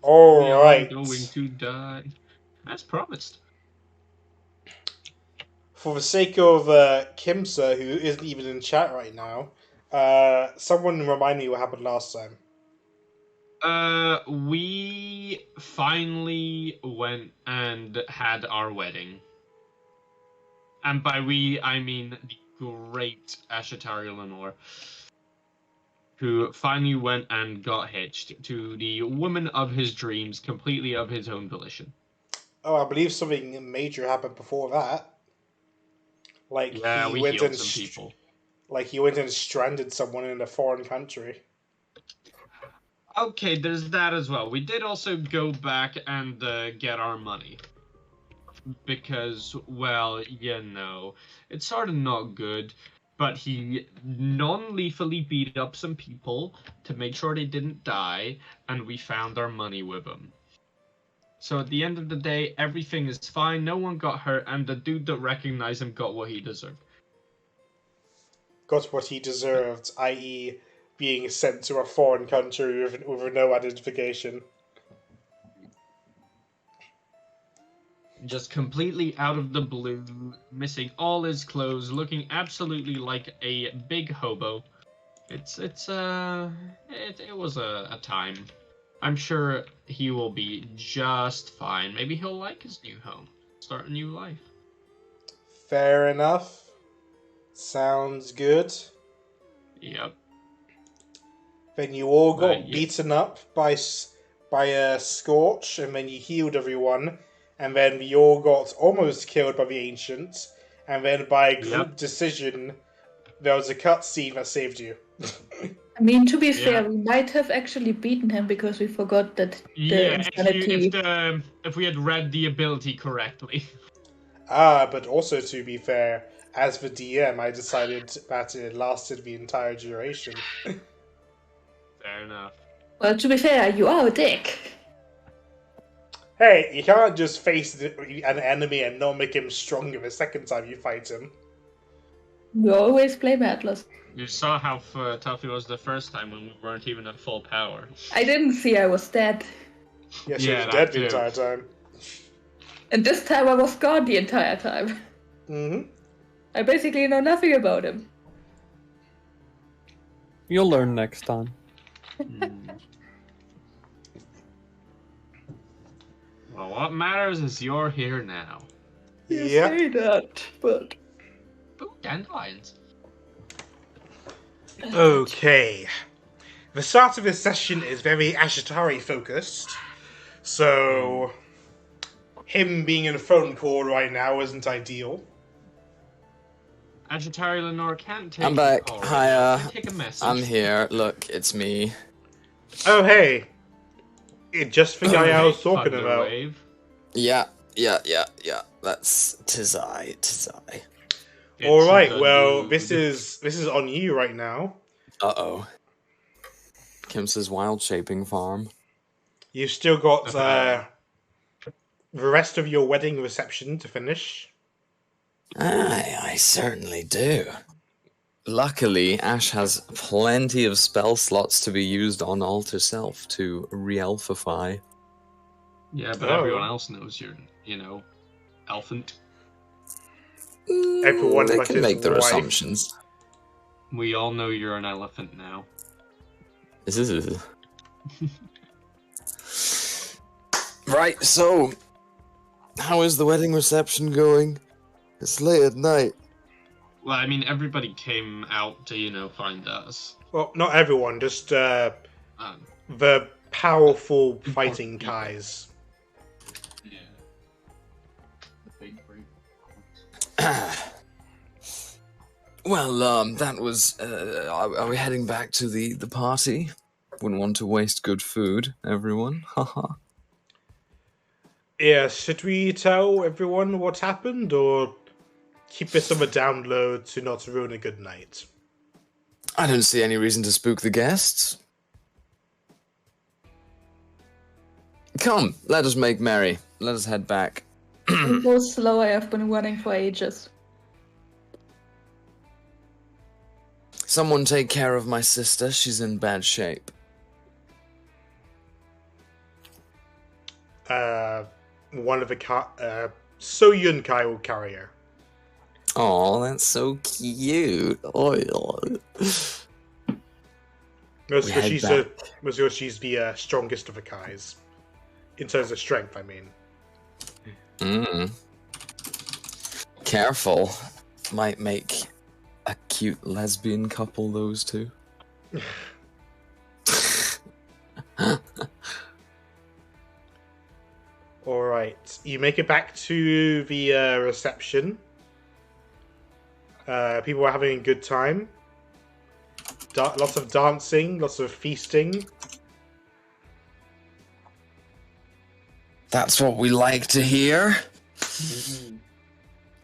All We are right. going to die. As promised. For the sake of Kimsa, who isn't even in chat right now, someone remind me what happened last time. We finally went and had our wedding. And by we, I mean the great Ashetari Lenore, who finally went and got hitched to the woman of his dreams, completely of his own volition. Oh, I believe something major happened before that. Like Yeah, he we went healed and some people. like he went and stranded someone in a foreign country. Okay, there's that as well. We did also go back and get our money. Because, well, it's sort of not good, but he non-lethally beat up some people to make sure they didn't die, and we found our money with him. So at the end of the day, everything is fine, no one got hurt, and the dude that recognized him got what he deserved. Got what he deserved, i.e., being sent to a foreign country with no identification. Just completely out of the blue, missing all his clothes, looking absolutely like a big hobo. It was a time. I'm sure he will be just fine. Maybe he'll like his new home, start a new life. Fair enough. Sounds good. Yep. Then you all got But yeah, beaten up by a Scorch, and then you healed everyone, and then we all got almost killed by the Ancient, and then by a group decision, there was a cutscene that saved you. I mean, to be Yeah. fair, we might have actually beaten him because we forgot that the yeah. insanity. If we had read the ability correctly. But also to be fair, as the DM, I decided that it lasted the entire duration. Fair enough. Well, to be fair, you are a dick. Hey, you can't just face an enemy and not make him stronger the second time you fight him. You always blame Atlas. You saw how tough he was the first time when we weren't even at full power. I didn't see I was dead. Yeah, she was that dead the too. entire time. And this time I was gone the entire time. Mm-hmm. I basically know nothing about him. You'll learn next time. Well, what matters is you're here now. You Yeah. say that, but... Ooh, dandelions. Okay. The start of this session is very Ashetari focused, so him being in a phone call right now isn't ideal. Ashetari Lenore can't take I'm back. a call right Hi, now. Can I take a message? I'm here. Look, it's me. Oh, hey. Just the guy I was talking Thunder about. Wave. Yeah. That's tis I. Alright, It's well, the this dude. is on you right now. Uh-oh. Kim's wild shaping farm. You've still got the rest of your wedding reception to finish. Aye, I certainly do. Luckily, Ashe has plenty of spell slots to be used on Alter Self to re-alphify. Yeah, but Oh. everyone else knows you're, elephant. Everyone They but can his make their wife. assumptions. We all know you're an elephant now. This is right. So, how is the wedding reception going? It's late at night. Well, I mean, everybody came out to, find us. Well, not everyone, just the powerful fighting Kais. Yeah. Well, that was. Are we heading back to the party? Wouldn't want to waste good food, everyone. Haha. Yeah, should we tell everyone what happened, or keep this on the down low to not ruin a good night? I don't see any reason to spook the guests. Come, let us make merry. Let us head back. Go slow, I have been running for ages. Someone take care of my sister. She's in bad shape. One of the So Yun Kai will carry her. Oh, that's so cute. Oh, Most because she's the strongest of the Kais. In terms of strength, I mean. Careful. Might make a cute lesbian couple, those two. Alright. You make it back to the reception. People are having a good time. Lots of dancing, lots of feasting. That's what we like to hear.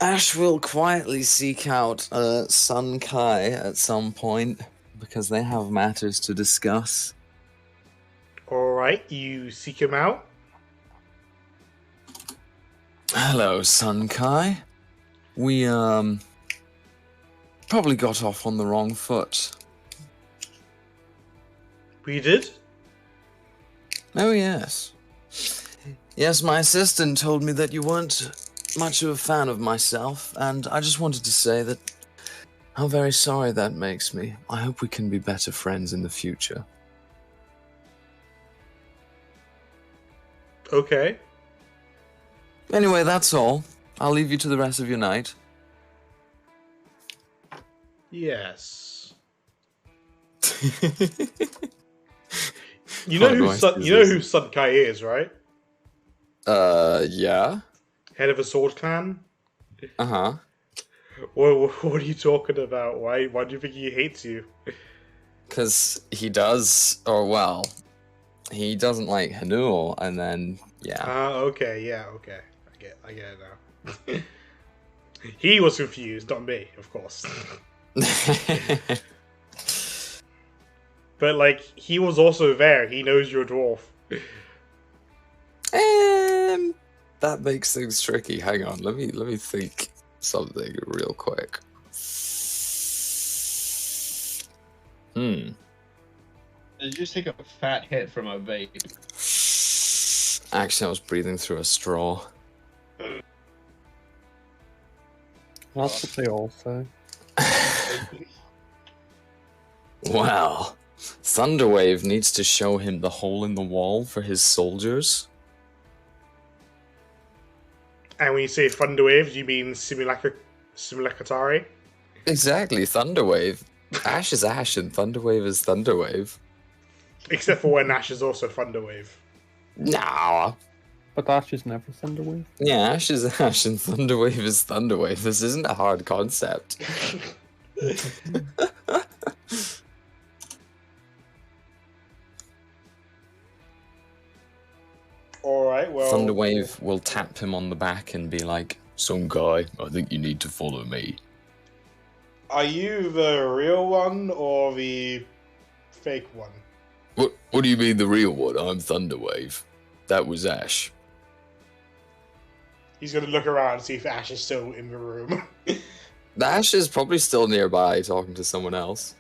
Ashe will quietly seek out Sun Kai at some point because they have matters to discuss. Alright, you seek him out. Hello, Sun Kai. We, probably got off on the wrong foot. We did? Oh, yes. Yes, my assistant told me that you weren't much of a fan of myself, and I just wanted to say that how very sorry that makes me. I hope we can be better friends in the future. Okay. Anyway, that's all. I'll leave you to the rest of your night. Yes. You know who Sun Kai is, right? Yeah. Head of a sword clan? Uh-huh. What are you talking about? Why do you think he hates you? Because he does, or well, he doesn't like Hanul, and then, yeah. Okay, yeah, okay. I get it now. He was confused, not me, of course. But, like, he was also there. He knows you're a dwarf. That makes things tricky. Hang on, let me think something real quick. Did you just take a fat hit from a vape? Actually, I was breathing through a straw. That's what they all say. Well, Thunderwave needs to show him the hole in the wall for his soldiers. And when you say Thunderwave, you mean Simulacatari? Exactly, Thunderwave. Ashe is Ashe and Thunderwave is Thunderwave. Except for when Ashe is also Thunderwave. Nah. But Ashe is never Thunderwave. Yeah, Ashe is Ashe and Thunderwave is Thunderwave. This isn't a hard concept. Alright, well... Thunderwave will tap him on the back and be like, Sun Kai, I think you need to follow me. Are you the real one or the fake one? What do you mean the real one? I'm Thunderwave. That was Ashe. He's going to look around and see if Ashe is still in the room. The Ashe is probably still nearby talking to someone else.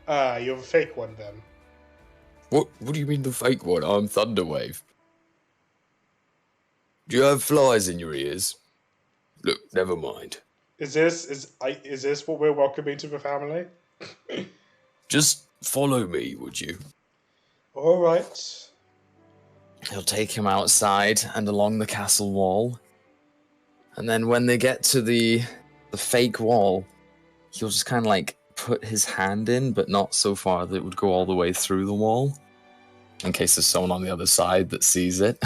You're the fake one then. What do you mean the fake one? I'm Thunderwave. Do you have flies in your ears? Look, never mind. Is this what we're welcoming to the family? Just follow me, would you? Alright. He'll take him outside and along the castle wall. And then when they get to the fake wall, he'll just kind of like put his hand in, but not so far that it would go all the way through the wall. In case there's someone on the other side that sees it.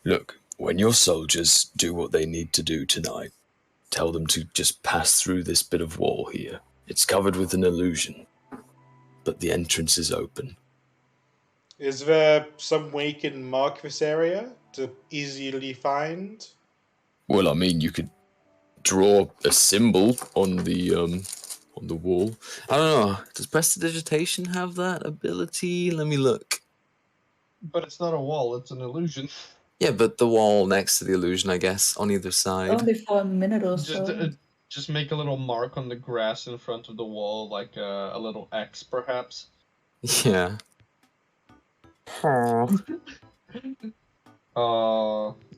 Look, when your soldiers do what they need to do tonight, tell them to just pass through this bit of wall here. It's covered with an illusion, but the entrance is open. Is there some way you can mark this area to easily find? Well, I mean, you could draw a symbol on the wall. I don't know. Does prestidigitation have that ability? Let me look. But it's not a wall, it's an illusion. Yeah, but the wall next to the illusion, I guess, on either side. Only for a minute or so. Just make a little mark on the grass in front of the wall, like a little X, perhaps. Yeah. Huh.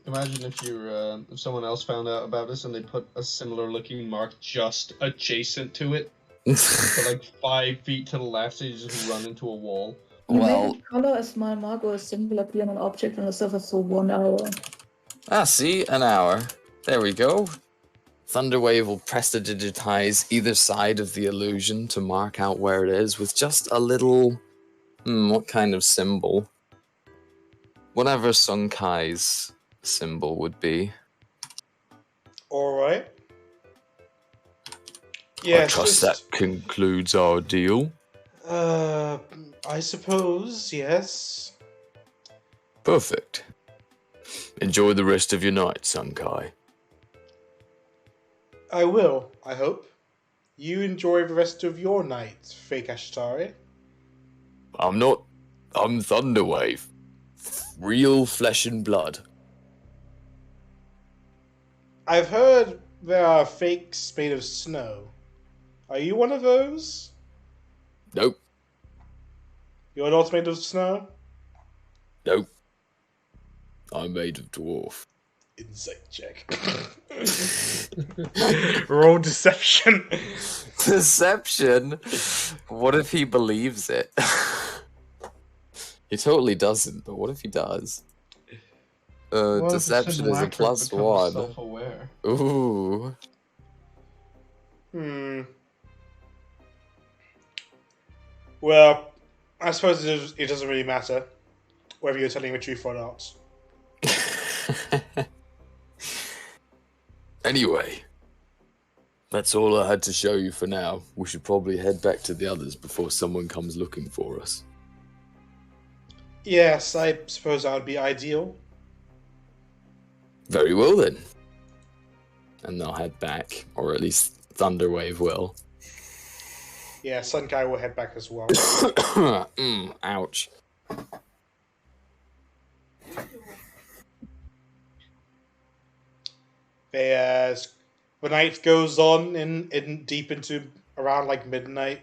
Imagine if someone else found out about this and they put a similar looking mark just adjacent to it, but like 5 feet to the left, so you just run into a wall. You Well, made a color, a small mark, or a symbol appear on an object on the surface for 1 hour. see, an hour. There we go. Thunderwave will prestidigitize either side of the illusion to mark out where it is with just a little. What kind of symbol? Whatever Sun Kai's symbol would be. Alright. I Yes, trust that concludes our deal. I suppose, yes. Perfect. Enjoy the rest of your night, Sun Kai. I will, I hope. You enjoy the rest of your night, fake Ashetari. I'm not. I'm Thunderwave. Real flesh and blood. I've heard there are fakes made of snow. Are you one of those? Nope. You're not made of snow? Nope. I'm made of dwarf. Insight check. Roll deception. Deception? What if he believes it? He totally doesn't, but what if he does? Deception is a +1. Self-aware. Ooh. Well, I suppose it doesn't really matter whether you're telling the truth or not. Anyway, that's all I had to show you for now. We should probably head back to the others before someone comes looking for us. Yes, I suppose that would be ideal. Very well then. And they'll head back, or at least Thunderwave will. Yeah, Sun Kai will head back as well. Ouch. The night goes on in deep into around like midnight,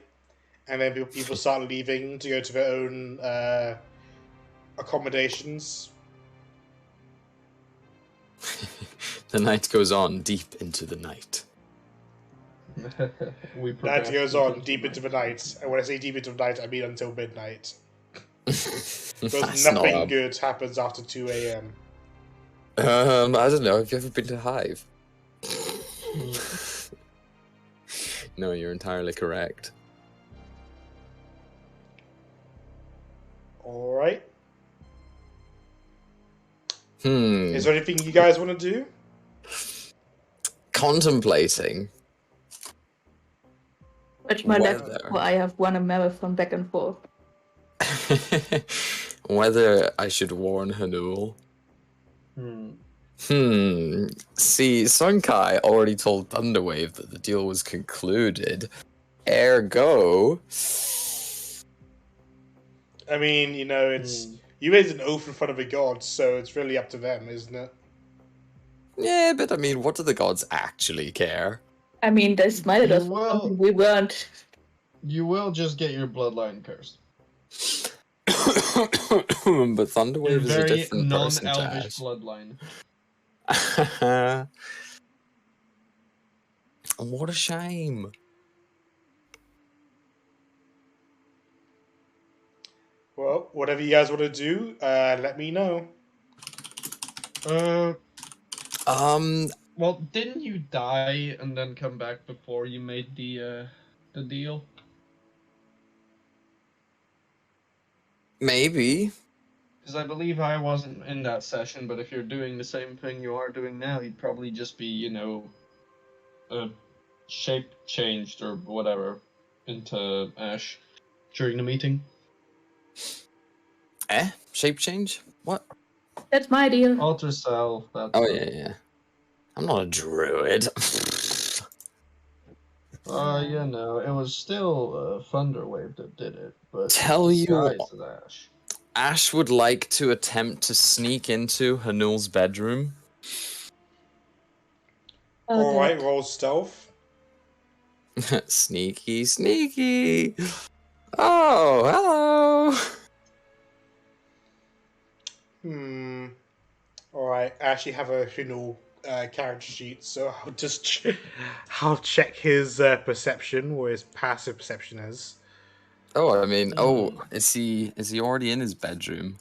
and then people start leaving to go to their own accommodations. The night goes on deep into the night. Night goes on deep into the night, and when I say deep into the night, I mean until midnight. Because nothing good happens after 2 a.m. I don't know. Have you ever been to Hive? No, you're entirely correct. Alright. Hmm. Is there anything you guys want to do? Contemplating. Watch my left, Weather. for I have run a marathon back and forth. Whether I should warn Hanul. See, Sun Kai already told Thunderwave that the deal was concluded. Ergo. I mean, you know, it's you made an oath in front of a god, so it's really up to them, isn't it? Yeah, but I mean, what do the gods actually care? I mean, they smiled at us for something we weren't. You will just get your bloodline cursed. But Thunderwave is a different person to non-elvish Ashe. bloodline. What a shame. Well, whatever you guys want to do, let me know. Well, didn't you die and then come back before you made the deal? Maybe. Because I believe I wasn't in that session, but if you're doing the same thing you are doing now, you'd probably just be, you know, shape changed or whatever into Ashe during the meeting. Shape change? What? That's my deal. Alter self. That's Oh, yeah. I'm not a druid. Yeah, no, it was still Thunderwave that did it, but Tell you disguised what. as Ashe. Ashe would like to attempt to sneak into Hanul's bedroom. Okay. Alright, roll stealth. Sneaky, sneaky. Oh, hello. Alright, I actually have a Hinul character sheet, so I'll check his perception, or his passive perception is. Oh, I mean, is he already in his bedroom?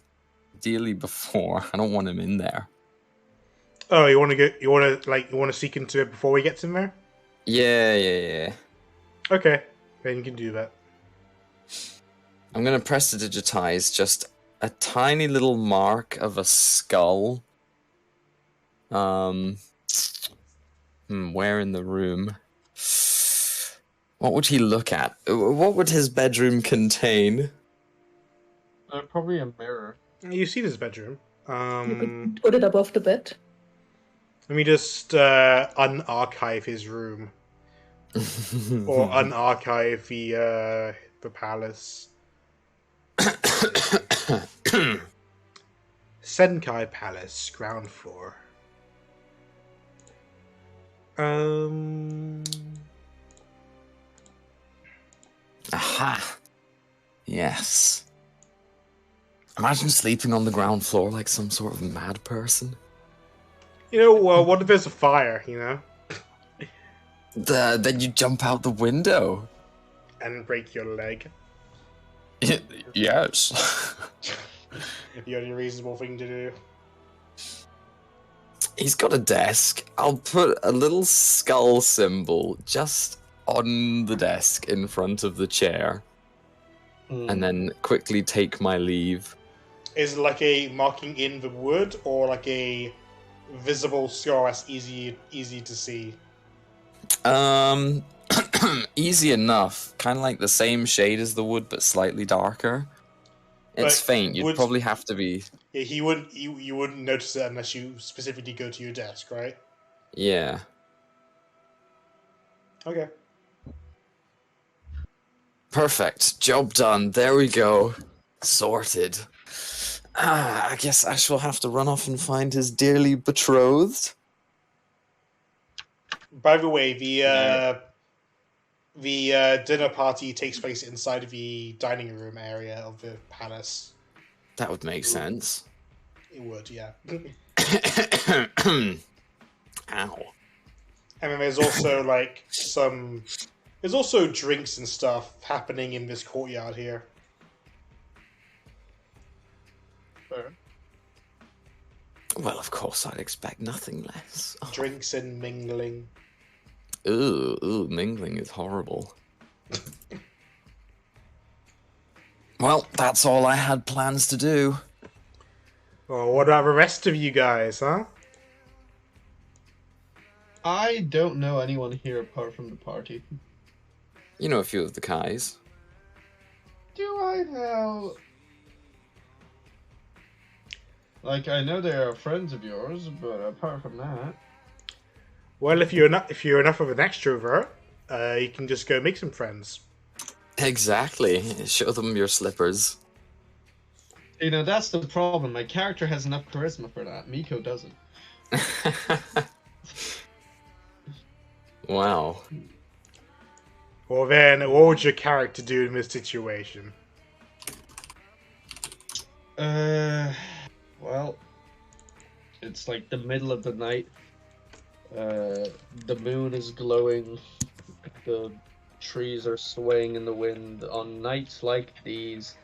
Ideally before. I don't want him in there. Oh, you want to seek into it before we get to there? Yeah. Okay, then you can do that. I'm gonna press to digitize just a tiny little mark of a skull. Where in the room? What would he look at? What would his bedroom contain? Probably a mirror. You see this bedroom. You could put it above the bed. Let me just unarchive his room. Or unarchive the palace. Senkai Palace, ground floor. Aha. Yes. Imagine sleeping on the ground floor like some sort of mad person. You know, well, what if there's a fire, you know? Then you jump out the window. And break your leg. Yes. The only reasonable thing to do. He's got a desk. I'll put a little skull symbol just on the desk in front of the chair. And then quickly take my leave. Is it like a marking in the wood, or like a visible scar that's easy to see? Easy enough. Kind of like the same shade as the wood, but slightly darker. It's But faint. You'd probably have to be... Yeah, you wouldn't notice it unless you specifically go to your desk, right? Yeah. Okay. Perfect. Job done. There we go. Sorted. I guess Ash will have to run off and find his dearly betrothed. By the way, the dinner party takes place inside of the dining room area of the palace. That would make sense. It would, yeah. Ow. And then there's also there's also drinks and stuff happening in this courtyard here. Fair. Well, of course, I'd expect nothing less. Oh. Drinks and mingling. Ooh, mingling is horrible. Well, that's all I had plans to do. Well, what about the rest of you guys, huh? I don't know anyone here apart from the party. You know a few of the Kais. Do I know? Like, I know they are friends of yours, but apart from that... Well, if you're enough of an extrovert, you can just go make some friends. Exactly. Show them your slippers. You know, that's the problem. My character has enough charisma for that. Miko doesn't. Wow. Well then, what would your character do in this situation? Well, it's like the middle of the night. The moon is glowing. The trees are swaying in the wind. On nights like these,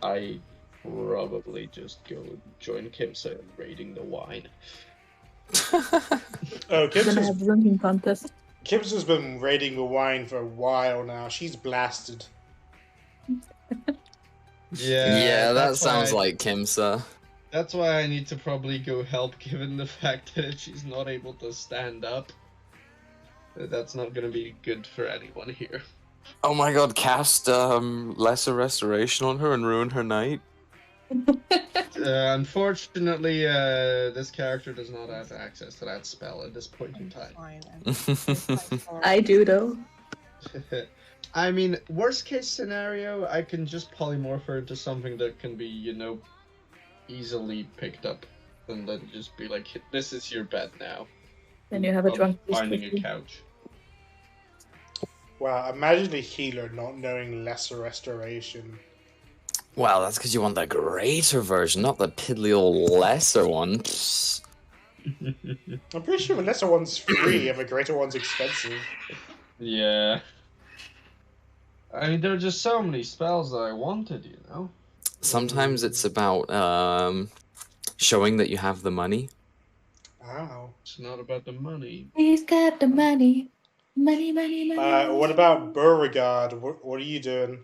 I probably just go join Kimsa in raiding the wine. Oh, Gonna have a drinking contest. Kimsa's been raiding the wine for a while now. She's blasted. Yeah, that sounds like Kimsa. That's why I need to probably go help, given the fact that if she's not able to stand up, that's not going to be good for anyone here. Oh my god, cast Lesser Restoration on her and ruin her night? Unfortunately, this character does not have access to that spell at this point in time. I do, though. I mean, worst case scenario, I can just polymorph her into something that can be, you know, easily picked up. And then just be like, this is your bed now. Then you have a drunk priest finding with a you. couch. Wow, imagine a healer not knowing lesser restoration. Well, that's because you want the greater version, not the piddly old lesser one. Psst. I'm pretty sure the lesser one's free and the greater one's expensive. Yeah. I mean, there are just so many spells that I wanted, you know? Sometimes it's about showing that you have the money. Wow. It's not about the money. He's got the money. Money, money, money. What about Beauregard? What are you doing?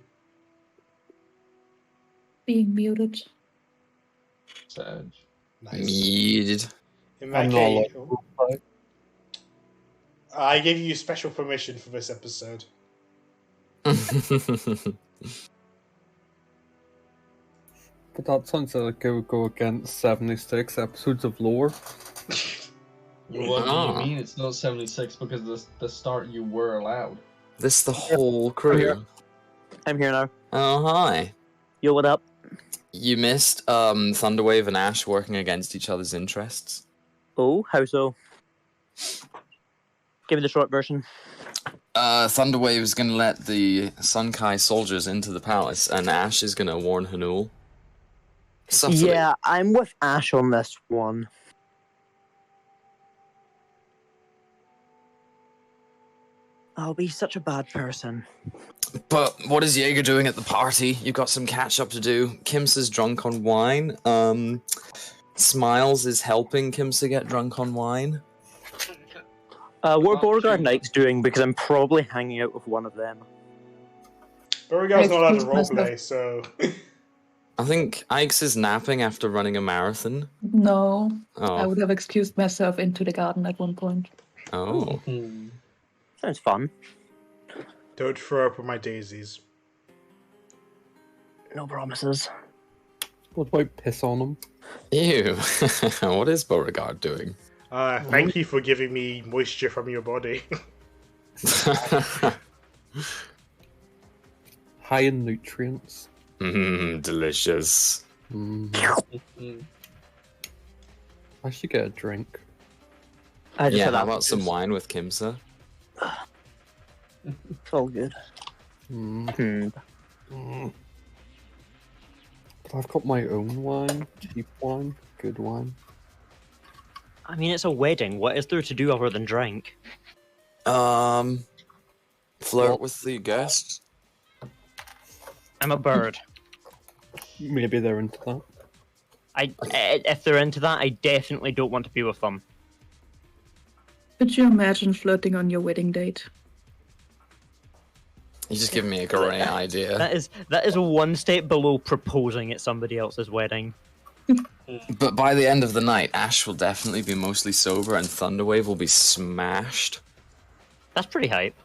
Being muted. Sad. Nice. Muted. In that I'm not case, allowed. I gave you special permission for this episode. But that sounds like it would go against 76 episodes of lore. What do Ah. you mean it's not 76 because the start you were allowed? This the whole here. crew. I'm here now. Oh, hi. Yo, what up? You missed Thunderwave and Ashe working against each other's interests. Oh, how so? Give me the short version. Thunderwave is going to let the Sun Kai soldiers into the palace, and Ashe is going to warn Hanul. Subtly. Yeah, I'm with Ashe on this one. I'll be such a bad person. But what is Jaeger doing at the party? You've got some catch up to do. Kimsa's drunk on wine. Smiles is helping Kimsa get drunk on wine. What are Beauregard Knights doing? Because I'm probably hanging out with one of them. Beauregard's not allowed to Excuse myself. roleplay, so... I think Ike's is napping after running a marathon. No, I Oh. would have excused myself into the garden at one point. Oh. Sounds fun. Don't throw up on my daisies. No promises. What about piss on them? Ew. What is Beauregard doing? Thank you for giving me moisture from your body. High in nutrients. Delicious. I should get a drink. I just Yeah, had how apple about some juice. wine with Kimsa? It's all good. Mm. But I've got my own wine. Cheap wine. Good wine. I mean, it's a wedding. What is there to do other than drink? Flirt with the guests? I'm a bird. Maybe they're into that. If they're into that, I definitely don't want to be with them. Could you imagine flirting on your wedding date? You just giving me a great idea. That is one step below proposing at somebody else's wedding. But by the end of the night, Ashe will definitely be mostly sober and Thunderwave will be smashed. That's pretty hype.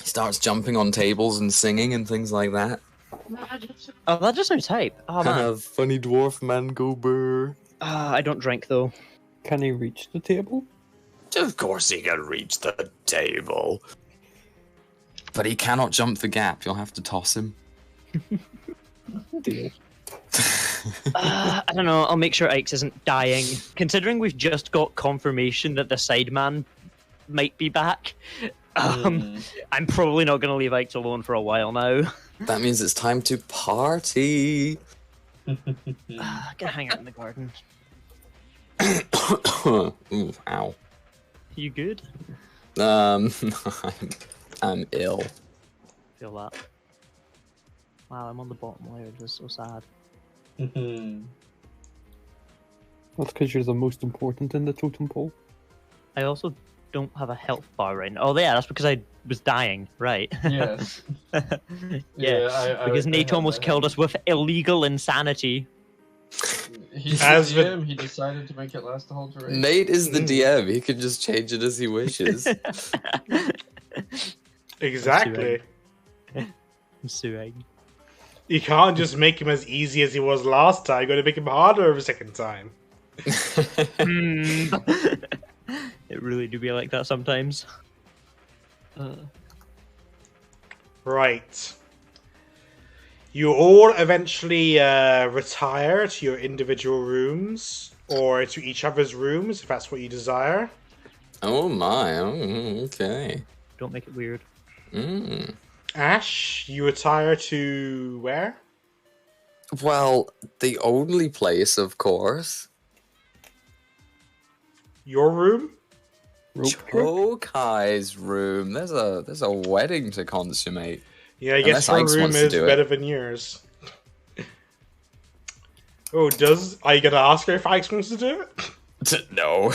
He starts jumping on tables and singing and things like that. Oh, that just sounds hype. Oh man. Funny dwarf man go burr. I don't drink though. Can he reach the table? Of course he can reach the table. But he cannot jump the gap. You'll have to toss him. Deal. I don't know. I'll make sure Ike's isn't dying. Considering we've just got confirmation that the Sideman might be back, I'm probably not going to leave Ike alone for a while now. That means it's time to party. Gonna hang out in the garden. Ooh, ow. You good? I'm ill. Feel that. Wow, I'm on the bottom layer. This is so sad. That's because you're the most important in the totem pole. I also don't have a health bar right now. Oh, yeah, that's because I was dying, right? Yes. Yeah, because Nate almost killed us with illegal insanity. He's As the the- DM, he decided to make it last the whole duration. Nate is the DM. He can just change it as he wishes. Exactly. I'm suing. You can't just make him as easy as he was last time. You gotta make him harder the second time. It really do be like that sometimes. Right. You all eventually retire to your individual rooms, or to each other's rooms, if that's what you desire. Oh my. Oh, okay. Don't make it weird. Ash, you retire to where? Well, the only place, of course. Your room? Cho Kai's room. There's a wedding to consummate. Yeah, I guess Unless her Ike's room wants to is do it. better than yours. Oh, are you gonna ask her if Ike wants to do it? No.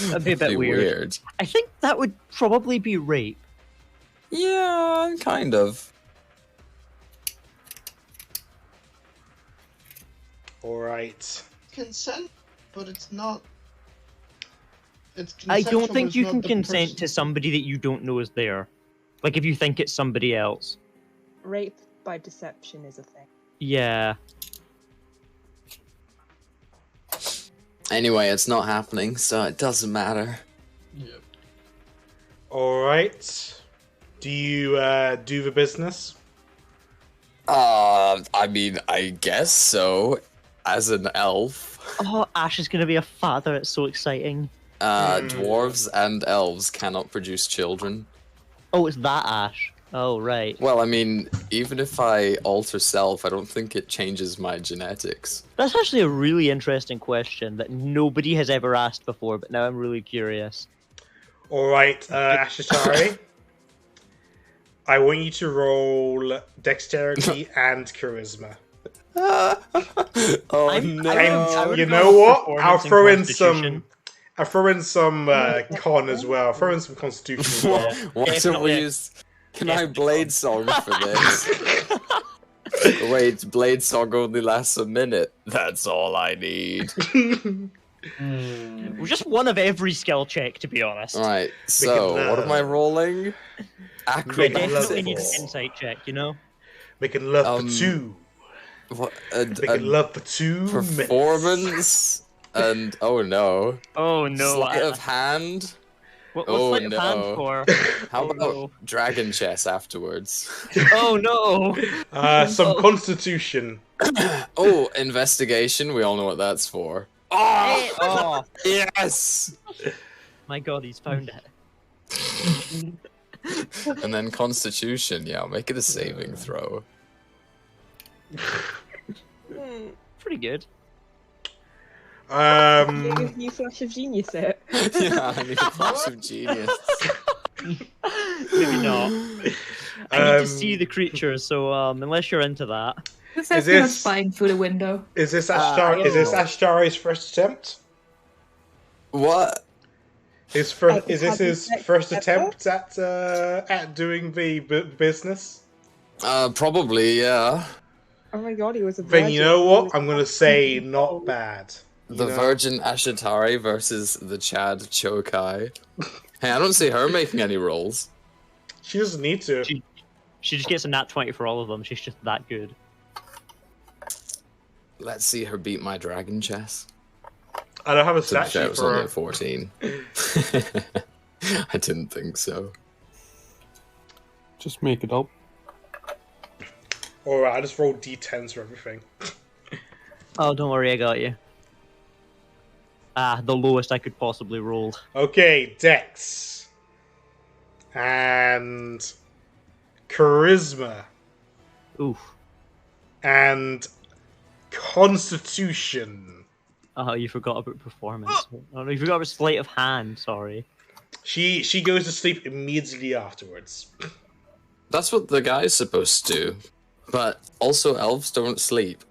That'd be a bit weird. I think that would probably be rape. Yeah, kind of. Alright. Consent, but it's not. It's I don't consensual, think it's you not can the consent to person. somebody that you don't know is there. Like if you think it's somebody else. Rape by deception is a thing. Yeah. Anyway, it's not happening, so it doesn't matter. Yep. Alright. Do you do the business? I mean, I guess so. As an elf. Oh, Ash is gonna be a father. It's so exciting. Dwarves and elves cannot produce children. Oh, it's that Ash. Oh, right. Well, I mean, even if I alter self, I don't think it changes my genetics. That's actually a really interesting question that nobody has ever asked before, but now I'm really curious. Alright, Ashetari. I want you to roll dexterity and charisma. Oh no! And would you go know with what? performance I'll and throw in constitution. some con as well. I'll throw in some constitution as well. Why don't Definitely. we use? Can I blade song for this? Wait, blade song only lasts a minute. That's all I need. Well, just one of every skill check, to be honest. Right. So, what am I rolling? I definitely Level need an four. insight check, you know? Making love for two. What? Making love for 2 minutes. Performance and oh no. Oh no. Sleight of hand. What's Oh, sleight of hand no. for? How Oh, about no. dragon chess afterwards? Oh no! Some constitution. Oh, investigation. We all know what that's for. Hey, Oh, oh, yes. my god, he's found it. And then constitution. Yeah, I'll make it a saving throw. Pretty good. New Flash of Genius it. Yeah, I need a flash of genius. Maybe not. I need to see the creatures, so unless you're into that. Who says Is he was this- spying through the window? Is this I is this don't know. Ashtari's first attempt? What? Is Have this you his checked first that attempt at doing the business? Probably, yeah. Oh my god, he was a Then virgin. you know He what? was I'm gonna say not bad. The You know? Virgin Ashetari versus the Chad Cho Kai. Hey, I don't see her making any rolls. She doesn't need to. She just gets a nat 20 for all of them. She's just that good. Let's see her beat my dragon chess. I don't have a To be fair, statue it was for only her. at 14. I didn't think so. Just make it up. Alright, I just rolled d10s for everything. Oh, don't worry, I got you. Ah, the lowest I could possibly roll. Okay, Dex. And charisma. Oof. And constitution. Oh, you forgot about performance. Oh no, you forgot about sleight of hand, sorry. She goes to sleep immediately afterwards. That's what the guy's supposed to do. But also, elves don't sleep.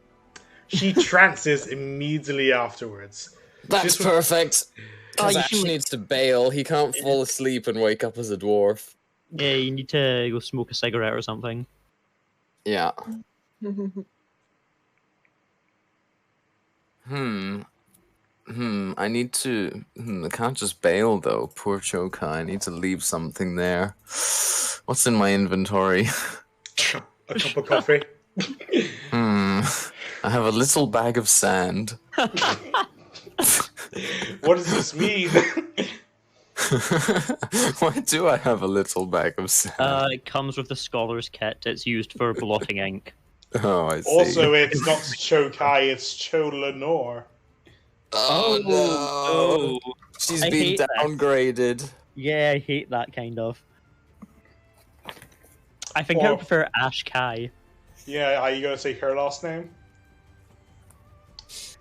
She trances immediately afterwards. That's Just- perfect. Because you Ash should- needs to bail. He can't fall asleep and wake up as a dwarf. Yeah, you need to go smoke a cigarette or something. Yeah. virgin. I need to. I can't just bail though. Poor Cho Kai. I need to leave something there. What's in my inventory? A cup of coffee. I have a little bag of sand. What does this mean? Why do I have a little bag of sand? It comes with the scholar's kit. It's used for blotting ink. Oh, I see. Also, it's not Cho Kai, it's Cho Lenore. Oh, no! Oh, She's I been hate that. downgraded. yeah, I hate that kind of. I think I Well- would prefer Ashe Kai. Yeah, are you gonna say her last name?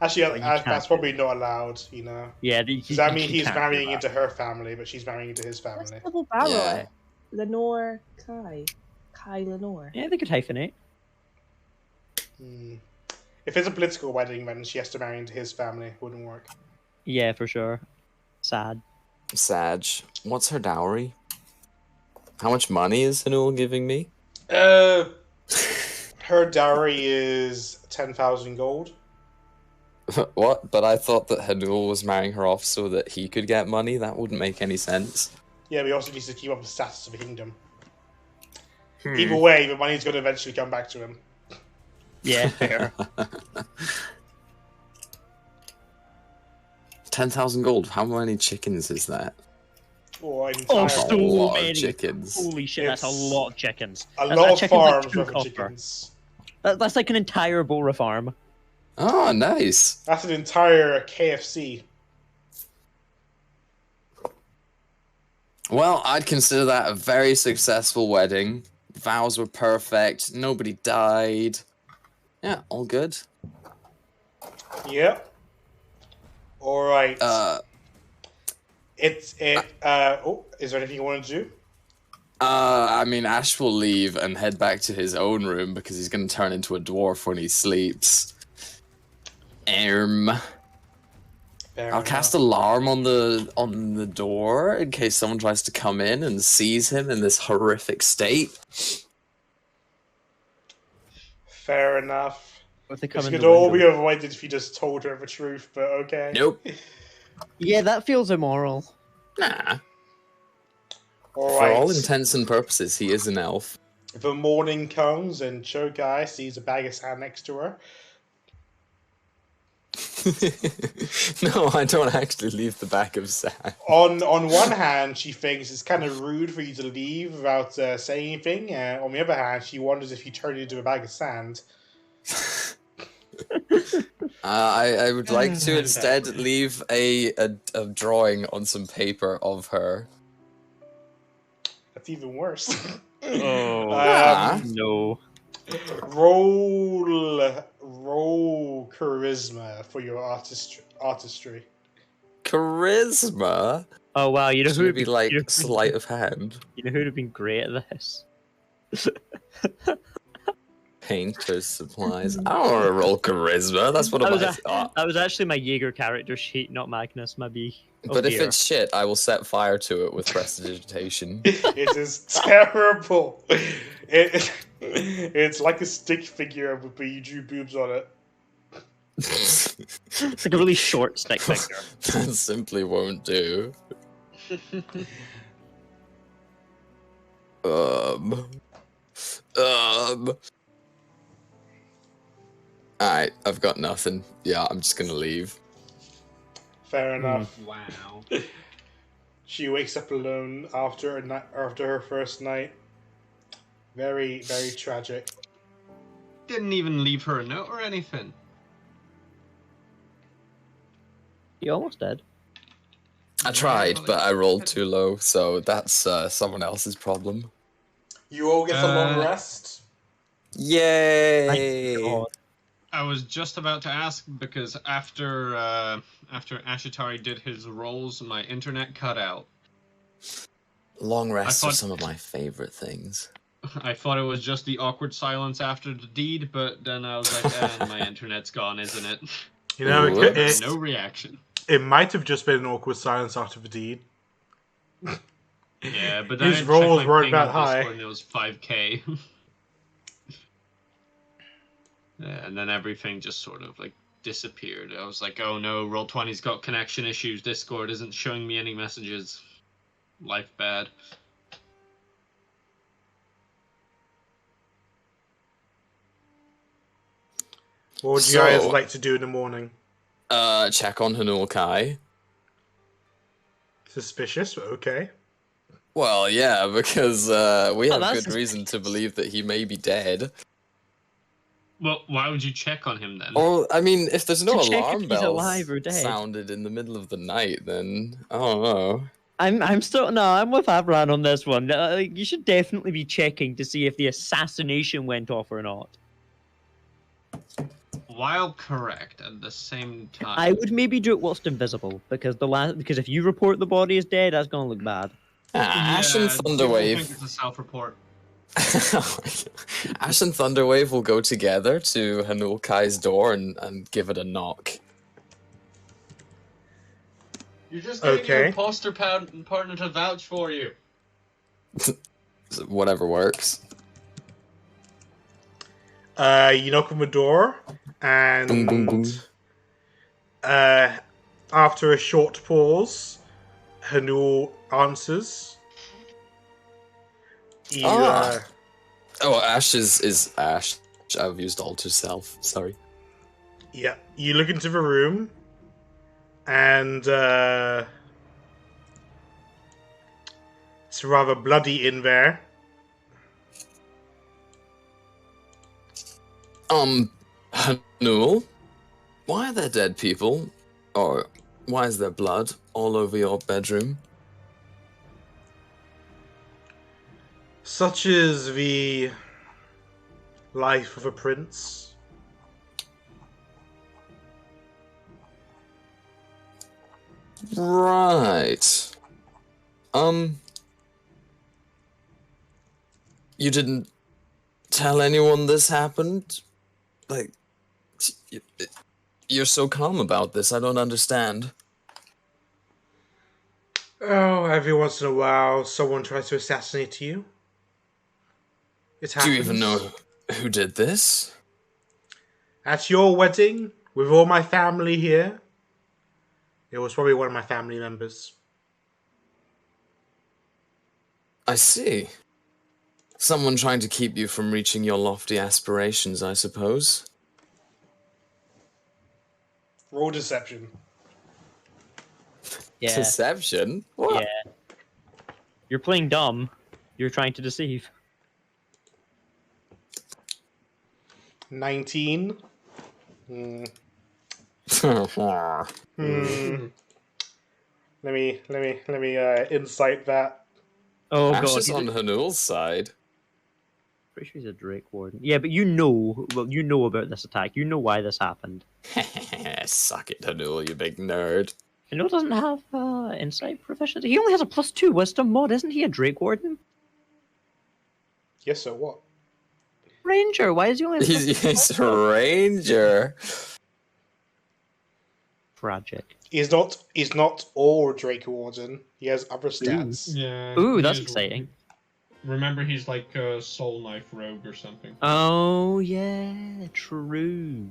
Actually, Well, you can't that's do probably not allowed, you know. Yeah, Does that mean he's can't do marrying that. into her family, but she's marrying into his Let's family? double barrel Yeah. it. Lenore Kai. Kai Lenore. Yeah, they could hyphenate. Hmm. If it's a political wedding, then she has to marry into his family. Wouldn't work. Yeah, for sure. Sad. Sag, what's her dowry? How much money is Hanul giving me? Her dowry is 10,000 gold. What? But I thought that Hanul was marrying her off so that he could get money? That wouldn't make any sense. Yeah, but he also needs to keep up the status of the kingdom. Hmm. Either way, the money's going to eventually come back to him. Yeah, fair. 10,000 gold. How many chickens is that? Or an Oh, entire, so a lot many. of chickens. Holy shit, that's a It's lot of chickens. a That's- lot of chicken's like farms 2 worth of copper. chickens. That's like an entire Bora farm. Oh, nice. That's an entire KFC. Well, I'd consider that a very successful wedding. Vows were perfect. Nobody died. Yeah, all good. Yep. Alright. Is there anything you want to do? I mean, Ash will leave and head back to his own room because he's going to turn into a dwarf when he sleeps. Fair I'll cast alarm on the door in case someone tries to come in and sees him in this horrific state. Fair enough. If they come This in could the all window. be avoided if you just told her the truth, but okay. Nope. Yeah, that feels immoral. Nah. All For all right. intents and purposes, he is an elf. The morning comes and Cho Kai sees a bag of sand next to her. No, I don't actually leave the back of sand. On one hand, she thinks it's kind of rude for you to leave without saying anything. On the other hand, she wonders if you turn it into a bag of sand. I would like to instead leave a drawing on some paper of her. That's even worse. Oh, no. Roll charisma for your artistry. Charisma? Oh, wow, you know Should who it would be like you know, sleight of hand? you know who would have been great at this? Painter's supplies. I don't want to roll charisma. That's one of my thoughts. That was actually my Jaeger character sheet, not Magnus, maybe. But if it's shit, I will set fire to it with prestidigitation. It is terrible. It's like a stick figure, but you drew boobs on it. It's like a really short stick figure. That simply won't do. Alright, I've got nothing. Yeah, I'm just gonna leave. Fair enough. Wow. She wakes up alone after her first night. Very, very tragic. Didn't even leave her a note or anything. You almost did. I tried, but I rolled too low, so that's someone else's problem. You all get a long rest. Yay! God. I was just about to ask because after Ashetari did his rolls, my internet cut out. Long rests are thought- some of my favorite things. I thought it was just the awkward silence after the deed, but then I was like, my internet's gone, isn't it? You know, Whoops. No reaction. it might have just been an awkward silence after the deed. Yeah, but then His I checked rolls my weren't ping that on high. Discord and it was 5k. Yeah, and then everything just sort of like disappeared. I was like, oh no, Roll20's got connection issues. Discord isn't showing me any messages. Life bad. What would you guys So- like to do in the morning? Check on Hanul Kai. Suspicious, but okay. Well, yeah, because we have that's good reason to believe that he may be dead. Well, why would you check on him then? Or, I mean, if there's no To check if alarm he's bells alive or dead. sounded in the middle of the night, then I don't know. I'm still no. I'm with Abran on this one. You should definitely be checking to see if the assassination went off or not. While correct at the same time. I would maybe do it whilst invisible because because if you report the body is dead, that's gonna look bad. Ash and people think Thunderwave. it's a self-report. Ash and Thunderwave will go together to Hanul Kai's door and give it a knock. You're just getting Okay. your imposter partner to vouch for you. Whatever works. You knock on the door, and Boom, boom, boom. After a short pause, Hanul answers. You, Oh, Ash is Ash. I've used alter self. Sorry. yeah, you look into the room, and it's rather bloody in there. Hanul, why are there dead people? Or why is there blood all over your bedroom? Such is the life of a prince. Right. You didn't tell anyone this happened? Like, you're so calm about this, I don't understand. Oh, every once in a while, someone tries to assassinate you. It happens. Do you even know who did this? At your wedding, with all my family here, it was probably one of my family members. I see. Someone trying to keep you from reaching your lofty aspirations, I suppose. Roll deception. Yeah. Deception? What? Yeah. You're playing dumb. You're trying to deceive. 19. Let me insight that. Oh Ash god. is on Hanul's side. Pretty sure he's a Drake Warden. Yeah, but you know about this attack. You know why this happened. Suck it, Hanul, you big nerd. Hanul doesn't have insight proficiency. He only has a +2 wisdom mod. Isn't he a Drake Warden? Yes, so what? Ranger. Why is he only? He's a ranger. Tragic. He's not all Drake Warden. He has other stats. Yeah. Ooh, that's he's- exciting. Remember, he's like a soul knife rogue or something. Oh yeah, true.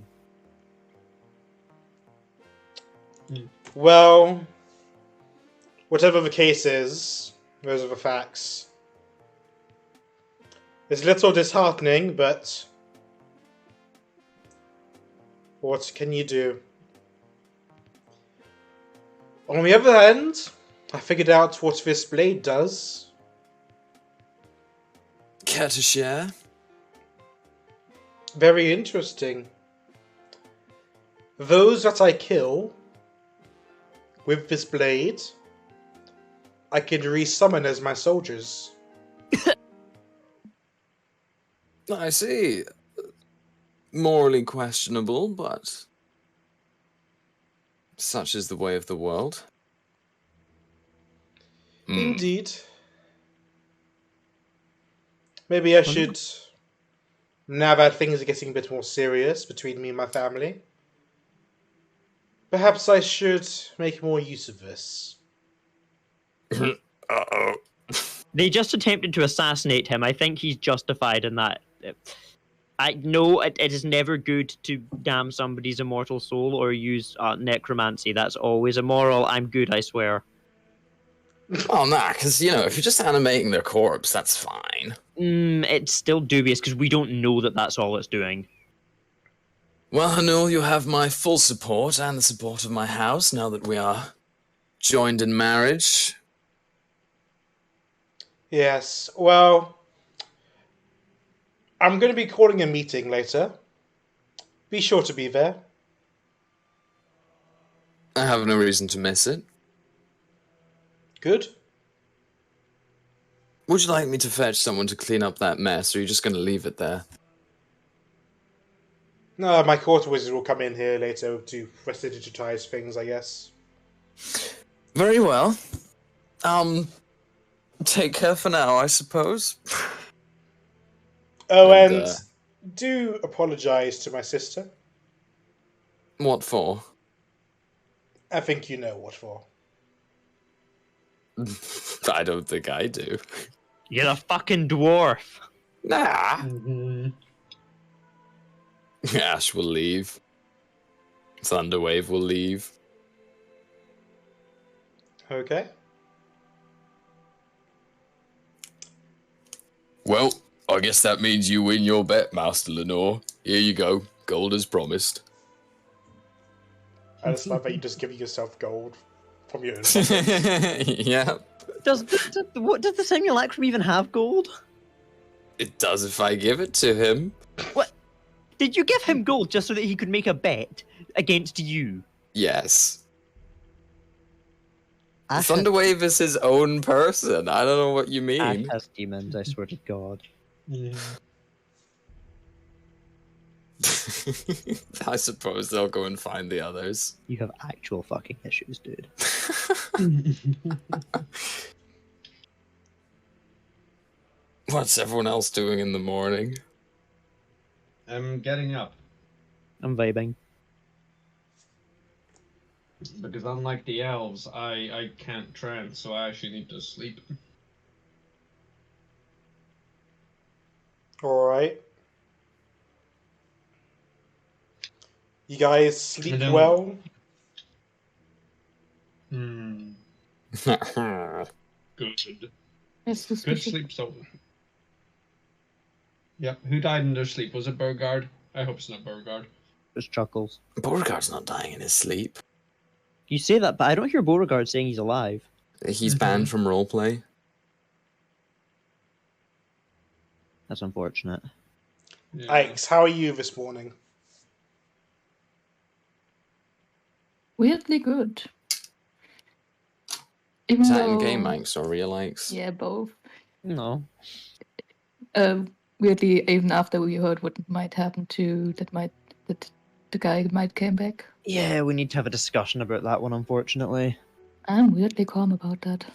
Well, whatever the case is, those are the facts. It's a little disheartening, but what can you do? On the other hand, I figured out what this blade does. Care to share? Very interesting. Those that I kill with this blade, I can resummon as my soldiers. I see. Morally questionable, but such is the way of the world. Indeed. Maybe I should, now that things are getting a bit more serious between me and my family, perhaps I should make more use of this. Uh-oh. They just attempted to assassinate him. I think he's justified in that. I know it is never good to damn somebody's immortal soul or use necromancy. That's always immoral. I'm good, I swear. Well, nah, because, if you're just animating their corpse, that's fine. It's still dubious because we don't know that that's all it's doing. Well, Hanul, you have my full support and the support of my house now that we are joined in marriage. Yes, well, I'm going to be calling a meeting later. Be sure to be there. I have no reason to miss it. Good. Would you like me to fetch someone to clean up that mess, or are you just going to leave it there? No, my court wizard will come in here later to prestidigitize things, I guess. Very well. Take care for now, I suppose. Oh, And, and do apologize to my sister. What for? I think you know what for. I don't think I do. You're a fucking dwarf. Nah. Mm-hmm. Ashe will leave. Thunderwave will leave. Okay. Well, I guess that means you win your bet, Master Lenore. Here you go. Gold as promised. I just love that you just give yourself gold from your own pocket. Yeah. Does the simulacrum even have gold? It does if I give it to him. What? Did you give him gold just so that he could make a bet against you? Yes. Ashe Thunderwave is his own person. I don't know what you Ashe mean. has demons, I swear to God. Yeah. I suppose they'll go and find the others. You have actual fucking issues, dude. What's everyone else doing in the morning? I'm getting up. I'm vibing. Because unlike the elves, I can't trance, so I actually need to sleep. Alright. You guys sleep I don't- well? Hmm. Good. Yes, Good sleep, so. Yep. Who died in their sleep? Was it Burgard? I hope it's not Burgard. Just chuckles. Beauregard's not dying in his sleep. You say that, but I don't hear Beauregard saying he's alive. He's banned from roleplay. That's unfortunate. Yeah. Ike's, how are you this morning? Weirdly good. Even Is that in though, game likes or real likes? yeah, both. No. Weirdly, even after we heard what might happen to that the guy might came back. Yeah, we need to have a discussion about that one, unfortunately. I'm weirdly calm about that.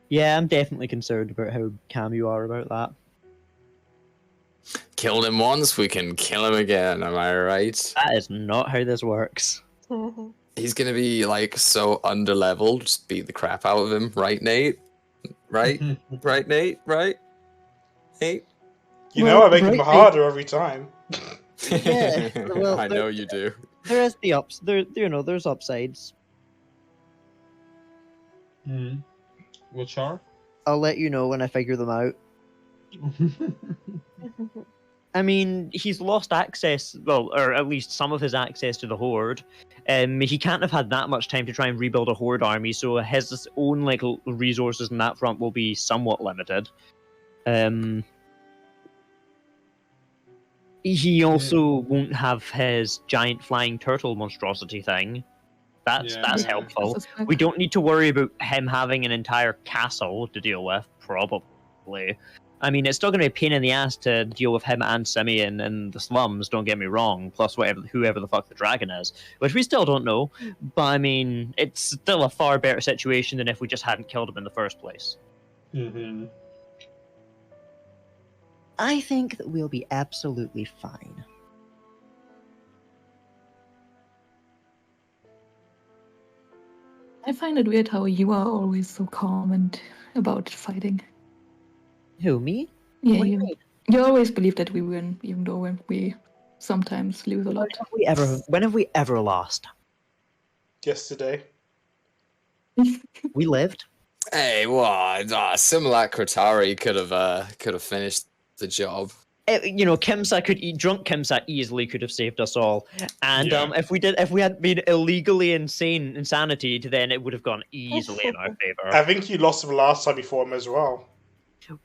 Yeah, I'm definitely concerned about how calm you are about that. Killed him once, we can kill him again, am I right? That is not how this works. He's gonna be like so underleveled, just beat the crap out of him, right, Nate? Right? Right, Nate? Right? Nate? You know I make them right, harder every time. Yeah, well, I know you do. There is the ups. There's upsides. Hmm. Which are? I'll let you know when I figure them out. I mean, he's lost access, well, or at least some of his access to the Horde. He can't have had that much time to try and rebuild a Horde army, so his own like resources in that front will be somewhat limited. He also won't have his giant flying turtle monstrosity thing. That's helpful. This is like- We don't need to worry about him having an entire castle to deal with, probably. I mean, it's still going to be a pain in the ass to deal with him and Simeon in the slums, don't get me wrong, plus whoever the fuck the dragon is, which we still don't know, but I mean, it's still a far better situation than if we just hadn't killed him in the first place. Mm-hmm. I think that we'll be absolutely fine. I find it weird how you are always so calm and about fighting. Who, me? Yeah, What do you mean? you always believe that we win, even though we sometimes lose a lot. When have we ever lost? Yesterday. We lived. Hey, what? Simulacratari could have finished the job. Drunk Kimsa easily could have saved us all. And if we had been illegally insanity, then it would have gone easily in our favor. I think you lost him last time before him as well.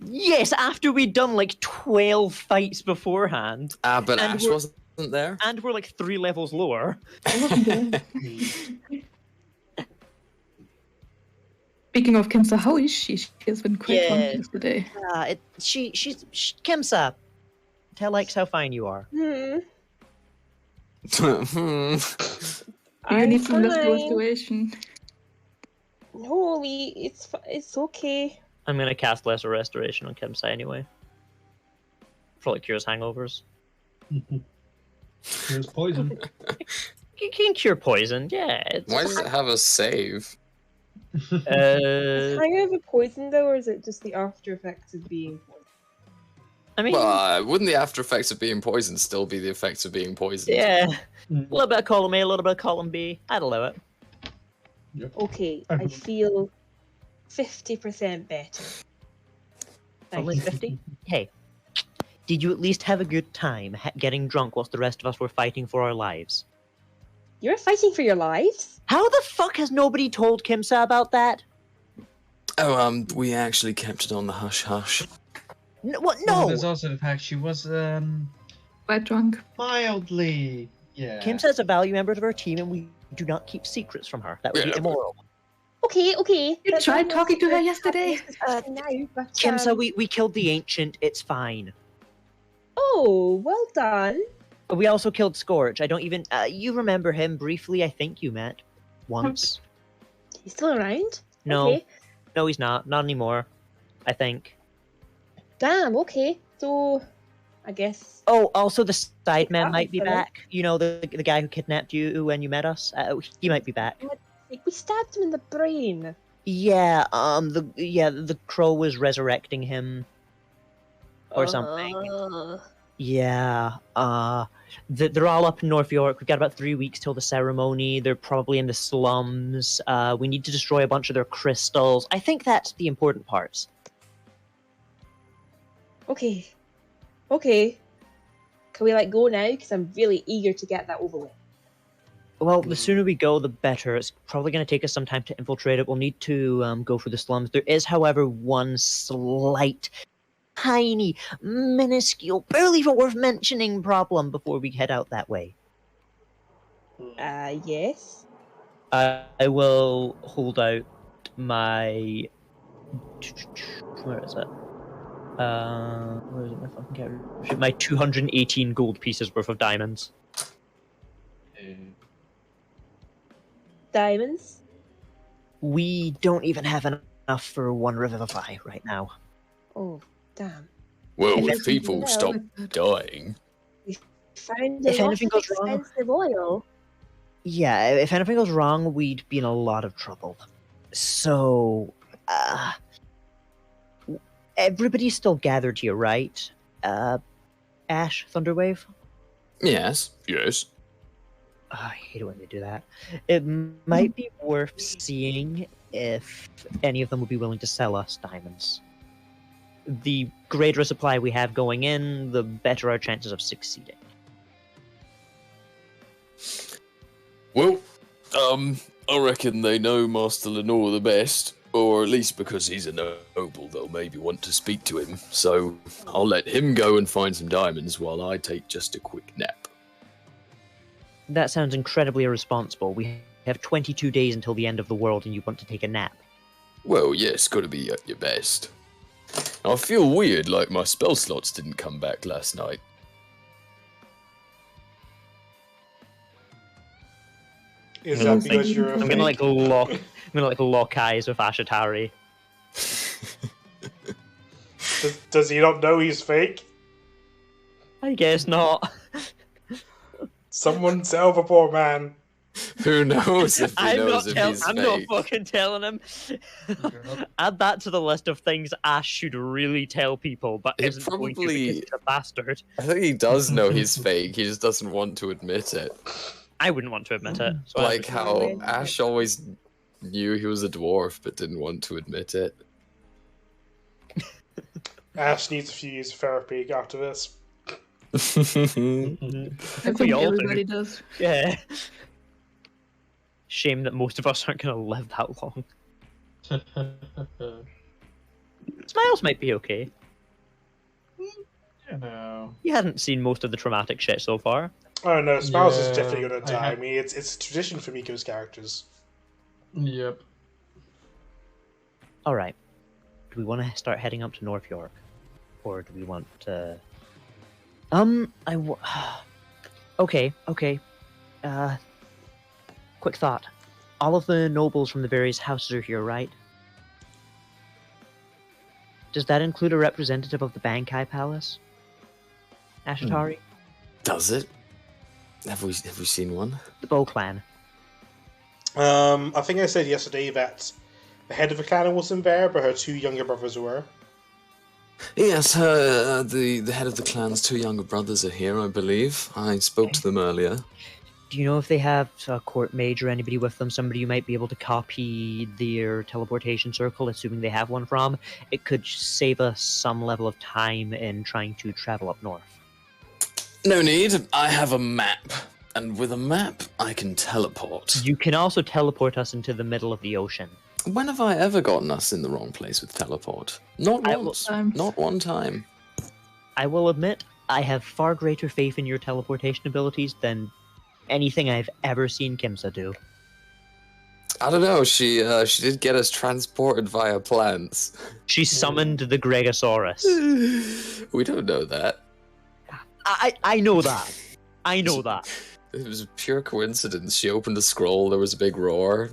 Yes, after we'd done like 12 fights beforehand. But And Ashe we're- wasn't there. And we're like 3 levels lower. Speaking of Kimsa, how is she? She has been quite drunk yesterday. She's Kimsa. Tell Ike's how fine you are. Do you need some restoration? No, it's okay. I'm gonna cast Lesser Restoration on Kimsa anyway. Probably cures hangovers. Cures poison. You can cure poison, yeah. Why does it have a save? Is hangover poison though, or is it just the after effects of being poisoned? I mean, well, wouldn't the after effects of being poisoned still be the effects of being poisoned? yeah. A little bit of column A, a little bit of column B. I'd allow it. Okay, I feel 50% better. Only 50? Hey, did you at least have a good time getting drunk whilst the rest of us were fighting for our lives? You're fighting for your lives? How the fuck has nobody told Kimsa about that? Oh, we actually kept it on the hush-hush. What? No, No! there's also the fact she was, Quite drunk. mildly, yeah. Kimsa is a value member of our team, and we do not keep secrets from her. That would be immoral. Okay. You tried talking to her yesterday. Kimsa, we killed the Ancient. It's fine. Oh, well done. We also killed Scorch. I don't even... you remember him briefly, I think you met. Once. He's still around? No. Okay. No, he's not. Not anymore. I think. Damn, okay. So, I guess... Oh, also the Sideman might be back. You know, the guy who kidnapped you when you met us? He might be back. We stabbed him in the brain. Yeah, the crow was resurrecting him. Or something. Yeah, they're all up in North York. We've got about 3 weeks till the ceremony. They're probably in the slums. We need to destroy a bunch of their crystals. I think that's the important parts. Okay. Can we, go now? Because I'm really eager to get that over with. Well, the sooner we go, the better. It's probably going to take us some time to infiltrate it. We'll need to go through the slums. There is, however, one slight, tiny, minuscule, barely even worth mentioning problem before we head out that way. Yes? I will hold out my... Where is it? Where is it? My fucking character? My 218 gold pieces worth of diamonds. Diamonds? We don't even have enough for one Revivify right now. Oh, damn. Well, If if people anything stop else- dying... Found If a lot anything of goes wrong- expensive oil. Yeah, if anything goes wrong, we'd be in a lot of trouble. So, everybody's still gathered here, right? Ashe, Thunderwave? Yes. I hate it when they do that. It might be worth seeing if any of them would be willing to sell us diamonds. The greater a supply we have going in, the better our chances of succeeding. Well, I reckon they know Master Lenore the best, or at least because he's a noble, they'll maybe want to speak to him. So I'll let him go and find some diamonds while I take just a quick nap. That sounds incredibly irresponsible. We have 22 days until the end of the world and you want to take a nap. Well, yes, gotta be at your best. I feel weird, like my spell slots didn't come back last night. Is that because you're a I'm fake? gonna lock eyes with Ashetari. Does he not know he's fake? I guess not. Someone tell the poor man. Who knows if he knows if he's I'm fake? not fucking telling him. Add that to the list of things Ash should really tell people, but He isn't going to because probably- he's a bastard. I think he does know he's fake, he just doesn't want to admit it. I wouldn't want to admit it. So I Like would- how Ash always knew he was a dwarf but didn't want to admit it. Ash needs a few years of therapy after this. I we think all everybody do. does. Yeah. Shame that most of us aren't going to live that long. Smiles might be okay. You know. You hadn't seen most of the traumatic shit so far. Oh no, Spouse is Yeah, definitely gonna I die. I have- mean, it's a tradition for Miko's characters. Yep. All right. Do we want to start heading up to North York, or do we want to? Okay. Quick thought. All of the nobles from the various houses are here, right? Does that include a representative of the Bankai Palace? Ashetari? Does it? Have we seen one? The Bow Clan. I think I said yesterday that the head of the clan wasn't there, but her two younger brothers were. Yes, the head of the clan's two younger brothers are here, I believe. I spoke to them earlier. Do you know if they have a court mage or anybody with them? Somebody you might be able to copy their teleportation circle, assuming they have one from? It could save us some level of time in trying to travel up north. No need. I have a map. And with a map, I can teleport. You can also teleport us into the middle of the ocean. When have I ever gotten us in the wrong place with teleport? Not once. Not one time. I will admit, I have far greater faith in your teleportation abilities than anything I've ever seen Kimsa do. I don't know. She did get us transported via plants. She summoned the Gregosaurus. We don't know that. I know that. I know that. It was a pure coincidence. She opened the scroll, there was a big roar,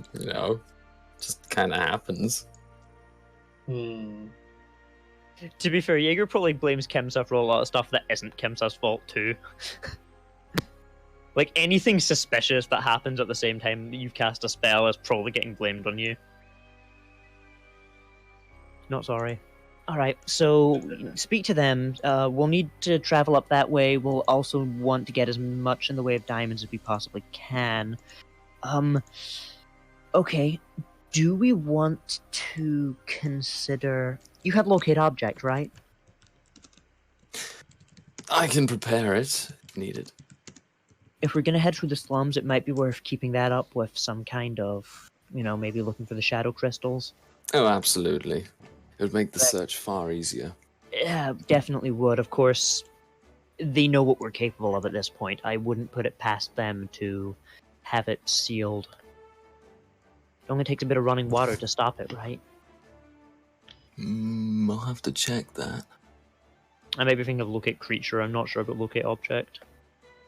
just kind of happens. Hmm. To be fair, Jaeger probably blames Kimsa for a lot of stuff that isn't Kimsa's fault too. Like, anything suspicious that happens at the same time that you've cast a spell is probably getting blamed on you. Not sorry. Alright, so speak to them. We'll need to travel up that way. We'll also want to get as much in the way of diamonds as we possibly can. Okay. Do we want to consider... You have locate object, right? I can prepare it if needed. If we're going to head through the slums, it might be worth keeping that up with some kind of, maybe looking for the shadow crystals. Oh, absolutely. It would make the search far easier. Yeah, definitely would. Of course, they know what we're capable of at this point. I wouldn't put it past them to have it sealed. It only takes a bit of running water to stop it, right? I'll have to check that. I may be thinking of locate creature. I'm not sure about locate object.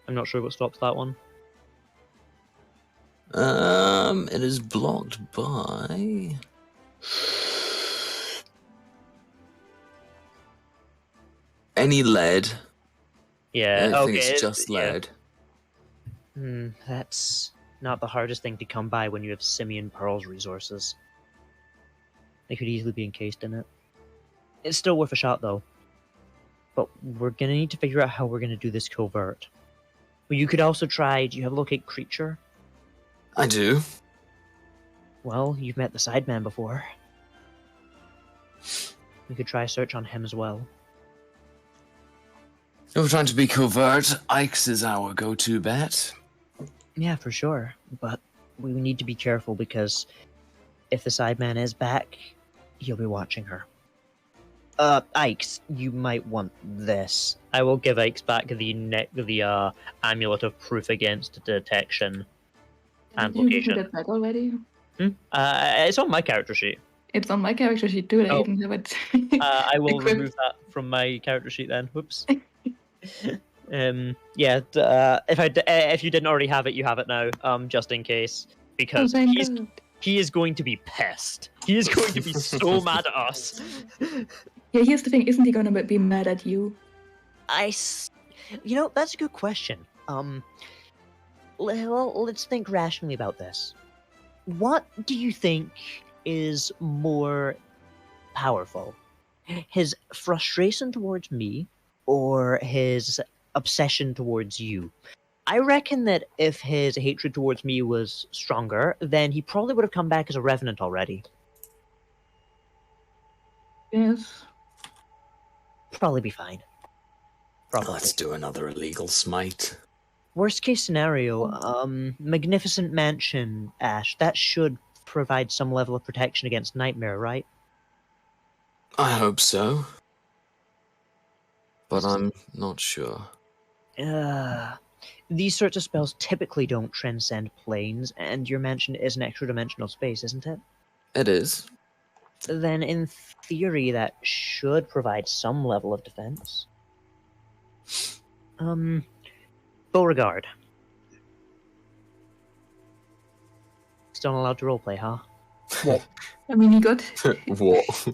I'm not sure what stops that one. It is blocked by... any lead. Yeah, I okay. think it's just lead. That's not the hardest thing to come by when you have Simeon Pearl's resources. They could easily be encased in it. It's still worth a shot, though. But we're gonna need to figure out how we're gonna do this covert. Well, you could also try... Do you have locate creature? I do. Well, you've met the Sideman before. We could try a search on him as well. If we're trying to be covert, Ike's is our go-to bet. Yeah, for sure. But we need to be careful because if the Sideman is back, he'll be watching her. Ike's, you might want this. I will give Ike's back the amulet of proof against detection and Did you location. give it back already? It's on my character sheet. It's on my character sheet too. I even have it. I will equipped. remove that from my character sheet then. Whoops. If you didn't already have it, you have it now. Just in case, because thank God. he is going to be pissed. He is going to be so mad at us. Yeah, here's the thing. Isn't he gonna be mad at you? That's a good question. Let's think rationally about this. What do you think is more powerful? His frustration towards me or his obsession towards you? I reckon that if his hatred towards me was stronger, then he probably would have come back as a revenant already. Yes. Probably be fine. Probably. Let's do another illegal smite. Worst case scenario, Magnificent Mansion, Ash, that should provide some level of protection against Nightmare, right? I hope so. But I'm not sure. These sorts of spells typically don't transcend planes, and your mansion is an extra dimensional space, isn't it? It is. Then, in theory, that should provide some level of defense. Beauregard. Still not allowed to roleplay, huh? I mean, he got. What?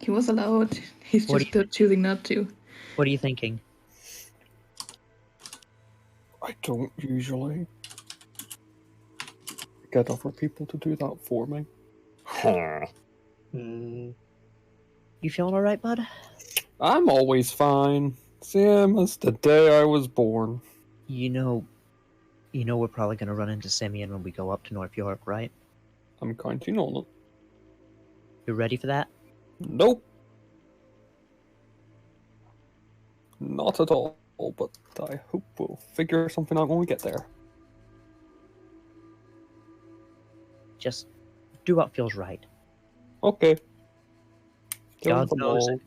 He was allowed. He's What just choosing not to. What are you thinking? I don't usually get other people to do that for me. You feeling alright, bud? I'm always fine. Same as the day I was born. You know we're probably going to run into Simeon when we go up to North York, right? I'm counting on it. You ready for that? Nope. Not at all, but I hope we'll figure something out when we get there. Just do what feels right. Okay. Kill God them knows all.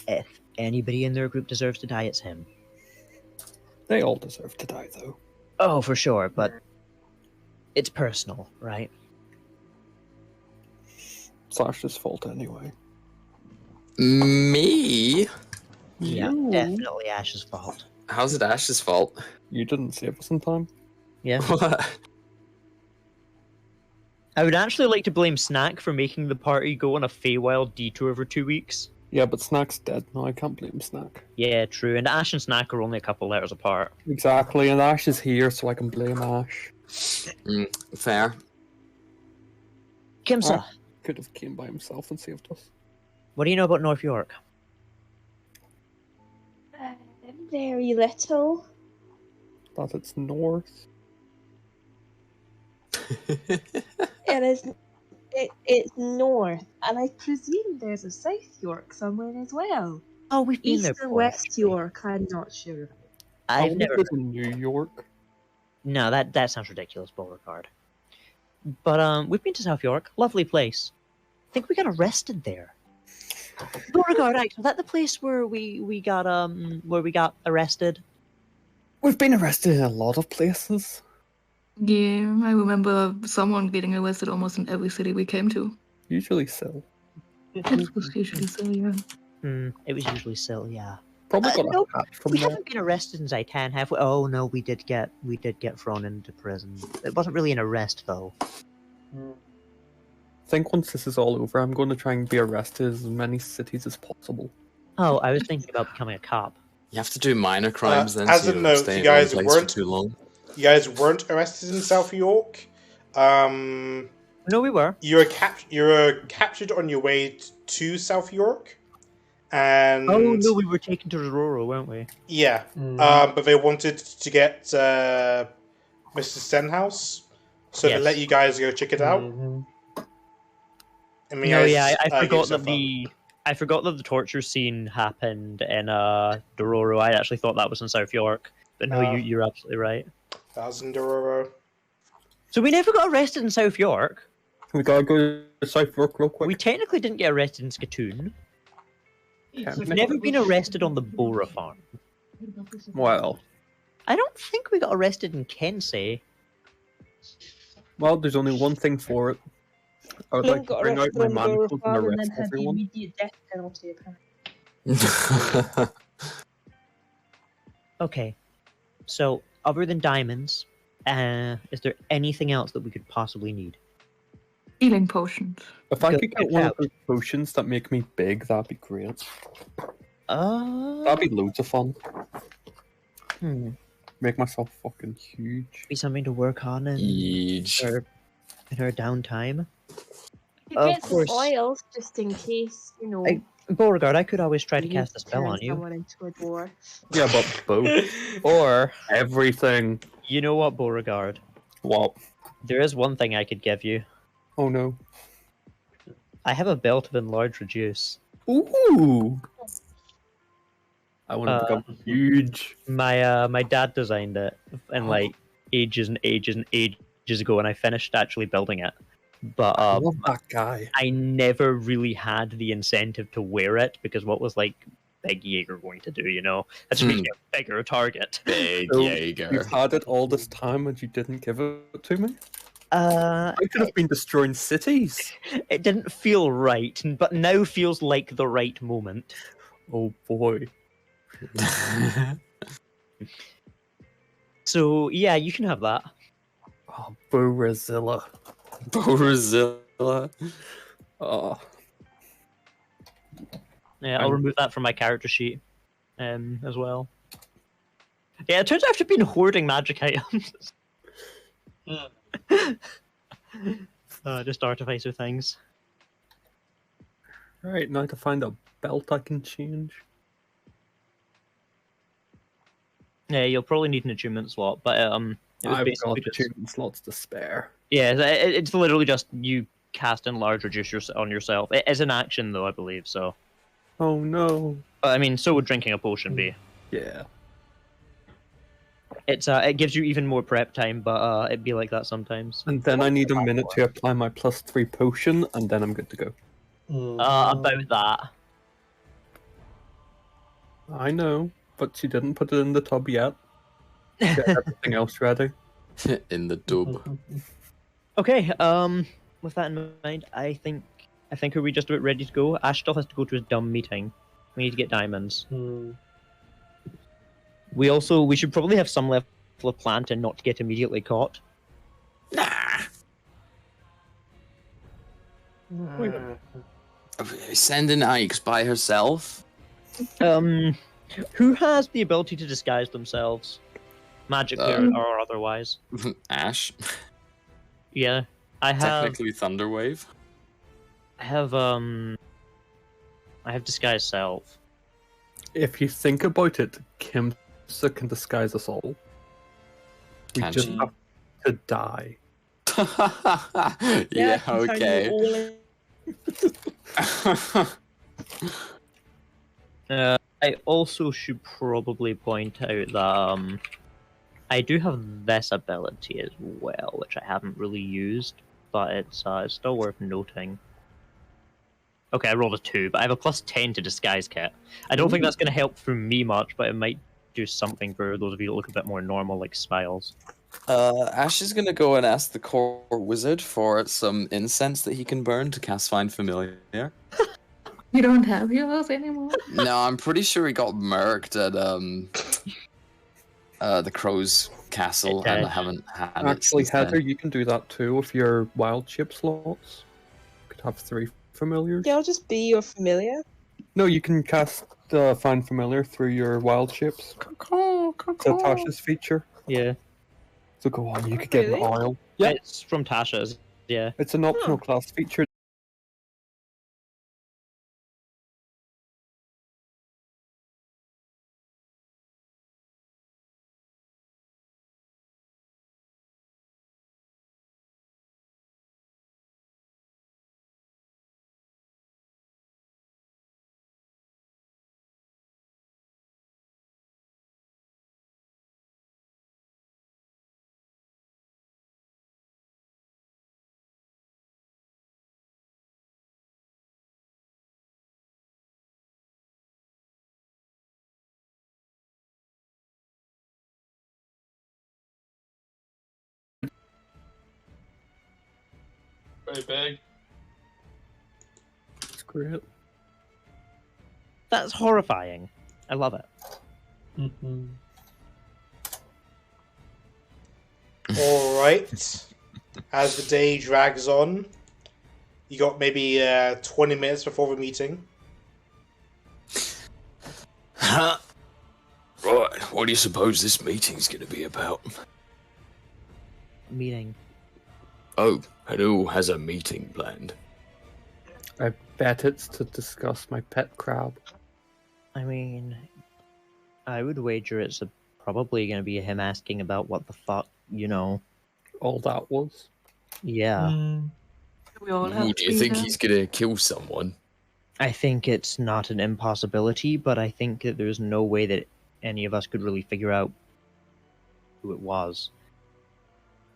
if anybody in their group deserves to die, it's him. They all deserve to die, though. Oh, for sure, but it's personal, right? It's Ash's fault anyway. Me? Yeah, You. definitely Ash's fault. How's it Ash's fault? You didn't save us in time. Yeah. What? I would actually like to blame Snack for making the party go on a Feywild detour for 2 weeks. Yeah, but Snack's dead now. I can't blame Snack. Yeah, true. And Ash and Snack are only a couple letters apart. Exactly, and Ash is here, so I can blame Ash. Fair. Kimsa, Could have came by himself and saved us. what do you know about North York? Very little. That it's north. It is. It's north, and I presume there's a South York somewhere as well. Oh, we've been East there or before. West actually. York, I'm not sure. I've I never. was in New York. No, that sounds ridiculous, Beauregard. But we've been to South York. Lovely place. I think we got arrested there. Beauregard, was that the place where we got arrested? We've been arrested in a lot of places. Yeah, I remember someone getting arrested almost in every city we came to. Usually so. It was usually so, yeah. It was usually still, yeah. Probably got no, a hat from we there. haven't been arrested in Zaitan, have we? Oh no, we did get thrown into prison. It wasn't really an arrest though. I think once this is all over, I'm going to try and be arrested in as many cities as possible. Oh, I was thinking about becoming a cop. You have to do minor crimes then. as so a you note, stay you in one guys place weren't- for too long. You guys weren't arrested in South York. No, we were. You were captured on your way to South York, and Oh no, we were taken to Aurora, weren't we? yeah, but they wanted to get Mr. Stenhouse, so they Yes. let you guys go check it out. I mean, No, guys, yeah, I give forgot yourself that up. I forgot that the torture scene happened in Dororo. I actually thought that was in South York, but no, you're absolutely right. That was in Dororo. So we never got arrested in South York. We gotta go to South York real quick. We technically didn't get arrested in Skatoon. We've Technically. never been arrested on the Bora farm. Well, I don't think we got arrested in Kensei. well, there's only one thing for it. I would Flynn like to got bring out arrested my on the Borough manacles and farm and then arrest had the everyone. immediate death penalty, apparently. Okay, so other than diamonds, is there anything else that we could possibly need? Healing potions. If I Go could check get one out. of those potions that make me big, that'd be great. That'd That'd be loads of fun. be Make myself fucking huge. something to work on in Huge. her downtime. You Of get some course. oils just in case, you know. Beauregard, I could always try to you cast a need to spell turn on you. someone into a dwarf. Yeah, but both. Or, Everything. you know what, Beauregard? What? There is one thing I could give you. Oh no. I have a belt of enlarge reduce. Ooh! I want to Uh, become huge. My dad designed it and like ages and ages and ages ago, and I finished actually building it. But I love that guy. I never really had the incentive to wear it because what was like big Jaeger going to do, you know? That just makes you a bigger target. Big So Jaeger. You've had it all this time and you didn't give it to me? I could have been destroying cities. It didn't feel right, but now feels like the right moment. Oh boy. So, yeah, you can have that. Oh, Borazilla. Borazilla. Oh. Yeah, I'll remove that from my character sheet as well. Yeah, it turns out I've been hoarding magic items. Just artificer things. Right, now to find a belt I can change. Yeah, you'll probably need an attunement slot, but it was I've basically got just... 2 slots to spare. Yeah, it's literally just you cast enlarge reduce on yourself. It is an action though, I believe, so. Oh no. But I mean, so would drinking a potion be. Yeah. It gives you even more prep time, but it'd be like that sometimes. And then I need a minute to apply my +3 potion, and then I'm good to go. About that. I know, but she didn't put it in the tub yet. Get everything else ready. In the tub. Okay, with that in mind, I think are we just about ready to go? Ash still has to go to his dumb meeting. We need to get diamonds. We should probably have some level of plan to not get immediately caught. Nah. Sending Ike's by herself? Who has the ability to disguise themselves? Magically or otherwise? Ashe. Yeah. I have Technically Thunderwave. I have disguise self. If you think about it, Kimsa can disguise us all. We Can just she? have to die. Yeah, okay. I also should probably point out that I do have this ability as well, which I haven't really used, but it's still worth noting. Okay, I rolled a 2, but I have a +10 to disguise kit. I don't think that's going to help for me much, but it might do something for those of you that look a bit more normal, like Smiles. Ash is gonna go and ask the core wizard for some incense that he can burn to cast Find Familiar. You don't have yours anymore? No, I'm pretty sure he got murked at the Crow's castle, and I haven't had Actually, it since Heather, then. you can do that too with your wild chip slots. You could have 3 familiars. Yeah, I'll just be your familiar. No, you can cast Find Familiar through your wild chips. It's a Tasha's feature. Yeah. So go on, you could get an Really? oil. Yeah, It's from Tasha's, yeah. it's an optional class feature. Very big. It's great. That's horrifying. I love it. All right. As the day drags on, you got maybe 20 minutes before the meeting. Huh? Right, what do you suppose this meeting's gonna be about? Meeting. Oh, and who has a meeting planned? I bet it's to discuss my pet crab. I mean, I would wager it's probably going to be him asking about what the fuck, you know. All that was. Yeah. We all have Ooh, do you think he's gonna kill someone? I think it's not an impossibility, but I think that there's no way that any of us could really figure out who it was.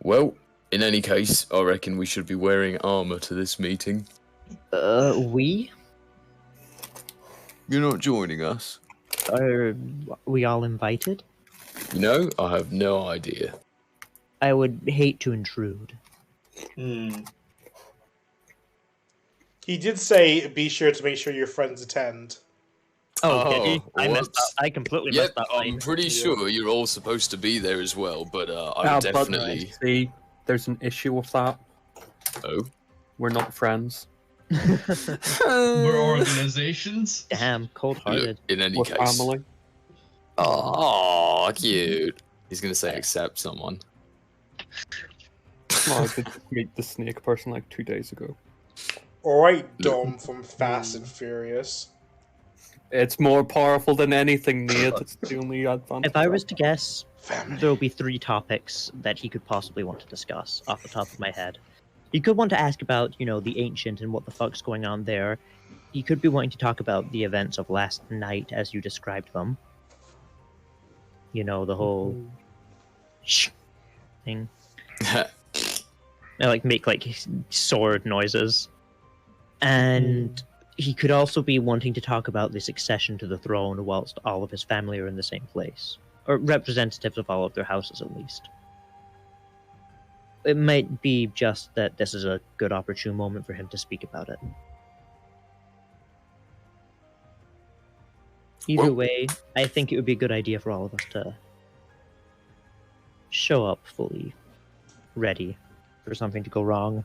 Well, in any case, I reckon we should be wearing armor to this meeting. We? You're not joining us? Are we all invited? No, I have no idea. I would hate to intrude. Hmm. He did say, "Be sure to make sure your friends attend." Okay, I missed that. whoops. I completely Yep, missed that I'm line. pretty sure you're all supposed to be there as well, but I would definitely... But see, there's an issue with that. Oh? We're not friends. We're organizations. Damn, cold-hearted. Look, in any We're case... family. Oh, cute. He's gonna say accept someone. Well, I did meet the snake person like 2 days ago. Alright, Dom from Fast and Furious. It's more powerful than anything, Nate. It's the only advantage. If I was to guess, Family. there will be 3 topics that he could possibly want to discuss off the top of my head. He could want to ask about, the Ancient and what the fuck's going on there. He could be wanting to talk about the events of last night as you described them. The whole shh thing. I make sword noises. And he could also be wanting to talk about the succession to the throne whilst all of his family are in the same place. Or representatives of all of their houses, at least. It might be just that this is a good opportune moment for him to speak about it. Either way, I think it would be a good idea for all of us to show up fully ready for something to go wrong.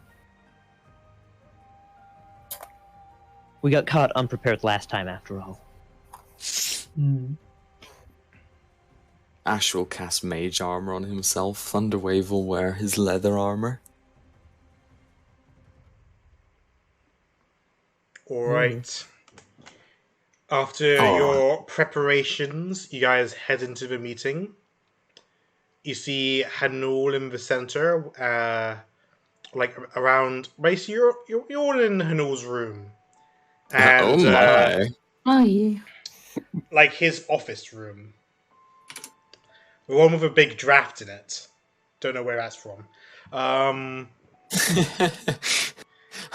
We got caught unprepared last time, after all. Ashe will cast mage armor on himself. Thunderwave will wear his leather armor. Alright. After your preparations, you guys head into the meeting. You see Hanul in the center, around. Basically, you're all in Hanul's room, and Oh yeah. like his office room, the one with a big draft in it. Don't know where that's from. I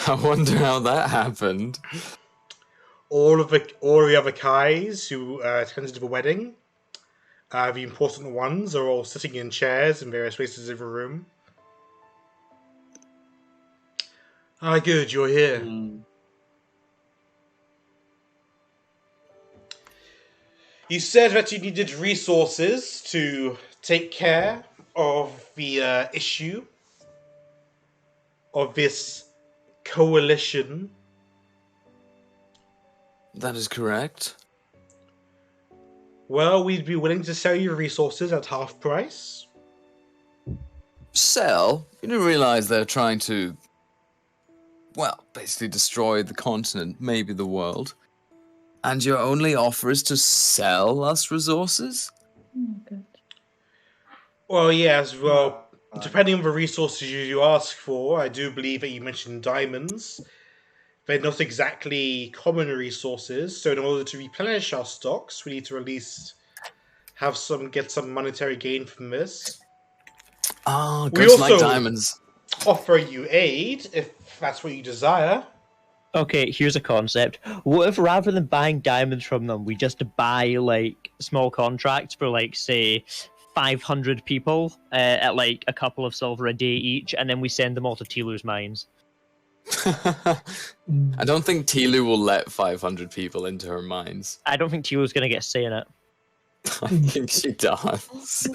wonder how that happened. All the other Kais who attended the wedding, the important ones, are all sitting in chairs in various places of the room. Ah, good, you're here. You said that you needed resources to take care of the issue of this coalition. That is correct. Well, we'd be willing to sell you resources at half price. Sell? You didn't realize they're trying to, well, basically destroy the continent, maybe the world. And your only offer is to sell us resources? Good. Well, yes, well, depending on the resources you ask for, I do believe that you mentioned diamonds. They're not exactly common resources, so in order to replenish our stocks, we need to at least get some monetary gain from this. Oh, We goods also like diamonds. offer you aid, if that's what you desire. Okay, here's a concept. What if rather than buying diamonds from them, we just buy, small contracts for, say, 500 people at, a couple of silver a day each, and then we send them all to Tilu's mines? I don't think Tilu will let 500 people into her mines. I don't think Tilu's going to get a say in it. I think she does.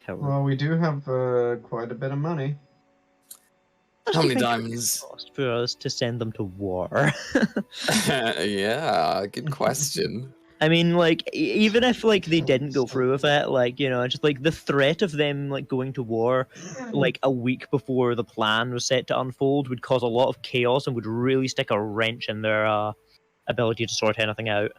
Well, we do have quite a bit of money. How many diamonds? Cost for us to send them to war. Yeah, good question. I mean, even if they didn't go through with it, just the threat of them going to war, a week before the plan was set to unfold, would cause a lot of chaos and would really stick a wrench in their ability to sort anything out.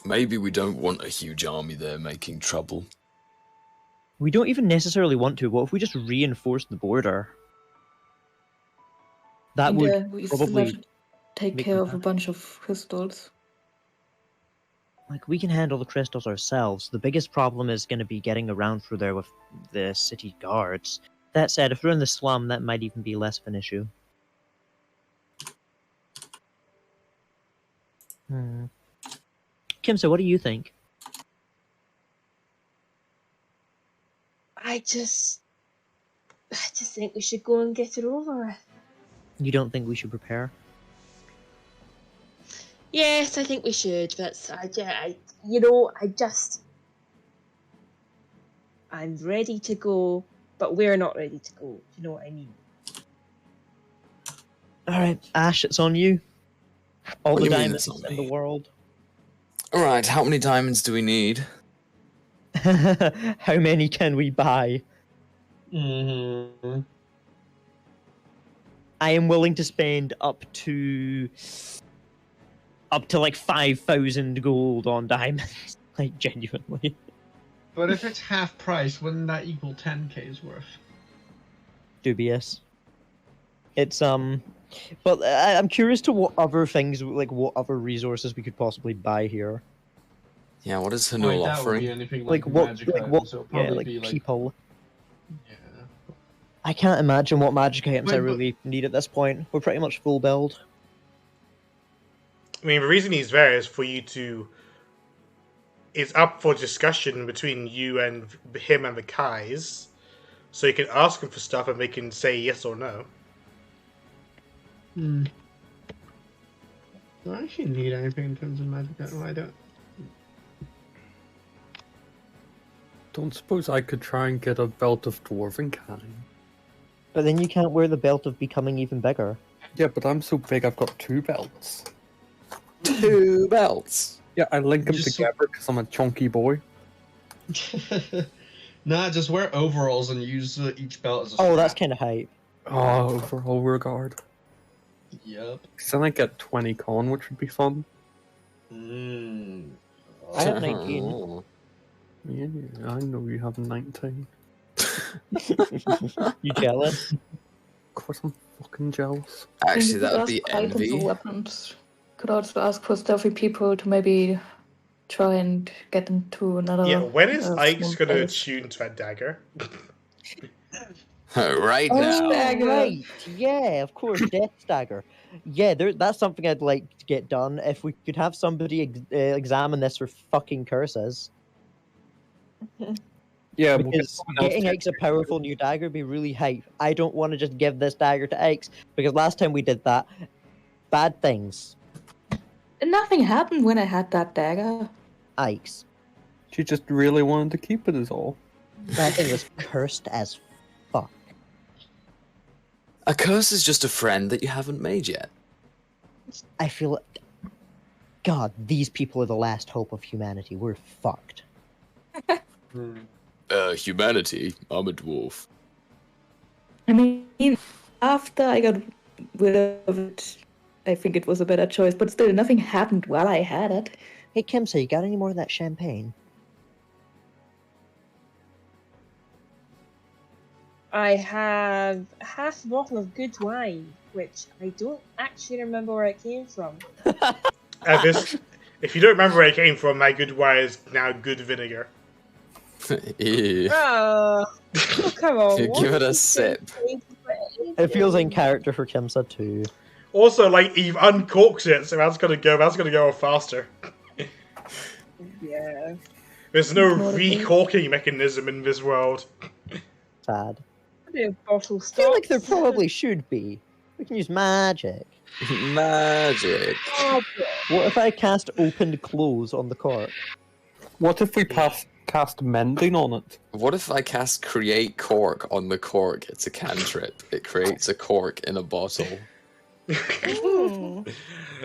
Maybe we don't want a huge army there making trouble. We don't even necessarily want to. What if we just reinforce the border? That would we still have probably to take make care them of a bunch of crystals. Like, we can handle the crystals ourselves. The biggest problem is going to be getting around through there with the city guards. That said, if we're in the slum, that might even be less of an issue. Kimsa, what do you think? I just think we should go and get it over with. You don't think we should prepare? Yes, I think we should, but I'm ready to go, but we're not ready to go. You know what I mean? Alright, Ash, it's on you. All What the do you mean diamonds it's on in the me? world. Alright, how many diamonds do we need? How many can we buy? Mm-hmm. I am willing to spend up to like 5,000 gold on diamonds. Like, genuinely. But if it's half price, wouldn't that equal 10k's worth? Dubious. It's but I'm curious to what other things, like what other resources we could possibly buy here. Yeah, what is I Hanul doubt it would be offering? anything Like like what, magic like items, what, so it'll yeah, probably like be like people. yeah. I can't imagine what magic items I Wait, but- really need at this point. We're pretty much full build. I mean, the reason he's there is for you to. It's up for discussion between you and him and the Kais, so you can ask him for stuff and they can say yes or no. Do I actually need anything in terms of magic item? I don't. Don't suppose I could try and get a belt of dwarven kind. But then you can't wear the belt of becoming even bigger. Yeah, but I'm so big I've got 2 belts. 2 belts? Yeah, I link them Just- together because I'm a chunky boy. Nah, just wear overalls and use each belt as a Oh, that's strap. kind of hype. Oh, overall regard. Yep. Because then I get 20 con, which would be fun. I have 19. Oh. Yeah, I know you have 19. You jealous? Of course I'm fucking jealous. Actually, You that could would be ask items or envy. weapons. Could also ask for stealthy people to maybe try and get into another. Yeah, when is Ike's small gonna place. attune to that dagger? Right Oh, now. Dagger. right. Yeah, of course, Death Dagger. Yeah, that's something I'd like to get done. If we could have somebody examine this for fucking curses. Yeah, we'll get Because someone else getting to- Ike's a powerful new dagger would be really hype. I don't want to just give this dagger to Ike's, because last time we did that, bad things. Nothing happened when I had that dagger. Ike's. She just really wanted to keep it is all. That thing was cursed as fuck. A curse is just a friend that you haven't made yet. I feel... God, these people are the last hope of humanity. We're fucked. Humanity? I'm a dwarf. I mean, after I got rid of it, I think it was a better choice, but still, nothing happened while I had it. Hey, Kimsa, you got any more of that champagne? I have a half bottle of good wine, which I don't actually remember where it came from. If you don't remember where it came from, my good wine is now good vinegar. Ew. Oh, come on. Give what it a is sip. It feels in character for Kimsa too. Also, like, you've uncorked it, so that's gonna go off faster. Yeah. There's no Ignore the thing. recorking mechanism in this world. Sad. Bottle I feel like there stops. probably should be. We can use magic. Magic. What if I cast opened close on the cork? What if we cast mending on it? What if I cast create cork on the cork? It's a cantrip. It creates a cork in a bottle. Hmm.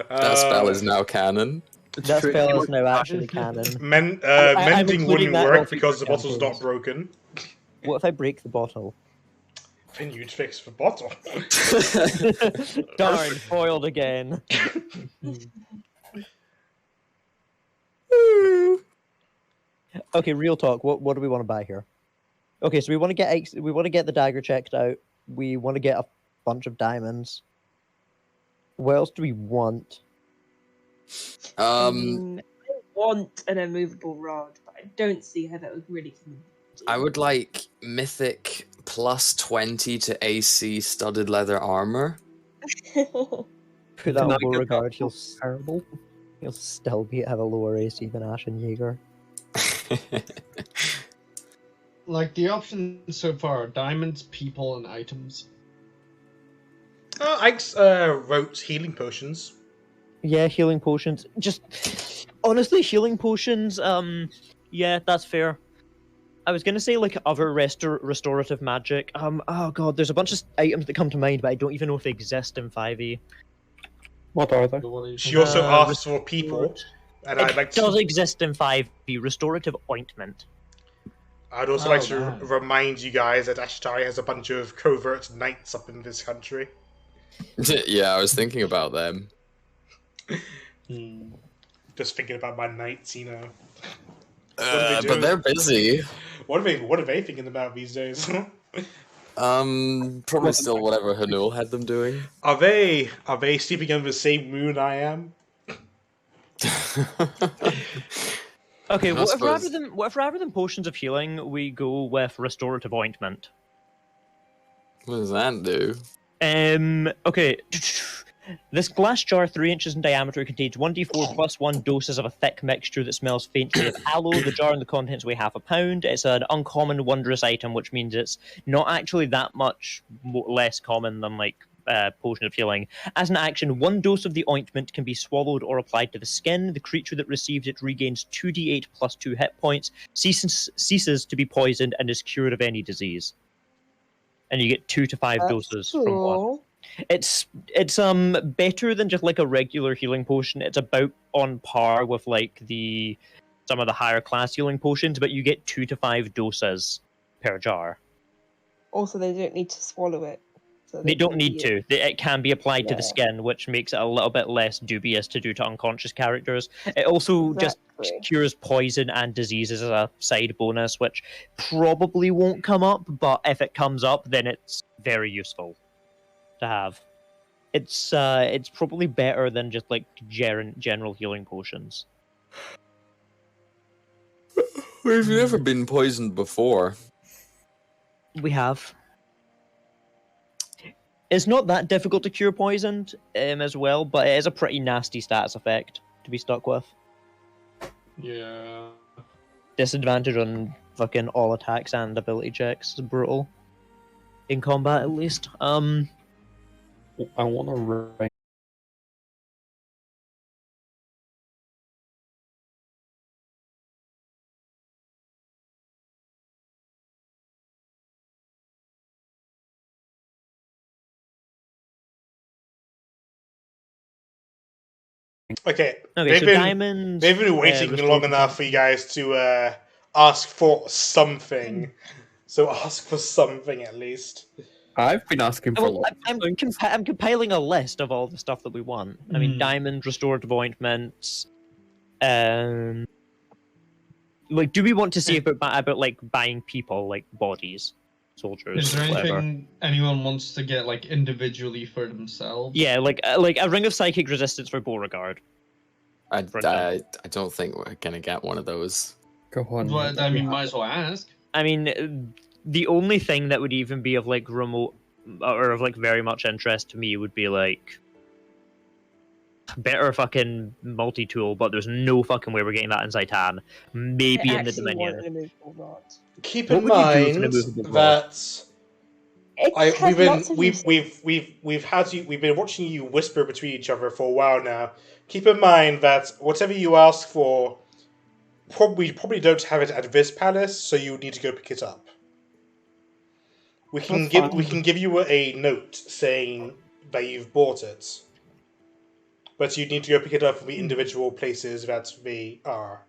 That spell is now canon. That spell is now actually canon. I'm Mending including wouldn't that in work all because the future bottle's not campaigns. broken. What if I break the bottle? Then you'd fix the bottle. Darn, foiled again. Okay, real talk. What do we want to buy here? Okay, so we want to get the dagger checked out. We want to get a bunch of diamonds. What else do we want? I want an immovable rod, but I don't see how that would really come in. I would like mythic plus 20 to AC studded leather armor. Put that on Not Beauregard, terrible. he'll still have a lower AC than Ashe and Jaeger. Like, the options so far are diamonds, people, and items. Ike's wrote healing potions. Yeah, healing potions. Just honestly, healing potions. Yeah, that's fair. I was gonna say like other restorative magic. Oh god, there's a bunch of items that come to mind, but I don't even know if they exist in 5e. What are they? She also asked for people, and I'd like does to. exist in 5e. Restorative ointment. I'd also like to remind you guys that Ashetari has a bunch of covert knights up in this country. Yeah, I was thinking about them. Just thinking about my knights, you know. But they're busy. What are they thinking about these days? Probably still whatever Hanul had them doing. Are they sleeping under the same moon I am? Okay, what if rather than potions of healing, we go with restorative ointment? What does that do? Okay. This glass jar, 3 inches in diameter, contains 1d4 plus 1 doses of a thick mixture that smells faintly of aloe. The jar and the contents weigh half a pound. It's an uncommon, wondrous item, which means it's not actually that much less common than, like, potion of healing. As an action, 1 dose of the ointment can be swallowed or applied to the skin. The creature that receives it regains 2d8 plus 2 hit points, ceases to be poisoned, and is cured of any disease. And you get 2 to 5 doses from one. It's better than just like a regular healing potion. It's about on par with like some of the higher class healing potions, but you get 2 to 5 doses per jar. Also, they don't need to swallow it. So they don't need to. It can be applied to the skin, which makes it a little bit less dubious to do to unconscious characters. It also just cures poison and diseases as a side bonus, which probably won't come up, but if it comes up, then it's very useful to have. It's probably better than just like general healing potions. We've never been poisoned before. We have. It's not that difficult to cure poisoned as well, but it is a pretty nasty stats effect to be stuck with. Yeah. Disadvantage on fucking all attacks and ability checks is brutal. In combat, at least. I want to rank. Okay, so diamonds. They've been waiting long enough for you guys to ask for something. So ask for something at least. I've been asking for. Well, I'm compiling a list of all the stuff that we want. I mean, diamond, restorative ointments. Like, do we want to see about like buying people, like bodies, soldiers? Is there anything whatever? anyone wants to get like individually for themselves? Yeah, like a ring of psychic resistance for Beauregard. I don't think we're gonna get one of those. Go on. But I mean, might as well ask. I mean, the only thing that would even be of like remote or of like very much interest to me would be like better fucking multi-tool, but there's no fucking way we're getting that in Zaitan. Maybe in the Dominion. Keep in mind that we've been watching you whisper between each other for a while now. Keep in mind that whatever you ask for, probably don't have it at this palace, so you need to go pick it up. We can give you a note saying that you've bought it, but you need to go pick it up from the individual places that they are.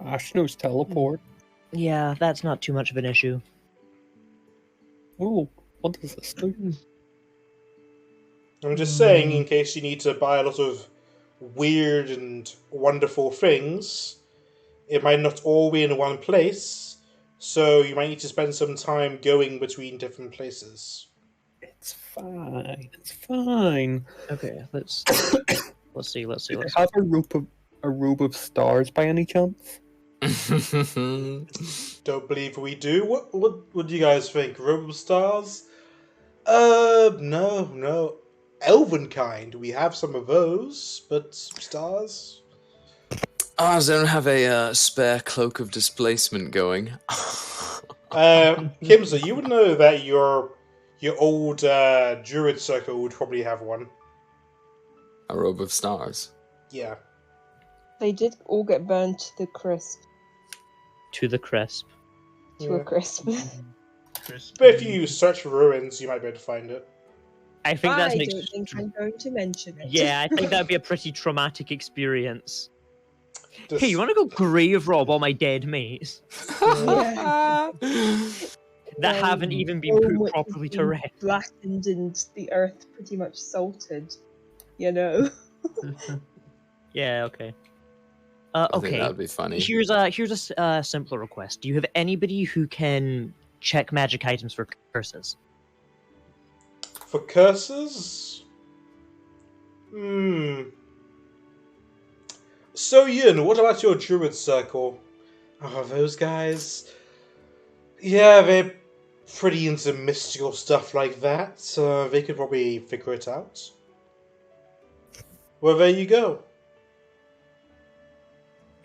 Ashe knows teleport. Yeah, that's not too much of an issue. Oh, what does this do? I'm just saying, in case you need to buy a lot of weird and wonderful things, it might not all be in one place, so you might need to spend some time going between different places. It's fine. It's fine. Okay, let's. Let's see. Do they have a robe of stars by any chance? Don't believe we do. What do you guys think? Robe of stars? No. Elven kind. We have some of those, but stars. Ours don't have a spare cloak of displacement going. Kimza, you would know that your old druid circle would probably have one. A robe of stars. Yeah. They did all get burned to the crisp. To the crisp. To a crisp. But if you search for ruins, you might be able to find it. I think that's I an don't think I'm going to mention it. Yeah, I think that'd be a pretty traumatic experience. Just- Hey, you want to go grave rob all my dead mates Yeah. that haven't even been Home put which has properly to been rest? Blackened and the earth pretty much salted. You know. Yeah, okay. I think Okay. that'd be funny. Here's a simpler request. Do you have anybody who can check magic items for curses? For curses? So, Yin, what about your druid circle? Oh, those guys. Yeah, they're pretty into mystical stuff like that, so they could probably figure it out. Well, there you go.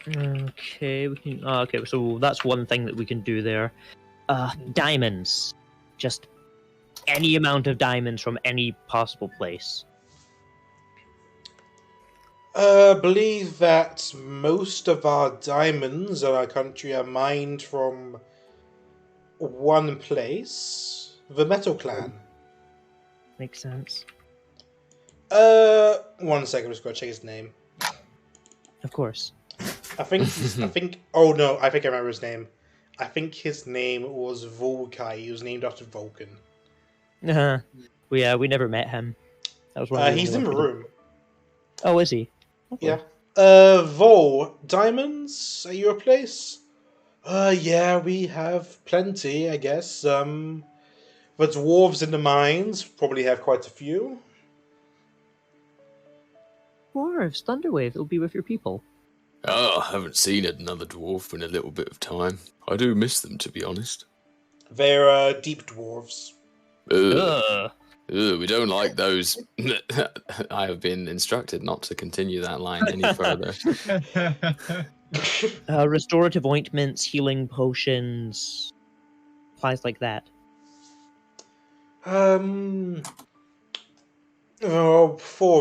Okay, we can. Okay, so that's one thing that we can do there. Diamonds. Just any amount of diamonds from any possible place. Believe that most of our diamonds in our country are mined from one place, the Metal Clan. Makes sense. 1 second, I'm just gonna check his name. Of course. I think. Oh no, I think I remember his name. I think his name was Volkai. He was named after Vulcan. We never met him. That was one of He's in the room. Oh, is he? Okay. Yeah. Vol, diamonds at your place? Yeah, we have plenty, I guess. The dwarves in the mines probably have quite a few. Dwarves, Thunderwave, it'll be with your people. Oh, I haven't seen another dwarf in a little bit of time. I do miss them, to be honest. They're deep dwarves. Ugh. Ugh, we don't like those. I have been instructed not to continue that line any further. Restorative ointments, healing potions, supplies like that. For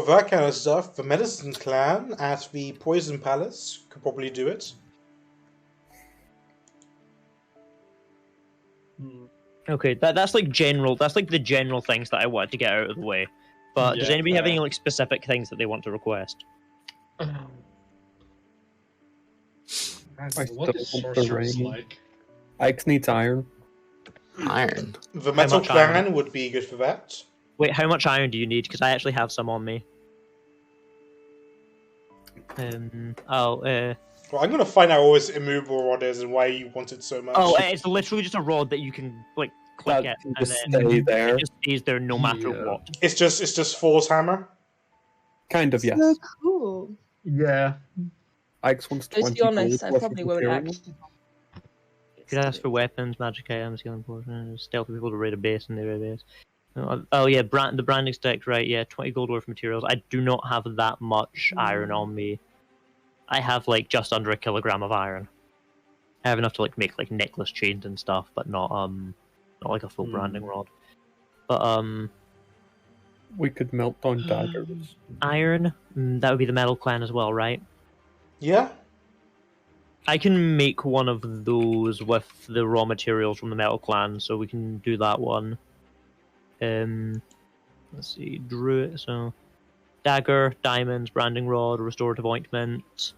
that kind of stuff, the Medicine Clan at the Poison Palace could probably do it. Okay, that's like general. That's like the general things that I wanted to get out of the way. But does anybody have any like specific things that they want to request? What is sorcerers like? Ike needs iron. Iron? The Metal Clan would be good for that. Wait, how much iron do you need? Because I actually have some on me. Well, I'm gonna find out what this immovable rod is and why you want it so much. Oh, it's literally just a rod that you can like click it and just then stay there. it just stays there no matter what. It's just Thor's hammer. Kind of, yes. So cool. Yeah. Ike's wants To 20 be honest, gold I worth probably of won't material. actually. You could ask for weapons, magic items, healing potions, stealth people to raid a base and they raid a base. Oh yeah, the branding stick, right? Yeah, 20 gold worth of materials. I do not have that much iron on me. I have like just under 1 kilogram of iron. I have enough to like make like necklace chains and stuff, but not like a full branding rod. But We could melt down daggers. iron, that would be the Metal Clan as well, right? Yeah. I can make one of those with the raw materials from the Metal Clan, so we can do that one. Let's see, Druid, so dagger, diamonds, branding rod, restorative ointment.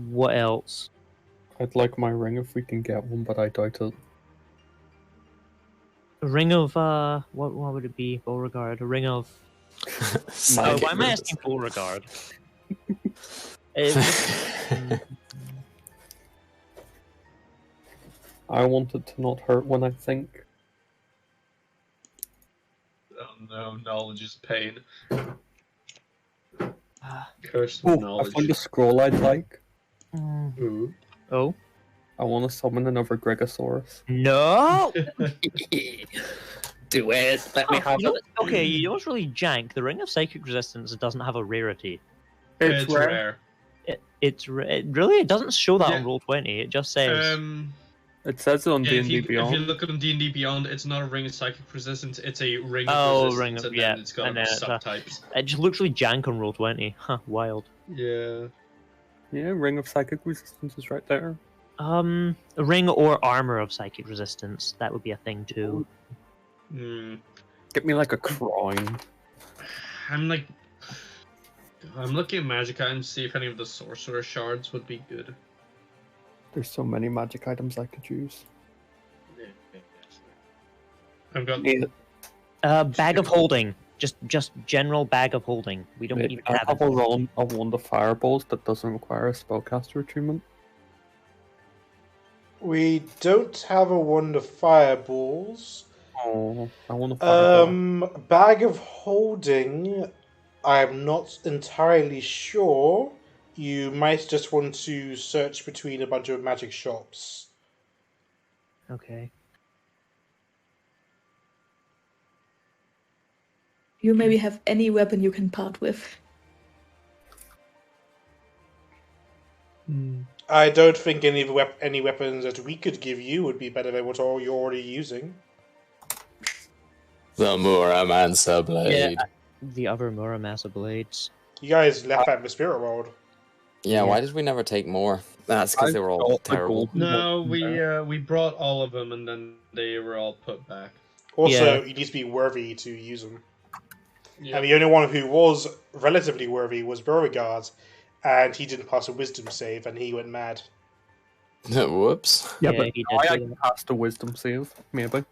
What else? I'd like my ring if we can get one, but I doubt it. A ring of what would it be? Beauregard. A ring of why am I asking Beauregard? I want it to not hurt when I think. Oh no, knowledge is pain. Curse of I knowledge. found a scroll I'd like. Ooh. Oh I want to summon another Gregosaurus. no! Do it. Let me have it. Okay, you know what's really jank? The Ring of Psychic Resistance doesn't have a rarity. It's rare. Really? It doesn't show that Yeah. on Roll20. It just says. It says it on If D&D you Beyond. look at D&D Beyond, it's not a ring of psychic resistance, it's a ring Oh, of resistance, ring of- and yeah, then it's got and then it's a- subtypes. It just looks really jank on Roll20. Huh, wild. Yeah. Yeah, Ring of Psychic Resistance is right there. A ring or armor of psychic resistance. That would be a thing too. Hmm. Get me like a crown. I'm looking at magic items to see if any of the sorcerer shards would be good. There's so many magic items I could use. I've got Bag of holding. Just general bag of holding. We don't even I have have it. a run of one of the fireballs that doesn't require a spellcaster attunement. We don't have a wand of fireballs. Oh, I want a fireball. Bag of holding. I'm not entirely sure. You might just want to search between a bunch of magic shops. Okay. You maybe have any weapon you can part with. I don't think any weapons that we could give you would be better than what all you're already using. The Muramancer blade. Yeah. The other Muramasa blades. You guys left that in the spirit world. Yeah, why did we never take more? That's because they were all terrible. No, we brought all of them and then they were all put back. Also, you need to be worthy to use them. Yeah. And the only one who was relatively worthy was Beauregard, and he didn't pass a wisdom save, and he went mad. Whoops. Yeah, Yeah, but he now did I do can cast a wisdom save, maybe.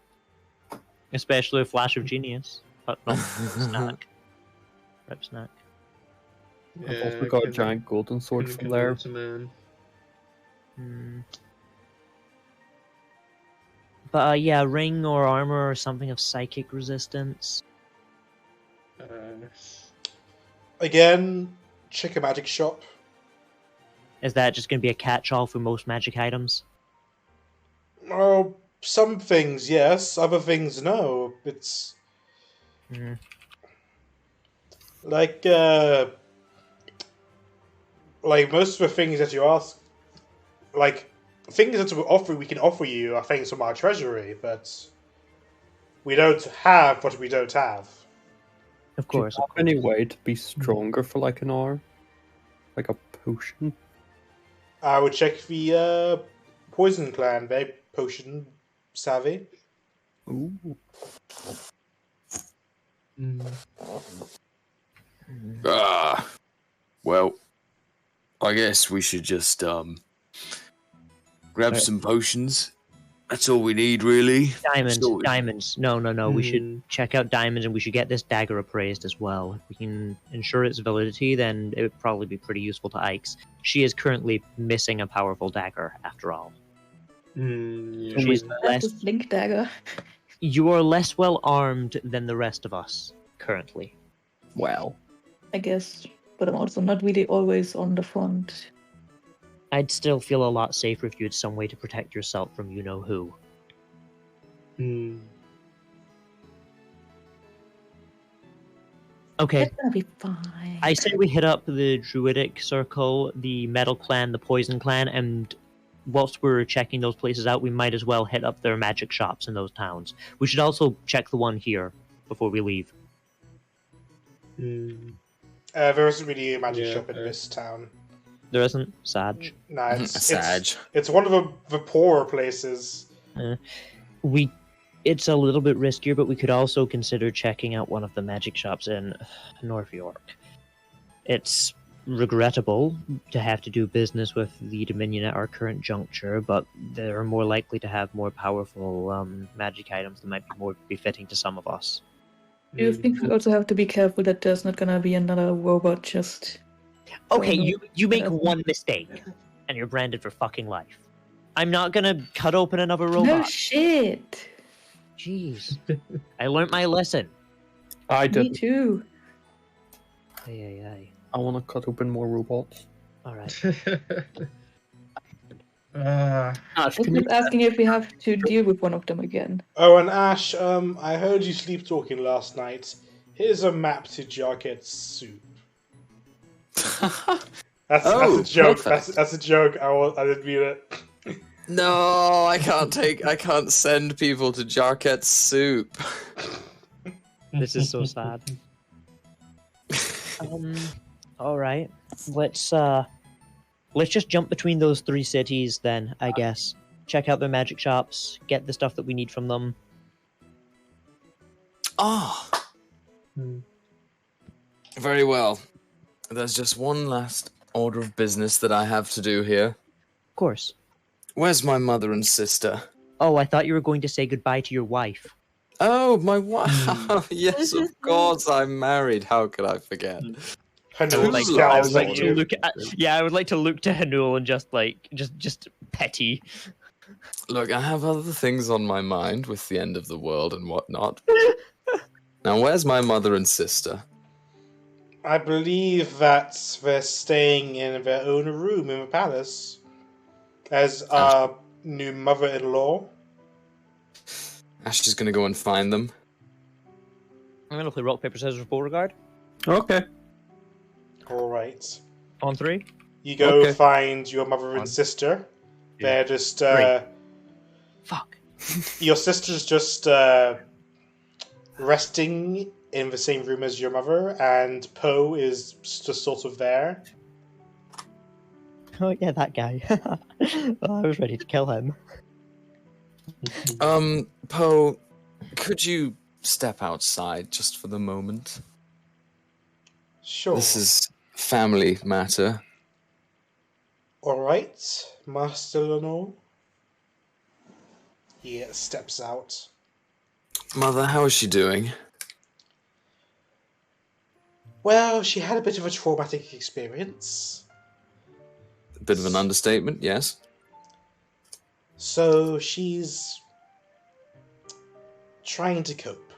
Especially a Flash of Genius. But not snack. Rip snack. I've also got a giant golden sword from there. But yeah, ring or armor or something of psychic resistance. Again, check a magic shop. Is that just going to be a catch-all for most magic items? Oh, some things yes, other things no. It's like most of the things that you ask, like things that we can offer you are things from our treasury, but we don't have what we don't have. Of course. Do you have any way to be stronger for like an hour? Like a potion? I would check the Poison Clan. They potion savvy. Ooh. Well, I guess we should just grab some potions. That's all we need, really. Diamonds. No. We should check out diamonds, and we should get this dagger appraised as well. If we can ensure its validity, then it would probably be pretty useful to Ike's. She is currently missing a powerful dagger, after all. She's That's a blink dagger. You are less well armed than the rest of us, currently. Well, I guess, but I'm also not really always on the front. I'd still feel a lot safer if you had some way to protect yourself from you-know-who. Okay. It's gonna be fine. I say we hit up the Druidic Circle, the Metal Clan, the Poison Clan, and whilst we're checking those places out, we might as well hit up their magic shops in those towns. We should also check the one here before we leave. There isn't really a magic shop in this town. There isn't? Sag. Nah, Sag. It's one of the poorer places. It's a little bit riskier, but we could also consider checking out one of the magic shops in North York. It's regrettable to have to do business with the Dominion at our current juncture, but they're more likely to have more powerful magic items that might be more befitting to some of us. Do you think we also have to be careful that there's not gonna be another robot just... Okay, you make one mistake, and you're branded for fucking life. I'm not gonna cut open another robot. No shit! Jeez. I learned my lesson. I did. Me too. Aye. I want to cut open more robots. All right. Ash, I was can you just asking if we have to deal with one of them again. Oh, and Ash, I heard you sleep talking last night. Here's a map to Jarket's soup. That's a joke. That's a joke. I didn't mean it. No, I can't send people to Jarket's soup. This is so sad. All right. Let's just jump between those 3 cities then, I guess. Check out their magic shops, get the stuff that we need from them. Ah. Very well. There's just one last order of business that I have to do here. Of course. Where's my mother and sister? Oh, I thought you were going to say goodbye to your wife. Oh, my wife. Yes, of course, I'm married. How could I forget? I would like to look at, yeah, I would like to look to Hanul and just petty. Look, I have other things on my mind with the end of the world and whatnot. Now, where's my mother and sister? I believe that they're staying in their own room in the palace as our new mother-in-law. Ash is gonna go and find them. I'm gonna play rock paper scissors Beauregard. Okay. All right. On 3. You go find your mother and sister. They're just Fuck. Your sister's just resting in the same room as your mother, and Poe is just sort of there. Oh yeah, that guy. I was ready to kill him. Poe, could you step outside just for the moment? Sure. This is family matter. All right, Master Lenore. He steps out. Mother, how is she doing? Well, she had a bit of a traumatic experience. A bit of an understatement, yes. So she's trying to cope.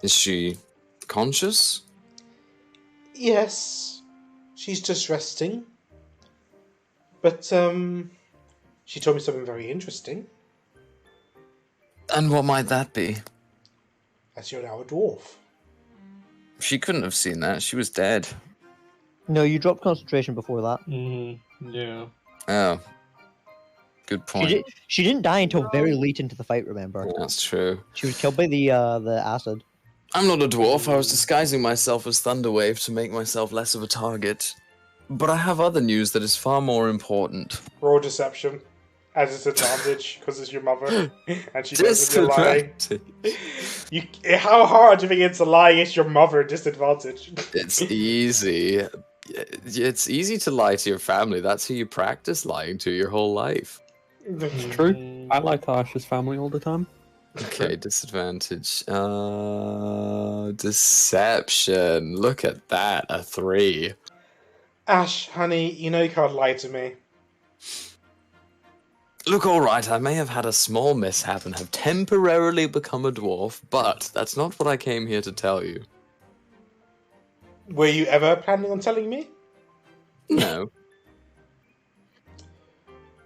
Is she conscious? Yes, she's just resting. But, she told me something very interesting. And what might that be? As you're now a dwarf. She couldn't have seen that. She was dead. No, you dropped concentration before that. Yeah. Oh. Good point. She didn't die until very late into the fight, remember? That's true. She was killed by the acid. I'm not a dwarf. I was disguising myself as Thunderwave to make myself less of a target. But I have other news that is far more important. Roll deception. As its advantage, because it's your mother, and she knows when you're lying. How hard do you think it's to lie against your mother? Disadvantage. It's easy. It's easy to lie to your family. That's who you practice lying to your whole life. It's true. I lie to Ash's family all the time. Okay, disadvantage. Deception. Look at that. A 3. Ash, honey, you know you can't lie to me. Look, alright, I may have had a small mishap and have temporarily become a dwarf, but that's not what I came here to tell you. Were you ever planning on telling me? No.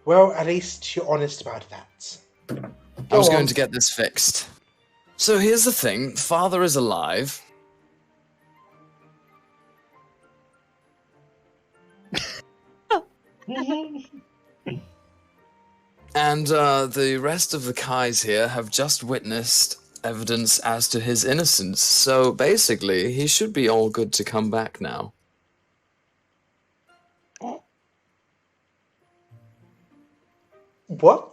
Well, at least you're honest about that. I was going to get this fixed. So here's the thing. Father is alive. And the rest of the Kais here have just witnessed evidence as to his innocence. So basically, he should be all good to come back now. What?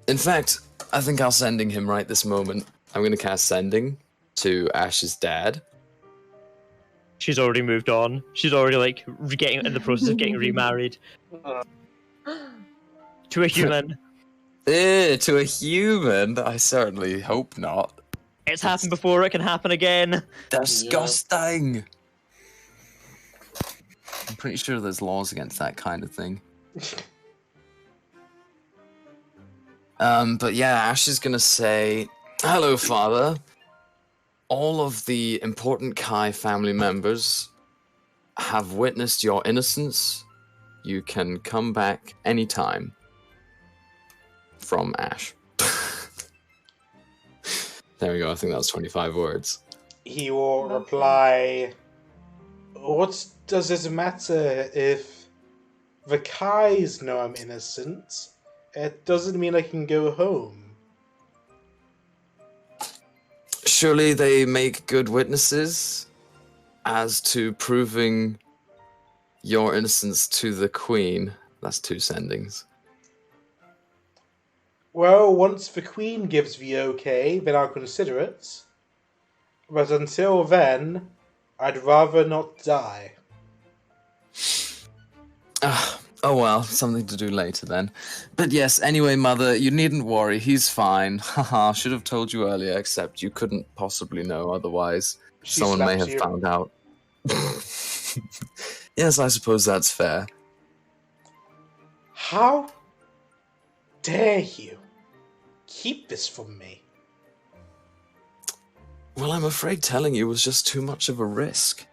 In fact, I think I'm sending him right this moment. I'm going to cast Sending to Ash's dad. She's already moved on. She's already getting in the process of getting remarried. To a human. To a human? I certainly hope not. It's happened before, it can happen again. Disgusting! I'm pretty sure there's laws against that kind of thing. But yeah, Ash is gonna say, "Hello, Father. all of the important Kai family members have witnessed your innocence. You can come back anytime. From Ashe. There we go, I think that's 25 words. He will reply, what does it matter if the Kais know I'm innocent? It doesn't mean I can go home. Surely they make good witnesses as to proving your innocence to the Queen. That's 2 sendings. Well, once the Queen gives the okay, then I'll consider it. But until then, I'd rather not die. Oh well, something to do later then. But yes, anyway, Mother, you needn't worry, he's fine. Haha, should have told you earlier, except you couldn't possibly know otherwise. Someone may have found out. Yes, I suppose that's fair. How dare you keep this from me? Well, I'm afraid telling you was just too much of a risk.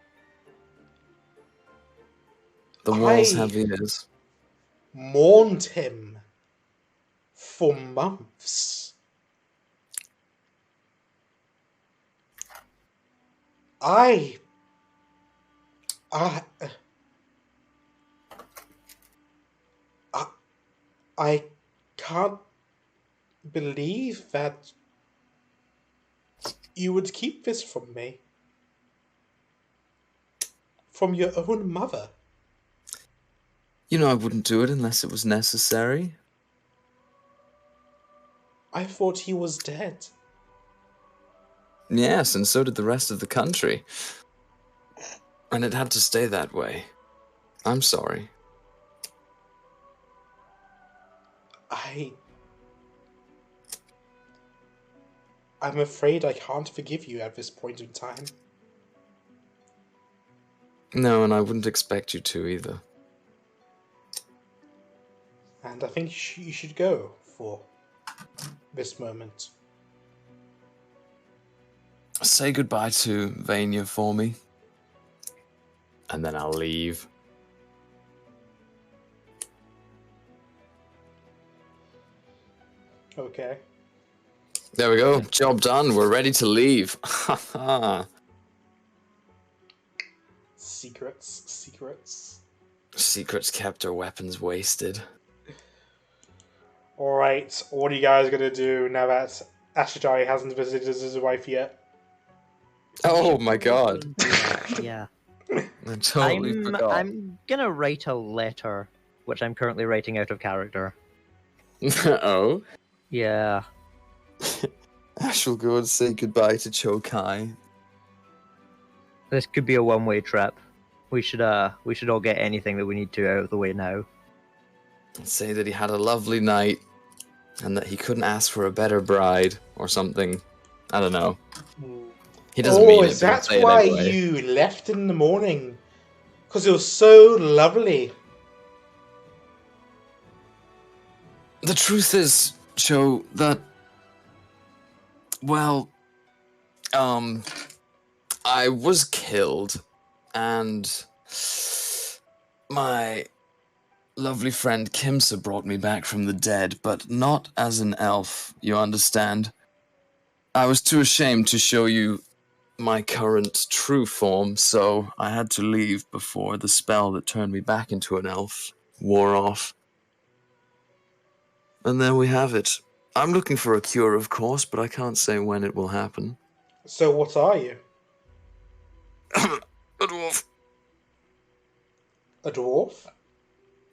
The wall's heavy as... mourned him for months. I can't believe that you would keep this from me. From your own mother. You know I wouldn't do it unless it was necessary. I thought he was dead. Yes, and so did the rest of the country. And it had to stay that way. I'm sorry. I'm afraid I can't forgive you at this point in time. No, and I wouldn't expect you to either. And I think you should go for this moment. Say goodbye to Vania for me. And then I'll leave. Okay. There we go. Job done. We're ready to leave. Secrets. Secrets kept or weapons wasted. Alright, what are you guys gonna do now that Ashetari hasn't visited his wife yet? Oh my god. Yeah. I totally forgot. I'm gonna write a letter, which I'm currently writing out of character. Oh? Yeah. Ash will go and say goodbye to Cho Kai. This could be a one-way trip. We should all get anything that we need to out of the way now. Say that he had a lovely night, and that he couldn't ask for a better bride, or something. I don't know. He doesn't mean it. Is that why you left in the morning? Because it was so lovely. The truth is, Cho, that... Well... I was killed, and... My lovely friend Kimsa brought me back from the dead, but not as an elf, you understand? I was too ashamed to show you my current true form, so I had to leave before the spell that turned me back into an elf wore off. And there we have it. I'm looking for a cure, of course, but I can't say when it will happen. So what are you? A dwarf. A dwarf?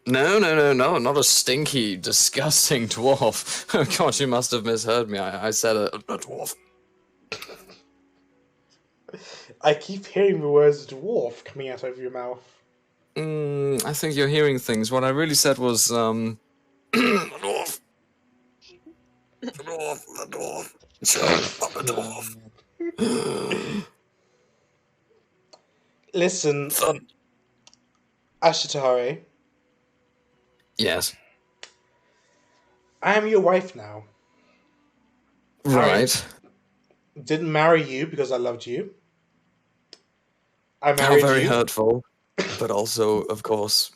No, not a stinky, disgusting dwarf. Oh gosh, you must have misheard me. I said a dwarf. I keep hearing the words dwarf coming out of your mouth. I think you're hearing things. What I really said was, a dwarf. A dwarf. A dwarf. Listen, Ashetari. Yes. I am your wife now. Right. didn't marry you because I loved you. I How married very you. hurtful, but also, of course.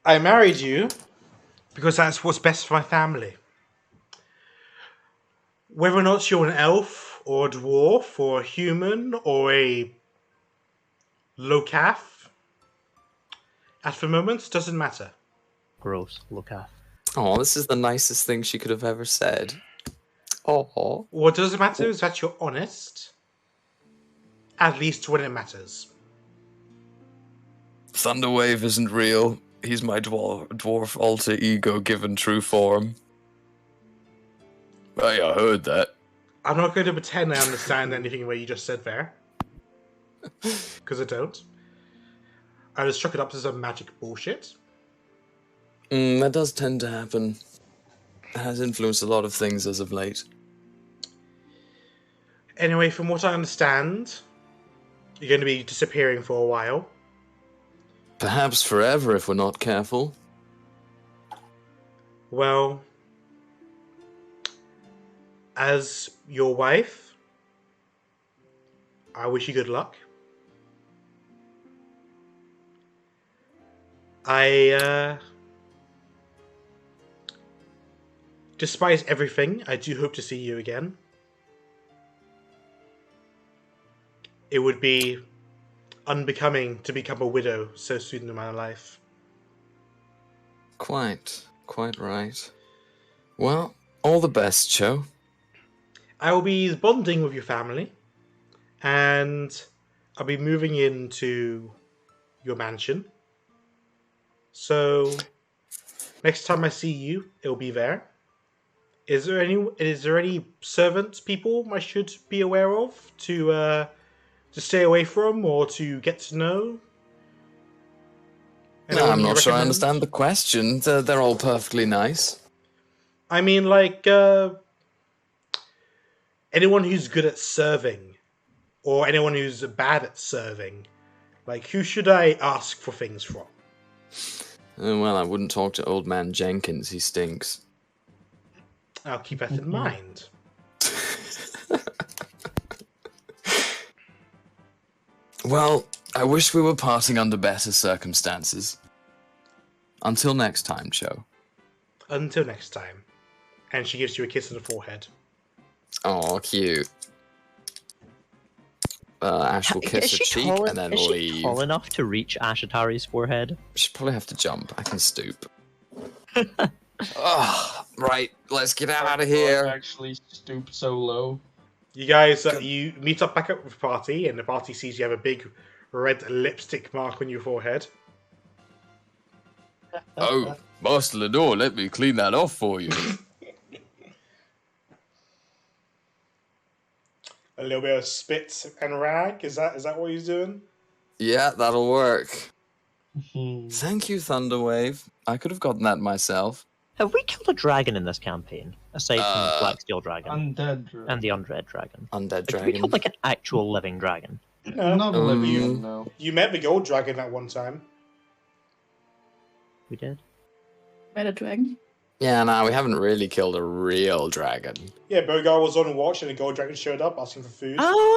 I married you because that's what's best for my family. Whether or not you're an elf, or a dwarf, or a human, or a locaf, at the moment, doesn't matter. Gross. Look at. Oh, this is the nicest thing she could have ever said. Oh. What doesn't matter is that you're honest. At least when it matters. Thunderwave isn't real. He's my dwarf alter ego given true form. Hey, I heard that. I'm not going to pretend I understand anything what you just said there. Because I don't. I just chuck it up as some magic bullshit. That does tend to happen. It has influenced a lot of things as of late. Anyway, from what I understand, you're going to be disappearing for a while. Perhaps forever if we're not careful. Well, as your wife, I wish you good luck. Despite everything, I do hope to see you again. It would be unbecoming to become a widow so soon in my life. Quite right. Well, all the best, Cho. I will be bonding with your family, and I'll be moving into your mansion. So, next time I see you, it'll be there. Is there any servant people I should be aware of to stay away from or to get to know? No, I'm not sure I understand the question. They're all perfectly nice. I mean, like, anyone who's good at serving, or anyone who's bad at serving. Like, who should I ask for things from? Well, I wouldn't talk to old man Jenkins. He stinks. I'll keep that in mind. Well, I wish we were parting under better circumstances. Until next time, Cho. Until next time. And she gives you a kiss on the forehead. Oh, cute. Ash will kiss her cheek and then leave. Is she tall enough to reach Ashetari's forehead? She'll probably have to jump. I can stoop. Right, let's get out of here. Actually stoop so low. You guys, you meet up back up with the party, and the party sees you have a big red lipstick mark on your forehead. Oh, Master Lenore, let me clean that off for you. A little bit of spit and rag. Is that what he's doing? Yeah, that'll work. Thank you, Thunderwave. I could have gotten that myself. Have we killed a dragon in this campaign? Aside from the Black Steel Dragon. Undead dragon. And the Undead Dragon. Undead Have we dragon. killed like an actual living dragon? No. Not living, no. You met the gold dragon at one time. We did. Met a dragon. Yeah, no, we haven't really killed a real dragon. Yeah, Bogar was on watch and a gold dragon showed up asking for food. Oh,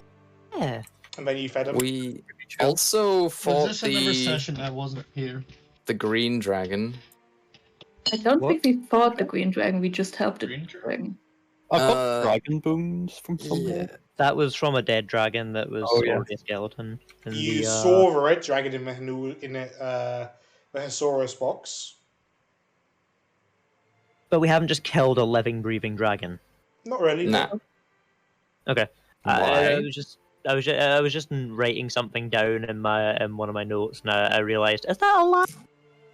yeah. And then you fed him. We also fought Was this another session I wasn't here? the green dragon. I don't think we fought the green dragon, we just helped the dragon. I got dragon bones from somewhere. Yeah. That was from a dead dragon that was already a skeleton. In You the, saw the red dragon in the Thesaurus box. But we haven't just killed a living, breathing dragon. Not really. Nah. Okay. Why? I was just writing something down in one of my notes, and I realized, is that a lie?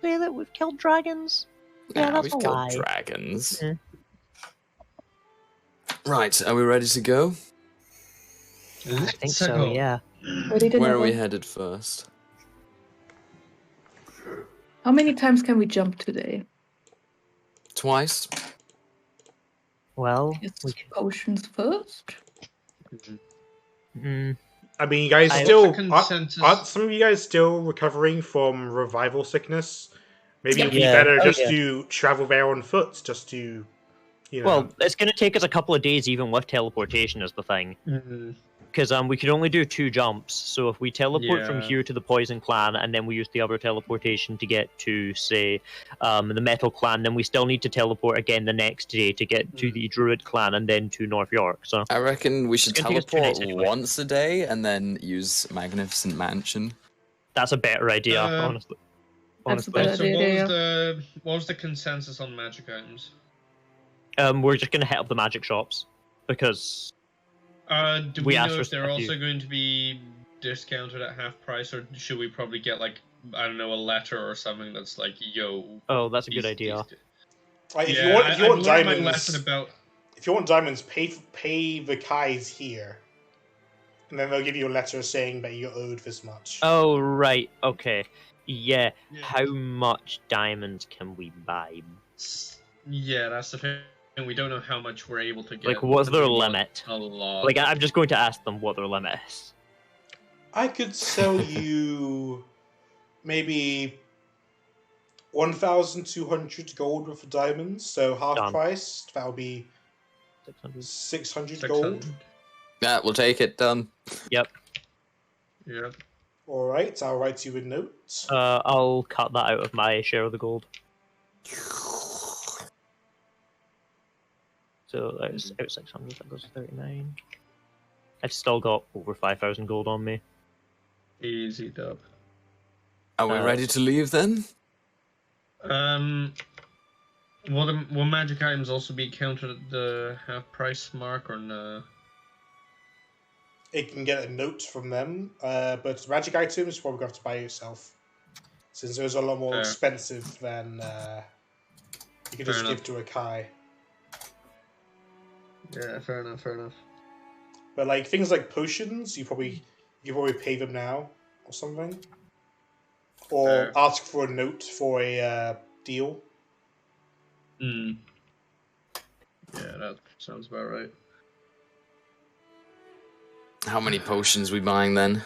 Say that we've killed dragons? Yeah, that's we've a killed lie. dragons. Yeah. Right, are we ready to go? I think so. Yeah. Where are we headed first? How many times can we jump today? Twice. Well, It's potions first. I mean, you guys aren't some of you guys still recovering from revival sickness? Maybe it'd be better just to travel there on foot, just to You know. Well, it's going to take us a couple of days, even with teleportation, is the thing. Because we could only do 2 jumps. So if we teleport from here to the Poison Clan, and then we use the other teleportation to get to, say, the Metal Clan, then we still need to teleport again the next day to get to the Druid Clan and then to North York. So I reckon we should It's gonna take us 2 teleport days anyway. once a day and then use Magnificent Mansion. that's a better idea, honestly. That's a Honestly. better So idea. what was the consensus on magic items? We're just going to hit up the magic shops because Do We we asked know for if they're a few. also going to be discounted at half price, or should we probably get like, I don't know, a letter or something that's like, yo? oh, that's a good idea. Like, if Yeah, you want, if you I've want learned my diamonds, lesson about. if you want diamonds, pay the Kais here, and then they'll give you a letter saying that you're owed this much. Oh right, okay, yeah. How much diamonds can we buy? Yeah, that's the thing. We don't know how much we're able to get. Like, what's their We want limit? A lot. Like, I'm just going to ask them what their limit is. I could sell you maybe 1,200 gold worth of diamonds, so half Done. price. That would be 600. 600 600. gold. Yeah, we'll take it. Done. Yep. Yeah. All right, I'll write you a note. I'll cut that out of my share of the gold. So that's out 600. That goes to 39. I've still got over 5,000 gold on me. Easy dub. Are we ready to leave then? Will magic items also be counted at the half price mark or no? It can get a note from them, but magic items you're probably going to have to buy yourself, since those are a lot more Fair. expensive than you can Fair just enough. give to a Kai. Yeah, fair enough, fair enough. But like things like potions, you probably pay them now or something, or Fair. ask for a note for a deal. Yeah, that sounds about right. How many potions we buying then?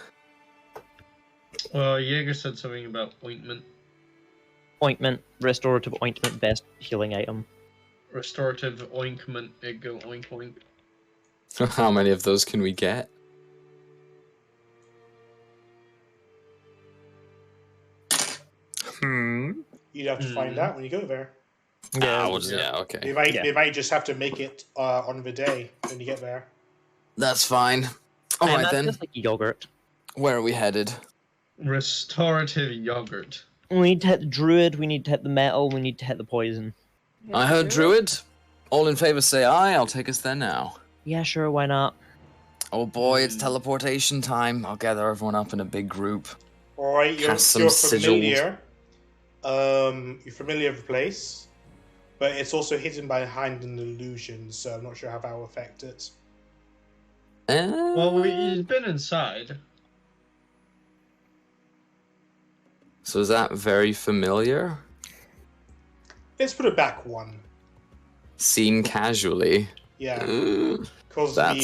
Well, Jaeger said something about ointment. Ointment, restorative ointment, best healing item. Restorative ointment, it go oink oink. How many of those can we get? You'd have to find out when you go there. Okay. They might just have to make it on the day when you get there. That's fine. All And right that's then. just like yogurt. Where are we headed? Restorative yogurt. We need to hit the druid, we need to hit the metal, we need to hit the poison. I heard Druid. All in favor say aye. I'll take us there now. Yeah, sure, why not? Oh boy, it's teleportation time. I'll gather everyone up in a big group. All right, you're Cast some familiar. You're familiar with the place, but it's also hidden behind an illusion, so I'm not sure how that will affect it. Well, we've been inside. So is that very familiar? Let's put it back one. Seen casually. Yeah, Ooh, because that's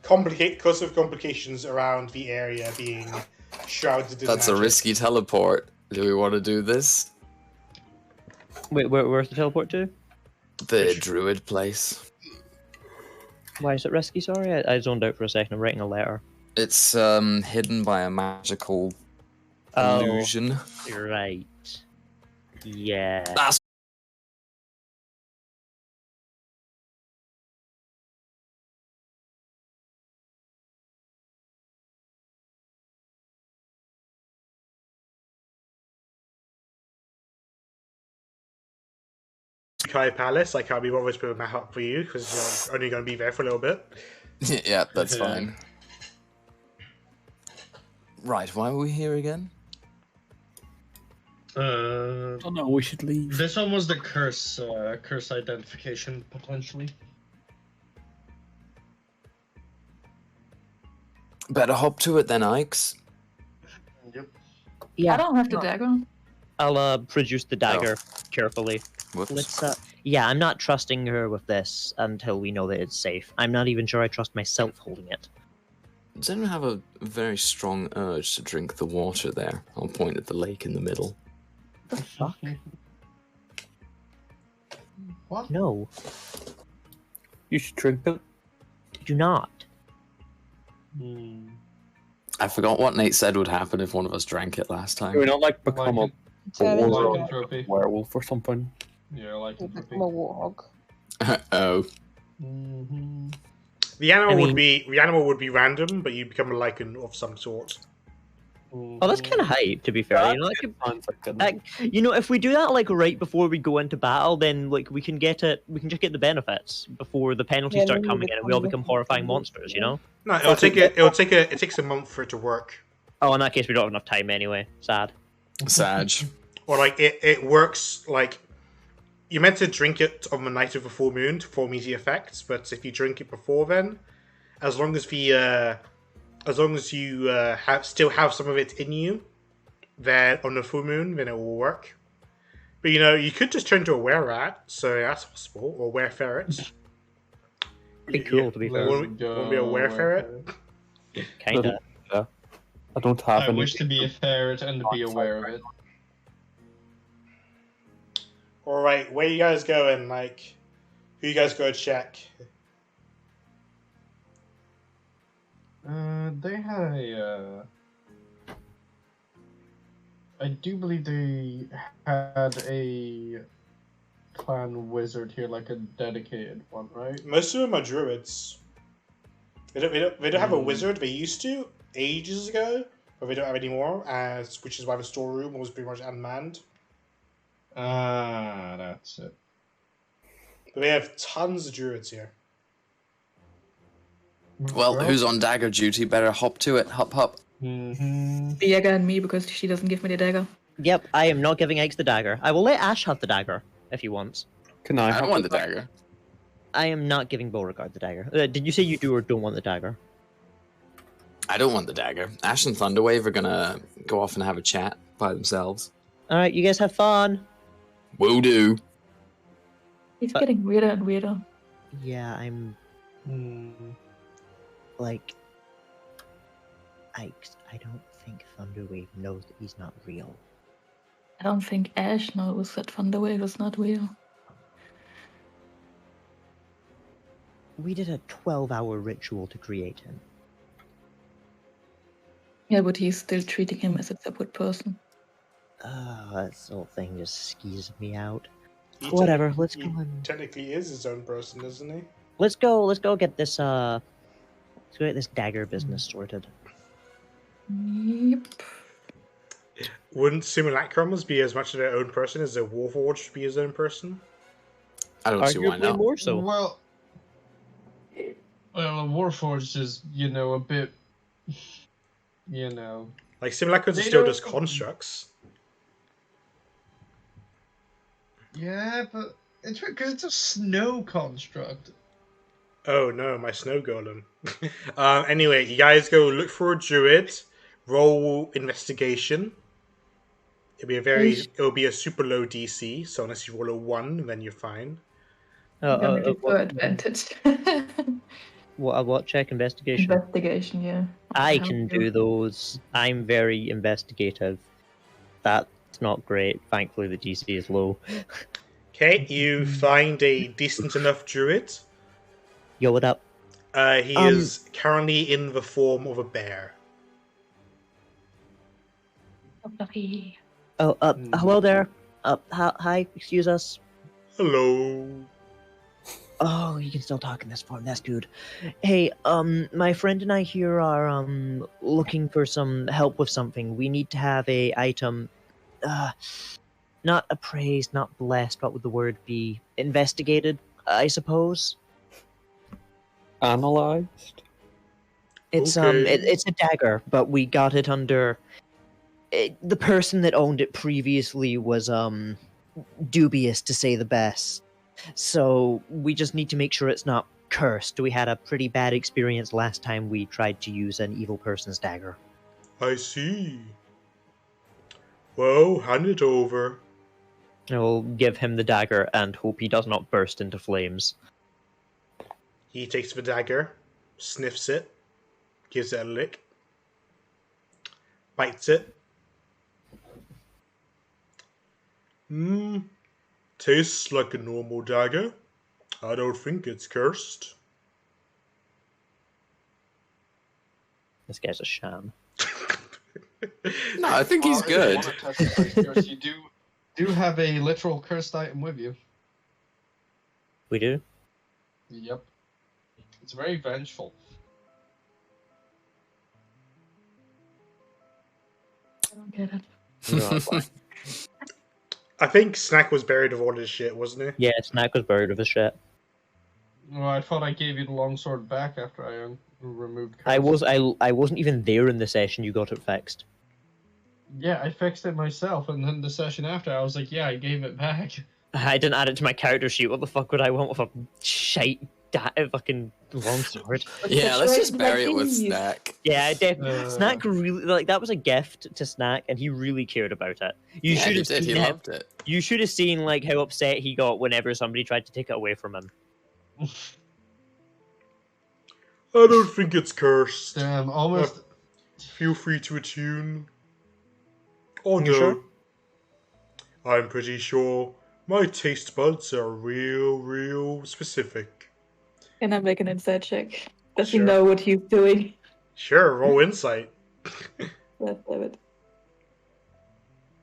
because of complications around the area being shrouded in that's a magic. risky teleport. Do we want to do this? Wait, where's the teleport to? The Druid place. Why is it risky, sorry? I zoned out for a second, I'm writing a letter. It's hidden by a magical illusion. Right. Yeah. That's Kai Palace. I can't be bothered to put a map up for you because you're only going to be there for a little bit. yeah, that's fine. Right, why were we here again? Oh no, we should leave. This one was the curse identification, potentially. Better hop to it then, Ikes. Yep. Yeah. I don't have the dagger. I'll produce the dagger carefully. Whoops. Let's yeah, I'm not trusting her with this until we know that it's safe. I'm not even sure I trust myself holding it. Does anyone have a very strong urge to drink the water there? I'll point at the lake in the middle. The fuck? What? No. You should drink it. Do not. I forgot what Nate said would happen if one of us drank it last time. Do we not like become a Lycanthropy. werewolf or something? Yeah, lycanthropy. Become a warhog. Oh. The animal would be random, but you become a lichen of some sort. Oh, that's kind of hype, to be fair. If we do that like right before we go into battle, then like we can just get the benefits before the penalties start coming in, and we all become horrifying monsters. You know? No, it takes a month for it to work. Oh, in that case, we don't have enough time anyway. Sad. Sag. Or like it works like you're meant to drink it on the night of the full moon to form easy effects, but if you drink it before then, as long as you still have some of it in you, then on the full moon, then it will work. But you could just turn into a were-rat, so that's possible, or were-ferret. Pretty cool, to be fair. Want to be a were-ferret? Kinda. Yeah. I don't have I wish to be a ferret and to be aware of it. Alright, where you guys going? Like, who you guys go check? They had I do believe they had a clan wizard here, like a dedicated one, right? Most of them are druids. They don't have a wizard. They used to ages ago, but they don't have any more. Which is why the storeroom was pretty much unmanned. Ah, that's it. But they have tons of druids here. Well, who's on dagger duty? Better hop to it. Hop, hop. Diego and me, because she doesn't give me the dagger. Yep, I am not giving Eggs the dagger. I will let Ashe have the dagger if he wants. Can I? I don't want the dagger. I am not giving Beauregard the dagger. Did you say you do or don't want the dagger? I don't want the dagger. Ashe and Thunderwave are gonna go off and have a chat by themselves. Alright, you guys have fun. Will do. It's getting weirder and weirder. Yeah, I'm... Like... I don't think Thunderwave knows that he's not real. I don't think Ashe knows that Thunderwave is not real. We did a 12-hour ritual to create him. Yeah, but he's still treating him as a separate person. That whole thing just skeeves me out. Whatever, let's go and... Technically is his own person, isn't he? Let's go get this, let's go get this dagger business sorted. Yep. Wouldn't simulacrums be as much of their own person as a warforged would be his own person? I don't see why not. More so. Well, a warforged is, a bit, Like simulacrums are still just constructs. Yeah, but because it's a snow construct. Oh no, my snow golem. Anyway, you guys go look for a druid. Roll investigation. It'll be a super low DC. So unless you roll a 1, then you're fine. Advantage. What check? Investigation? Investigation, yeah. I can do those. I'm very investigative. That's not great. Thankfully, the DC is low. Okay, you find a decent enough druid. Yo, what up? He is currently in the form of a bear. Oh, hello there. Hi, excuse us. Hello. Oh, you can still talk in this form. That's good. Hey, my friend and I here are looking for some help with something. We need to have a item, not appraised, not blessed. What would the word be? Investigated, I suppose. Analyzed. It's Okay. it's a dagger, but we got it under. The person that owned it previously was dubious, to say the best. So we just need to make sure it's not cursed. We had a pretty bad experience last time we tried to use an evil person's dagger. I see. Well, hand it over. I will give him the dagger and hope he does not burst into flames. He takes the dagger, sniffs it, gives it a lick, bites it. Tastes like a normal dagger. I don't think it's cursed. This guy's a sham. No, I think he's If you good. want to test the ice curse, you do have a literal cursed item with you. We do? Yep. It's very vengeful. I don't get it. No. I think Snack was buried with all his shit, wasn't he? Yeah, Snack was buried with his shit. Well, I thought I gave you the longsword back after I removed curse. I wasn't even there in the session you got it fixed. Yeah, I fixed it myself, and then the session after, I was like, yeah, I gave it back. I didn't add it to my character sheet. What the fuck would I want with a shite fucking longsword? Yeah, let's just bury it with Jeez. Snack. Yeah, Snack really like that was a gift to Snack, and he really cared about it. You Yeah, should he have did. seen He him. loved it. You should have seen like how upset he got whenever somebody tried to take it away from him. I don't think it's cursed. Damn, almost. Feel free to attune. Oh no. You sure? I'm pretty sure my taste buds are real specific. Can I make an insight check? Does he Sure. know what he's doing? Sure, roll insight. God damn it.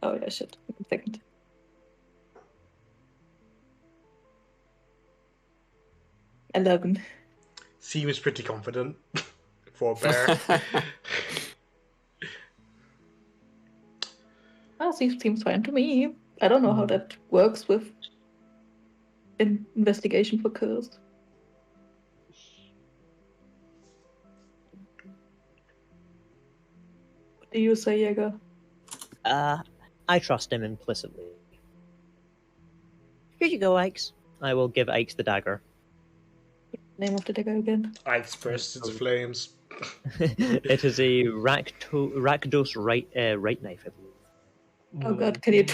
Oh yeah, shit. One second. $11. Seems pretty confident for a bear. Oh, seems fine to me. I don't know how that works with investigation for curse. What do you say, Jäger? I trust him implicitly. Here you go, Ikes. I will give Ikes the dagger. Name of the dagger again? Ice bursts into flames. It is a Rakdos right knife, I believe. Oh god, can you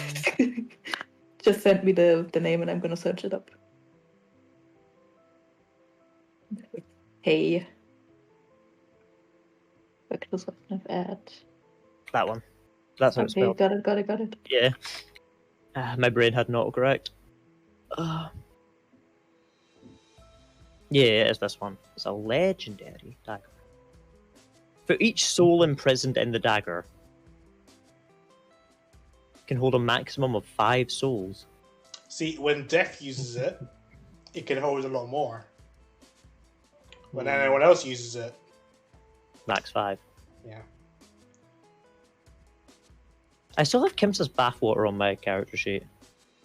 just send me the name and I'm gonna search it up. Hey. Reckless weapon of add. That one. That's how it's Okay, spelled. got it. Yeah. My brain had not correct. Yeah, it's this one. It's a legendary dagger. For each soul imprisoned in the dagger, can hold a maximum of 5 souls. See, when Death uses it, it can hold a lot more. When anyone else uses it, Max 5. yeah. I still have Kimsa's bathwater on my character sheet.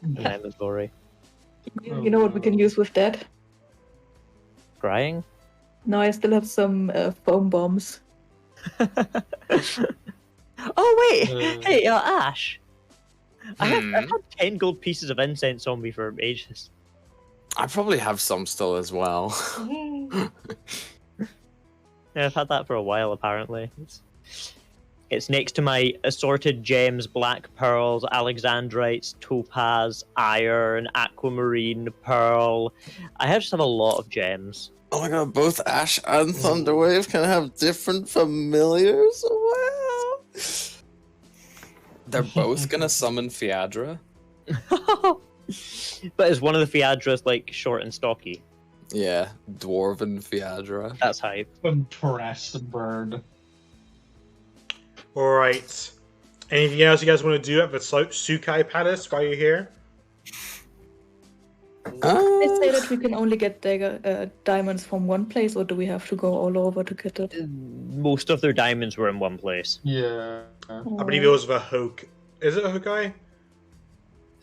In my inventory. You know what we can use with that? Crying? No, I still have some foam bombs. Oh wait! Hey, Ash! I've had 10 gold pieces of incense on me for ages. I probably have some still as well. Yeah, I've had that for a while, apparently. It's next to my assorted gems, black pearls, alexandrites, topaz, iron, aquamarine, pearl. I just have a lot of gems. Oh my god, both Ashe and Thunderwave can have different familiars? Wow! They're both gonna summon Fiadra? But is one of the Fiadras like short and stocky? Yeah, Dwarven Fiadra. That's hype. Compressed bird. Alright. Anything else you guys want to do at the Sukai Palace while you're here? They say that we can only get diamonds from one place, or do we have to go all over to get it? Most of their diamonds were in one place. Yeah. I believe it was the Is it a Hokai?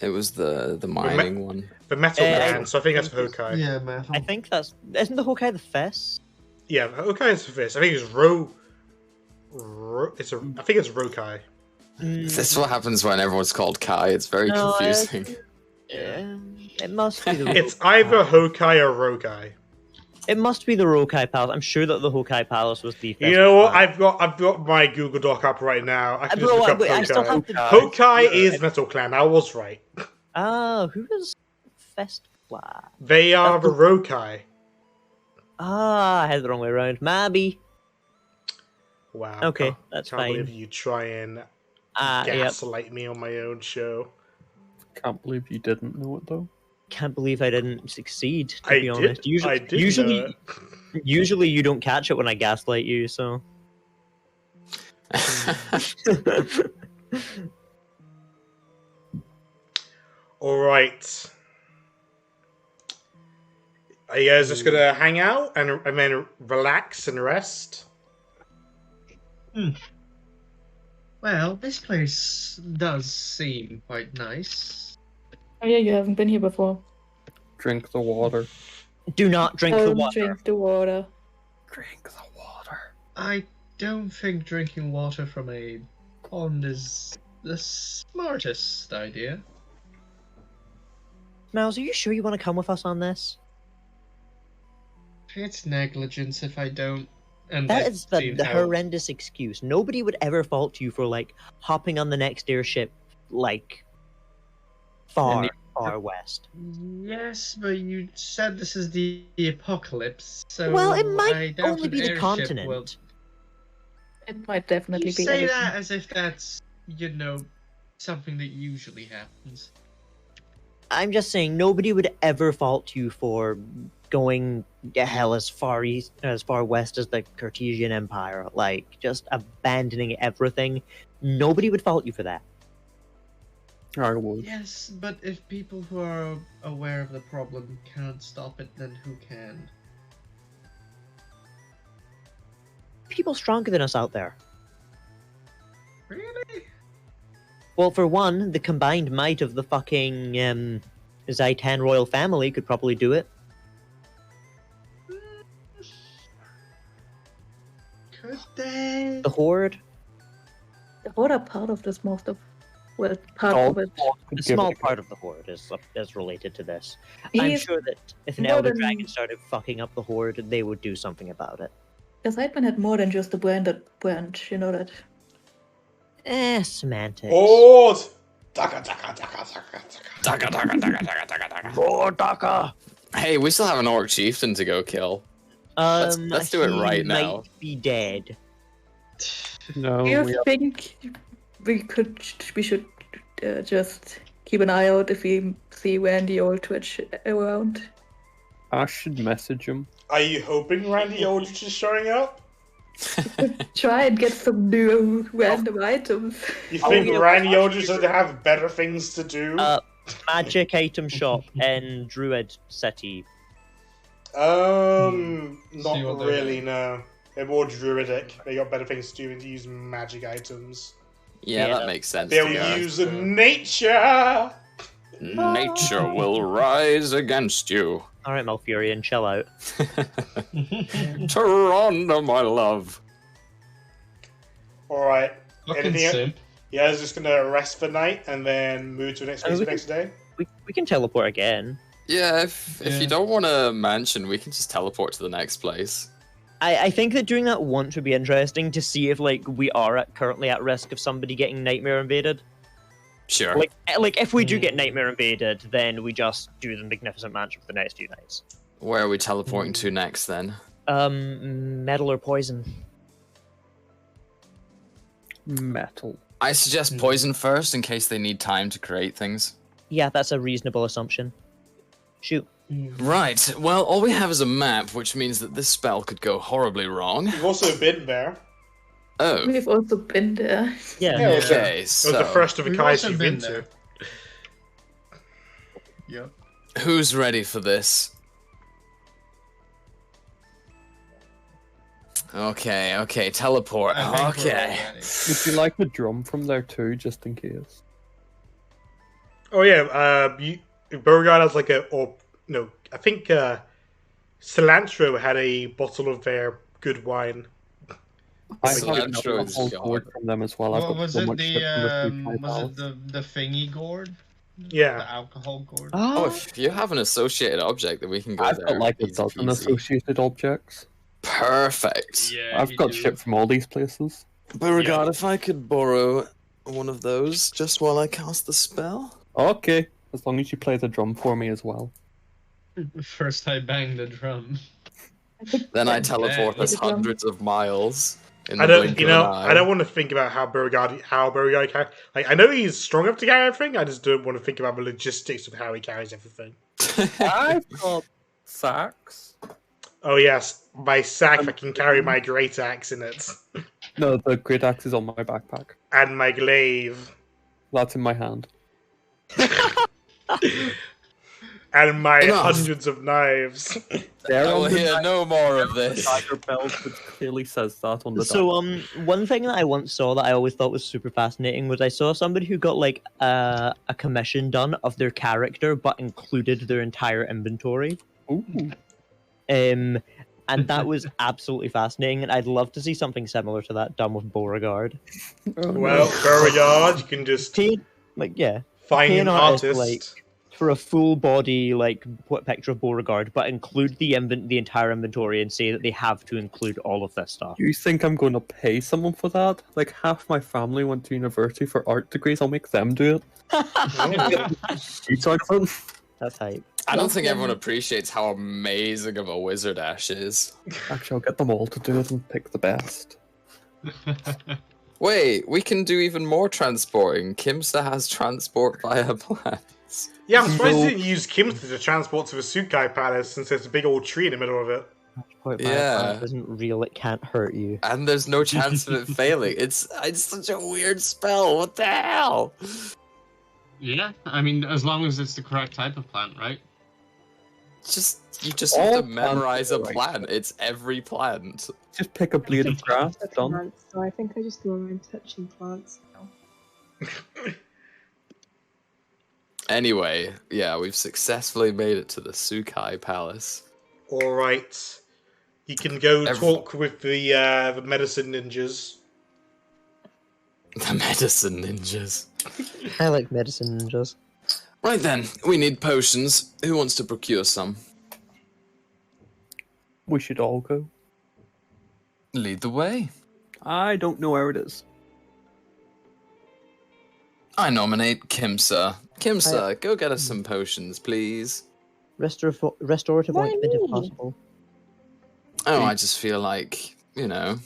It was the mining one. The metal man, so I think that's Hokai. Yeah, metal. I think that's... Isn't the Hokai the fist? Yeah, Hokai is the fist. I think it's I think it's Rokai. This is what happens when everyone's called Kai. It's very confusing. It must be the... It's either Hokai or Rokai. It must be the Rokai Palace. I'm sure that the Hokai Palace was the... You know what? I've got my Google Doc up right now. I can just look up I still Hokai. have to... Hokai is Metal Clan. I was right. Oh, who is Fest Clan? They are the Rokai. Ah, I had it the wrong way around. Maybe. Wow. Okay, that's can't fine. believe you try and Yep. gaslight me on my own show. Can't believe you didn't know it though. can't believe I didn't succeed, to be I honest. did know Usually, it. usually you don't catch it when I gaslight you, so. All right. Are you guys just gonna hang out and then relax and rest? Well, this place does seem quite nice. Oh yeah, you haven't been here before. Drink the water. Do not drink the Don't water. drink the water. Drink the water. I don't think drinking water from a pond is the smartest idea. Miles, are you sure you want to come with us on this? It's negligence if I don't. And That I've is the seen how- horrendous excuse. Nobody would ever fault you for, like, hopping on the next airship, like, far west. Yes, but you said this is the apocalypse, so Well, it I might doubt only an be the airship continent. will- It might definitely You be. say everything. that as if that's, something that usually happens. I'm just saying, nobody would ever fault you for going hell as far west as the Cartesian Empire, like just abandoning everything. Nobody would fault you for that. I would. Yes, but if people who are aware of the problem can't stop it, then who can? People stronger than us out there. Really? Well, for one, the combined might of the fucking Zaitan royal family could probably do it. Could they? The Horde, The Horde are part of this most of. Well, part All of it. a small part of the Horde is related to this. I'm He's- sure that if an more Elder than- Dragon started fucking up the Horde, they would do something about it. The Sidemen had more than just a branded branch, you know that. Semantics. Horde! Taka, taka, taka, taka, taka. Taka, taka, taka, taka, taka, taka. Lord Daka! Hey, we still have an orc chieftain to go kill. Let's do it he right now. Might be dead. No, Do you we have think we should just keep an eye out if we see Randy Aldrich around? Ash should message him. Are you hoping Randy Aldrich is showing up? Try and get some new random items. You Oh, think yeah. Randy Aldrich doesn't have better things to do? Magic item shop in Druid City. Not See what they're really, doing. no. They're more druidic. They got better things to do than to use magic items. Yeah, Yeah. that makes sense. They'll to be honest. use nature! Nature will rise against you. Alright, Malfurion, chill out. Toronto, my love. Alright. Fucking Anything- simp. Yeah, I was just gonna rest for night and then move to the next place we the next day. We can teleport again. Yeah, if Yeah. you don't want a mansion, we can just teleport to the next place. I think that doing that once would be interesting to see if like we are currently at risk of somebody getting Nightmare invaded. Sure. Like if we do get Nightmare invaded, then we just do the Magnificent Mansion for the next few nights. Where are we teleporting to next then? Metal or poison? Metal. I suggest poison first in case they need time to create things. Yeah, that's a reasonable assumption. Shoot. Right, well, all we have is a map, which means that this spell could go horribly wrong. We've also been there. Oh, We've also been there. Yeah. Yeah, it was, okay, it was so the first of a We've kind also you've been been to. there. Yep. who's ready for this? Okay, teleport. I think we're all Okay. ready. Would you like a drum from there too, just in case? Oh yeah, Beauregard has like I think Cilantro had a bottle of their good wine. I Cilantro have a is whole God. gourd from them as well. I've What got was so it? much shit from the Was it the thingy gourd? The Yeah. alcohol gourd. Oh, if you have an associated object, then we can go I've there. got like a Easy dozen peasy. associated objects. Perfect. Yeah, I've you got do. shit from all these places. Beauregard, if I could borrow one of those just while I cast the spell? Okay, as long as you play the drum for me as well. First, I bang the drum. Then I teleport us the drum. hundreds of miles. In I the don't, blink you of an know, eye. I don't want to think about how Beauregard can. Like, I know he's strong enough to carry everything. I just don't want to think about the logistics of how he carries everything. I've got sacks. Oh yes, my sack that can carry my great axe in it. No, the great axe is on my backpack. And my glaive. That's in my hand. And my Enough. hundreds of knives. There I will on the hear no more of the this. tiger belt, which clearly says that on the So one thing that I once saw that I always thought was super fascinating was I saw somebody who got like a commission done of their character but included their entire inventory. Ooh. And that was absolutely fascinating, and I'd love to see something similar to that done with Beauregard. Well, Beauregard, you can just Pay, like, yeah, find pay an an artist, artist. like, for a full body like picture of Beauregard, but include the entire inventory and say that they have to include all of this stuff. You think I'm going to pay someone for that? Like, half my family went to university for art degrees. I'll make them do it. Each one of them. That's hype. I don't think everyone appreciates how amazing of a wizard Ashe is. Actually, I'll get them all to do it and pick the best. Wait, we can do even more transporting. Kimsa has transport via plants. Yeah, I'm surprised you didn't use Kimsa to transport to the Sukai Palace since there's a big old tree in the middle of it. Yeah. It isn't real. It can't hurt you. And there's no chance of it failing. It's such a weird spell. What the hell? Yeah, I mean, as long as it's the correct type of plant, right? You just have to memorize a plant. It's every plant. Just pick a blade of grass. Done. Plants, so I think I just go around touching plants now. Anyway, yeah, we've successfully made it to the Sukai Palace. Alright. You can go talk with the medicine ninjas. The medicine ninjas. I like medicine ninjas. Right then, we need potions. Who wants to procure some? We should all go. Lead the way. I don't know where it is. I nominate Kimsa. Kimsa, go get us some potions, please. Restorative Why ointment if me? possible. Oh, I just feel like, you know,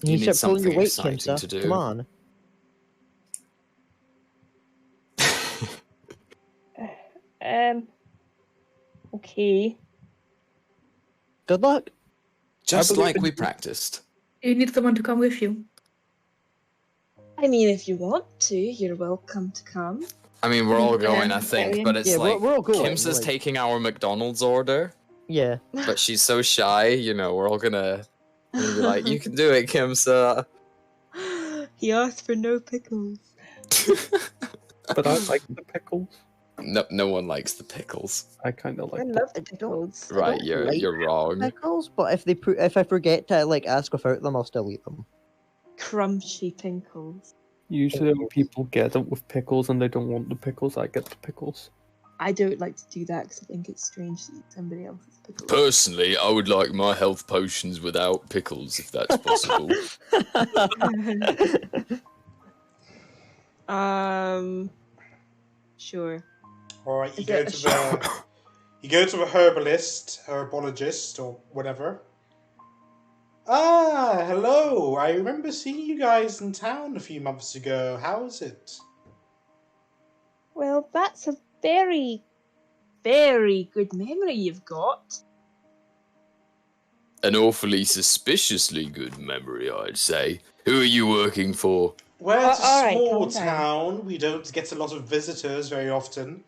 You need start pulling your something weight, exciting Kimsa. to do. Come on. Okay. Good luck. Just like we practiced. You need someone to come with you. I mean, if you want to, you're welcome to come. I mean, we're all going, I think, but it's Yeah, like we're all going, Kimsa's like- taking our McDonald's order, Yeah. but she's so shy. You know, we're all gonna be like, "You can do it, Kimsa." He asked for no pickles. But I like the pickles. No one likes the pickles. I kind of I like them. love the pickles. Right, don't you're like you're wrong. Pickles, but if I forget to like ask without them, I'll still eat them. Crunchy pickles. Usually when people get it with pickles and they don't want the pickles, I get the pickles. I don't like to do that because I think it's strange to eat somebody else's pickles. Personally, I would like my health potions without pickles, if that's possible. Sure. Alright, you Is go it to the herbologist, or whatever. Ah, hello. I remember seeing you guys in town a few months ago. How is it? Well, that's a very, very good memory you've got. An awfully suspiciously good memory, I'd say. Who are you working for? Well, it's a all right, small calm down. town. We don't get a lot of visitors very often.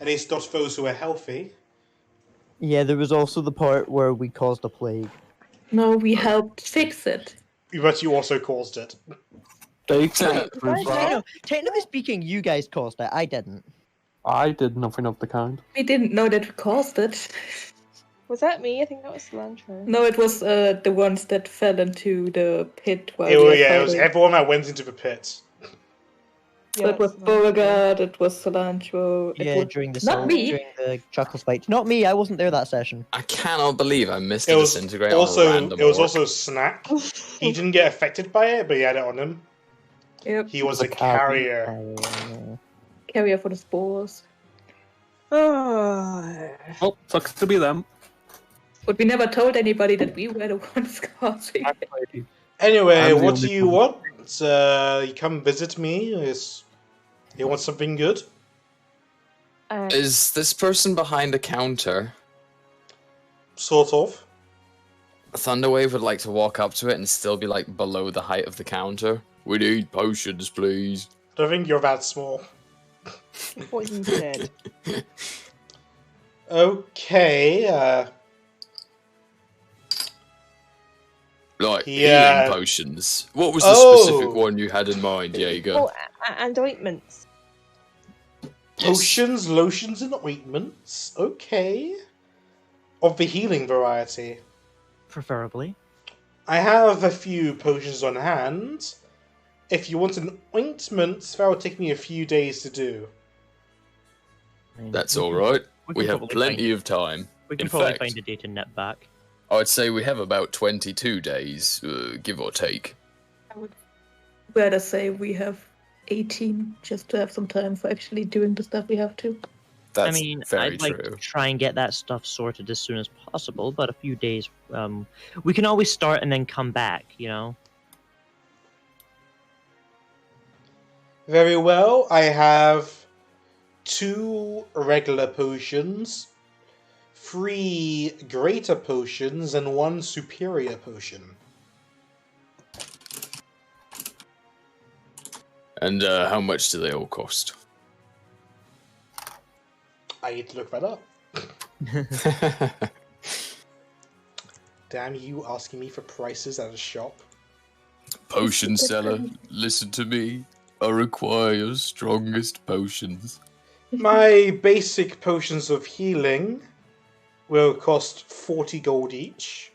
At least not those who are healthy. Yeah, there was also the part where we caused a plague. No, we helped fix it. But you also caused it. They can't prove Right, that. No, technically speaking, you guys caused it. I didn't. I did nothing of the kind. We didn't know that we caused it. Was that me? I think that was cilantro. No, it was the ones that fell into the pit while It we was, were yeah, it was fighting. everyone that went into the pit. So it was Beauregard, it was cilantro. It Yeah, was... during the Not me. during the Chuckles fight. Not me. I wasn't there that session. I cannot believe I missed It a was disintegrate on a also random it was orc. also Snack. He didn't get affected by it, but he had it on him. Yep. He was a carrier. Carrier for the spores. Oh. Well, sucks to be them. But we never told anybody that we were the ones causing it. Anyway, I'm the what do only you one. want? You come visit me? You want something good? Is this person behind a counter? Sort of. Thunderwave would like to walk up to it and still be like below the height of the counter. We need potions, please. I don't think you're that small. Poison's dead. Okay, Like, Yeah. healing potions. What was the Oh. specific one you had in mind, Jaeger? Oh, and ointments. potions, lotions, and ointments. Okay. Of the healing variety. Preferably. I have a few potions on hand. If you want an ointment, that will take me a few days to do. I mean, That's we all can- right. we We can have probably plenty find- of time. We can In probably fact- find a day to nip back. I'd say we have about 22 days, give or take. I would rather say we have 18 just to have some time for actually doing the stuff we have to. That's I mean, very I'd like true. to try and get that stuff sorted as soon as possible, but a few days, we can always start and then come back, you know? Very well. I have 2 regular potions, 3 greater potions, and 1 superior potion. And how much do they all cost? I need to look that up. Damn you asking me for prices at a shop. Potion seller, listen to me. I require strongest potions. My basic potions of healing will cost 40 gold each.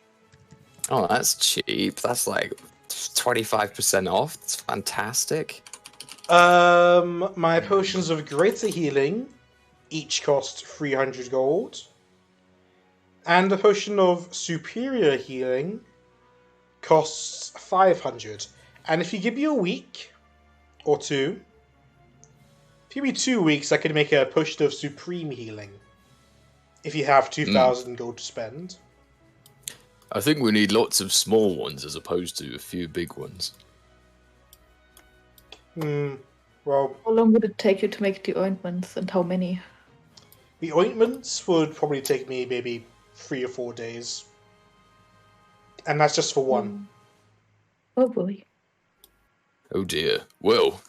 Oh, that's cheap. That's like 25% off. That's fantastic. My potions of greater healing each cost 300 gold. And the potion of superior healing costs 500. And if you give me a week or 2, if you give me 2 weeks, I can make a potion of supreme healing. If you have 2,000 gold to spend. I think we need lots of small ones as opposed to a few big ones. Well, How long would it take you to make the ointments and how many? the ointments would probably take me maybe 3 or 4 days. And that's just for one. Oh boy. Oh dear. Well,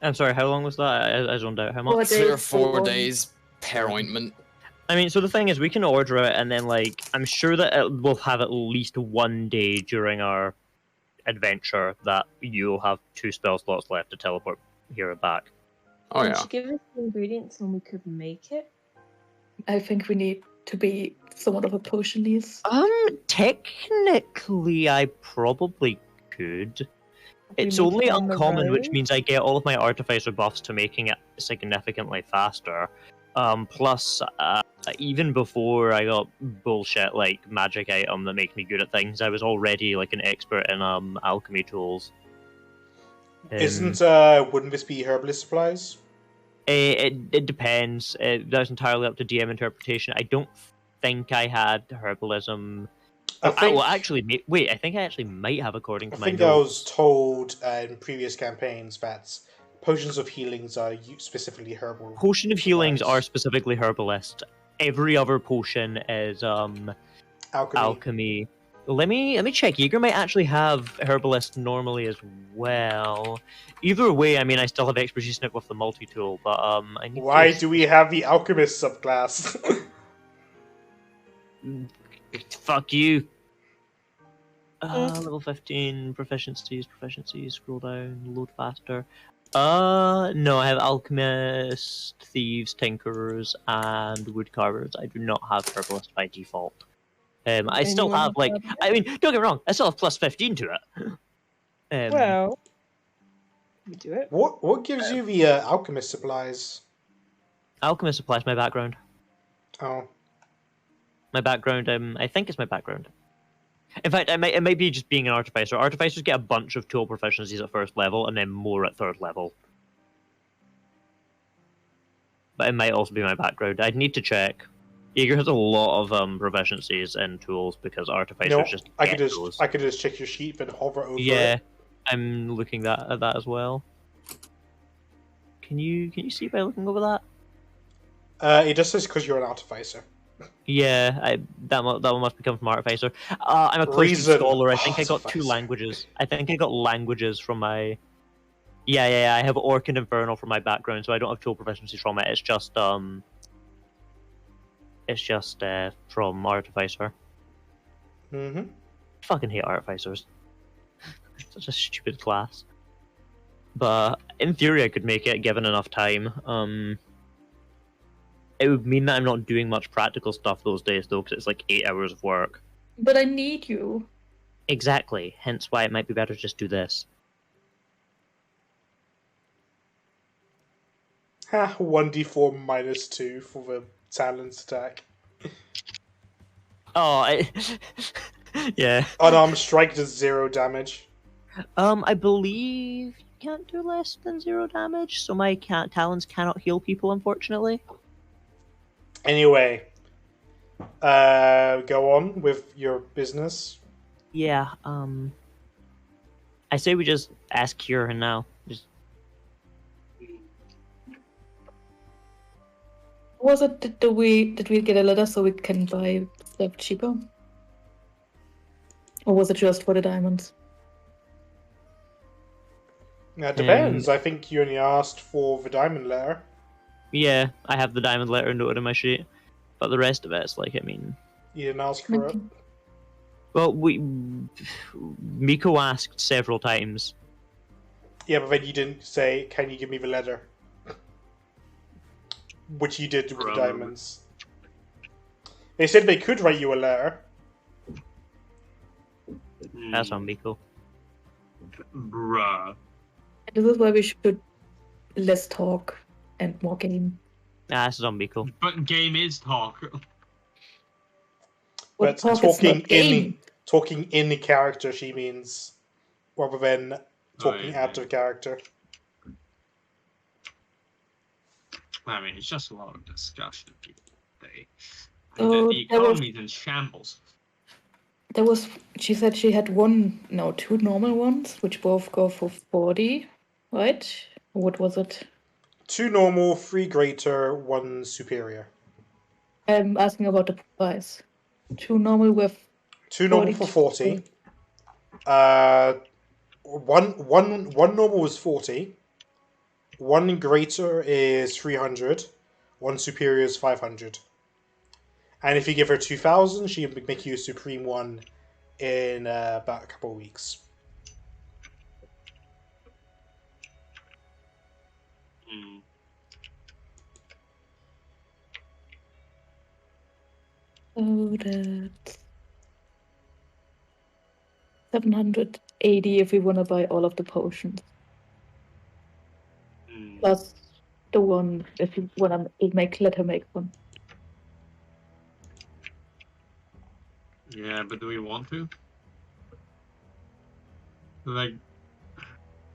I'm sorry, how long was that? I zoned out. How much? 4 3 or days 4 for days per ointment. I mean, so the thing is, we can order it, and then, like, I'm sure that we'll have at least 1 day during our adventure that you'll have 2 spell slots left to teleport here and back. Oh Would yeah. you give us the ingredients and we could make it? I think we need to be somewhat of a potionist. Technically, I probably could. It's make only it on the uncommon, which road? means I get all of my artificer buffs to making it significantly faster. Plus, even before I got bullshit like magic item that makes me good at things, I was already like an expert in alchemy tools. Wouldn't this be herbalist supplies? It depends. That's entirely up to DM interpretation. I don't think I had herbalism. I think, Well, actually, wait. I think I actually might have, according to I my think I notes. was told in previous campaigns that potions of healings are specifically herbal. Potion of healings supplies. are specifically herbalist. Every other potion is alchemy. Let me check. Jaeger might actually have herbalist normally as well. Either way, I mean, I still have expertise in it with the multi-tool, but I need Why to... do we have the alchemist subclass? Fuck you. Level 15 proficiencies. Scroll down, load faster. No, I have alchemist, thieves, tinkerers, and woodcarvers. I do not have herbalist by default. I still Anyone have like, have I mean, don't get me wrong, I still have plus 15 to it. Well, we do it. What gives you the alchemist supplies? Alchemist supplies my background. Oh, My background, I think it's my background. In fact, it might be just being an artificer. Artificers get a bunch of tool proficiencies at first level, and then more at third level. But it might also be my background. I'd need to check. Jaeger has a lot of proficiencies in tools because artificers no, just I get could those. just check your sheet and hover over Yeah, it. I'm looking at that as well. Can you see by looking over that? It just says because you're an artificer. Yeah, that one must become from Artificer. I'm a close Reason. scholar. I think I got 2 Artificer. languages. I think I got languages from my. Yeah. I have Orc and Infernal from my background, so I don't have tool proficiencies from it. It's just from Artificer. Mm-hmm. Fucking hate Artificers. Such a stupid class. But in theory, I could make it given enough time. It would mean that I'm not doing much practical stuff those days, though, because it's like 8 hours of work. But I need you. Exactly. Hence why it might be better to just do this. 1d4 minus 2 for the talent attack. Oh, yeah. Unarmed strike does 0 damage. I believe you can't do less than 0 damage, so my talons cannot heal people, unfortunately. Anyway, go on with your business. Yeah, I say we just ask Kieran now. Just... Was it? Did we get a letter so we can buy stuff cheaper? Or was it just for the diamonds? It depends. I think you only asked for the diamond letter. Yeah, I have the diamond letter noted in my sheet, but the rest of it's like, I mean... You didn't ask for it? Well, Miko asked several times. Yeah, but then you didn't say, can you give me the letter? Which you did with the diamonds. They said they could write you a letter. That's on Miko. Bruh. This is why we should less talk and more game. Nah, this is on Miko. But game is talk. But talking in the character, she means, rather than talking out of character. I mean, it's just a lot of discussion. Oh, The economy's in shambles. There was. She said she had 2 normal ones, which both go for 40, right? What was it? 2 normal, 3 greater, 1 superior. I'm asking about the price. 2 normal with. 2 normal for 40. One normal is 40. 1 greater is 300. 1 superior is 500. And if you give her 2,000, she can make you a supreme one in about a couple of weeks. So that's 780 if we want to buy all of the potions. Plus the one if you want to let her make one. Yeah, but do we want to? Like,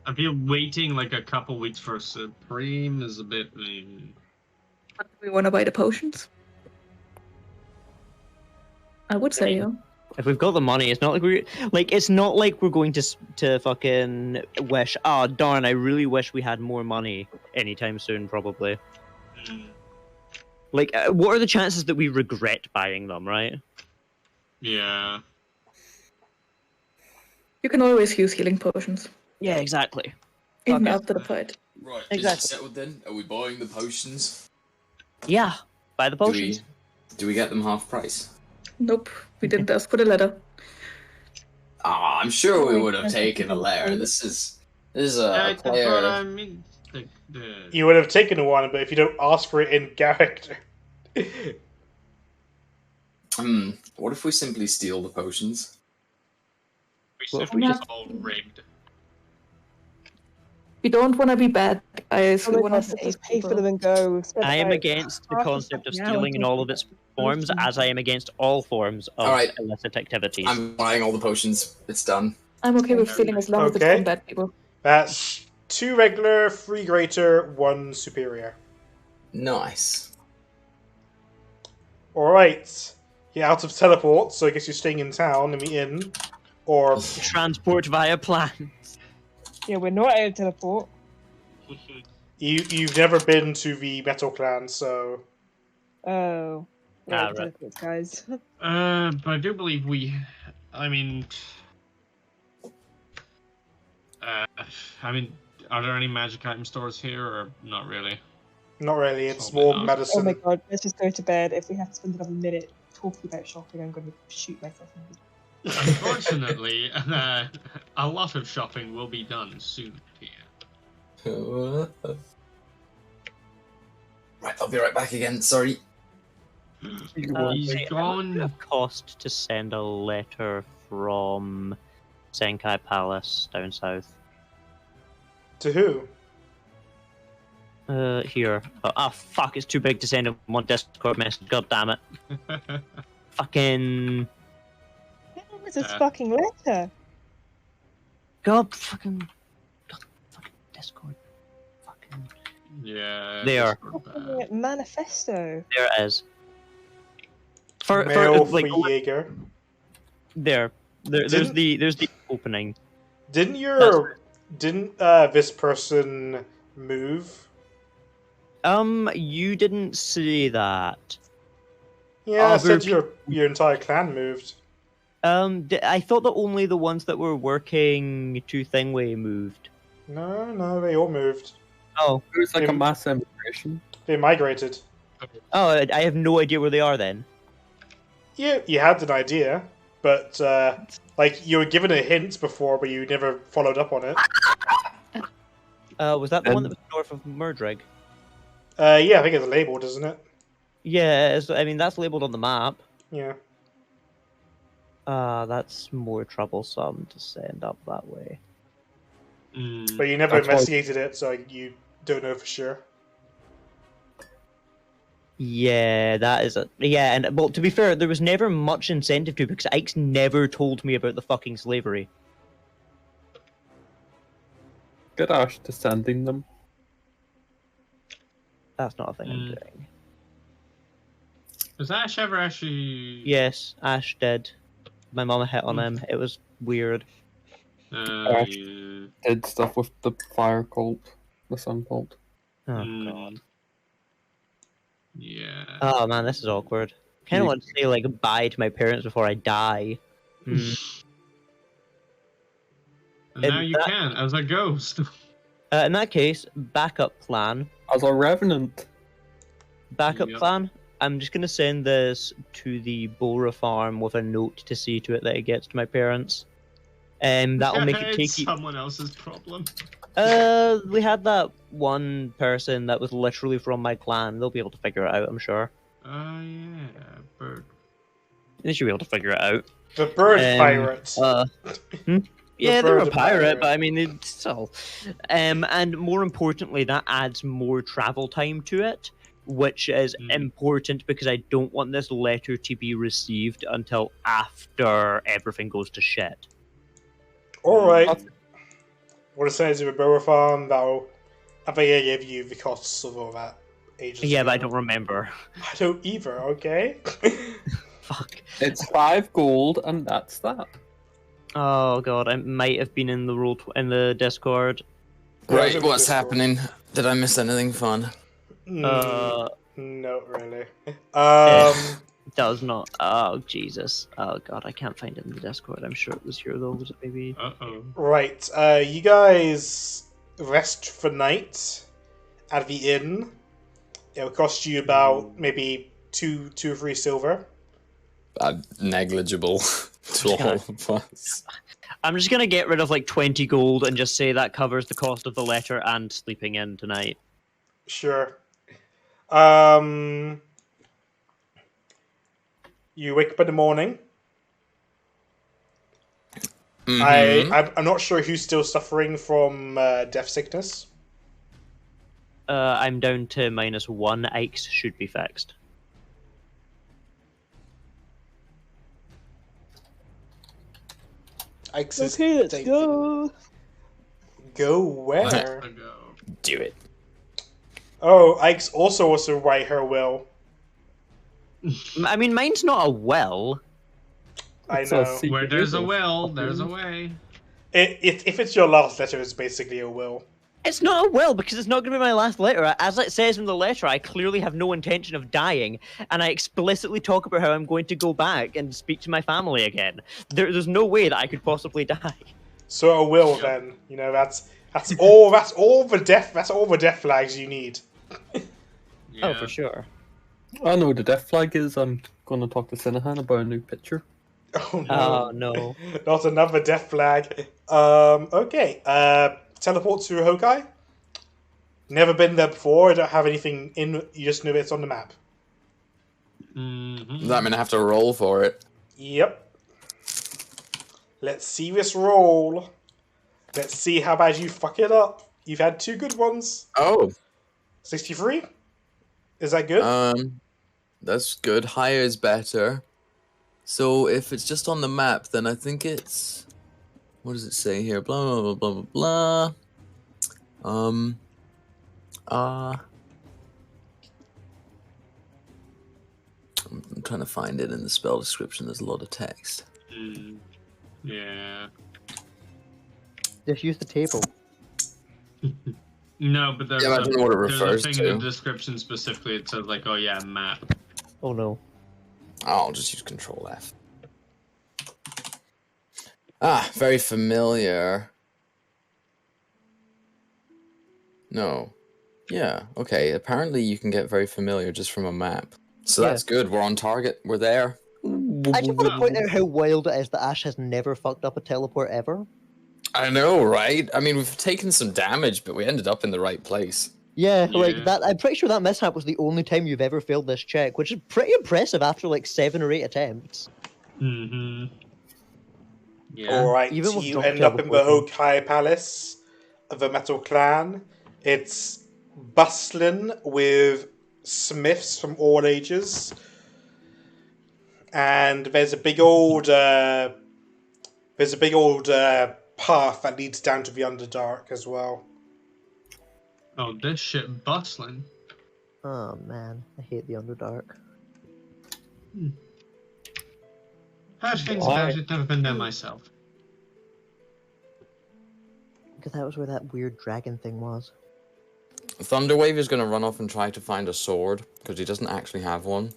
I feel waiting like a couple weeks for Supreme is a bit. But do we want to buy the potions? I would say yeah. If we've got the money, it's not like we're going to fucking wish. Oh darn! I really wish we had more money anytime soon. Probably. Like, what are the chances that we regret buying them? Right? Yeah. You can always use healing potions. Yeah, exactly. Even after the fight. Right, exactly. Is it settled then? Are we buying the potions? Yeah, buy the potions. Do we get them half price? Nope, we didn't ask for the letter. Ah, I'm sure we would have taken a letter. This is a player. But I mean, You would have taken one, but if you don't ask for it in character. What if we simply steal the potions? We just all rigged. We don't want to be bad guys. We want to just pay for them and go. I am against the concept of stealing in all of its forms, as I am against all forms of illicit activities. I'm buying all the potions. It's done. I'm okay with stealing as long as it's from bad people. That's 2 regular, 3 greater, 1 superior. Nice. Alright. You're out of teleport, so I guess you're staying in town in the inn. Or transport via plans. Yeah, we're not out of teleport. You've never been to the Metal Clan, so Oh. Right, Right. guys. But I do believe I mean, are there any magic item stores here, or not really? Not really. It's Probably more not. medicine. Oh my god, let's just go to bed. If we have to spend another minute talking about shopping, I'm going to shoot myself in the Unfortunately, a lot of shopping will be done soon here. Right, I'll be right back again. Sorry. He's How much would gone. it cost to send a letter from Senkai Palace down south? To who? Here. Fuck, it's too big to send him one Discord message, god damn it. Fucking... What's this fucking letter? God fucking Discord. Fucking... Yeah. There. Manifesto. There it is. Mail for like, Jaeger. There's the opening. Didn't this person move? You didn't say that. Yeah, I said your entire clan moved. I thought that only the ones that were working to Thingway moved. No, they all moved. Oh. It was like a mass immigration. They migrated. Oh, I have no idea where they are then. Yeah, you had an idea, but like you were given a hint before, but you never followed up on it. Was that the one that was north of Murdrig? Yeah, I think it's labeled, isn't it? Yeah, I mean that's labeled on the map. Yeah. That's more troublesome to send up that way. But you never investigated it, so you don't know for sure. Yeah, that is it. Yeah, and well, to be fair, there was never much incentive to because Ike's never told me about the fucking slavery. Get Ashe to sending them. That's not a thing I'm doing. Has Ashe ever actually? Yes, Ashe did. My mama hit on him. It was weird. Ashe did stuff with the fire cult, the sun cult. Oh god. Yeah. Oh man, this is awkward. Kind of want to say like bye to my parents before I die. And now you can, as a ghost. In that case, backup plan. As a revenant. Backup plan. I'm just gonna send this to the Bora farm with a note to see to it that it gets to my parents. That'll make it take someone else's problem. We had that one person that was literally from my clan. They'll be able to figure it out, I'm sure. Yeah, bird. They should be able to figure it out. The bird pirate. Yeah, they're a pirate, but I mean, it's still. And more importantly, that adds more travel time to it, which is important because I don't want this letter to be received until after everything goes to shit. Alright. What it says of a Boa farm, I think I gave you the costs of all that ages Yeah, ago. but I don't remember. I don't either, okay? Fuck. It's 5 gold, and that's that. Oh god, I might have been in the in the Discord. Right, what's happening? Did I miss anything fun? Not really. Does not. Oh Jesus. Oh god, I can't find it in the Discord. I'm sure it was here though. Was it maybe? Right. You guys rest for night at the inn. It'll cost you about maybe 2 or 3 silver. Negligible to all of us. I'm just gonna get rid of like 20 gold and just say that covers the cost of the letter and sleeping in tonight. Sure. You wake up in the morning. I'm not sure who's still suffering from death sickness. I'm down to -1. Ike's should be fixed. Ike's Okay, let's go. Go where? Do it. Oh, Ike's also wants to write her will. I mean, mine's not a will. I know. Where there's a will, there's a way. If it's your last letter, it's basically a will. It's not a will because it's not going to be my last letter. As it says in the letter, I clearly have no intention of dying, and I explicitly talk about how I'm going to go back and speak to my family again. There's no way that I could possibly die. So a will then. You know, that's all the death flags you need. Oh, for sure. I know what the death flag is. I'm going to talk to Cinnamon about a new picture. Oh no. Oh no. Not another death flag. Okay. Teleport to Hokai. Never been there before. I don't have anything in. You just know it's on the map. Does that mean I have to roll for it? Yep. Let's see this roll. Let's see how bad you fuck it up. You've had 2 good ones. Oh. 63? Is that good? That's good. Higher is better. So if it's just on the map, then I think it's... What does it say here? Blah, blah, blah, blah, blah. I'm trying to find it in the spell description. There's a lot of text. Yeah. Just use the table. No, but there's, Yeah, I don't know what it refers there's a thing to. in the description specifically. It says like, oh yeah, map. Oh no. I'll just use Control F. Ah, very familiar. No. Yeah, okay. Apparently you can get very familiar just from a map. So that's good. We're on target. We're there. I just want to point out how wild it is that Ashe has never fucked up a teleport ever. I know, right? I mean, we've taken some damage, but we ended up in the right place. Yeah, like that. I'm pretty sure that mishap was the only time you've ever failed this check, which is pretty impressive after like 7 or 8 attempts. Yeah. Alright, Even with you drop end up in the teleporting. Hokai Palace of the Metal Clan. It's bustling with smiths from all ages. And there's a big old path that leads down to the Underdark as well. Oh, this shit bustling. Oh man, I hate the Underdark. Heard things about it, never been there myself. Because that was where that weird dragon thing was. Thunderwave is going to run off and try to find a sword, because he doesn't actually have one.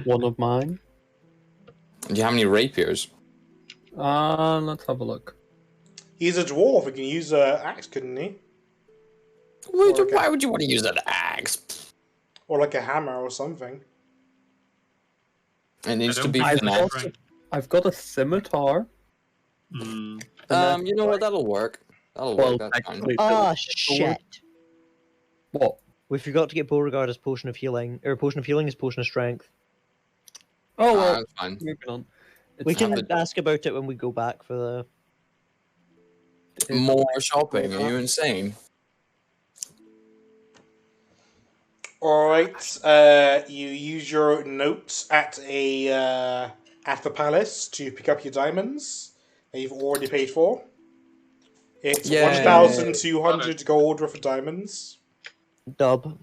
One of mine. Do you have any rapiers? Let's have a look. He's a dwarf, he can use an axe, couldn't he? Why would you want to use an axe? Or like a hammer or something. It needs to be I've finesse. I've got a scimitar. You know what? That'll work. That'll work. That's fine. Ah, shit. What? We forgot to get Beauregard's potion of healing. Or potion of healing is potion of strength. Oh, well, that's fine. moving on. We It's can happened. ask about it when we go back for the... More shopping? Are you insane? Alright, you use your notes at the palace to pick up your diamonds that you've already paid for. It's 1,200 gold worth of diamonds. Dub.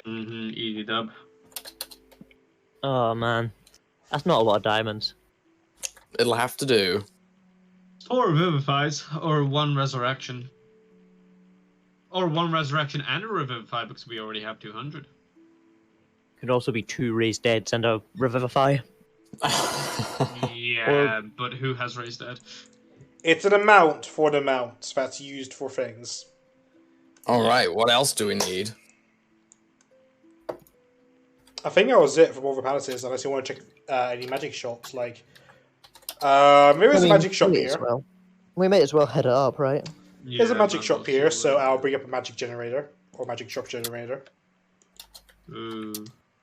Easy dub. Oh man. That's not a lot of diamonds. It'll have to do. 4 revivifies, or 1 resurrection. Or 1 resurrection and a revivify, because we already have 200. Could also be 2 raised deads and a revivify. Yeah, but who has raised dead? It's an amount for an amount that's used for things. Alright, what else do we need? I think that was it for all the palaces, unless you want to check any magic shops. Like, there is a magic shop here. We might as well head it up, right? There's a magic shop here, so I'll bring up a magic generator, or magic shop generator.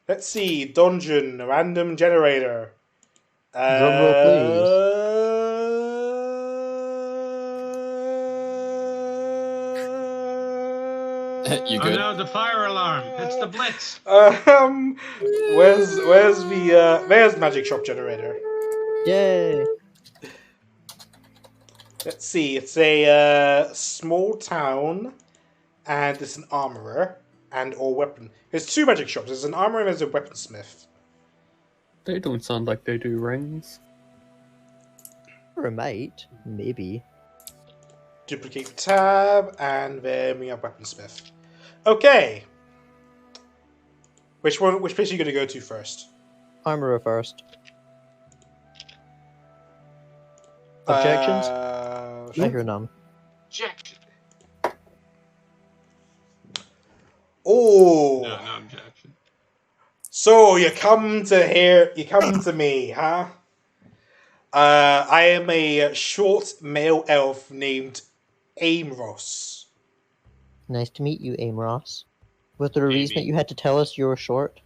Let's see, dungeon, random generator. Drumroll, please. You Oh good? no, the fire alarm! It's the blitz! Where's magic shop generator? Yay! Let's see, it's a small town, and it's an armorer, and or weapon. There's 2 magic shops, there's an armorer and there's a weaponsmith. They don't sound like they do rings. Or a might, maybe. duplicate the tab, and then we have weaponsmith. Okay. Which place are you going to go to first? Armorer first. Objections? I hear none. Objection. Oh. No objection. So you come to me, huh? I am a short male elf named Erros. Nice to meet you, Erros. Was there a reason that you had to tell us you were short?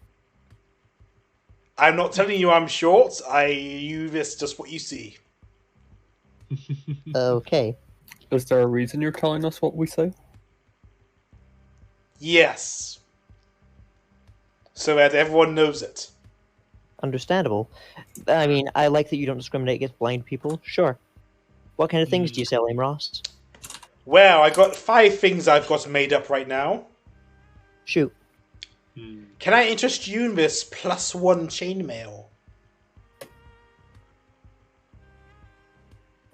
I'm not telling you I'm short. It's just what you see. Okay. Is there a reason you're telling us what we say? Yes. So that everyone knows it. Understandable. I mean, I like that you don't discriminate against blind people. Sure. What kind of things do you sell, Erros? Well, I got 5 things I've got made up right now. Shoot. Can I interest you in this +1 chainmail?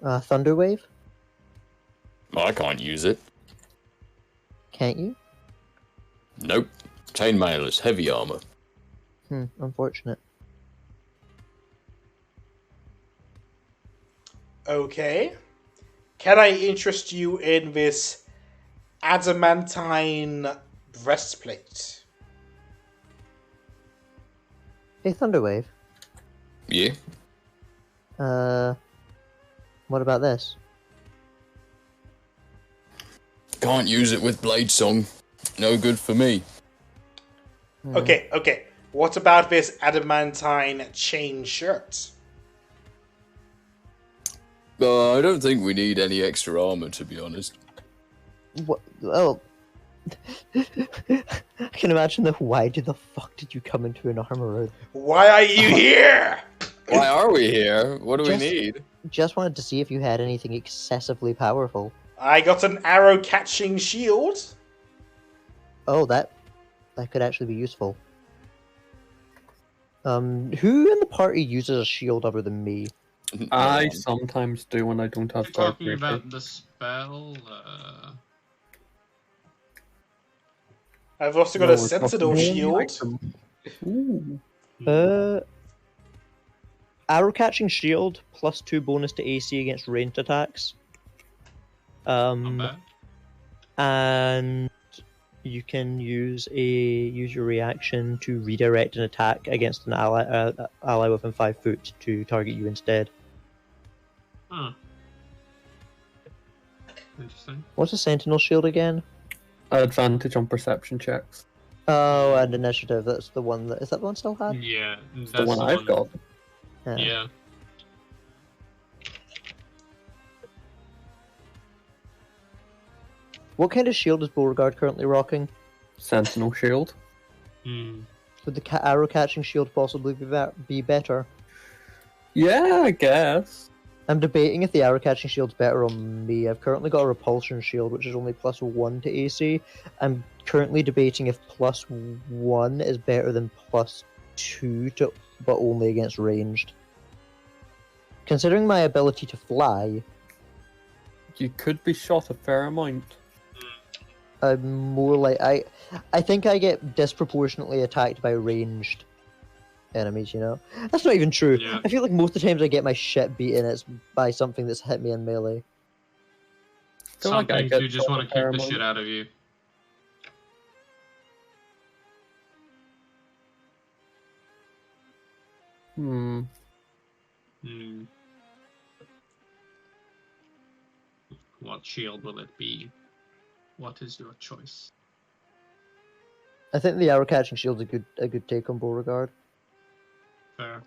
Thunderwave? I can't use it. Can't you? Nope. Chainmail is heavy armor. Unfortunate. Okay. Can I interest you in this adamantine breastplate? Hey, Thunderwave. Yeah? What about this? Can't use it with Blade Song. No good for me. Okay. What about this adamantine chain shirt? I don't think we need any extra armor, to be honest. What? Oh. I can imagine why the fuck did you come into an armorer? Why are you here? Why are we here? What do we need? Just wanted to see if you had anything excessively powerful. I got an arrow-catching shield. Oh, that could actually be useful. Who in the party uses a shield other than me? I sometimes do when I don't have You're dark talking vision. about the spell. I've also got No, a we're sentinel talking shield. Ooh. Arrow catching shield +2 bonus to AC against ranged attacks. Not bad. And you can use your reaction to redirect an attack against an ally within 5 foot to target you instead. Huh. Interesting. What's a sentinel shield again? Advantage on perception checks. Oh, and initiative. That's the one that is that the one still had? Yeah, that's The one I've got. Yeah. What kind of shield is Beauregard currently rocking? Sentinel shield. Would the arrow catching shield possibly be better? Yeah, I guess. I'm debating if the arrow catching shield's better on me. I've currently got a repulsion shield, which is only +1 to AC. I'm currently debating if +1 is better than +2 to, but only against ranged. Considering my ability to fly, You could be shot a fair amount. I'm more like I think I get disproportionately attacked by ranged enemies, you know? That's not even true. Yeah. I feel like most of the times I get my shit beaten, it's by something that's hit me in melee. Feel Some like I things get do just shot want a to fair kick the amount. shit out of you. Hmm. What shield will it be? What is your choice? I think the arrow catching shield's a good take on Beauregard. Fair.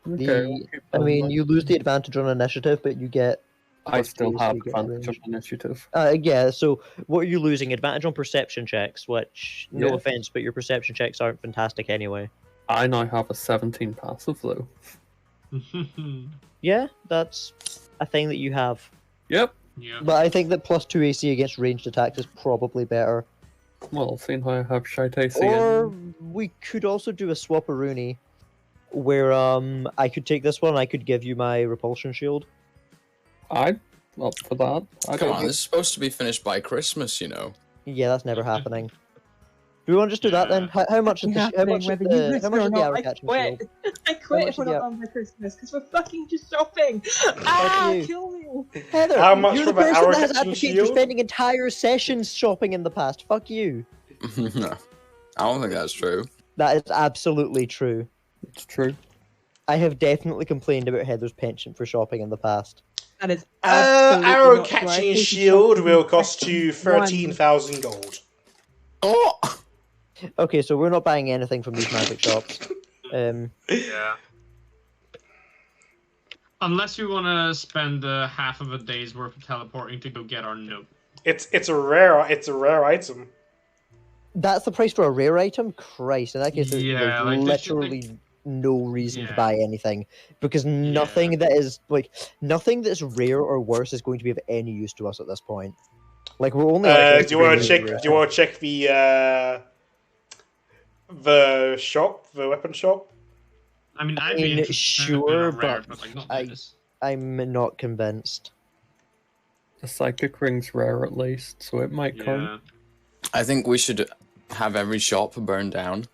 Okay, we'll keep I that in mean, mind. you lose the advantage on initiative, but you get. I still +2 have AC advantage range. on initiative. Yeah, so what are you losing? Advantage on perception checks, which, no Yeah. offense, but your perception checks aren't fantastic anyway. I now have a 17 passive though. Yeah, that's a thing that you have. Yep. Yeah. But I think that +2 AC against ranged attacks is probably better. Well, seeing how I have shite AC. Or we could also do a swap-a-rooney, where I could take this one, I could give you my repulsion shield. I'd up for that. I Come don't on, this is supposed to be finished by Christmas, you know. Yeah, that's never happening. Do we want to just do that then? How much is the how much is the hour catching shield? I quit if we're not on by Christmas because we're fucking just shopping. you. Kill me. Heather, How much you're for the the person hour that has catching advocated for shield? spending entire sessions shopping in the past. Fuck you. No, I don't think that's true. That is absolutely true. It's true. I have definitely complained about Heather's penchant for shopping in the past. That is absolutely Arrow not true. I catching think shield shopping will is cost you one. 13,000 gold. Oh! Okay, so we're not buying anything from these magic shops. Yeah. Unless we want to spend half of a day's worth of teleporting to go get our note. It's a rare item. That's the price for a rare item? Christ, in that case, Yeah, there's like, literally no reason to Yeah. buy anything. Because nothing that is, nothing that's rare or worse is going to be of any use to us at this point. Like, we're only... Do you want to check? Do you want to check the shop, the weapon shop? I mean, I'd be interested sure, in a rare, but like, not I- this. I'm not convinced. The psychic ring's rare at least, so it might count. Yeah. I think we should have every shop burned down.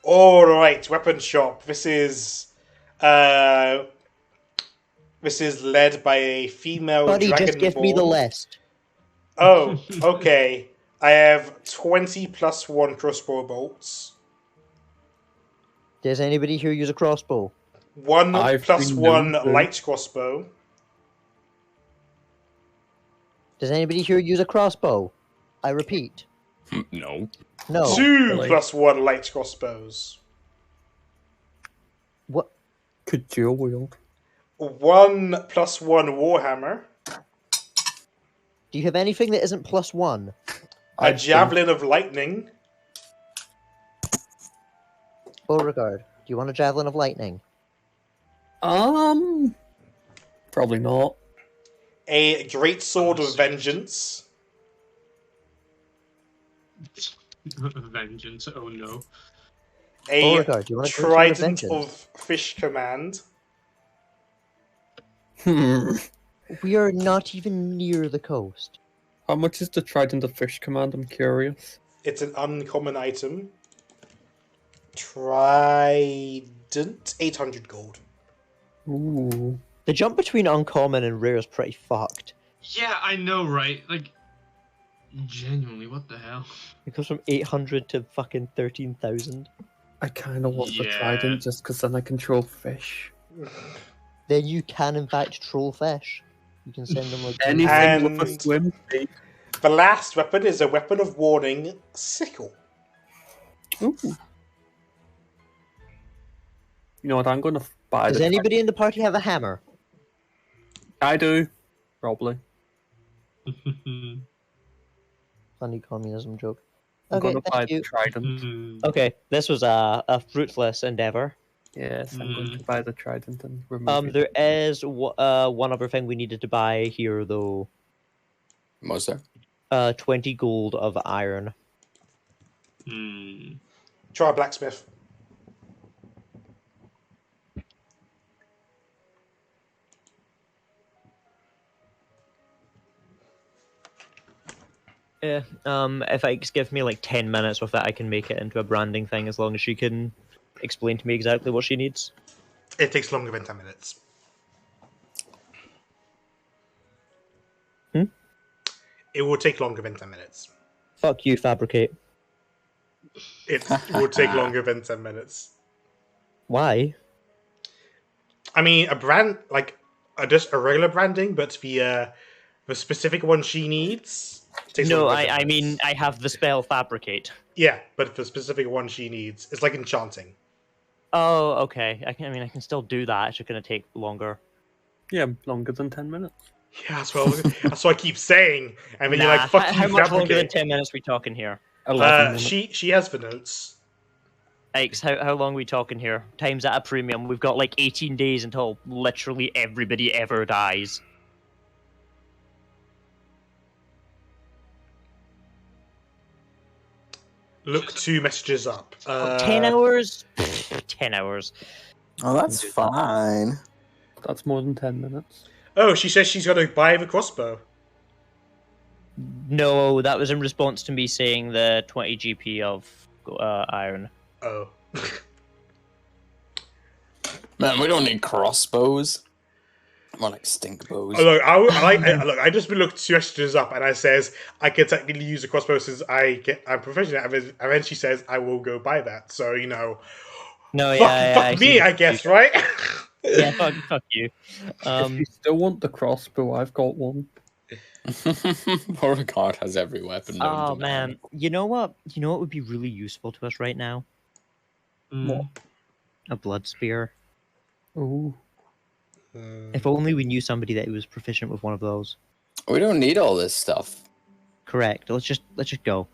All right, weapon shop. This is led by a female Buddy, dragonborn. just give me the list. Oh, okay. I have 20 plus 1 crossbow bolts. Does anybody here use a crossbow? 1 I've plus been 1 known to. light crossbow. Does anybody here use a crossbow? I repeat. No. No. 2 really? plus 1 light crossbows. What? Could dual wield. 1 plus 1 warhammer. Do you have anything that isn't +1? A javelin of lightning. Beauregard, do you want a javelin of lightning? Probably not. A great sword of vengeance. Vengeance, oh no. A Beauregard, do you want a great sword of trident vengeance? of fish command. We are not even near the coast. How much is the trident of fish command? I'm curious. It's an uncommon item. Trident, 800 gold. Ooh. The jump between uncommon and rare is pretty fucked. Yeah, I know, right? Like, genuinely, what the hell? It goes from 800 to fucking 13,000. I kind of want the Yeah. trident just because then I control fish. Then you can, in fact, troll fish. You can send them like... Anything with a And- swim speed. The last weapon is a weapon of warning, sickle. Ooh. You know what? I'm going to buy Does the anybody in the party have a hammer? I do. Probably. Funny communism joke. I'm Okay, going to buy thank the you. trident. Okay, this was a fruitless endeavor. Yes, I'm going to buy the trident and remove it. There is one other thing we needed to buy here, though. Was there? 20 gold of iron. Try a blacksmith. Yeah. If Ike's give me like 10 minutes with that, I can make it into a branding thing as long as she can explain to me exactly what she needs. It takes longer than 10 minutes. Hmm? It will take longer than 10 minutes. Fuck you, Fabricate. It will take longer than 10 minutes. Why? I mean, a brand, like, just a regular branding, but the specific one she needs takes No, longer than 10 I mean, minutes. I have the spell Fabricate. Yeah, but the specific one she needs, it's like enchanting. Oh, okay. I can still do that. It's just gonna take longer. Yeah, longer than 10 minutes. Yeah, that's what I keep saying. And then you're like, fuck how you, much longer than Fabricate. 10 minutes we talking here? 11 minutes. She has the notes. Ike's, how long we talking here? Time's at a premium. We've got like 18 days until literally everybody ever dies. Look 2 messages up. 10 hours? 10 hours. Oh, that's fine. That's more than 10 minutes. Oh, she says she's going to buy the crossbow. No, that was in response to me saying the 20 GP of iron. Oh. Man, we don't need crossbows. More like stink bows. Oh, look, I just looked suggestions up, and I says I can technically use a crossbow since I'm proficient at it, and then she says I will go buy that. So No, fuck me, I guess, right? Yeah, fuck you. If you still want the crossbow, I've got one. Beauregard has every weapon. Oh man, you know what? You know what would be really useful to us right now? What? A blood spear. Oh. If only we knew somebody that was proficient with one of those. We don't need all this stuff. Correct. Let's just go.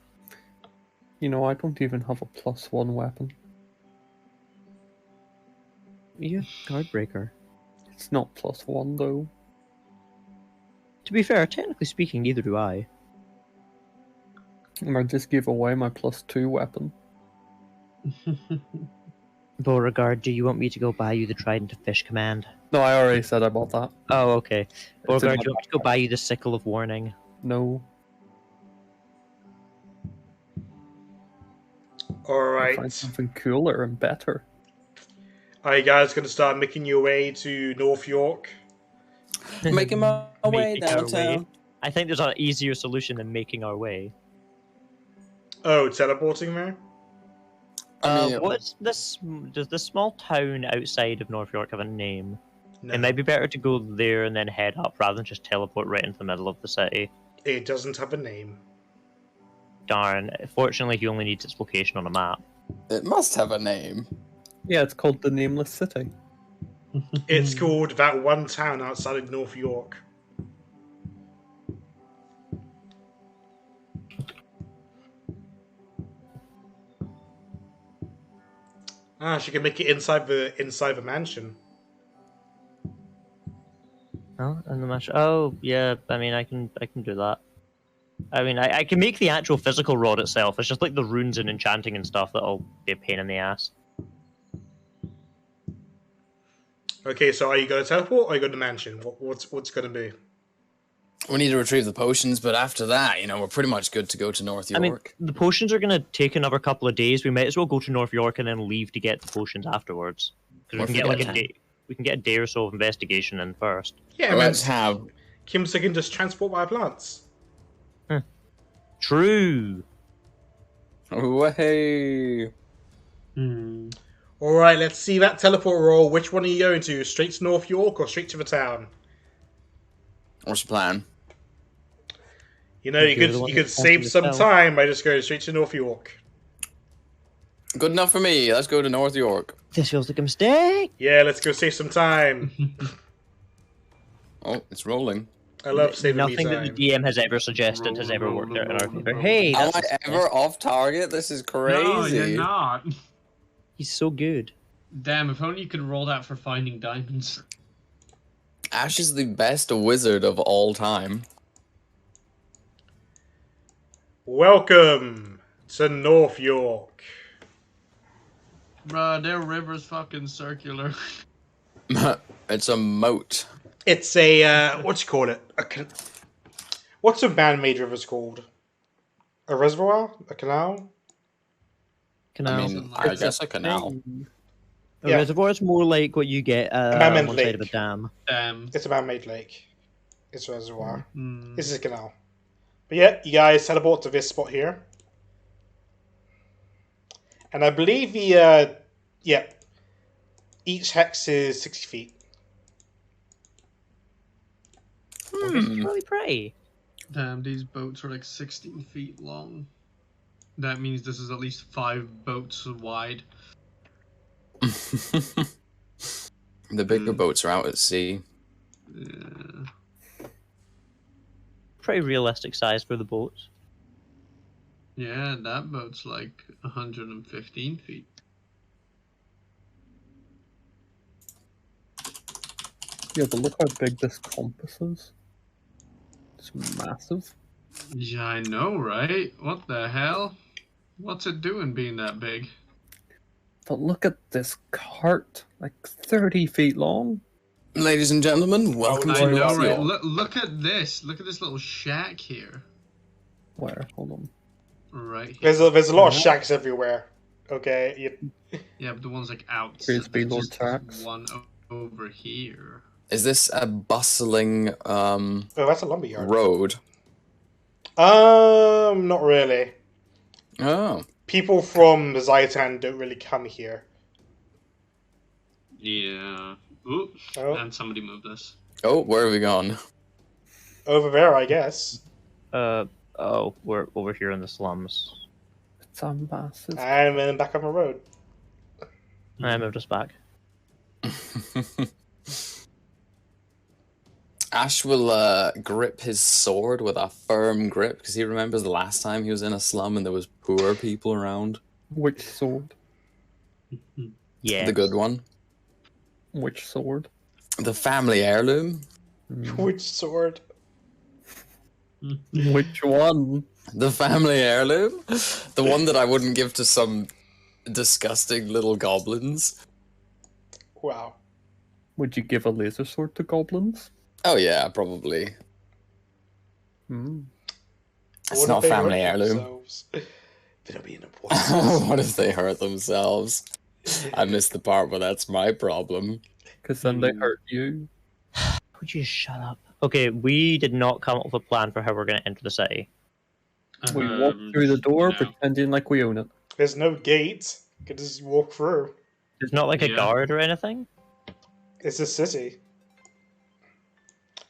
You know, I don't even have a +1 weapon. You have Guardbreaker. It's not +1 though. To be fair, technically speaking, neither do I. I just gave away my +2 weapon. Beauregard, do you want me to go buy you the Trident of Fish command? No, I already said I bought that. Oh, okay. Beauregard, in do you want me to go buy you the Sickle of Warning? No. Alright. Find something cooler and better. Are you guys going to start making your way to North York? Making my way Making our downtown. way. I think there's an easier solution than making our way. Oh, teleporting there? I mean, What's this? Does this small town outside of North York have a name? No. It might be better to go there and then head up rather than just teleport right into the middle of the city. It doesn't have a name. Darn. Fortunately, he only needs its location on a map. it must have a name. Yeah, it's called the Nameless City. It's called that one town outside of North York. She can make it inside the mansion. Oh, and the match. Oh, yeah. I mean, I can do that. I mean, I can make the actual physical rod itself. It's just like the runes and enchanting and stuff that'll be a pain in the ass. Okay, so are you going to teleport or are you going to mansion? What's going to be? We need to retrieve the potions, but after that, we're pretty much good to go to North York. I mean, the potions are going to take another couple of days. We might as well go to North York and then leave to get the potions afterwards. Because we can get like a day. We can get a day or so of investigation in first. Yeah, let's have. Kimsa can just transport by plants. True. Way. Alright, let's see that teleport roll. Which one are you going to? Straight to North York or straight to the town? What's the plan? You could save some time by just going straight to North York. Good enough for me. Let's go to North York. This feels like a mistake. Yeah, let's go save some time. Oh, it's rolling. I love saving Nothing me time. that the DM has ever suggested has ever worked out in our favor. Hey, Am that's I ever off target? This is crazy. No, you're not. he's so good. Damn, if only you could roll that for finding diamonds. Ashe is the best wizard of all time. Welcome to North York. Bruh, their river's fucking circular. It's a moat. It's a what you call it? What's a man-made river called? A reservoir? A canal? Canal. I mean, I guess a canal. A reservoir is more like what you get on one side of a dam. It's a man-made lake. It's a reservoir. This is a canal. But yeah, you guys teleport to this spot here. And I believe the, each hex is 60 feet. This is really pretty. Damn, these boats are like 16 feet long. That means this is at least 5 boats wide. The bigger boats are out at sea. Yeah. Pretty realistic size for the boats. Yeah, that boat's like 115 feet. Yeah, but look how big this compass is. It's massive. Yeah, I know, right? What the hell? What's it doing being that big? But look at this cart, like 30 feet long. Ladies and gentlemen, welcome I to know, North right? York. Look at this. Look at this little shack here. Where? Hold on. Right here. There's a lot of shacks everywhere. Okay. Yeah, but the one's like out. Here's There's Lord just Tax. one over here. Is this a bustling Oh, that's a lumberyard. road? Not really. Oh. People from Zaitan don't really come here. Yeah. Ooh. Oh. And somebody moved this. Oh, where have we gone? Over there, I guess. Oh, we're over here in the slums. It's massive. And then back on the road. I moved us back. Ash will grip his sword with a firm grip because he remembers the last time he was in a slum and there was poor people around. Which sword? Yeah. The good one. Which sword? The family heirloom. Which sword? Which one? The family heirloom. The one that I wouldn't give to some disgusting little goblins. Wow. Would you give a laser sword to goblins? Oh yeah, probably. Hmm. It's What not if they family hurt heirloom. themselves? That'll be an important. What if they hurt themselves? I missed the part where that's my problem. Because then they hurt you. Would you shut up? Okay, we did not come up with a plan for how we're going to enter the city. We walk through the door no. pretending like we own it. There's no gate. You can just walk through. There's not like a Yeah. guard or anything? It's a city.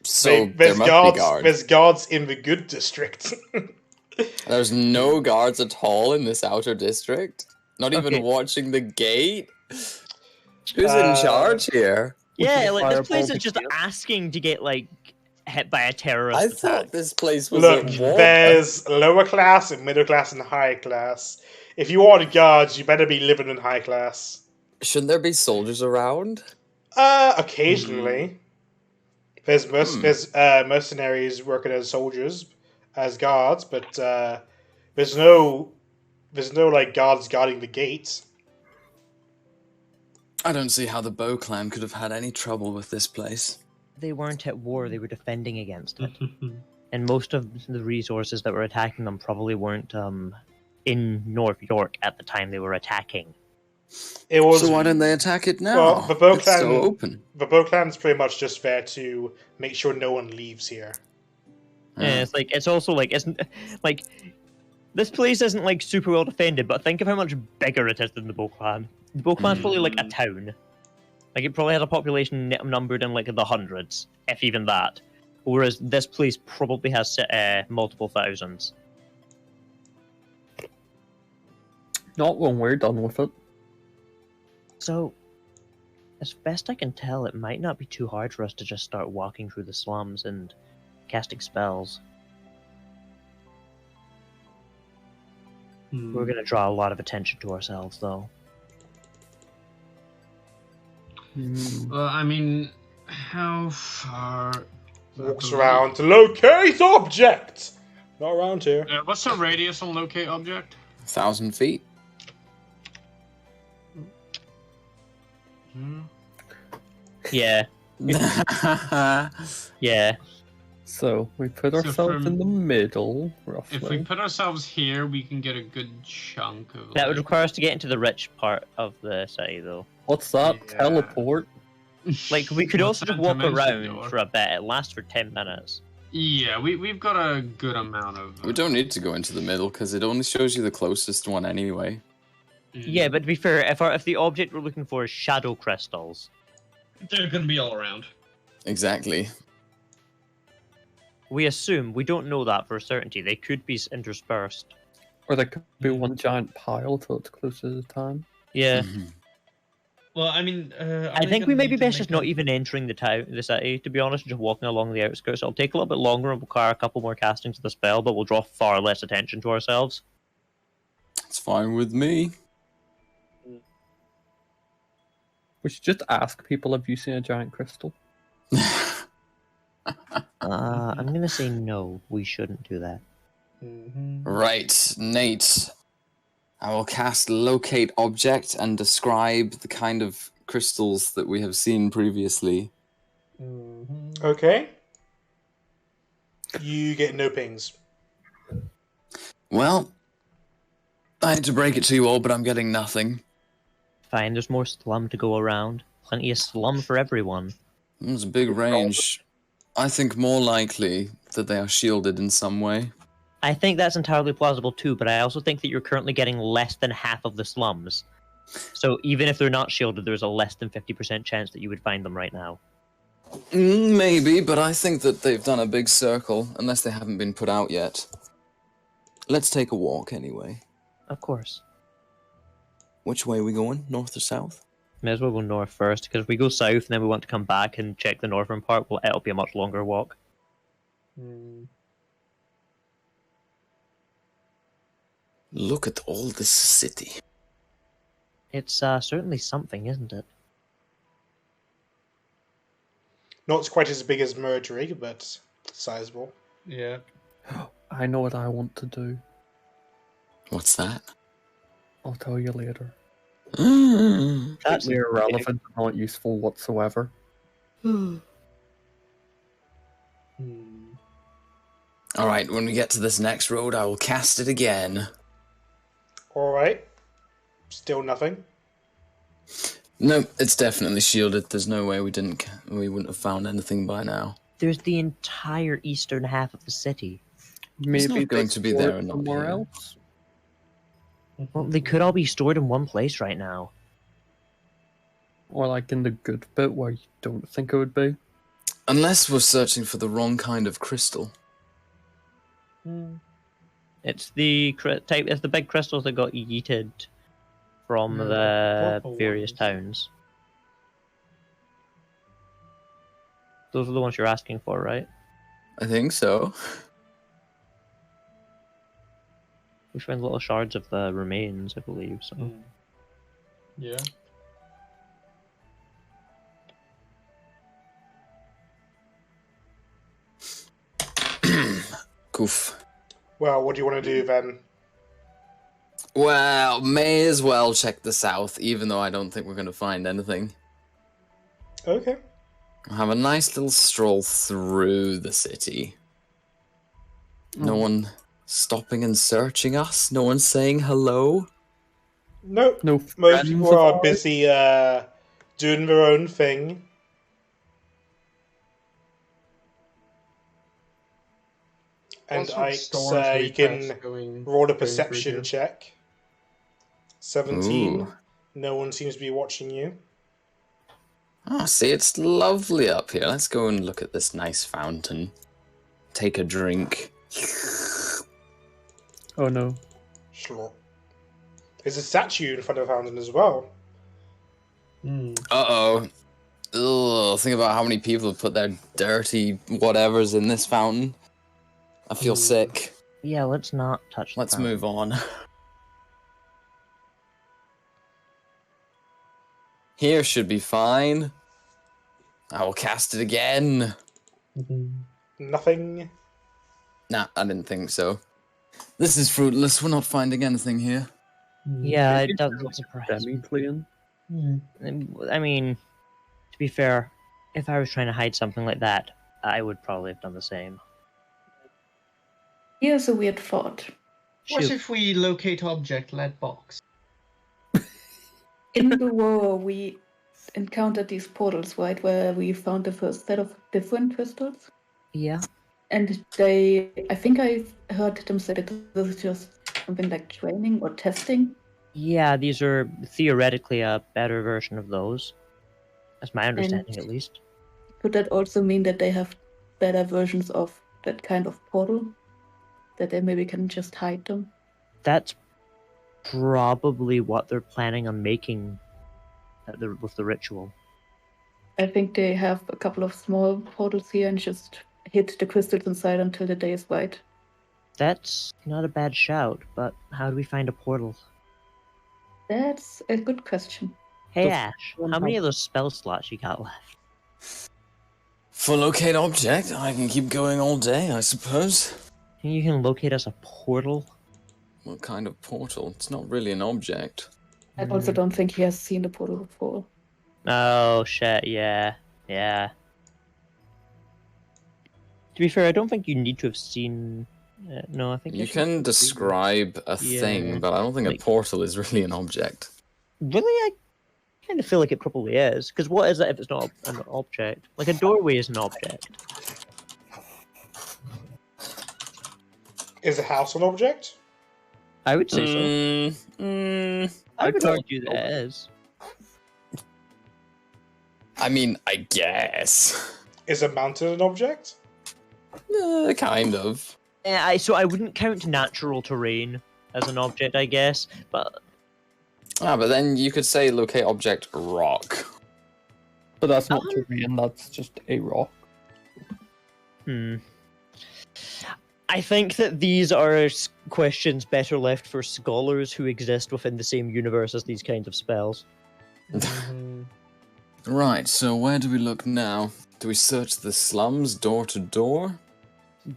So Wait, there must be guards. There's guards in the good district. There's no guards at all in this outer district? Not even Okay. watching the gate? Who's in charge here? Yeah, Would you like this fireball place the is just gate? asking to get like hit by a terrorist I attack. thought this place was Look, at war. there's lower class and middle class and high class. If you are the guards, you better be living in high class. Shouldn't there be soldiers around? Occasionally. There's mercenaries working as soldiers, as guards, but there's no like guards guarding the gates. I don't see how the Bow Clan could have had any trouble with this place. They weren't at war, they were defending against it. And most of the resources that were attacking them probably weren't in North York at the time they were attacking. It was So why don't they attack it now? Well, the Bow It's Clan, so open. The Bow Clan's pretty much just there to make sure no one leaves here. And it's like it's also like isn't like this place isn't like super well defended, but think of how much bigger it is than the Bow Clan. The Bow Clan's probably like a town. Like it probably has a population numbered in like the hundreds, if even that. Whereas this place probably has multiple thousands. Not when we're done with it. So, as best I can tell, it might not be too hard for us to just start walking through the slums and casting spells. We're gonna draw a lot of attention to ourselves, though. Well, I mean, how far? Walks around to locate object. Not around here. What's the radius on locate object? 1,000 feet. Yeah, yeah. So we put So ourselves from- in the middle, roughly. If we put ourselves here, we can get a good chunk of. That would like- require us to get into the rich part of the city, though. What's that? Yeah. Teleport? Like, we could What's also that just walk dimension around door? for a bit. It lasts for 10 minutes. Yeah, we've got a good amount of. We don't need to go into the middle because it only shows you the closest one anyway. Yeah, but to be fair, if the object we're looking for is shadow crystals, they're gonna be all around. Exactly. we assume, we don't know that for certainty, they could be interspersed. Or there could be one giant pile till it's close to the time. Yeah. Mhm. Well, I mean, I think we may be best just not even entering the city, to be honest, just walking along the outskirts. It'll take a little bit longer and require a couple more castings of the spell, but we'll draw far less attention to ourselves. It's fine with me. We should just ask people if you've seen a giant crystal. I'm gonna say no, we shouldn't do that. Right, Nate. I will cast Locate Object and describe the kind of crystals that we have seen previously. Okay. You get no pings. Well, I hate to break it to you all, but I'm getting nothing. Fine, there's more slum to go around. Plenty of slum for everyone. It's a big range. I think more likely that they are shielded in some way. I think that's entirely plausible too, but I also think that you're currently getting less than half of the slums. So even if they're not shielded, there's a less than 50% chance that you would find them right now. Maybe, but I think that they've done a big circle, unless they haven't been put out yet. Let's take a walk anyway. Of course. Which way are we going? North or south? May as well go north first, because if we go south and then we want to come back and check the northern part, well, it'll be a much longer walk. Look at all this city. It's certainly something, isn't it? Not quite as big as Murdrig, but sizable. Yeah. I know what I want to do. What's that? I'll tell you later. That's irrelevant and not useful whatsoever. Alright, when we get to this next road, I will cast it again. Alright. Still nothing. No, it's definitely shielded. There's no way we wouldn't have found anything by now. There's the entire eastern half of the city. It's Maybe not going to be there and not somewhere here. else. Well, they could all be stored in one place right now. Or like in the good bit where you don't think it would be. Unless we're searching for the wrong kind of crystal. It's the type. It's the big crystals that got yeeted from the various towns. Those are the ones you're asking for, right? I think so. We found little shards of the remains, I believe. So. Yeah. Goof. Well, what do you want to do then? Well, may as well check the south, even though I don't think we're going to find anything. Okay. We'll have a nice little stroll through the city. No one stopping and searching us? No one saying hello? Nope. No Most friends people of are ours? busy doing their own thing. And What sort of Ike's, stores are you you can going roll a through perception here? check. 17. Ooh. No one seems to be watching you. Oh, see, it's lovely up here. Let's go and look at this nice fountain. Take a drink. Oh no. Sure. There's a statue in front of the fountain as well. Uh-oh. Ugh, think about how many people have put their dirty whatevers in this fountain. I feel sick. Yeah, let's not touch. Let's the move on. Here should be fine. I will cast it again. Nothing. Nah, I didn't think so. This is fruitless. We're not finding anything here. Yeah, Maybe it doesn't surprise me. Demi-clean. I mean, to be fair, if I was trying to hide something like that, I would probably have done the same. Here's a weird thought. What Shoot. if we locate object lead box? In the war, we encountered these portals, right, where we found the first set of different crystals. Yeah. And they, I think I heard them say that this is just something like training or testing. Yeah, these are theoretically a better version of those. That's my understanding, at least. Could that also mean that they have better versions of that kind of portal? That they maybe can just hide them? That's probably what they're planning on making with the ritual. I think they have a couple of small portals here and just hit the crystals inside until the day is white. That's not a bad shout, but how do we find a portal? That's a good question. Hey Does Ash, anyone how many have- of those spell slots you got left? For locate object, I can keep going all day, I suppose. Think you can locate us a portal? What kind of portal? It's not really an object. I also don't think he has seen the portal before. Oh shit, yeah. To be fair, I don't think you need to have seen. No, I think You I should- can describe a thing, Yeah, but I don't think like- a portal is really an object. Really, I kind of feel like it probably is. Because what is it if it's not an object? Like a doorway is an object. Is a house an object? I would say so. I would argue that it is. I mean, I guess. Is a mountain an object? Kind of. So I wouldn't count natural terrain as an object, I guess. But But then you could say locate object rock. But that's not terrain, that's just a rock. I think that these are questions better left for scholars who exist within the same universe as these kinds of spells. Right, so where do we look now? Do we search the slums door to door?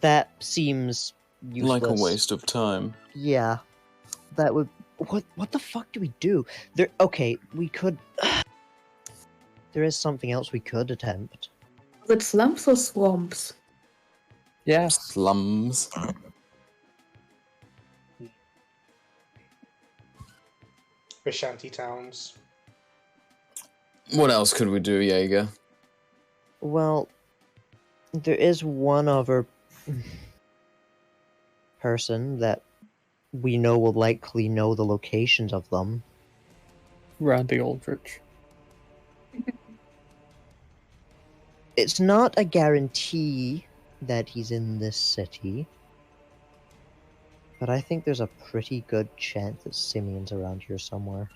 That seems useless. Like a waste of time. Yeah, that would. What the fuck do we do? We could. There is something else we could attempt. Was it slums or swamps? Yeah. Slums. The shanty towns. What else could we do, Jaeger? Well, there is one other person that we know will likely know the locations of them. Randy Aldrich. It's not a guarantee that he's in this city, but I think there's a pretty good chance that Simeon's around here somewhere.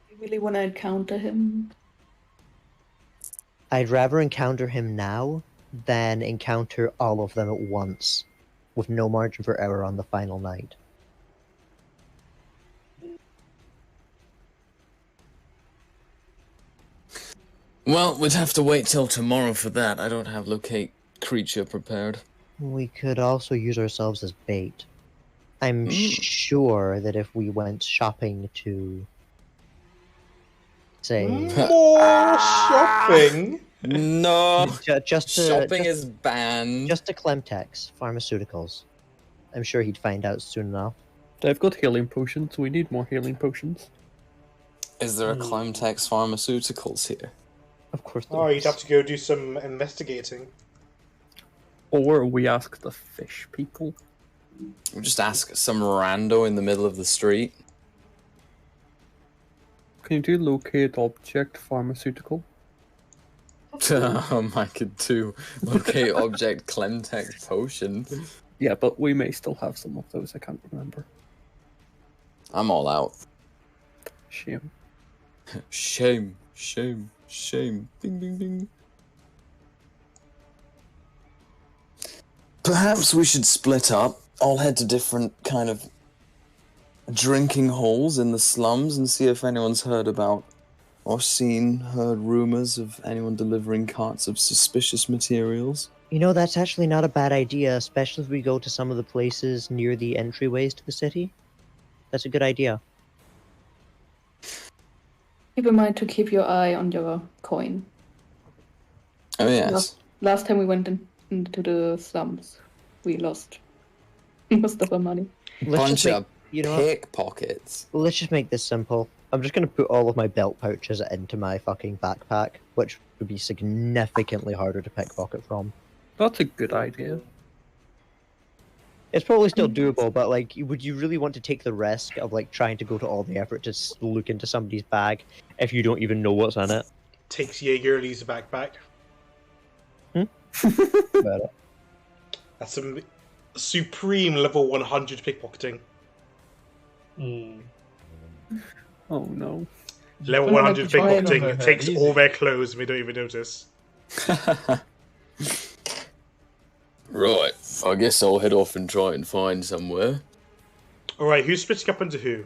You really want to encounter him? I'd rather encounter him now than encounter all of them at once, with no margin for error on the final night. Well, we'd have to wait till tomorrow for that. I don't have locate creature prepared. We could also use ourselves as bait. I'm sure that if we went shopping to, say, More shopping? No! just to, Shopping just, is banned. just to Clemtex Pharmaceuticals. I'm sure he'd find out soon enough. They've got healing potions. We need more healing potions. Is there a Climtex Pharmaceuticals here? Of course. Oh, you'd have to go do some investigating. Or we ask the fish people. We just ask some rando in the middle of the street. Can you do locate object pharmaceutical? I could do locate object Clemtex potion. Yeah, but we may still have some of those. I can't remember. I'm all out. Shame. Shame, shame, shame. Bing, bing, bing. Perhaps we should split up. I'll head to different kind of drinking holes in the slums and see if anyone's heard about or heard rumors of anyone delivering carts of suspicious materials. You know, that's actually not a bad idea, especially if we go to some of the places near the entryways to the city. That's a good idea. Keep in mind to keep your eye on your coin. Oh, yes. Last time we went into the slums, we lost most of our money. Bunch of you know what? pickpockets. Let's just make this simple. I'm just going to put all of my belt pouches into my fucking backpack, which would be significantly harder to pickpocket from. That's a good idea. It's probably still doable, but like, would you really want to take the risk of like trying to go to all the effort to look into somebody's bag if you don't even know what's in it? Takes Jaeger, leaves a backpack. That's some supreme level 100 pickpocketing. Oh no. Level 100 pickpocketing takes all their clothes and we don't even notice. Right, I guess I'll head off and try and find somewhere. Alright, who's splitting up into who?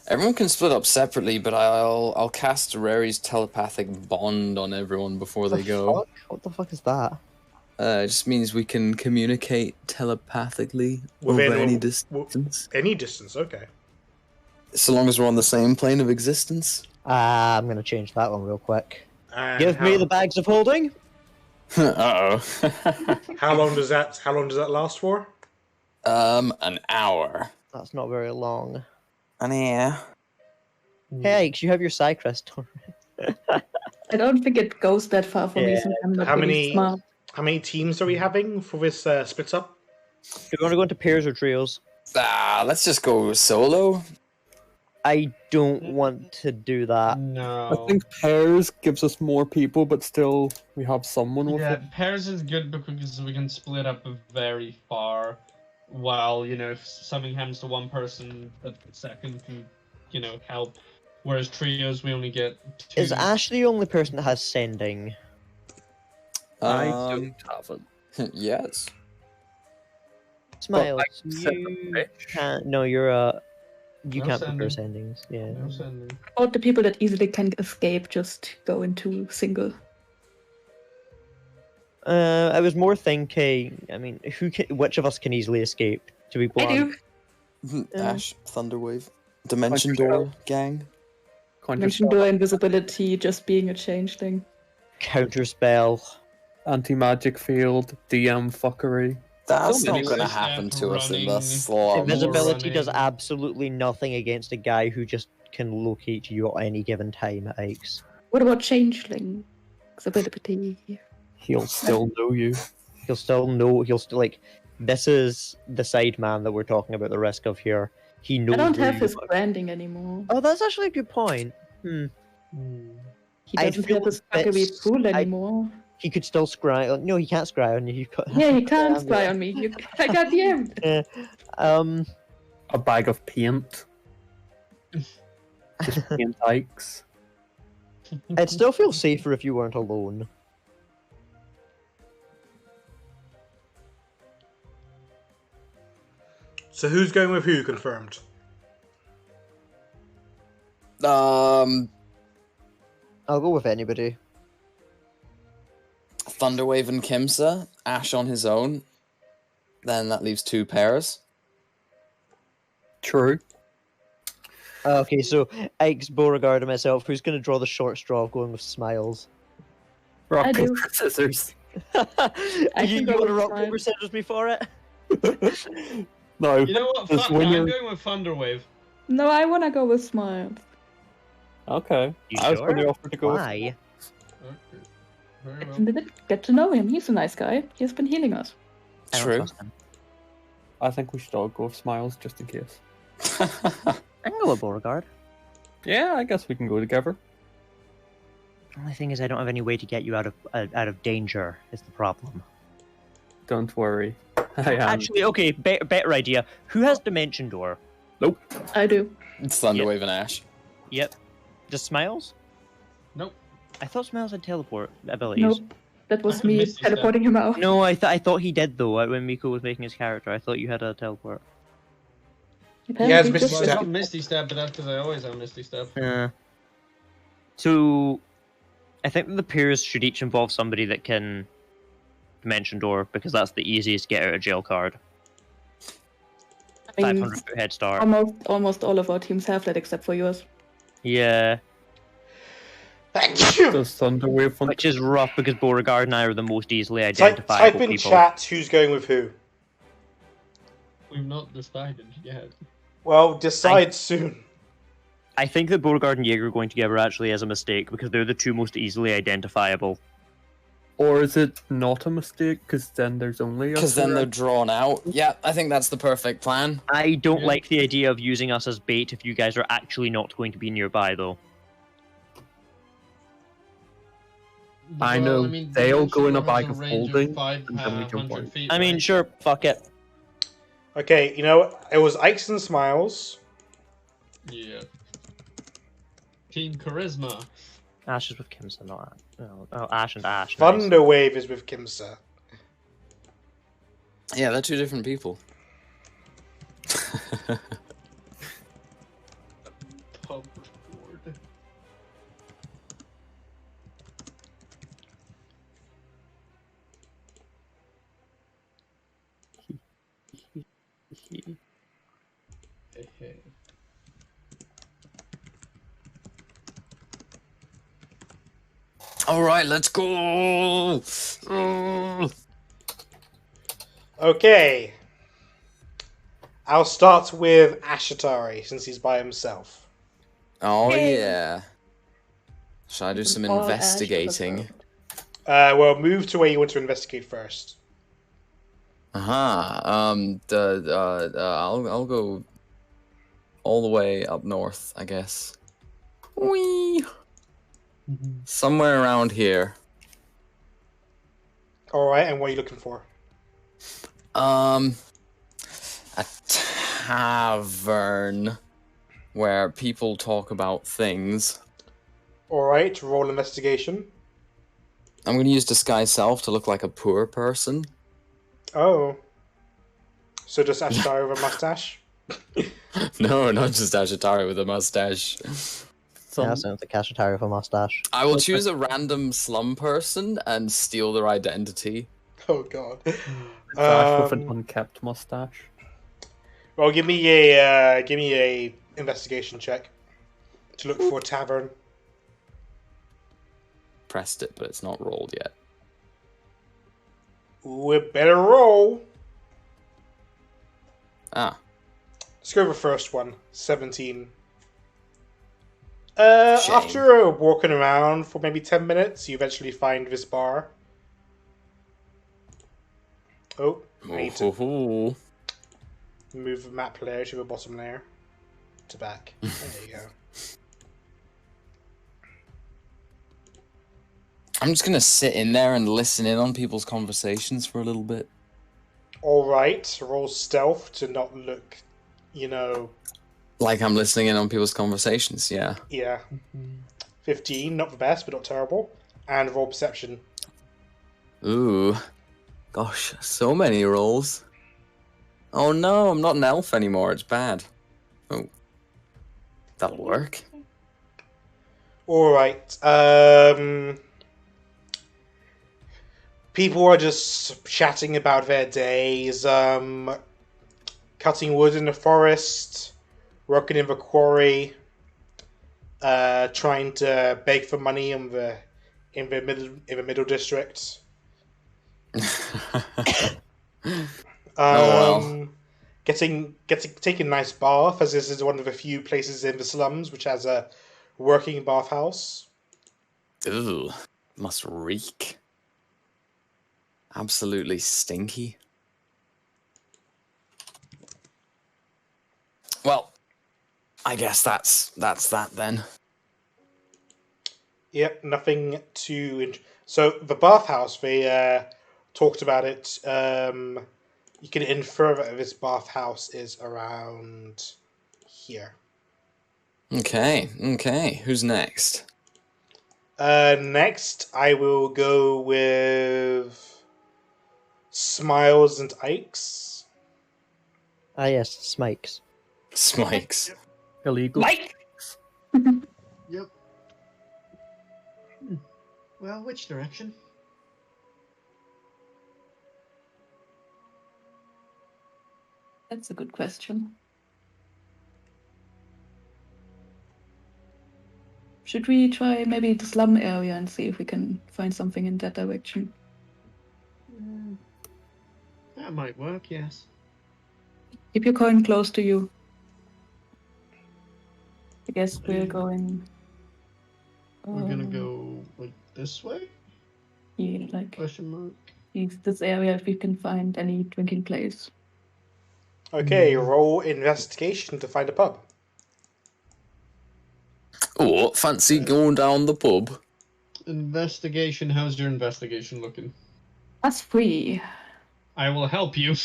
Everyone can split up separately, but I'll cast Rary's telepathic bond on everyone before they go. Fuck? What the fuck is that? It just means we can communicate telepathically Within over any distance. Any distance, okay. So long as we're on the same plane of existence. I'm gonna change that one real quick. And Give me the bags of holding. Uh-oh. How long does that last for? An hour. That's not very long. An hour. Hey, Ike's, you have your side quest. I don't think it goes that far for me Yeah. since I'm not How really many- smart. How many teams are we having for this split up? Do you want to go into pairs or trios? Let's just go solo. I don't want to do that. No. I think pairs gives us more people, but still we have someone with Yeah, it. pairs is good because we can split up very far. While, if something happens to one person, the second can, help. Whereas trios, we only get 2. Is Ashe the only person that has sending? I don't have it. Yes. Smiles, I can send you a bitch. can't. No, you No can't prepare sending. sendings. Yeah. No sending. Or the people that easily can escape just go into single. I was more thinking. I mean, which of us can easily escape? To be I blunt. do. Ash, Thunderwave, Dimension Conjure Door, gang. Mention door invisibility just being a changeling. Counterspell. Anti-magic field, DM fuckery. That's So not many going to step happen to us in the running. slum. Invisibility does running. absolutely nothing against a guy who just can locate you at any given time at Ike's. What about changeling invisibility? He'll still know you. He'll still know. He'll still like. This is the side man that we're talking about the risk of here. He knows. I don't where have you his are. branding anymore. Oh, that's actually a good point. He I doesn't feel have his a bit fuckery s- pool I- anymore. He could still scry. No, he can't scry on you. You've got. Yeah, he can't spy on me. I got DM'd. A bag of paint. Just paint Ikes. I'd still feel safer if you weren't alone. So who's going with who? Confirmed. Um, I'll go with anybody. Thunderwave and Kimsa, Ash on his own. Then that leaves 2 pairs. True. Okay, so Ike's, Beauregard, and myself. Who's going to draw the short straw of going with Smiles? Rock, I do. paper, scissors. you can go want to with rock, Smiles. paper, scissors me for it? No. You know what? Just Fuck, when I'm you're- going with Thunderwave. No, I wanna go with Smiles. Okay. You I was going to sure? offer to go with Why? Okay. Very Get well. to know it- Get to know him. He's a nice guy. He's been healing us. I don't True. trust him. I think we should all go with Smiles just in case. I can go with Beauregard. Yeah, I guess we can go together. Only thing is, I don't have any way to get you out of danger. Is the problem. Don't worry. I am. Actually, okay, better idea. Who has Dimension Door? Nope. I do. It's Thunderwave and Ash. Yep. Does Smiles? Nope. I thought Smiles had teleport abilities. Nope. That was I me missed his teleporting him out. No, I thought he did though. When Miko was making his character, I thought you had a teleport. has Apparently Misty just- Well, I Step. got Misty Step, but that's because I always have Misty Step. So, I think that the pairs should each involve somebody that can Dimension Door because that's the easiest get out of jail card. I mean, 500 foot head start. almost all of our teams have that except for yours. Yeah, Thank you. Does Thunderwave want which is rough because Beauregard and I are the most easily Type identifiable in people. chat who's going with who. We've not decided yet. Well, decide soon. I think that Beauregard and Jaeger going together actually is a mistake because they're the two most easily identifiable. Or is it not a mistake? Because then there's only us. Because then they're around? drawn out. Yeah, I think that's the perfect plan. I don't Yeah. like the idea of using us as bait if you guys are actually not going to be nearby, though. I know, they'll go in a bag of range holding, five, and then we jump 100 out. feet, I mean, right? sure, fuck it. Okay, you know, it was Ikes and Smiles. Yeah. Team Charisma. Ashe is with Kimsa, not Ashe and Ashe. Nice. Thunderwave is with Kimsa. Yeah, they're 2 different people. Pub board. All right, let's go. Okay. I'll start with Ashetari since he's by himself. Oh Hey. yeah. Shall I do some All Ash investigating? Well, move to where you want to investigate first. I'll go all the way up north, I guess. Whee! Somewhere around here. All right, and what are you looking for? A tavern where people talk about things. All right, roll investigation. I'm gonna use disguise self to look like a poor person. Oh. So just Ashetari with a mustache? No, not just Ashetari with a mustache. Yeah, sounds like Ashetari with a mustache. I will choose a random slum person and steal their identity. Oh god. Ash with an unkept mustache. Well, give me a investigation check to look for a tavern. Pressed it, but it's not rolled yet. We better roll. Ah. Let's go with the first one. 17. Shame. After walking around for maybe 10 minutes, you eventually find this bar. Oh, I need to move the map layer to the bottom layer. To back. There you go. I'm just gonna sit in there and listen in on people's conversations for a little bit. Alright, roll stealth to not look, Like I'm listening in on people's conversations, yeah. Yeah. 15, not the best, but not terrible. And roll perception. Ooh. Gosh, so many rolls. Oh no, I'm not an elf anymore, it's bad. Oh. That'll work. Alright, people are just chatting about their days, cutting wood in the forest, working in the quarry, trying to beg for money in the middle district. Well. Taking a nice bath, as this is one of the few places in the slums which has a working bathhouse. Ooh, must reek. Absolutely stinky. Well, I guess that's that then. Yep, nothing too. So the bathhouse, they talked about it. You can infer that this bathhouse is around here. Okay. Who's next? Next, I will go with Smiles and Ikes. Ah, yes, Smikes. Smikes. Illegal. Mike! Yep. Well, which direction? That's a good question. Should we try maybe the slum area and see if we can find something in that direction? That might work, yes. Keep your coin close to you. I guess we're going. We're gonna go like this way? Yeah, like Question mark. this area if we can find any drinking place. Okay, roll investigation to find a pub. Oh, fancy going down the pub? Investigation. How's your investigation looking? That's free. I will help you.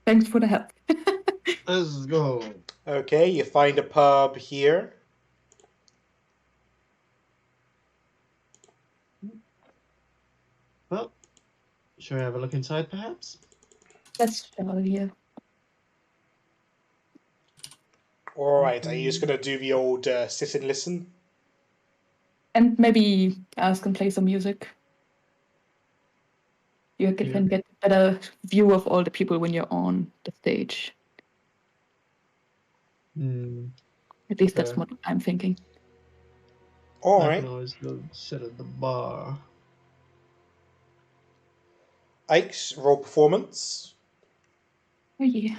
Thanks for the help. Let's go. Okay, you find a pub here. Well, shall we have a look inside, perhaps? Let's shower here. Alright, are you just going to do the old sit and listen? And maybe ask and play some music. You can get a better view of all the people when you're on the stage. At least that's Okay. what I'm thinking. All I right. can always go sit at the bar. Ike's roll performance. Oh yeah.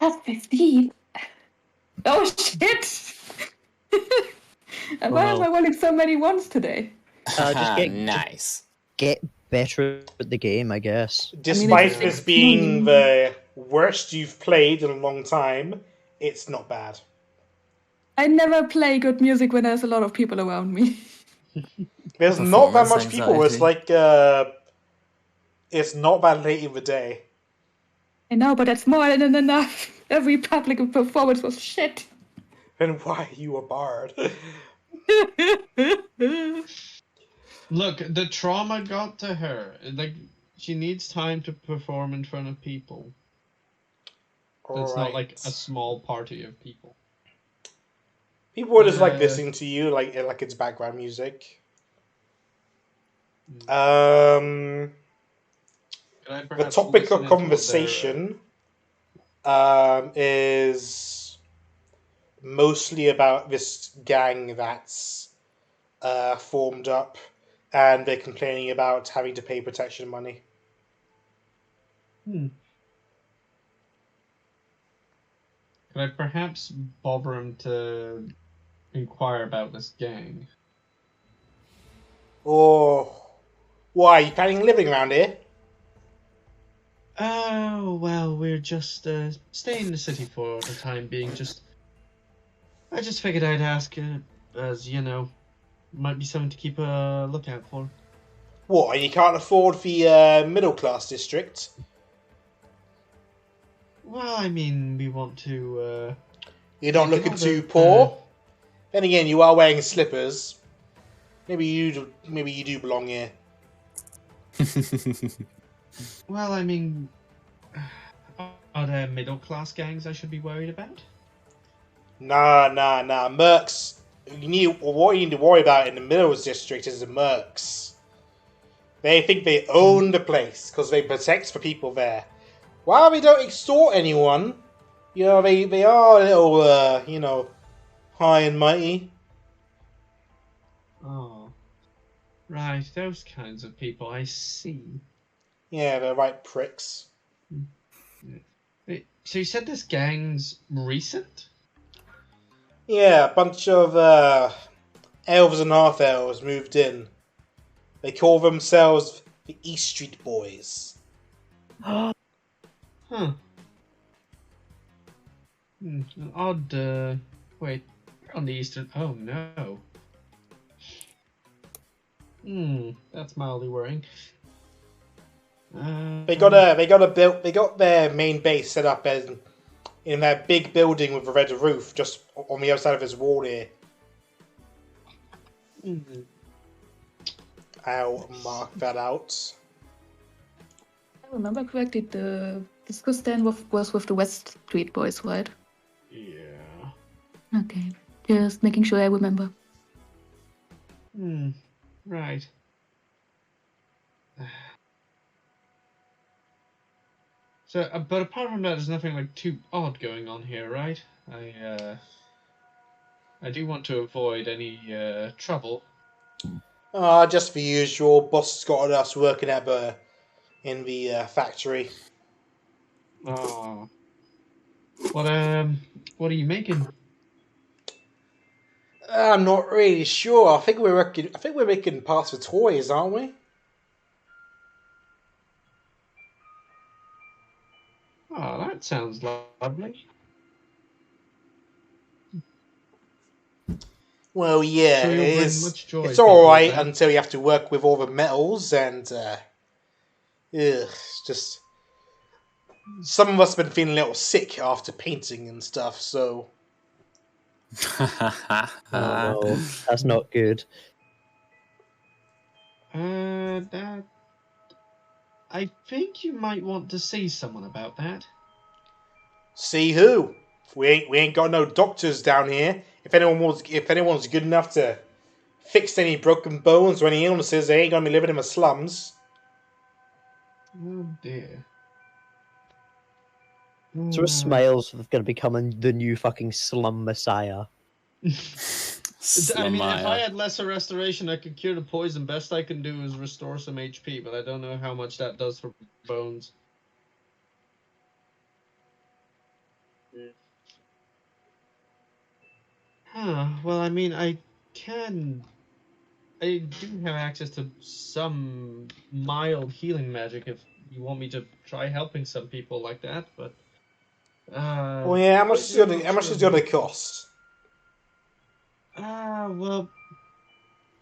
That's 15. Oh shit! And why am no. I rolling so many ones today? Just nice. get better at the game, I guess. Despite it's this 16. being the worst you've played in a long time, it's not bad. I never play good music when there's a lot of people around me. There's not that Performance much people. It's anxiety. like it's not that late in the day. I know, but that's more than enough. Every public performance was shit. Then why are you a bard? Look, the trauma got to her. Like, she needs time to perform in front of people. It's not like a small party of people. People just like listening to you, like it's background music. The topic of conversation is mostly about this gang that's formed up, and they're complaining about having to pay protection money. Could I perhaps bother him to inquire about this gang? Or why are you planning on living around here? Oh, well, we're just staying in the city for the time being. I just figured I'd ask, as you know, might be something to keep a lookout for. What? And you can't afford the middle class district? Well, I mean, we want to. You're not looking too poor. Then again, you are wearing slippers. Maybe you do belong here. Well, I mean, are there middle class gangs I should be worried about? Nah. Mercs. What you need to worry about in the middle district is the mercs. They think they own the place because they protect the people there. While they don't extort anyone, they are a little, high and mighty. Oh, right, those kinds of people, I see. Yeah, they're right pricks. Wait, so you said this gang's recent? Yeah, a bunch of elves and half-elves moved in. They call themselves the East Street Boys. Huh. An odd, wait, we're on the eastern... Oh, no. That's mildly worrying. They got their main base set up in that big building with a red roof, just on the other side of this wall here. I'll mark that out. I remember correctly, the discuss then was with the West Street Boys, right? Yeah. Okay, just making sure I remember. Right. So, but apart from that, there's nothing like too odd going on here, right? I do want to avoid any trouble. Just the usual. Boss has got us working in the factory. Oh. What are you making? I'm not really sure. I think we're making parts for toys, aren't we? Oh, that sounds lovely. Well, yeah, Sure it you'll bring is. much joy, It's all right people, then. until you have to work with all the metals and just some of us have been feeling a little sick after painting and stuff. So Oh no, that's not good. I think you might want to see someone about that. see who? We ain't got no doctors down here. If anyone's good enough to fix any broken bones or any illnesses, they ain't gonna be living in the slums. Oh dear. Sort of smiles of going to becoming the new fucking slum messiah. I mean, if I had lesser restoration, I could cure the poison. Best I can do is restore some HP, but I don't know how much that does for bones. Huh. Well, I mean, I do have access to some mild healing magic if you want me to try helping some people like that, but... Well, yeah, how much is it gonna cost? Well...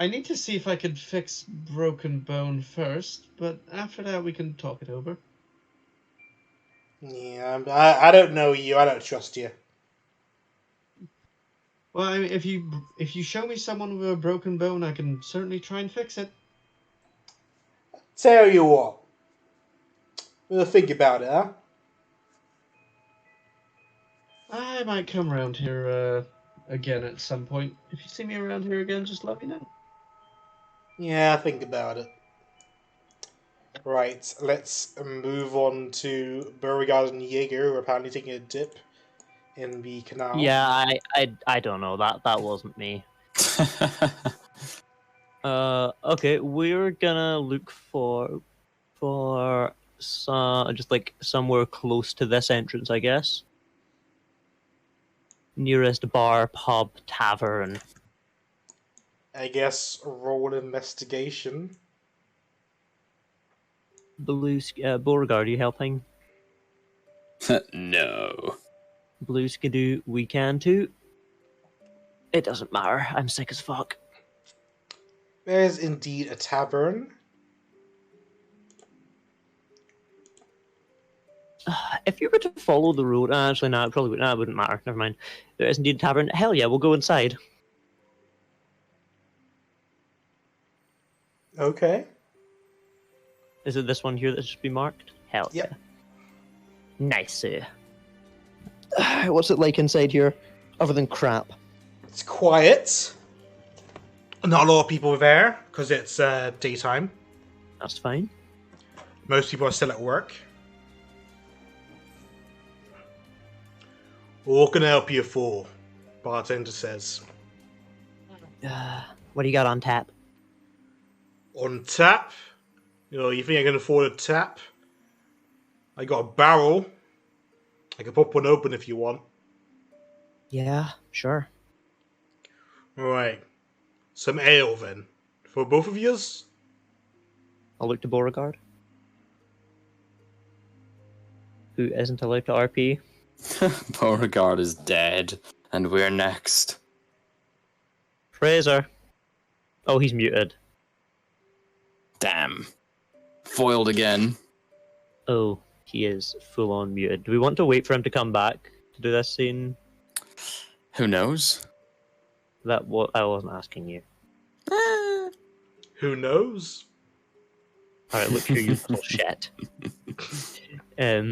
I need to see if I could fix broken bone first, but after that we can talk it over. Yeah, I don't know you. I don't trust you. Well, I mean, if you show me someone with a broken bone, I can certainly try and fix it. Tell you what. We'll think about it, huh? I might come around here again at some point. If you see me around here again, just let me know. Yeah, think about it. Right, let's move on to Beauregard and Jaeger, who are apparently taking a dip in the canal. Yeah, I don't know. That wasn't me. Okay, we're gonna look for some just like somewhere close to this entrance, I guess. Nearest bar, pub, tavern. I guess roll investigation. Beauregard, are you helping? No. Blue Skidoo, we can too. It doesn't matter. I'm sick as fuck. There's indeed a tavern. If you were to follow the road, actually, no, it probably would, no, it wouldn't matter. Never mind. There is indeed a tavern. Hell yeah, we'll go inside. Okay. Is it this one here that should be marked? Hell Yep. yeah. Nice. What's it like inside here, other than crap? It's quiet. Not a lot of people there because it's daytime. That's fine. Most people are still at work. What can I help you for? Bartender says. What do you got on tap? On tap? You think I can afford a tap? I got a barrel. I can pop one open if you want. Yeah, sure. Right. Some ale then. For both of yous? I'll look to Beauregard, who isn't allowed to RP. Beauregard is dead, and we're next. Fraser. Oh, he's muted. Damn. Foiled again. Oh, he is full on muted. Do we want to wait for him to come back to do this scene? Who knows? I wasn't asking you. Who knows? Alright, look here, you little shit. I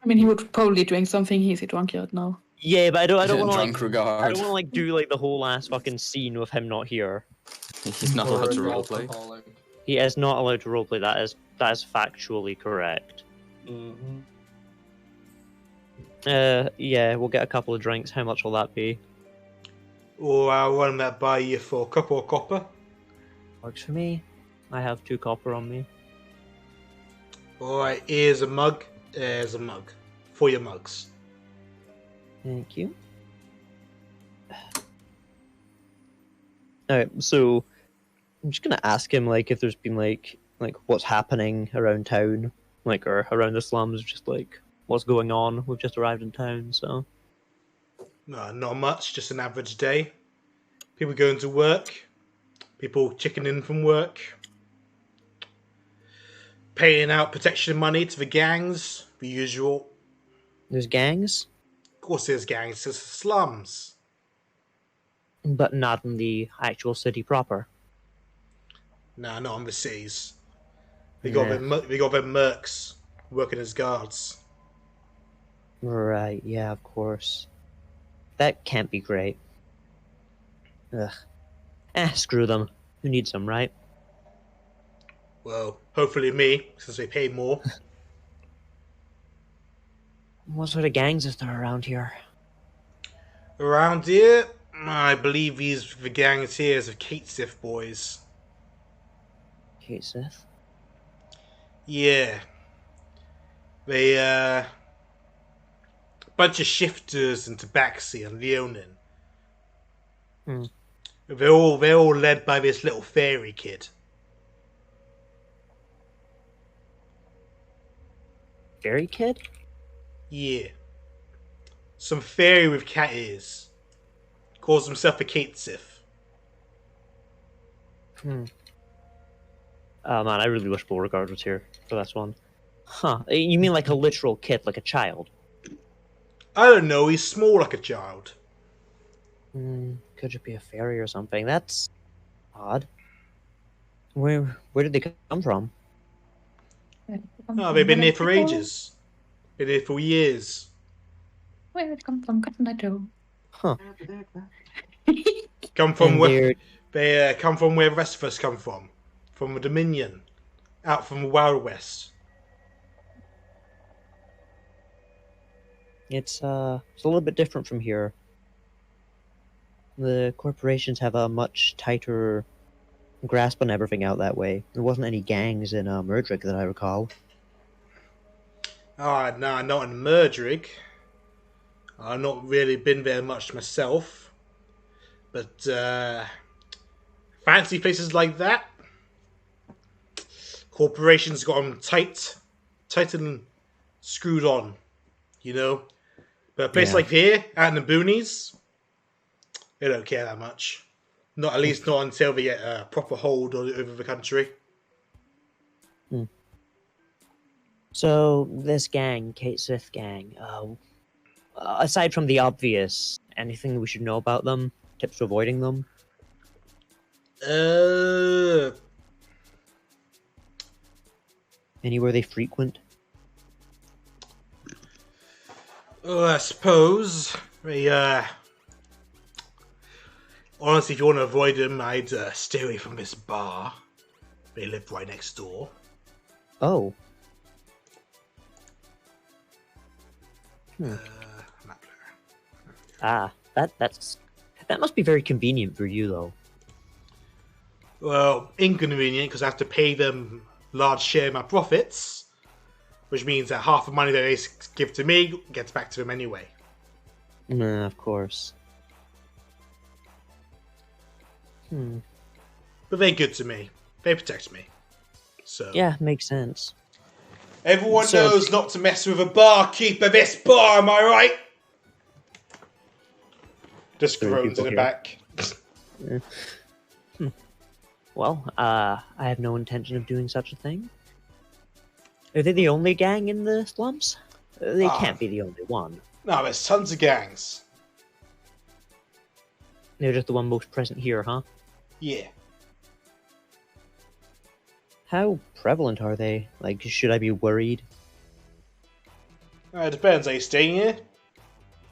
mean, he would probably drink something. He's a drunkard now. Yeah, but I don't want to Drunk regard. I don't want to like do like the whole ass fucking scene with him not here. He's not allowed to roleplay. He is not allowed to roleplay. That is factually correct. Mm-hmm. Yeah, we'll get a couple of drinks. How much will that be? Or I'll run that by you for a couple of copper. Works for me. I have 2 copper on me. Alright, here's a mug. There's a mug. For your mugs. Thank you. Alright, so I'm just gonna ask him like if there's been like what's happening around town, like or around the slums, just like what's going on. We've just arrived in town, so No, not much. Just an average day. People going to work. People checking in from work. Paying out protection money to the gangs. The usual. there's gangs, Of course there's gangs. There's slums. but not in the actual city proper. Nah, not on the cities. We got them mercs working as guards. Right, yeah, of course. That can't be great. Ugh. Screw them. Who needs them, right? Well, hopefully me, since they pay more. What sort of gangs is there around here? Around here, I believe the gangs here is of Kate Sith boys. Kate Sith? Yeah. They, bunch of shifters and tabaxi and Leonin. Hmm. They're all led by this little fairy kid. Fairy kid? Yeah. Some fairy with cat ears. Calls himself a Kate Sith. Oh man, I really wish Beauregard was here for this one. Huh, you mean like a literal kid, like a child? I don't know, he's small like a child. Could just be a fairy or something. That's odd. Where did they come from? Oh, they've been here for ages. Been here for years. Where did it come from? Couldn't I tell? Huh. Come from And where they come from where the rest of us come from. From the Dominion. Out from the Wild West. It's a little bit different from here. The corporations have a much tighter grasp on everything out that way. There wasn't any gangs in Murdrick that I recall. Ah, no, not in Murdrick. I've not really been there much myself. But, fancy places like that, corporations got them tight and screwed on, you know? But a place like here, out in the boonies, they don't care that much. Not at least not until they get a proper hold over the country. So, this gang, Kate Sith gang, aside from the obvious, anything we should know about them? Tips for avoiding them? Anywhere they frequent? I suppose they, honestly, if you want to avoid them, I'd stay away from this bar. They live right next door. Oh. That must be very convenient for you, though. Well, inconvenient because I have to pay them large share of my profits, which means that half the money that they give to me gets back to them anyway. Of course. But they're good to me. They protect me. So yeah, makes sense. Everyone knows not to mess with a barkeeper. This bar, am I right? Just groans in the back. Well, I have no intention of doing such a thing. Are they the only gang in the slums? They can't be the only one. No, there's tons of gangs. They're just the one most present here, huh? Yeah. How prevalent are they? Like, should I be worried? It depends. Are you staying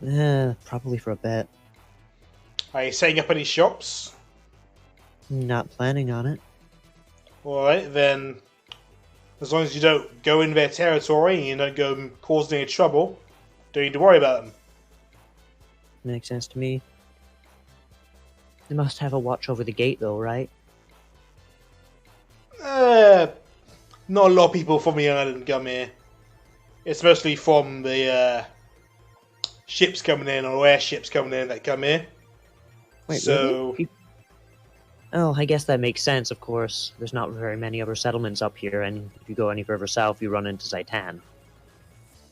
here? Probably for a bit. Are you setting up any shops? Not planning on it. Alright, then as long as you don't go in their territory and you don't go cause any trouble, don't need to worry about them. Makes sense to me. They must have a watch over the gate, though, right? Not a lot of people from the island come here. It's mostly from the ships coming in or airships coming in that come here. Wait, so really? Oh, I guess that makes sense, of course. There's not very many other settlements up here, and if you go any further south, you run into Zaitan.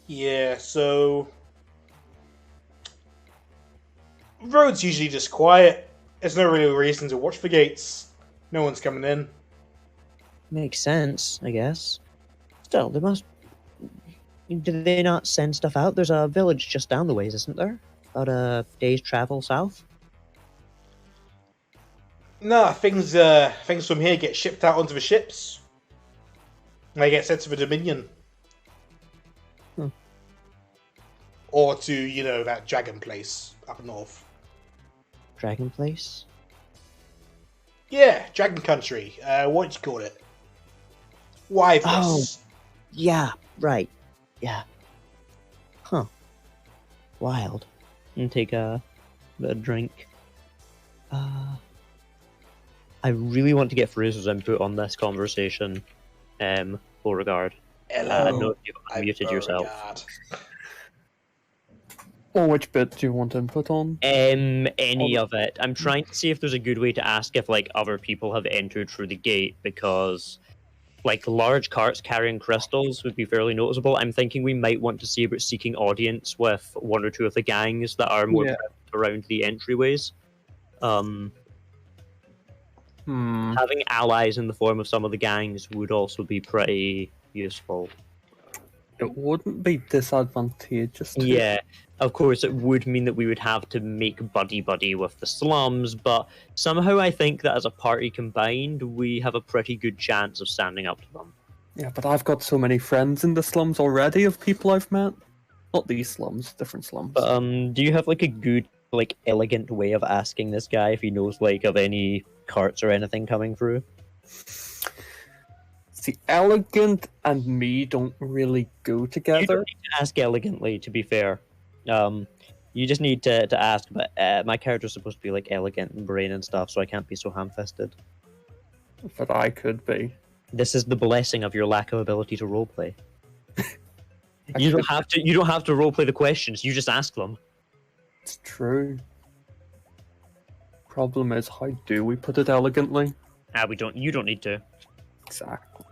Yeah, so road's usually just quiet. There's no real reason to watch the gates. No one's coming in. Makes sense, I guess. Still, they must... Did they not send stuff out? There's a village just down the ways, isn't there? About a day's travel south? No, things from here get shipped out onto the ships. And they get sent to the Dominion. Or to, that dragon place up north. Dragon place? Yeah, Dragon Country. What do you call it? Wyverns. Oh, yeah, right. Yeah. Huh. wild. And take a drink. I really want to get Fraser's input on this conversation, Beauregard. I don't know if you've unmuted yourself. Or which bit do you want input on? Any of it. I'm trying to see if there's a good way to ask if like other people have entered through the gate, because like large carts carrying crystals would be fairly noticeable. I'm thinking we might want to see about seeking audience with one or two of the gangs that are more around the entryways. Having allies in the form of some of the gangs would also be pretty useful. It wouldn't be disadvantageous. Yeah, of course, it would mean that we would have to make buddy-buddy with the slums, but somehow I think that as a party combined, we have a pretty good chance of standing up to them. Yeah, but I've got so many friends in the slums already of people I've met. Not these slums, different slums. Do you have like a good, like elegant way of asking this guy if he knows like of any carts or anything coming through? See, elegant and me don't really go together. You don't need to ask elegantly, to be fair. You just need to ask, but my character's supposed to be like elegant and brain and stuff, so I can't be so ham-fisted. But I could be. This is the blessing of your lack of ability to roleplay. You don't have to roleplay the questions, you just ask them. It's true. Problem is, how do we put it elegantly? You don't need to. Exactly.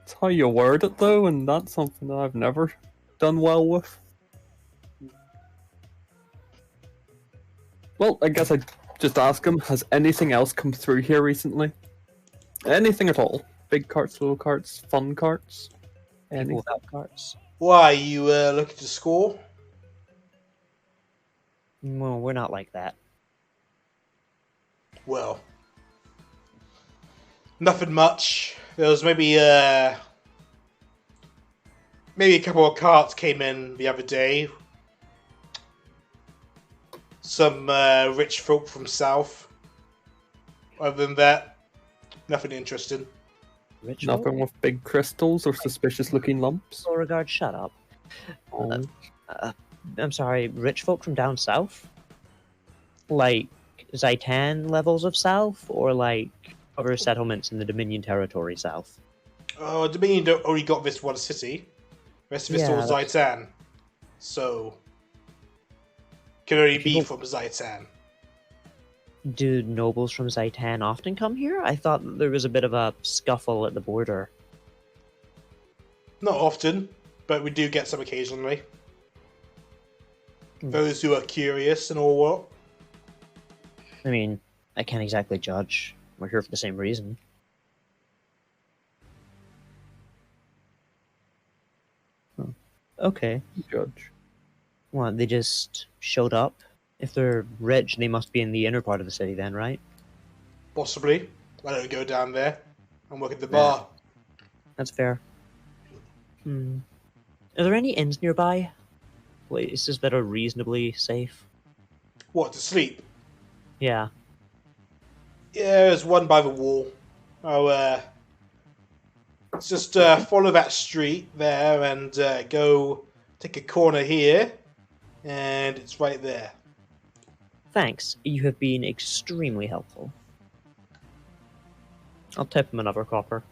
It's how you word it though, and that's something that I've never done well with. Well, I guess I'd just ask him, has anything else come through here recently? Anything at all? Big carts, little carts, fun carts? Any without carts? Why, you looking to score? Well, we're not like that. Well, nothing much. There was maybe a couple of carts came in the other day. Some rich folk from south. Other than that, nothing interesting. Nothing with big crystals or suspicious-looking lumps? Beauregard, shut up. I'm sorry, rich folk from down south? Like Zaitan levels of south, or like other settlements in the Dominion territory south? Oh, Dominion only got this one city. The rest of it's all Zaitan. So, can only be from Zaitan. Do nobles from Zaitan often come here? I thought there was a bit of a scuffle at the border. Not often, but we do get some occasionally. Those who are curious and all what. I mean, I can't exactly judge. We're here for the same reason. Okay. Judge. What, they just showed up? If they're rich, they must be in the inner part of the city then, right? Possibly. Why don't we go down there and work at the bar? That's fair. Are there any inns nearby? Places that are reasonably safe? What, to sleep? Yeah. Yeah, there's one by the wall. Just follow that street there and go take a corner here, and it's right there. Thanks. You have been extremely helpful. I'll tip him another copper.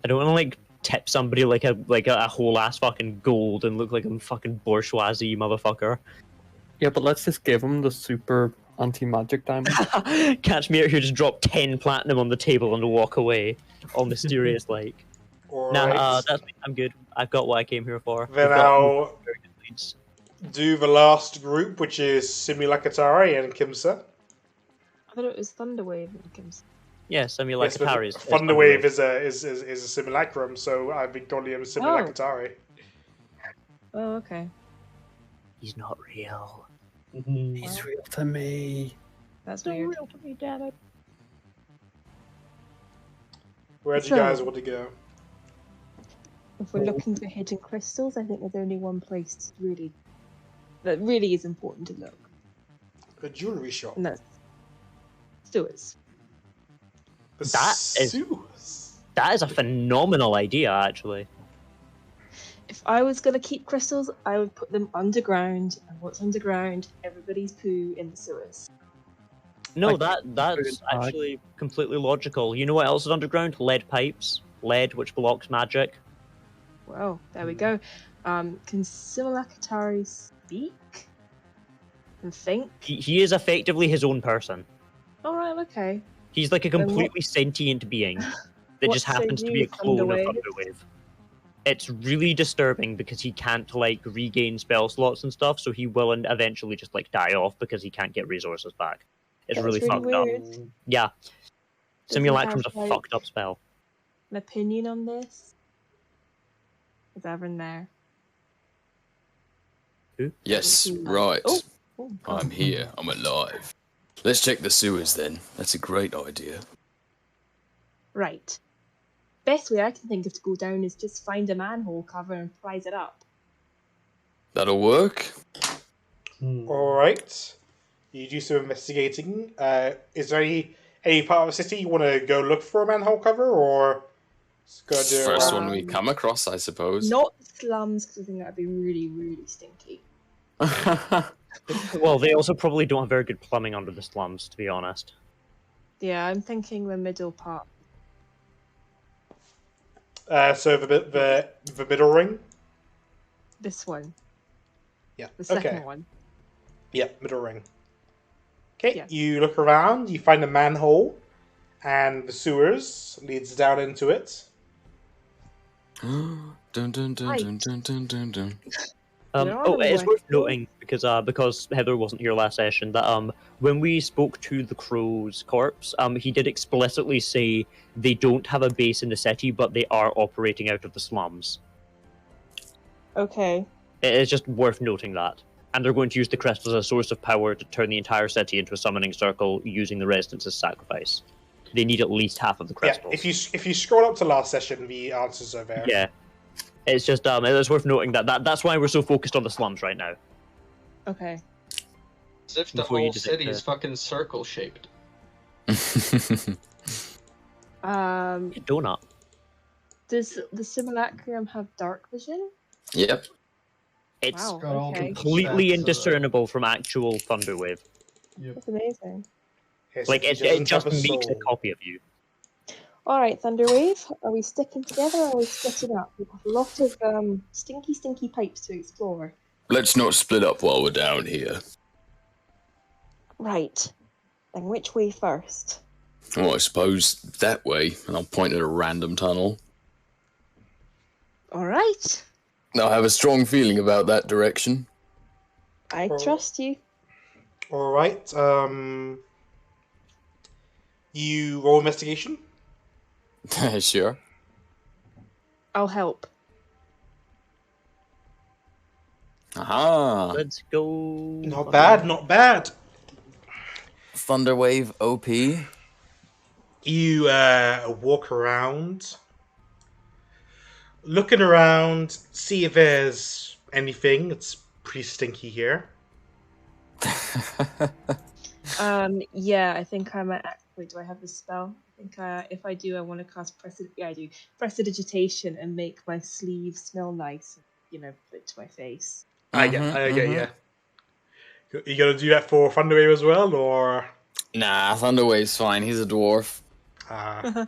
I don't want to like tip somebody like a whole ass fucking gold and look like I'm fucking bourgeoisie motherfucker. Yeah, but let's just give him the super anti-magic diamond. Catch me out here, just drop 10 platinum on the table and walk away, all mysterious like. Nah, that's me. I'm good. I've got what I came here for. Then I'll do the last group, which is Simulacatari and Kimsa. I thought it was Thunderwave and Kimsa. Yeah, Simulacatari. Yes, Thunderwave is a simulacrum, so I've been calling him Simulacatari. Oh, okay. He's not real. He's real to me. That's so weird. real to me, damn it. Where do you guys want to go? If we're looking for hidden crystals, I think there's only one place that really is important to look, A jewelry shop. and that's sewers. The That is- sewers. That is a phenomenal idea, actually. If I was gonna keep crystals, I would put them underground, and what's underground? Everybody's poo in the sewers. No, Like, that's actually completely logical. You know what else is underground? Lead pipes. Lead, which blocks magic. Well, there we go. Can Ashetari speak and think? He is effectively his own person. All right, okay. He's like a Then what- completely sentient being that just What's so happens to be new, a clone of Thunderwave? Thunderwave. It's really disturbing because he can't like regain spell slots and stuff, so he will eventually just like die off because he can't get resources back. It's That's really really fucked weird. up. Yeah. Does he Simulacrum's have, a like, fucked up spell. An opinion on this? Is Evan there? Yes, Mm. right. Oh, oh, God. I'm here. I'm alive. Let's check the sewers then. That's a great idea. Right. Best way I can think of to go down is just find a manhole cover and prize it up. That'll work. All right. You do some investigating. Is there any part of the city you want to go look for a manhole cover, or just go do it First around? one we come across, I suppose. Not the slums, because I think that'd be really, really stinky. Well, they also probably don't have very good plumbing under the slums, to be honest. Yeah, I'm thinking the middle part. So the middle ring. This one. Yeah. The second Okay. one. Yeah, middle ring. Okay. Yes. You look around. You find a manhole, and the sewers leads down into it. dun, dun, dun, dun, dun, dun, dun, dun. Where are we It's going? worth noting because Heather wasn't here last session that when we spoke to the crow's corpse, he did explicitly say they don't have a base in the city, but they are operating out of the slums. Okay. It is just worth noting that, and they're going to use the crystals as a source of power to turn the entire city into a summoning circle using the residents as sacrifice. They need at least half of the Yeah. crystals. If you scroll up to last session, the answers are there. Yeah. It's just it's worth noting that's why we're so focused on the slums right now. Okay. As if the Before you whole did it, city is fucking circle shaped. Donut. Does the simulacrum have dark vision? Yep. It's Wow. Got all the Okay. completely stats of indiscernible from actual Thunderwave. Yep. That's amazing. Yes, Like it doesn't just have a makes a soul. copy of you. All right, Thunderwave. Are we sticking together or are we splitting up? We've got a lot of stinky pipes to explore. Let's not split up while we're down here. Right. Then which way first? Well, I suppose that way, and I'll point at a random tunnel. All right. I have a strong feeling about that direction. I Well- trust you. All right. You roll investigation. Sure. I'll help. Aha! Let's go. Not bad. Not bad. Thunderwave OP. You walk around, looking around, see if there's anything. It's pretty stinky here. Yeah, I think I might. Wait, do I have the spell? I think if I do, I want to cast Yeah, I do. Prestidigitation and make my sleeves smell nice. You know, put it to my face. I get. Yeah. You gonna do that for Thunderwave as well, or? Nah, Thunderwave's fine. He's a dwarf. Uh,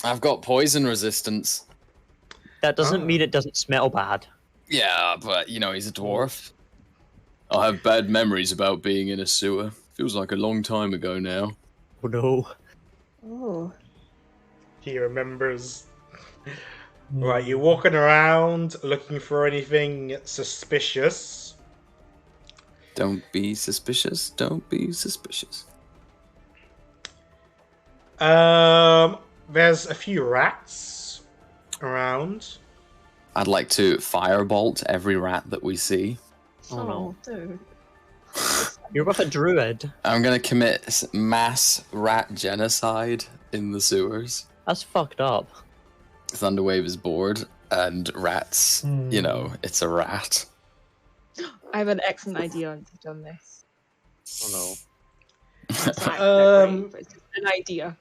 I've got poison resistance. That doesn't Oh. mean it doesn't smell bad. Yeah, but you know, he's a dwarf. I have bad memories about being in a sewer. Feels like a long time ago now. Oh no. Oh. he remembers. Right, you're walking around looking for anything suspicious. Don't be suspicious. Don't be suspicious. There's a few rats around. I'd like to firebolt every rat that we see. Oh no. Dude. You're with a druid. I'm gonna commit mass rat genocide in the sewers. That's fucked up. Thunderwave is bored. and rats. You know, it's a rat. I have an excellent idea on this. Oh no. It's not actually that great, but it's just an idea.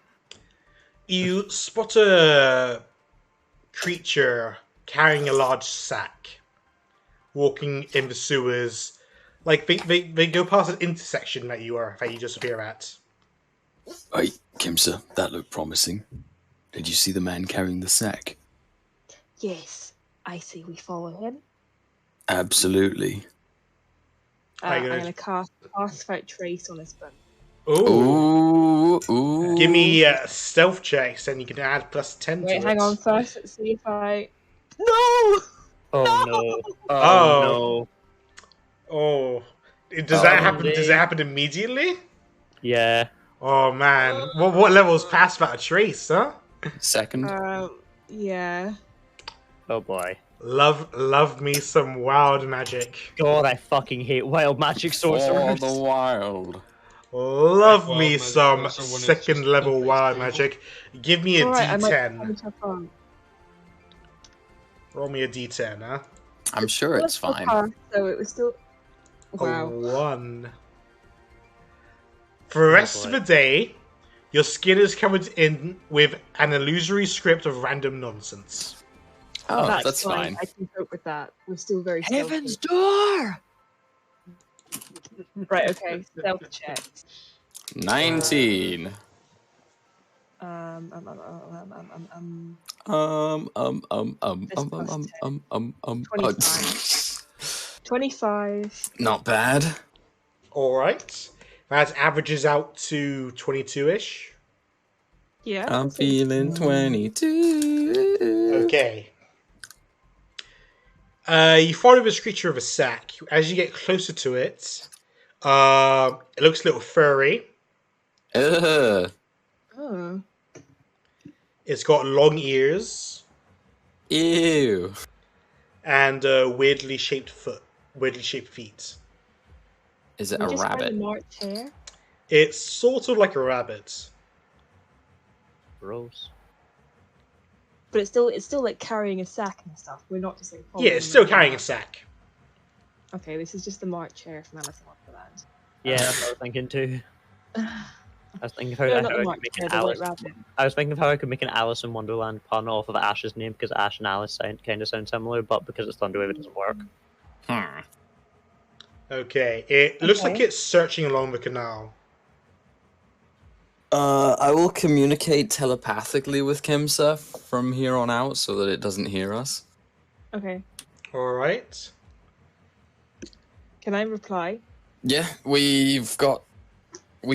You spot a creature carrying a large sack, walking in the sewers. Like they go past an intersection that you just appear at. Hey, Kimsa, that looked promising. Did you see the man carrying the sack? Yes, I say we follow him. Absolutely. I'm gonna cast without trace on his book. Ooh. Give me stealth checks, and you can add +10 to Wait, it. hang on first. Let's see if I. No. Oh no. Oh no. Oh, does that happen? Does it happen immediately? Yeah. Oh man, what level's past that a trace, huh? Second. Yeah. Oh boy. Love me some wild magic. God, I fucking hate wild magic sorcerers. For the wild. Love Wild me magic some sorcerer when it's second just level the base wild table. magic. Give me a Alright, I might D10. have fun. Roll me a D10, huh? I'm sure it's Still fine. passed, so it was still. Wow. A 1. For the rest of the day, your skin is covered in with an illusory script of random nonsense. Oh, that's fine. I can cope with that. We're still very Heaven's stealthy. door! Right, okay, stealth check. 19. This 25. Not bad. Alright. That averages out to 22-ish. Yeah. I'm feeling 22. Okay. You follow this creature with a sack. As you get closer to it, it looks a little furry. Ugh. Oh. It's got long ears Ew. and weirdly shaped feet. Is it Can a you just find rabbit? the marked hair? It's sort of like a rabbit. Gross. But it's still like carrying a sack and stuff. We're not just like. Yeah, it's still carrying a sack. Okay, this is just the marked hair from Alice in Wonderland. Yeah, that's what I was thinking too. I was thinking of how, No, how not the I marked could make hair, an the white Alice. rabbit. I was thinking of how I could make an Alice in Wonderland pun off of Ash's name because Ash and Alice kind of sound similar, but because it's Thunderwave, it doesn't work. Okay, it looks like Okay. it's searching along the canal. I will communicate telepathically with Kimsa from here on out so that it doesn't hear us. Okay. Alright. Can I reply? Yeah, we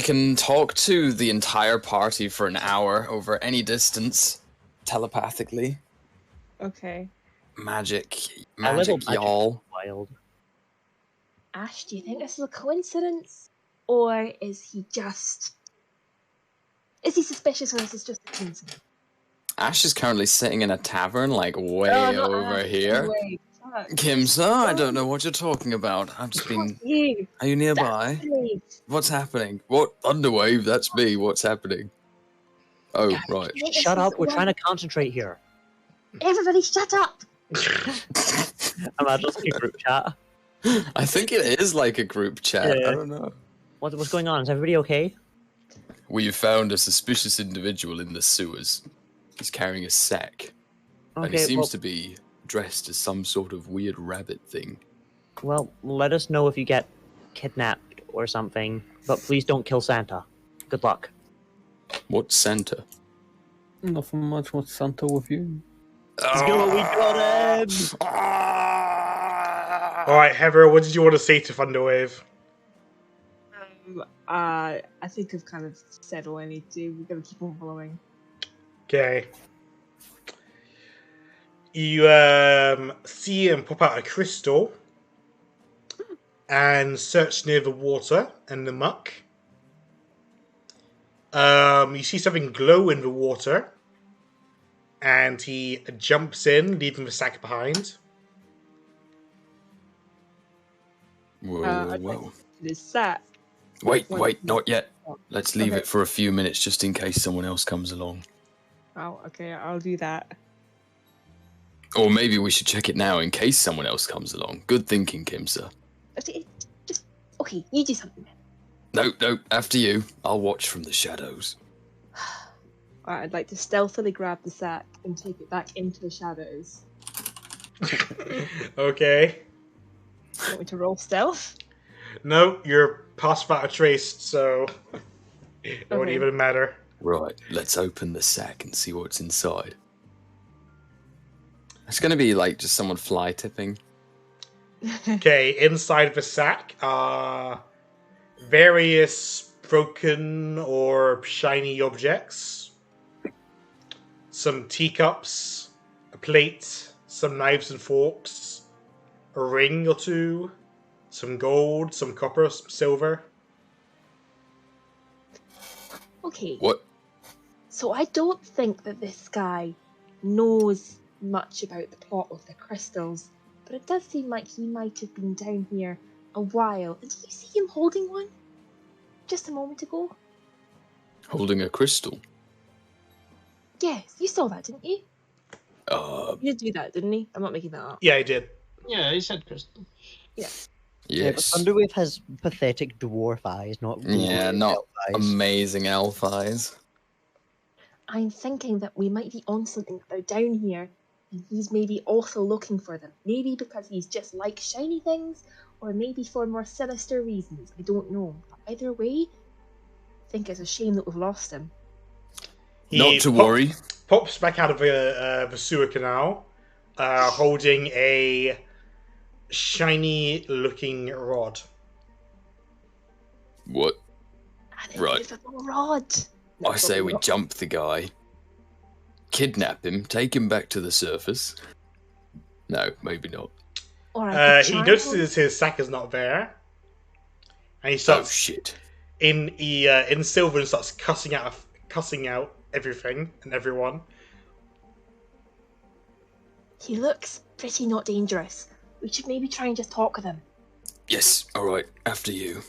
can talk to the entire party for an hour over any distance, telepathically. Okay. Magic, little magic. y'all. Wild. Ash, do you think this is a coincidence? Or is he suspicious or is this just a coincidence? Ash is currently sitting in a tavern, like way Oh, not over Ash, here. wait, fuck. Kimsa, I don't know what you're talking about. I've just been. Fuck you. Are you nearby? Please. What's happening? What Thunderwave? That's me. What's happening? Oh, right. Do you think Shut this up, is we're one- trying to concentrate here. Everybody shut up! Imagine like a group chat. I think it is like a group chat. Yeah. I don't know. What's going on? Is everybody okay? We found a suspicious individual in the sewers. He's carrying a sack. And he Okay, seems well, to be dressed as some sort of weird rabbit thing. well, let us know if you get kidnapped or something, but please don't kill Santa. Good luck. What's Santa? Nothing much. What's Santa with you? Go, we got him! Alright, Heather, what did you want to say to Thunderwave? I think I've kind of said all I need to. We're gonna keep on following. Okay. You see him pop out a crystal and search near the water and the muck. You see something glow in the water, and he jumps in, leaving the sack behind. Whoa, I'd whoa. like this sack. Wait, not yet. Let's leave Okay. it for a few minutes just in case someone else comes along. Oh, okay, I'll do that. Or maybe we should check it now in case someone else comes along. Good thinking, Kimsa. Just okay. You do something. No, after you. I'll watch from the shadows. Alright, I'd like to stealthily grab the sack and take it back into the shadows. Okay. You want me to roll stealth? No, you're past without a trace, so it won't Okay. even matter. Right, let's open the sack and see what's inside. It's gonna be like just someone fly tipping. Okay, inside the sack are various broken or shiny objects. Some teacups, a plate, some knives and forks, a ring or two, some gold, some copper, some silver. Okay. What? So I don't think that this guy knows much about the plot of the crystals, but it does seem like he might have been down here a while. And did you see him holding one just a moment ago? Holding a crystal? Yes, you saw that, didn't you? Uh, He did do that, didn't he? I'm not making that up. Yeah, I did. Yeah, he said crystal. Yeah. Yeah, but yes. Thunderwave has pathetic dwarf eyes, not Yeah, glorious not elf eyes. amazing elf eyes. I'm thinking that we might be on something about down here, and he's maybe also looking for them. Maybe because he's just like shiny things, or maybe for more sinister reasons. I don't know. But either way, I think it's a shame that we've lost him. Not to worry. Pops back out of the sewer canal, holding a shiny-looking rod. What? An Right. invisible rod. I say we jump the guy, kidnap him, take him back to the surface. No, maybe not. Or I could He try and- notices his sack is not there, and he Oh starts shit. in silver and starts cussing out everything and everyone. He looks pretty not dangerous. We should maybe try and just talk with him. Yes, alright, after you.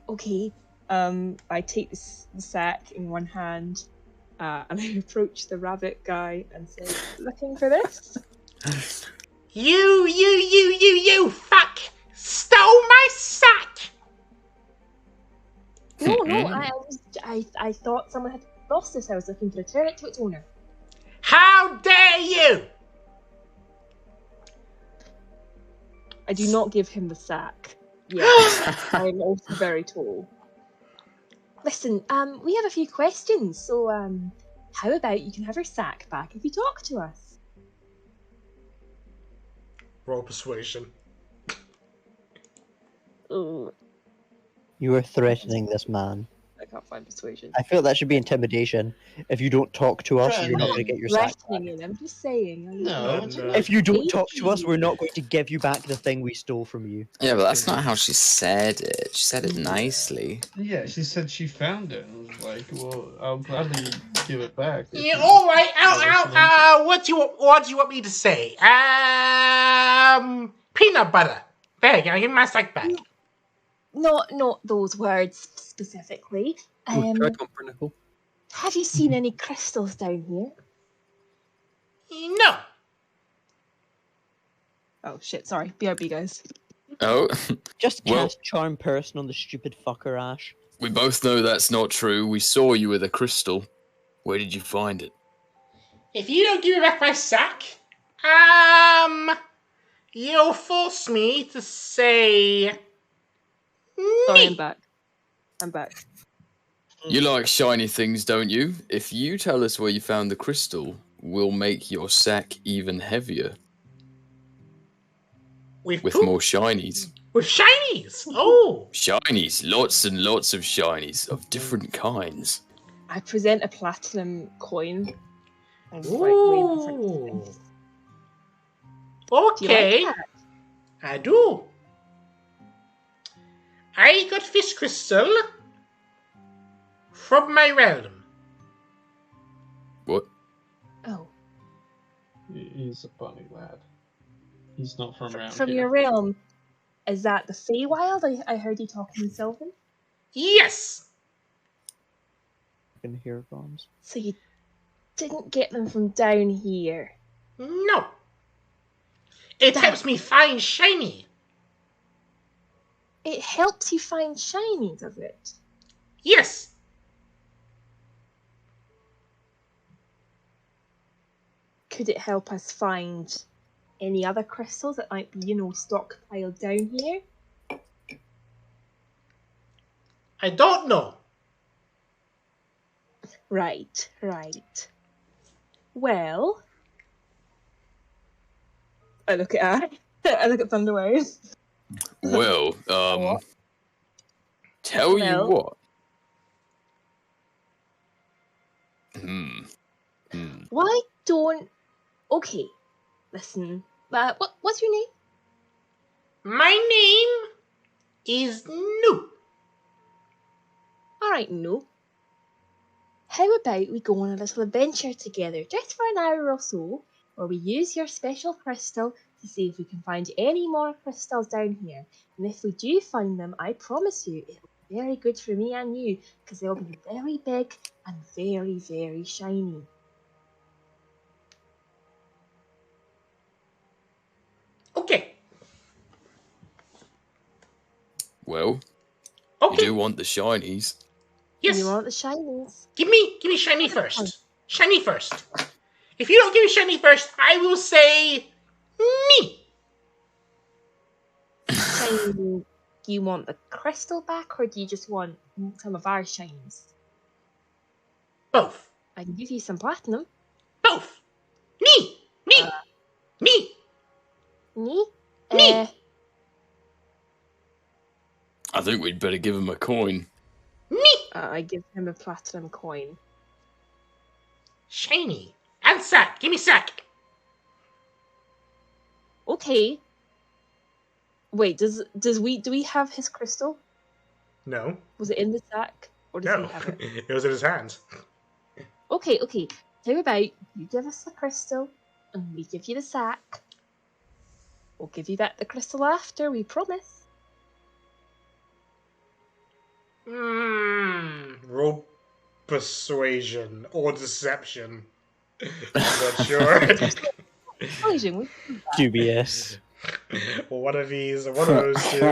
Okay. I take the sack in one hand, and I approach the rabbit guy and say, "Looking for this?" You, fuck! Stole my sack! No, I thought someone had lost this. I was looking to return it to its owner. How dare you! I do not give him the sack. Yeah, I'm also very tall. Listen, we have a few questions, so how about you can have your sack back if you talk to us? Roll persuasion. Oh, You are threatening this man. I can't find persuasion. I feel that should be intimidation. If you don't talk to us, you're not going to get your sack back. Threatening him. I'm just saying. No, If you don't talk to us, we're not going to give you back the thing we stole from you. Yeah, but that's not how she said it. She said it nicely. Yeah, she said she found it. I was like, well, I'll gladly give it back. Yeah, all right. What do you want me to say? Peanut butter. There, can I give my sack back? Not those words specifically. Try Pumpernickel. Have you seen any crystals down here? No. Oh shit! Sorry, BRB guys. Oh, Just Well- cast Charm Person on the stupid fucker, Ash. we both know that's not true. We saw you with a crystal. Where did you find it? If you don't give me back my sack, you'll force me to say. Sorry, I'm back. I'm back. You like shiny things, don't you? If you tell us where you found the crystal, we'll make your sack even heavier with more shinies. With shinies. Oh. Shinies, lots and lots of shinies of different kinds. I present a platinum coin. And like wave in front of him. Do you Okay. like that? I do. I got this crystal from my realm. What? Oh, He's a funny lad. He's not from around from here. your realm. Is that the Feywild? I heard you talking in Sylvan. Yes. Fucking here bombs. So you didn't get them from down here. No. It helps me find shiny. It helps you find shiny, does it? Yes. Could it help us find any other crystals that might be, stockpiled down here? I don't know. Right. Well, I look at Ash. I look at Thunderwave. Well, tell you what. Why don't... Okay, listen. What's your name? My name is Noob. Alright, Noob. How about we go on a little adventure together, just for an hour or so, where we use your special crystal to see if we can find any more crystals down here. And if we do find them, I promise you, it'll be very good for me and you, because they'll be very big and very, very shiny. Okay. Well, Okay. you do want the shinies. Yes. You want the shinies? Give me shiny first. Shiny first. If you don't give me shiny first, I will say me. Shiny, do you want the crystal back, or do you just want some of our shinies? Both. I can give you some platinum. Both. Me. Me. Me? I think we'd better give him a coin. Me. I give him a platinum coin. Shiny. And sack. Give me sack. Okay. Wait, do we have his crystal? No. Was it in the sack? Or does No. he have it? It was in his hands. Okay. How about you give us the crystal and we give you the sack? We'll give you back the crystal after, we promise. Roll persuasion or deception. I'm not sure. Persuasion. Dubious. Or one of these, or one of those two.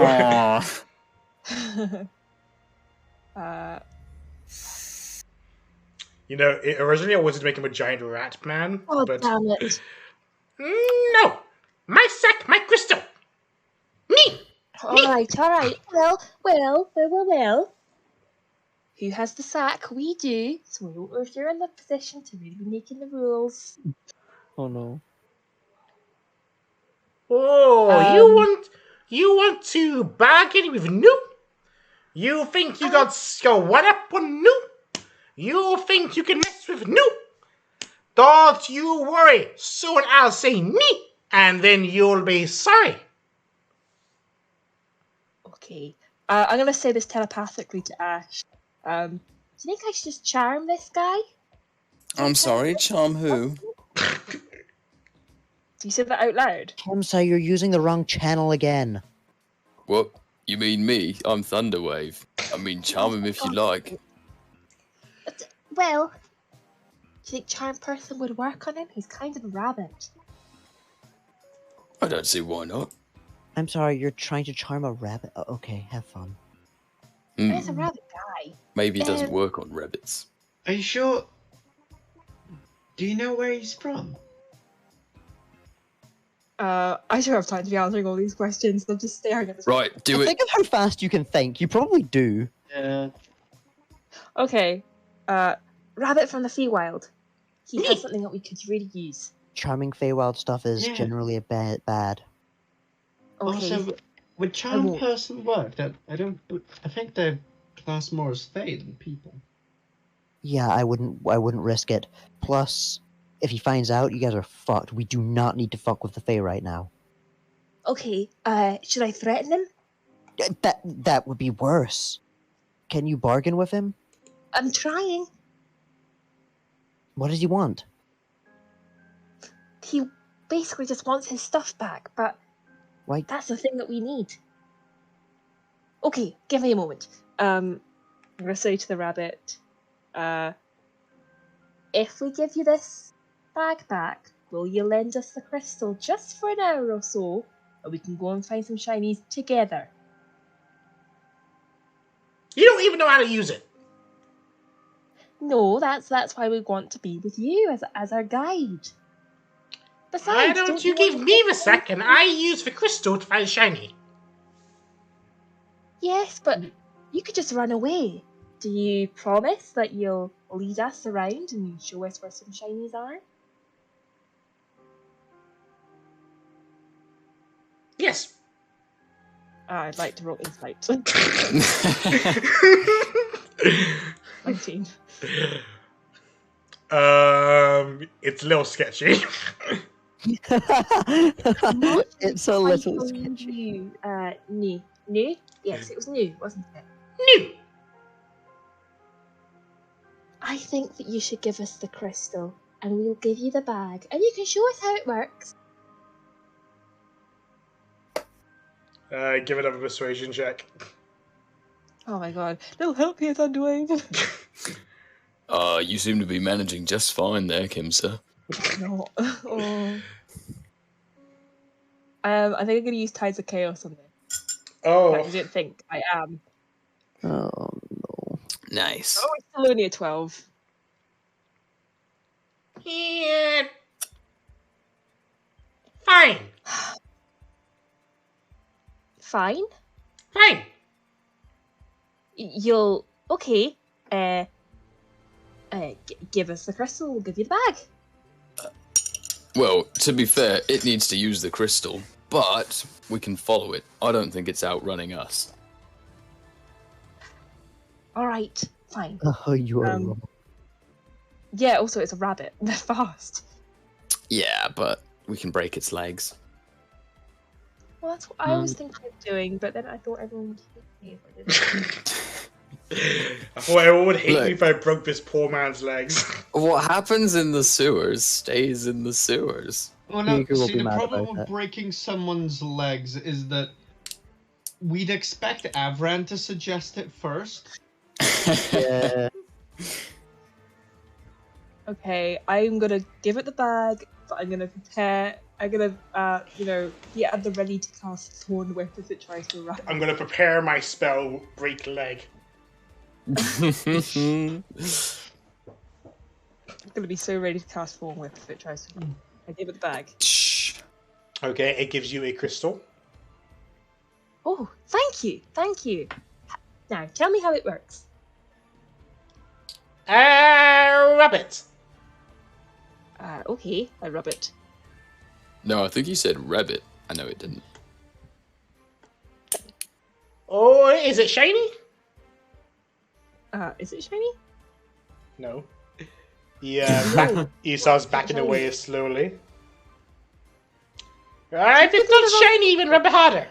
Originally I wanted to make him a giant rat man. Oh, but damn it. No! My sack, my crystal! Me! Alright. Well. Who has the sack? We do. So I don't know if you're in the position to really be making the rules. Oh no. Oh, you want to bargain with Noob? You think you got your one up on Noob? You think you can mess with Noob? Don't you worry. Soon I'll say me, and then you'll be sorry. Okay. I'm gonna say this telepathically to Ash. Do you think I should just charm this guy? I'm sorry, charm who? Do you say that out loud? Kamsa, you're using the wrong channel again. What? You mean me? I'm Thunderwave. I mean, charm him if you like. Well, do you think charm person would work on him? He's kind of a rabbit. I don't see why not. I'm sorry, you're trying to charm a rabbit? Okay, have fun. He's a rabbit guy. Maybe it doesn't work on rabbits. Are you sure? Do you know where he's from? I don't have time to be answering all these questions. I'm just staring at this. Right, do it. Think of how fast you can think. You probably do. Yeah. Okay. Rabbit from the Feywild. He has something that we could really use. Charming Feywild stuff is generally a bad. Okay. Also, would charm person work? I think they're classed more as Fey than people. Yeah, I wouldn't risk it. Plus, if he finds out, you guys are fucked. We do not need to fuck with the Fey right now. Okay. Should I threaten him? That would be worse. Can you bargain with him? I'm trying. What does he want? He basically just wants his stuff back, but Why? That's the thing that we need. Okay, give me a moment. I'm gonna say to the rabbit, if we give you this bag back, will you lend us the crystal just for an hour or so, and we can go and find some shinies together? You don't even know how to use it. No, that's why we want to be with you as our guide. Besides, Why don't you give me the sack and I use the crystal to find shiny? Yes, but you could just run away. Do you promise that you'll lead us around and show us where some shinies are? Yes. I'd like to roll insight. 19. It's a little sketchy. It's a little sketchy. New. New? Yes, it was new, wasn't it? New. I think that you should give us the crystal, and we'll give you the bag, and you can show us how it works. Give another persuasion check. Oh my god. They'll help you, Thunderwave. You seem to be managing just fine there, Kimsa. No. Oh. I think I'm gonna use Tides of Chaos on this. Oh. I didn't think I am. Oh no. Nice. Oh, it's still only a 12. Yeah. Fine. Fine. Fine. You'll okay. Give us the crystal. We'll give you the bag. Well, to be fair, it needs to use the crystal, but we can follow it. I don't think it's outrunning us. All right. Fine. Oh, you are wrong. Yeah. Also, it's a rabbit. They're fast. Yeah, but we can break its legs. Well, that's what I was thinking of doing, but then I thought everyone would hate me if I did. I thought everyone would hate me if I broke this poor man's legs. What happens in the sewers stays in the sewers. Well, no, Meeker will see, be the mad problem about with that. breaking someone's legs is that we'd expect Avran to suggest it first. Yeah. Okay, I'm gonna give it the bag, but I'm gonna prepare. I'm gonna, be at the ready to cast Thorn Whip if it tries to run. I'm gonna prepare my spell, break leg. I'm gonna be so ready to cast Thorn Whip if it tries to. I give it the bag. Okay, it gives you a crystal. Oh, thank you, thank you. Now, tell me how it works. Rub it. Okay, I rub it. No, I think you said rabbit. I know it didn't. Oh, is it shiny? Is it shiny? No. Yeah, he starts backing away slowly. If it's not shiny, even rub it harder.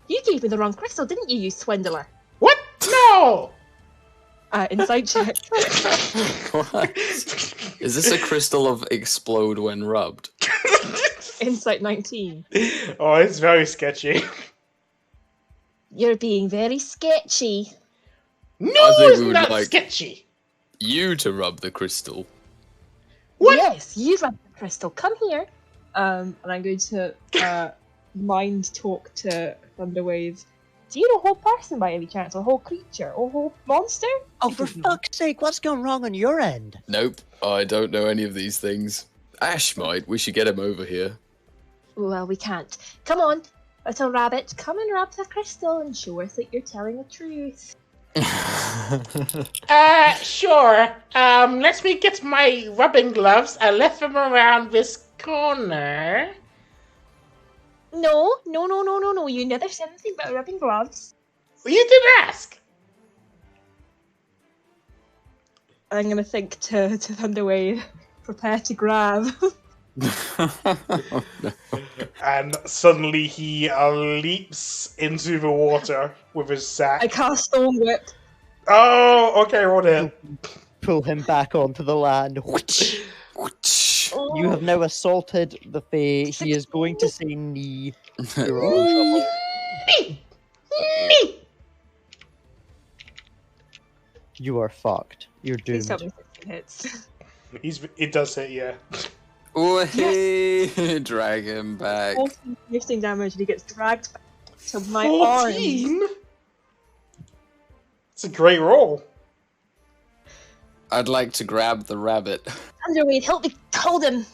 You gave me the wrong crystal, didn't you, you swindler? What? No! Inside check. What? Is this a crystal of explode when rubbed? Insight 19. Oh, it's very sketchy. You're being very sketchy. No, I think it's we would not like sketchy. you to rub the crystal. What? Yes, you rub the crystal. Come here. And I'm going to mind talk to Thunderwave. Do you know a whole person by any chance? Or a whole creature? Or a whole monster? Oh, for fuck's sake, what's going wrong on your end? Nope, I don't know any of these things. Ash might. We should get him over here. Well, we can't. Come on, little rabbit. Come and rub the crystal and show us that you're telling the truth. Sure. Let me get my rubbing gloves. I left them around this corner. No. You never said anything about rubbing gloves. Well, you didn't ask. I'm gonna think to Thunderwave. Prepare to grab. And suddenly he leaps into the water with his sack. I cast Storm Whip. Oh, okay, roll it. Pull him back onto the land. You have now assaulted the Fae. He is going to say knee. You're all in trouble. You are fucked. You're Please doomed. tell me confrontation hits. It does hit, yeah. Oh, hey, drag him back. 14 piercing damage, and he gets dragged back to my arms. 14? It's a great roll. I'd like to grab the rabbit. Underweed, help me hold him.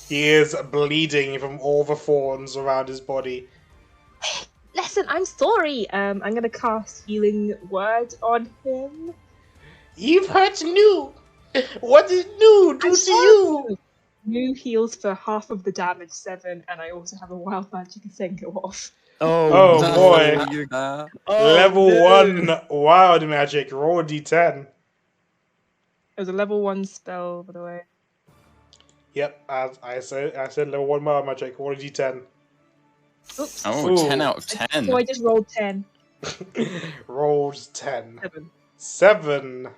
He is bleeding from all the thorns around his body. Listen, I'm sorry. I'm gonna cast Healing Word on him. You've hurt Nu. What did Nu do to you? Nu heals for half of the damage, 7, and I also have a wild magic thing go off. Oh no. boy. Level 1 wild magic. Roll a d10. It was a level 1 spell, by the way. Yep, as I said level 1 wild magic. Roll a d10. Oops. Oh, 10 out of 10. So I just rolled 10. Rolled 10. 7. 7.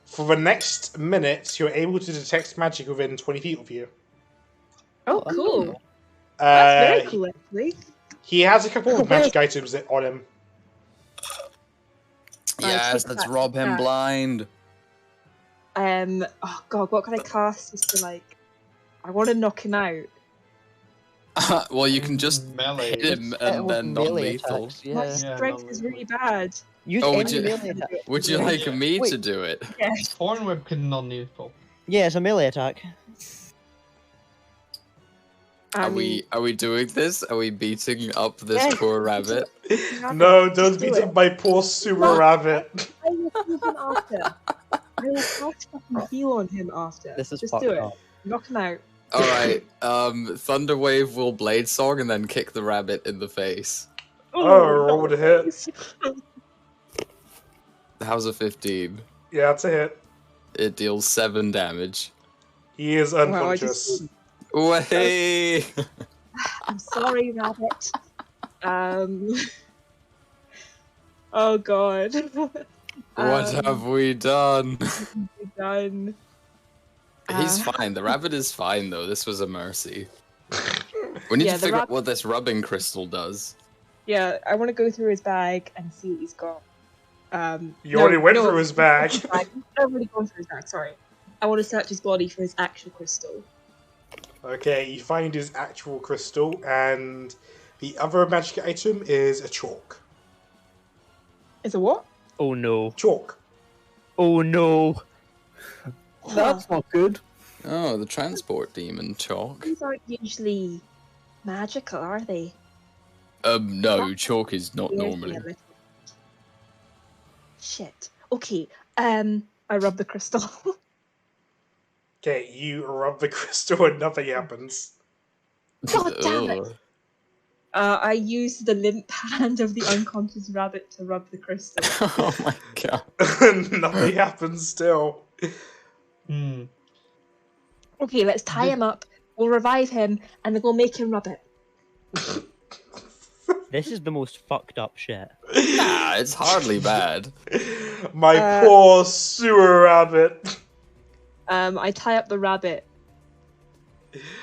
For the next minute, you're able to detect magic within 20 feet of you. Oh, cool. That's very cool, actually. He has a couple of magic items on him. Yes, let's rob him blind. Oh god, what can I cast just to, like... I want to knock him out. Well, you can just hit him and then non-lethal. My strength is really bad. Would you like me to do it? Yes. Hornwhip can non-lethal. Yeah, it's a melee attack. Are we doing this? Are we beating up this poor rabbit? No, don't beat up my poor sewer rabbit. I will heal him after. I will cast fucking heal on him after. This is just fucked do it. up. Knock him out. Alright, Thunderwave will Blade Song and then kick the rabbit in the face. Roll to hit. How's a 15? Yeah, that's a hit. It deals 7 damage. He is unconscious. Way! I'm sorry, rabbit. Oh god. What have we done? Done. He's fine. The rabbit is fine, though. This was a mercy. We need to figure out what this rubbing crystal does. Yeah, I want to go through his bag and see what he's got. You already went through his bag. I've already gone through his bag, sorry. I want to search his body for his actual crystal. Okay, you find his actual crystal, and the other magic item is a chalk. Is a what? Oh no. Chalk. Oh no. That's not good. Oh, the transport demon chalk. These aren't usually magical, are they? No, chalk is not normally. Shit. Okay, I rub the crystal. Okay, you rub the crystal and nothing happens. God damn it! I use the limp hand of the unconscious rabbit to rub the crystal. Oh my god. Nothing happens still. Okay, let's tie him up, we'll revive him, and then we'll make him rub it. This is the most fucked up shit. Nah, it's hardly bad. My poor sewer rabbit. I tie up the rabbit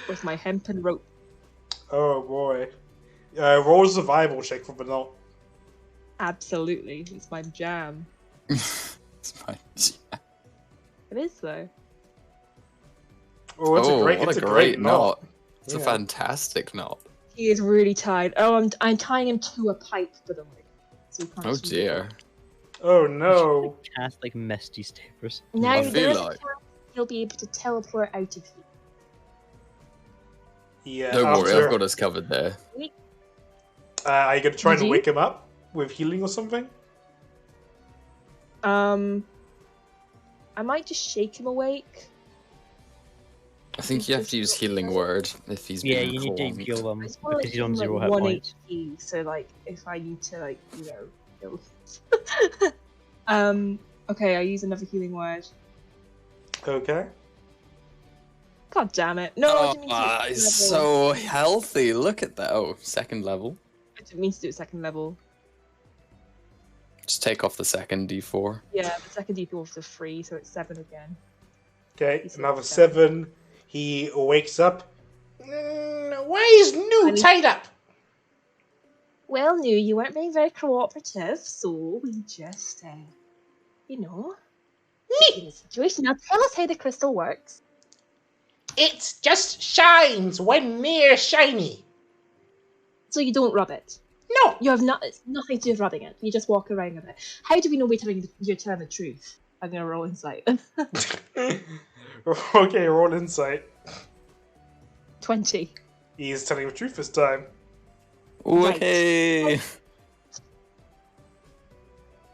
with my hempen rope. Oh boy. Roll a survival check for the knot. Absolutely, it's my jam. It's my jam. It is though. Oh, it's a great knot. It's a fantastic knot. He is really tied. Oh, I'm tying him to a pipe, by the way. So he can't Oh swim. dear. Oh no. Cast like Misty Steppers. Now I there feel is a like- chance he'll be able to teleport out of here. Yeah. Don't worry, I've got us covered there. Are you gonna try Did and you? wake him up with healing or something? I might just shake him awake. I think you have to use healing word if he's Yeah, being you need to calmed. heal them I just want because to he's on like 0 hit 1 points. HP, so like if I need to like kill. Okay, I use another healing word. Okay. God damn it! No, I didn't mean to do it at He's second level. so healthy. Look at that. Oh, second level. I didn't mean to do it second level. Just take off the second D4. Yeah, the second D4 is 3, so it's 7 again. Okay, He's another 7. 7. He wakes up. Why is Nu tied up? Well, Nu, you weren't being very cooperative, so we just, In a situation. Now tell us how the crystal works. It just shines when near shiny. So you don't rub it. No. You have it's nothing to do with rubbing it. You just walk around with it. How do we know you're telling the truth? I'm gonna roll insight. Okay, roll insight. 20. He's telling the truth this time. Okay.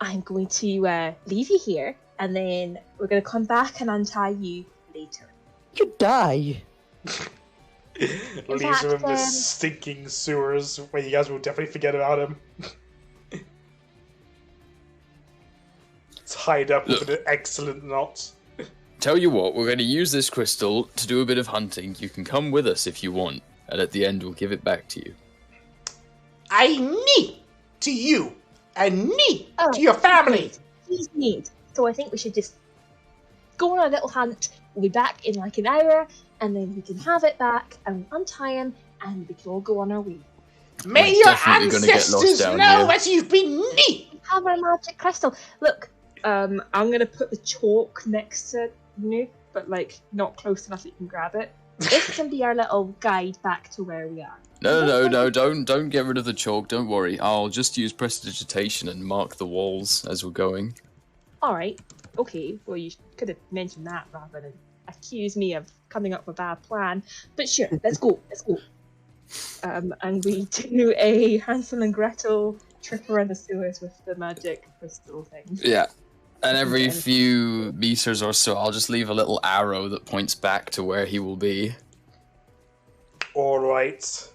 I'm going to leave you here, and then we're going to come back and untie you later. You die. Leaves him in the stinking sewers where you guys will definitely forget about him. It's tied up with an excellent knot. Tell you what, we're going to use this crystal to do a bit of hunting. You can come with us if you want, and at the end we'll give it back to you. I need to you, and need to your family. Please need. So I think we should just go on a little hunt. We'll be back in like an hour, and then we can have it back and untie him, and we can all go on our way. May your ancestors know that you've been neat. We have our magic crystal. Look, I'm gonna put the chalk next to you, but like not close enough that you can grab it. This can be our little guide back to where we are. No, don't get rid of the chalk, don't worry. I'll just use prestidigitation and mark the walls as we're going. Alright, okay, well you could have mentioned that rather than accuse me of coming up with a bad plan. But sure, let's go. And we do a Hansel and Gretel trip around the sewers with the magic crystal thing. Yeah. And every few meters or so, I'll just leave a little arrow that points back to where he will be. Alright.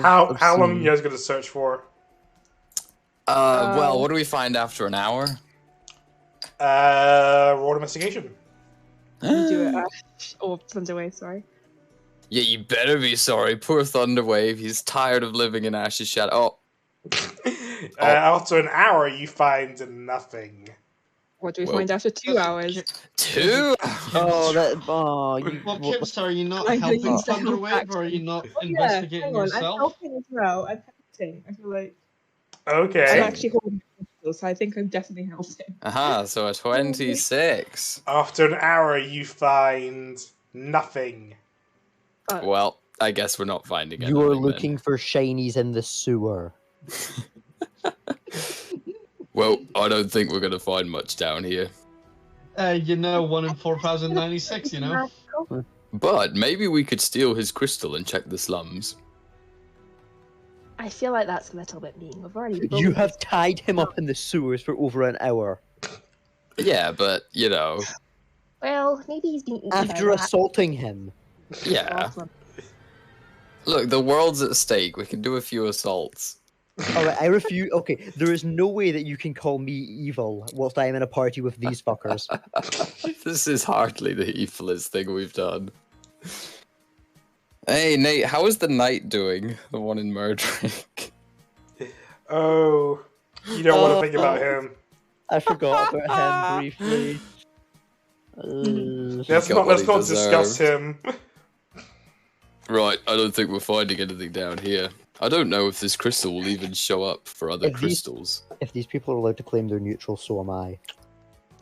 How long are you guys going to search for? Well, what do we find after an hour? Roll investigation. Do it, or Thunderwave, sorry. Yeah, you better be sorry. Poor Thunderwave, he's tired of living in Ashe's shadow. After an hour, you find nothing. What do we find after 2 hours? 2? Well, Kips, are you not helping Thunderwave, or are you not investigating yourself? I'm helping as well. I'm helping. I feel like okay. I'm actually holding the so I think I'm definitely helping. So a 26. After an hour, you find nothing. Well, I guess we're not finding anything. You are looking for shinies in the sewer. Well, I don't think we're going to find much down here. 1 in 4,096, But maybe we could steal his crystal and check the slums. I feel like that's a little bit mean. We've already. You have tied him up in the sewers for over an hour. Yeah, but, Well, maybe he's been eaten after by assaulting him. Yeah. Look, the world's at stake. We can do a few assaults. Alright, I refuse. Okay, there is no way that you can call me evil whilst I am in a party with these fuckers. This is hardly the evilest thing we've done. Hey, Nate, how is the knight doing? The one in Murdrick? Oh, you don't want to think about him. I forgot about him briefly. Let's not discuss him. Right, I don't think we're finding anything down here. I don't know if this crystal will even show up for other crystals. If these people are allowed to claim they're neutral, so am I.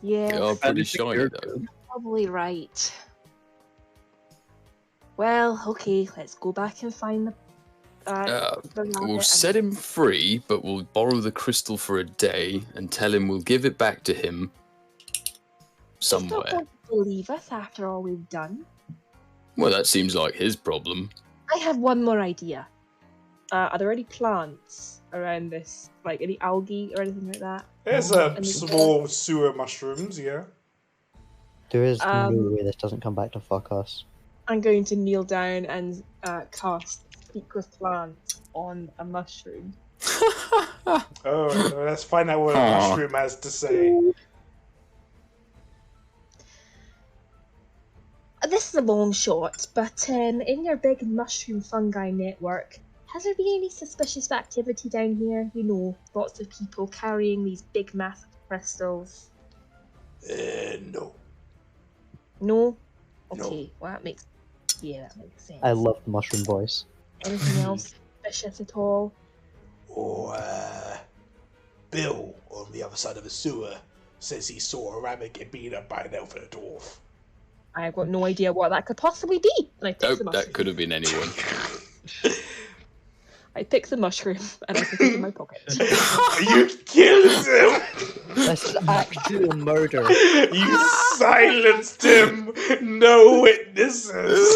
Yeah. They are pretty shiny, though. Probably right. Well, okay, let's go back and find the We'll set him free, but we'll borrow the crystal for a day and tell him we'll give it back to him somewhere. He's not going to believe us after all we've done. Well, that seems like his problem. I have one more idea. Are there any plants around this? Like any algae or anything like that? There's a small sewer mushrooms, yeah. There is no way this doesn't come back to fuck us. I'm going to kneel down and cast Speak with Plants on a mushroom. Let's find out what a mushroom has to say. This is a long shot, but in your big mushroom fungi network, has there been any suspicious activity down here? Lots of people carrying these big massive crystals. No. No? Okay, well that makes sense. I love the mushroom voice. Anything else suspicious at all? Bill on the other side of the sewer says he saw a rabbit get beaten up by an elf and a dwarf. I've got no idea what that could possibly be. And I pick the Nope, mushroom. that could have been anyone. I pick the mushroom and I put it in my pocket. You killed him! This is actual murder. You silenced him! No witnesses!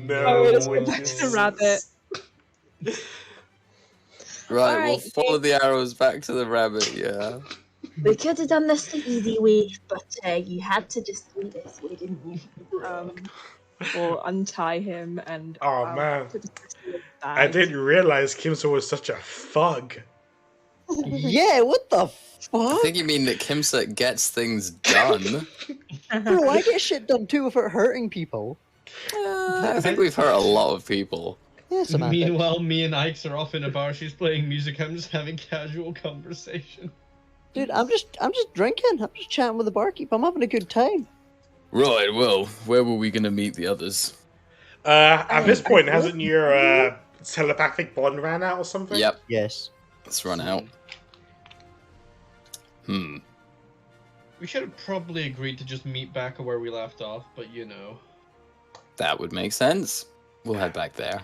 No let's go back to the rabbit. Right, Alright, we'll follow the arrows back to the rabbit, yeah. We could have done this the easy way, but you had to just do this way, didn't you? Or untie him and. Oh man. put the crystal in the I bag. didn't realize Kimsa was such a thug. Yeah, what the I fuck? think you mean that Kimsa gets things done. Bro, I get shit done too without hurting people. I think we've hurt a lot of people. Yeah, Samantha. Meanwhile, me and Ike's are off in a bar. She's playing music. I'm just having casual conversation. Dude, I'm just drinking. I'm just chatting with the barkeep. I'm having a good time. Right, well, where were we gonna meet the others? At this point, hasn't your telepathic bond ran out or something? Yep, Yes. let's run out. We should have probably agreed to just meet back where we left off, but you know. That would make sense. We'll head back there.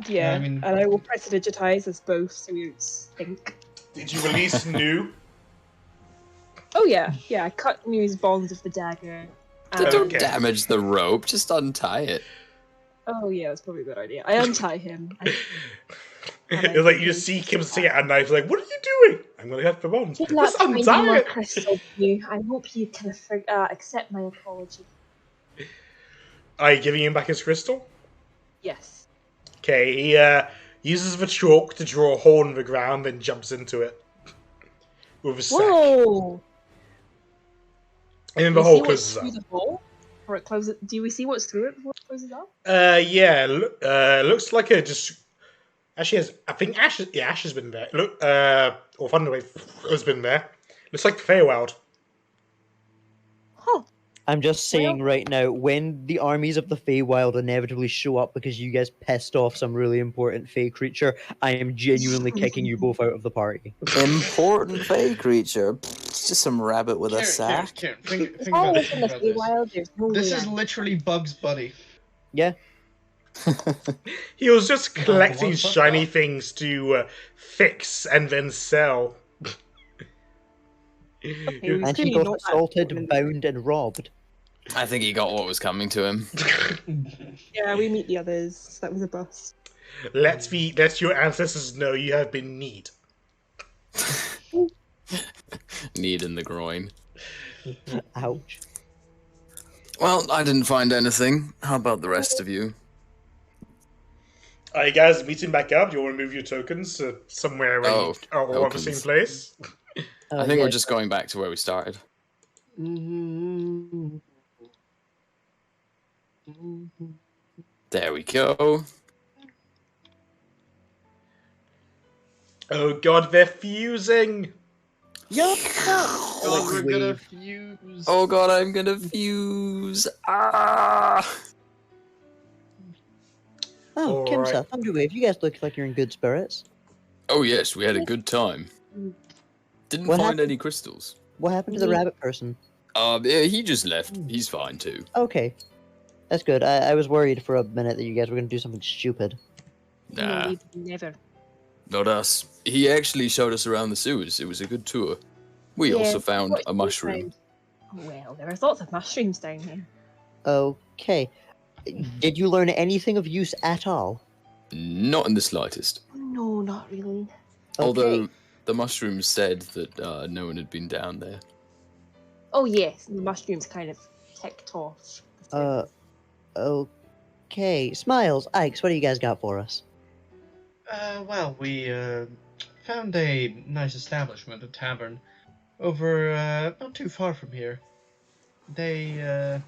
Yeah, I mean- and I will prestidigitize us both so we don't stink. Did you release new? Oh yeah, I cut Mew's bonds with the dagger. Don't Okay. damage the rope, just untie it. Oh yeah, that's probably a good idea. I untie him. It's like you just see Kimsa take out a knife, like, what are you doing? I'm gonna cut the bones. Good luck Just finding untie more it. crystal, Mew. I hope you can accept my apology. Are you giving him back his crystal? Yes. Okay, he uses the chalk to draw a hole in the ground, then jumps into it with a sack. Whoa! And then Do the we see hole what's closes up. through the hole? Or it closes. Do we see what's through it before it closes up? Yeah, looks like a just. Actually, I think Ashe has been there. Look, or Thunderwave has been there. Looks like the Feywild. Huh. I'm just saying right now, when the armies of the Feywild inevitably show up because you guys pissed off some really important Fey creature, I am genuinely kicking you both out of the party. Important Fey creature. It's just some rabbit with a sack. Karen, think If about I this. was in the Think about this. Feywild, there's no This way is I'm- literally Bugs Bunny. Yeah. He was just collecting one fucked shiny up. things to fix and then sell. He was And he clearly got not that assaulted, important. bound, and robbed. I think he got what was coming to him. Yeah, we meet the others. That was a bust. Let your ancestors know you have been need. Need in the groin. Ouch. Well, I didn't find anything. How about the rest of you? Are you guys meeting back up? Do you want to move your tokens somewhere around or the same tokens. place? I think we're just going back to where we started. There we go. Oh god, they're fusing! God, we're gonna fuse. Oh god, I'm gonna fuse. Ah! Oh, Alright. Kimsa, Thunderwave, you guys look like you're in good spirits. Oh yes, we had a good time. Didn't What find happened? any crystals. What happened to the rabbit person? Yeah, he just left. He's fine too. Okay. That's good. I was worried for a minute that you guys were going to do something stupid. Nah, No, we never. not us. He actually showed us around the sewers. It was a good tour. We Yeah, also found what a you mushroom. found? Well, there are lots of mushrooms down here. Okay. Did you learn anything of use at all? Not in the slightest. No, not really. Although the mushrooms said that no one had been down there. Oh yes, the mushrooms kind of ticked off. Okay. Smiles, Ikes, what do you guys got for us? Well, we found a nice establishment, a tavern, over not too far from here. They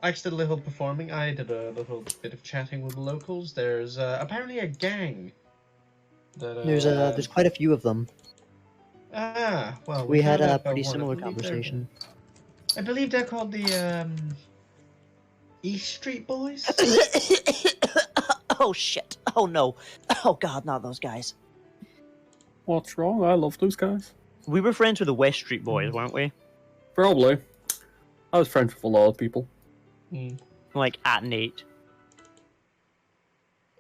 Ike's did a little performing. I did a little bit of chatting with the locals. There's apparently a gang. That, There's quite a few of them. Well, We had found a out about pretty one. similar conversation. I believe they're called the East Street Boys. Oh shit! Oh no! Oh god, not those guys. What's wrong? I love those guys. We were friends with the West Street Boys, weren't we? Probably. I was friends with a lot of people. Like at Nate.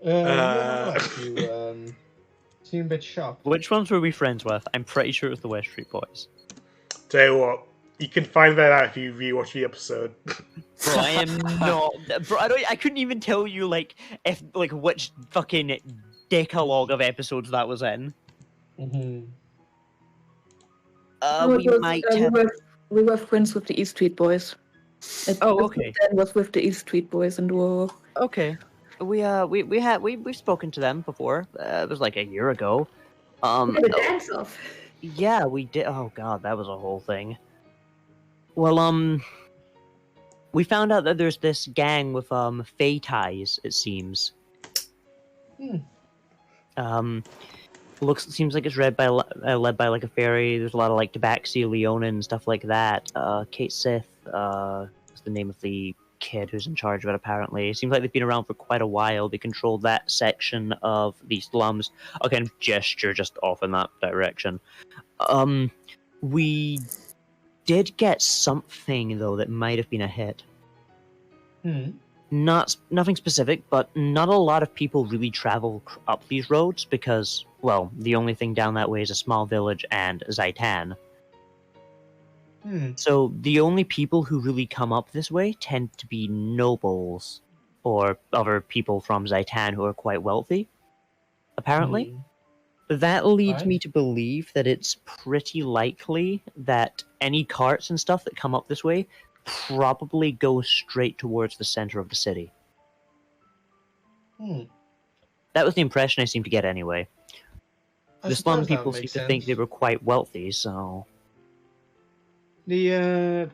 You seem a bit shocked. Which ones were we friends with? I'm pretty sure it was the West Street Boys. Tell you what, you can find that out if you rewatch the episode. Bro, I am not. Bro, I couldn't even tell you like which fucking decalogue of episodes that was in. We were friends with the East Street Boys. Okay. Dan was with the East Street Boys and were Okay. We've spoken to them before. It was like a year ago. the dance off. Yeah, we did. Oh god, that was a whole thing. Well, we found out that there's this gang with Fey ties. It seems. Seems like it's led by like a fairy. There's a lot of like Tabaxi, Leona, and stuff like that. Kate Sith, is the name of the kid who's in charge of it. Apparently, it seems like they've been around for quite a while. They control that section of the slums. I'll kind of gesture just off in that direction. We did get something though that might have been a hit. Nothing specific, but not a lot of people really travel up these roads because, well, the only thing down that way is a small village and Zaitan. So the only people who really come up this way tend to be nobles or other people from Zaitan who are quite wealthy, apparently. That leads me to believe that it's pretty likely that any carts and stuff that come up this way probably go straight towards the center of the city. That was the impression I seemed to get anyway. The slum people seem to think they were quite wealthy, so... The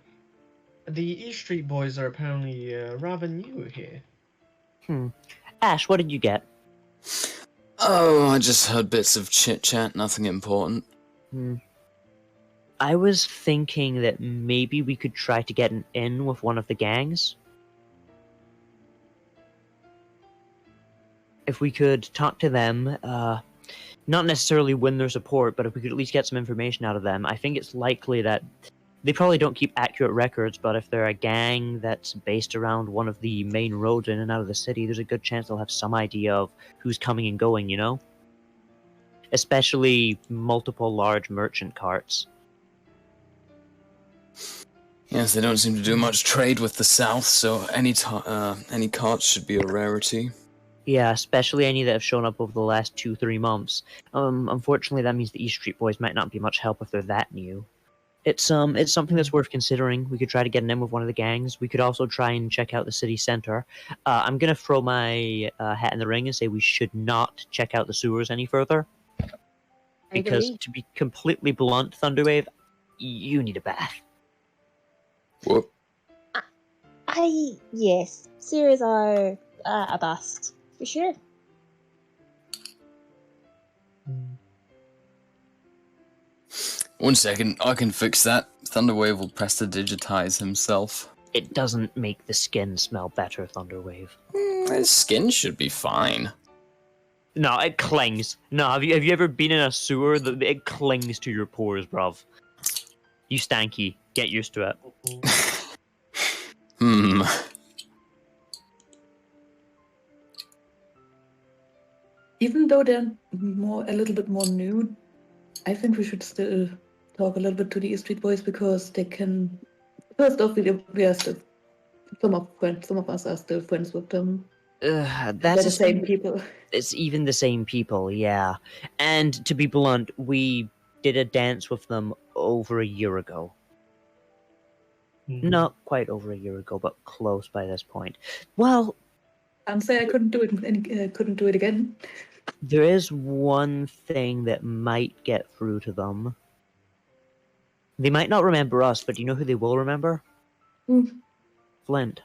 East Street Boys are apparently rather new here. Ash, what did you get? Oh, I just heard bits of chit-chat, nothing important. I was thinking that maybe we could try to get an in with one of the gangs. If we could talk to them, not necessarily win their support, but if we could at least get some information out of them, I think it's likely that they probably don't keep accurate records, but if they're a gang that's based around one of the main roads in and out of the city, there's a good chance they'll have some idea of who's coming and going, you know? Especially multiple large merchant carts. Yes, they don't seem to do much trade with the south, so any carts should be a rarity. Yeah, especially any that have shown up over the last 2-3 months. Unfortunately, that means the East Street Boys might not be much help if they're that new. It's something that's worth considering. We could try to get an in with one of the gangs. We could also try and check out the city center. I'm gonna throw my hat in the ring and say we should not check out the sewers any further. Because to be completely blunt, Thunderwave, you need a bath. What? Yes, sewers are a bust for sure. One second, I can fix that. Thunderwave will prestidigitize himself. It doesn't make the skin smell better, Thunderwave. His skin should be fine. No, it clings. No, have you ever been in a sewer? It clings to your pores, bruv. You stanky. Get used to it. Even though they're a little bit more new, I think we should still talk a little bit to the East Street Boys because they can. First off, we are still some of us are still friends with them. That's the same people. It's even the same people, yeah. And to be blunt, we did a dance with them over a year ago. Not quite over a year ago, but close by this point. Well, I'd say I couldn't do it again. There is one thing that might get through to them. They might not remember us, but do you know who they will remember? Flint.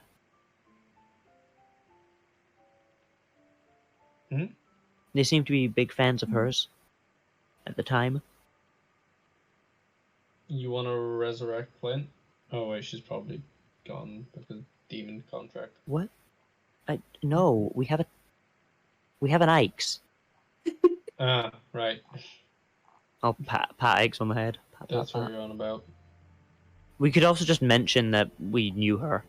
They seem to be big fans of hers at the time. You want to resurrect Flint? Oh wait, she's probably gone with the demon contract. What? No, we have a... We have an Ike's. Right. I'll pat Ike's on the head. That's what you're on about. We could also just mention that we knew her.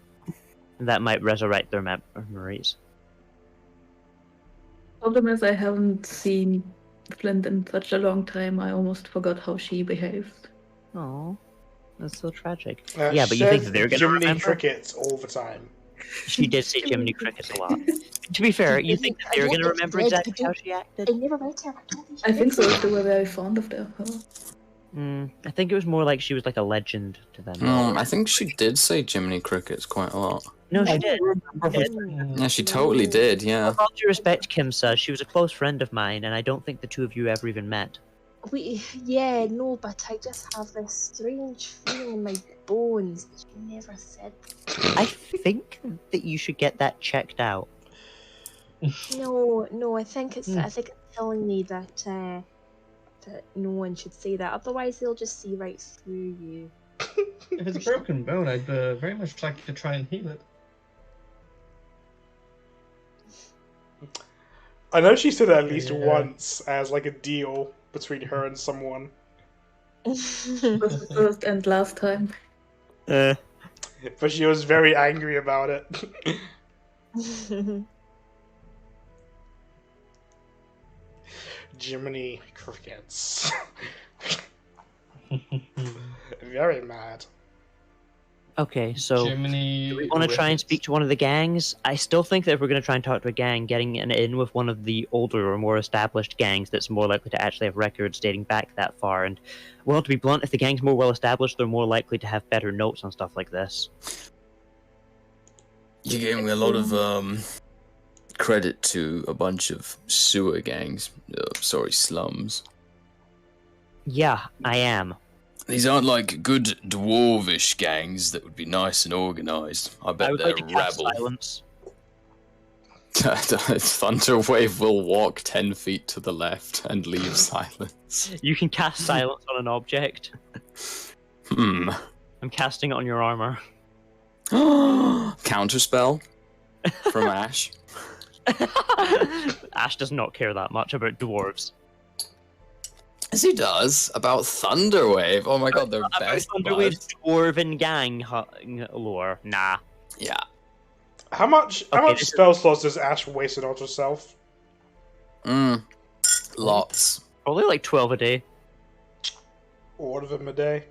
That might resurrect their memories. Problem is, I haven't seen Flint in such a long time. I almost forgot how she behaved. Oh, that's so tragic. Yeah, Yeah, but you think they're going to Jiminy remember? Crickets all the time. She did say Jiminy Crickets a lot. To be fair, you think that they're going to remember exactly how she acted? I never met her. I think so. They were very fond of her. I think it was more like she was like a legend to them. I think she did say Jiminy Crickets quite a lot. No, she did. Yeah, she totally did, yeah. With all due respect, Kimsa, she was a close friend of mine, and I don't think the two of you ever even met. But I just have this strange feeling in my bones that you never said. I think that you should get that checked out. No, I think it's telling me that that no one should say that. Otherwise, they'll just see right through you. If it's a broken bone, I'd very much like to try and heal it. I know she said it at least once as like a deal between her and someone. It was the first and last time. But she was very angry about it. Jiminy Crickets. Very mad. Okay, so Jiminy do we want to try and speak to one of the gangs? I still think that if we're going to try and talk to a gang, getting an in with one of the older or more established gangs that's more likely to actually have records dating back that far. And, well, to be blunt, if the gang's more well established, they're more likely to have better notes on stuff like this. You're giving a lot of credit to a bunch of sewer gangs. Slums. Yeah, I am. These aren't like good dwarvish gangs that would be nice and organized. I bet would they're like to cast rabble. silence. Thunderwave will walk 10 feet to the left and leave silence. You can cast silence on an object. I'm casting it on your armor. Counterspell from Ashe. Ashe does not care that much about dwarves. Yes, he does. About Thunderwave. Oh my god, they're best Thunderwave's buds. dwarven gang lore. Nah. Yeah. How much spell slots does Ashe waste on herself? Lots. Probably like 12 a day. One of them a day.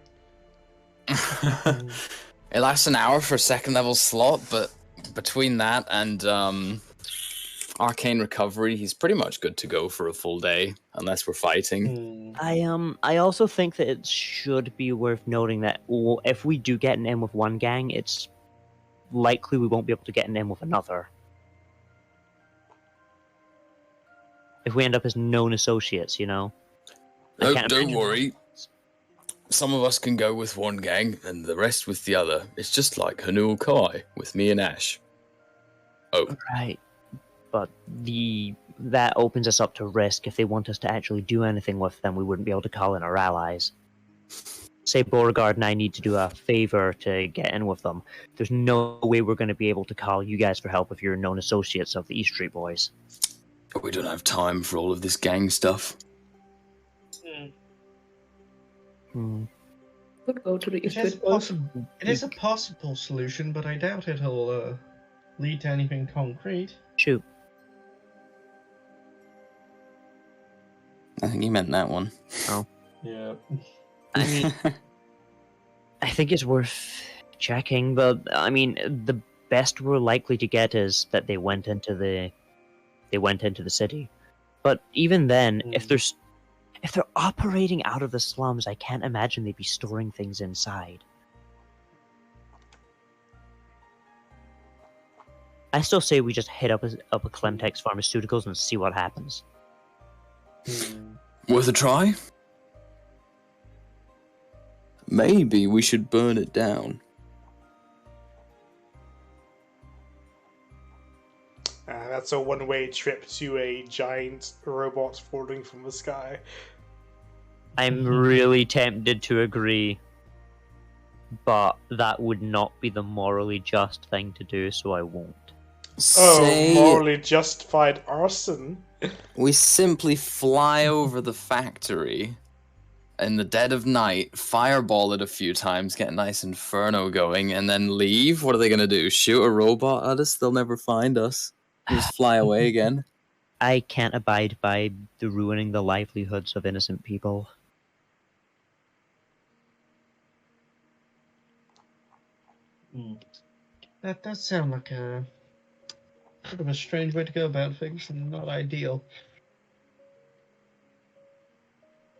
It lasts an hour for a second level slot, but between that and Arcane Recovery, he's pretty much good to go for a full day, unless we're fighting. I also think that it should be worth noting that if we do get an in with one gang, it's likely we won't be able to get an in with another. If we end up as known associates, you know? No, don't worry. Some of us can go with one gang, and the rest with the other. It's just like Hanul Kai with me and Ashe. Oh. Right. But that opens us up to risk. If they want us to actually do anything with them, we wouldn't be able to call in our allies. Say Beauregard and I need to do a favor to get in with them. There's no way we're going to be able to call you guys for help if you're known associates of the East Street Boys. We don't have time for all of this gang stuff. Could go to the East It is Street Boys. It is a possible solution, but I doubt it'll lead to anything concrete. Shoot. I think you meant that one. Oh. Yeah. I mean, I think it's worth checking, but I mean, the best we're likely to get is that they went into the city. But even then, if they're operating out of the slums, I can't imagine they'd be storing things inside. I still say we just hit up a Clemtex Pharmaceuticals and see what happens. Worth a try? Maybe we should burn it down. That's a one-way trip to a giant robot falling from the sky. I'm really tempted to agree, but that would not be the morally just thing to do, so I won't. Morally justified arson. We simply fly over the factory in the dead of night, fireball it a few times, get a nice inferno going, and then leave? What are they going to do? Shoot a robot at us? They'll never find us. We'll just fly away again. I can't abide by the ruining the livelihoods of innocent people. That does sound like a sort of a strange way to go about things and not ideal.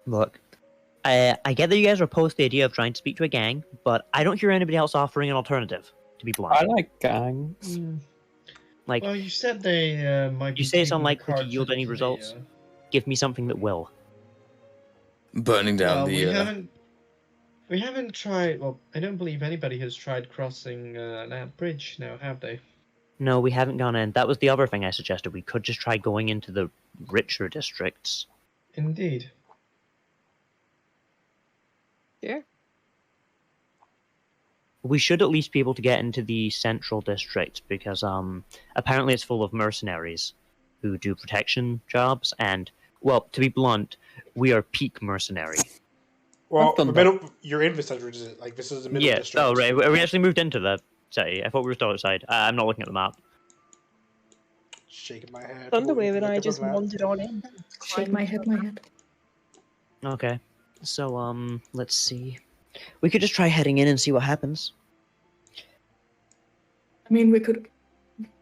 Look, I get that you guys are opposed to the idea of trying to speak to a gang, but I don't hear anybody else offering an alternative, to be blunt. I like gangs. Like, Well, you said they might be you say it's taking unlikely to cards yield any into the, results. Give me something that will. Burning down we haven't tried. Well, I don't believe anybody has tried crossing that bridge now, have they? No, we haven't gone in. That was the other thing I suggested. We could just try going into the richer districts. Indeed. Yeah. We should at least be able to get into the central district because apparently it's full of mercenaries who do protection jobs, and well, to be blunt, we are peak mercenary. Well, you're in this district, is it? Like this is the middle district. Oh right, we actually moved into the city. I thought we were still outside. I'm not looking at the map. Shaking my head. Thunderwave and I just wandered on in. Shake my head. Okay, so let's see. We could just try heading in and see what happens. I mean, we could.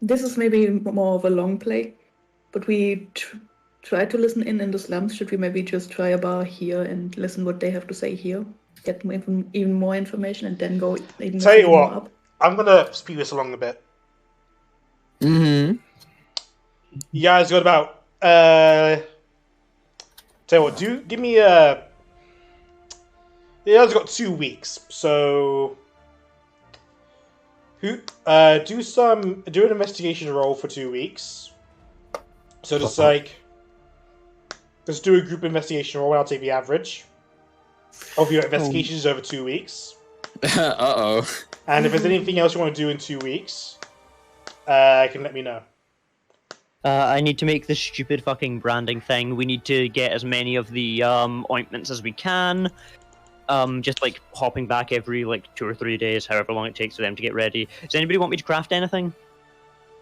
This is maybe more of a long play, but we try to listen in the slums. Should we maybe just try a bar here and listen what they have to say here? Get even more information and then go even Tell you more what, up. I'm gonna speed this along a bit. Mm-hmm. You guys got about tell you what, give me you guys got 2 weeks, so do an investigation roll for 2 weeks. So just do a group investigation roll and I'll take the average of your investigations over 2 weeks. Uh-oh. And if there's anything else you want to do in 2 weeks, you can let me know. I need to make this stupid fucking branding thing. We need to get as many of the ointments as we can. Just like hopping back every like 2 or 3 days, however long it takes for them to get ready. Does anybody want me to craft anything?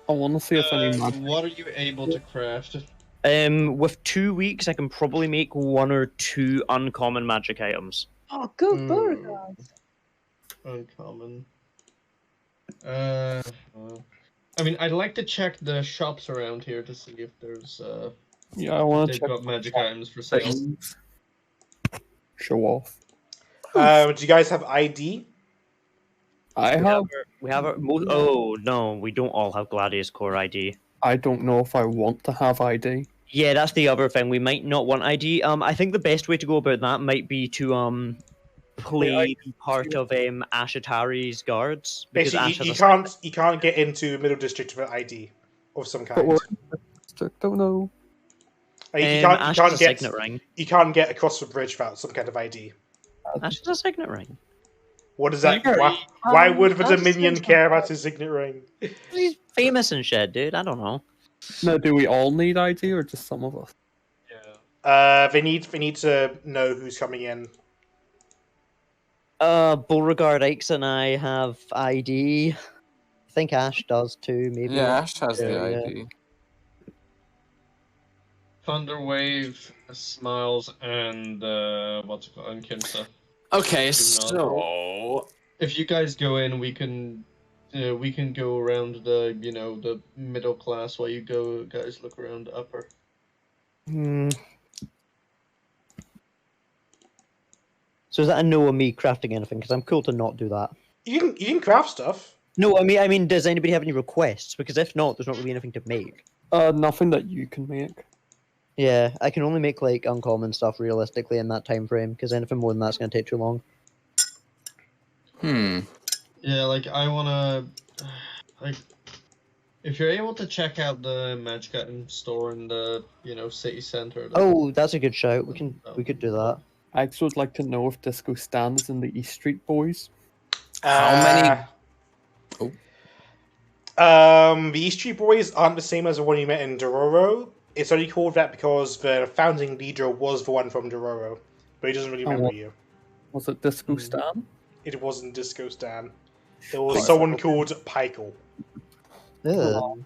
I want to see if any What are you able to craft? With 2 weeks, I can probably make 1 or 2 uncommon magic items. Oh, go Beauregard! Uncommon. I mean, I'd like to check the shops around here to see if there's I want to they've check got magic items for sale. Show off. Do you guys have ID? We have our oh no, we don't all have Gladius Core ID. I don't know if I want to have ID. Yeah, that's the other thing. We might not want ID. I think the best way to go about that might be to play part of Ashetari's guards. Because Basically, Ash you can't get into Middle District without ID of some kind. Don't know. You can't get across the bridge without some kind of ID. Ash has a signet ring. What is that? Why would the Dominion care about his signet ring? He's famous and shit, dude. I don't know. No, do we all need ID or just some of us? They need to know who's coming in. Beauregard, Ikes, and I have ID. I think Ashe does too, maybe. Yeah, Ashe has the ID. Thunderwave, Smiles, and what's it called? And Kinsa. Okay, so if you guys go in, we can go around the the middle class while you guys look around the upper. So is that a no on me crafting anything? Because I'm cool to not do that. You can craft stuff. No, I mean, does anybody have any requests? Because if not, there's not really anything to make. Nothing that you can make. Yeah, I can only make like uncommon stuff realistically in that time frame. Because anything more than that's going to take too long. Yeah, like I wanna, like, if you're able to check out the magic item store in the city center. Oh, that's a good shout. We could do that. I actually would like to know if Disco Stan is in the East Street Boys. How many? The East Street Boys aren't the same as the one you met in Dororo. It's only called that because the founding leader was the one from Dororo, but he doesn't really remember you. Was it Disco Stan? It wasn't Disco Stan. It was Right. someone called Pykel. Ugh.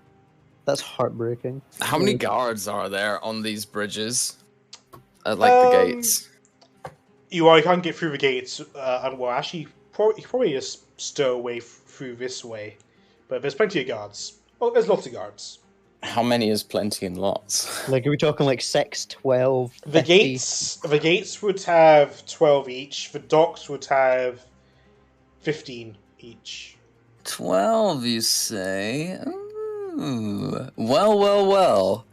That's heartbreaking. How many guards are there on these bridges? At the gates. You can't get through the gates. Well, actually, you probably just stow away through this way. But there's plenty of guards. Well, there's lots of guards. How many is plenty and lots? Like, are we talking like 6, 12, 50? The gates would have 12 each. The docks would have 15 each. 12, you say? Ooh. Well.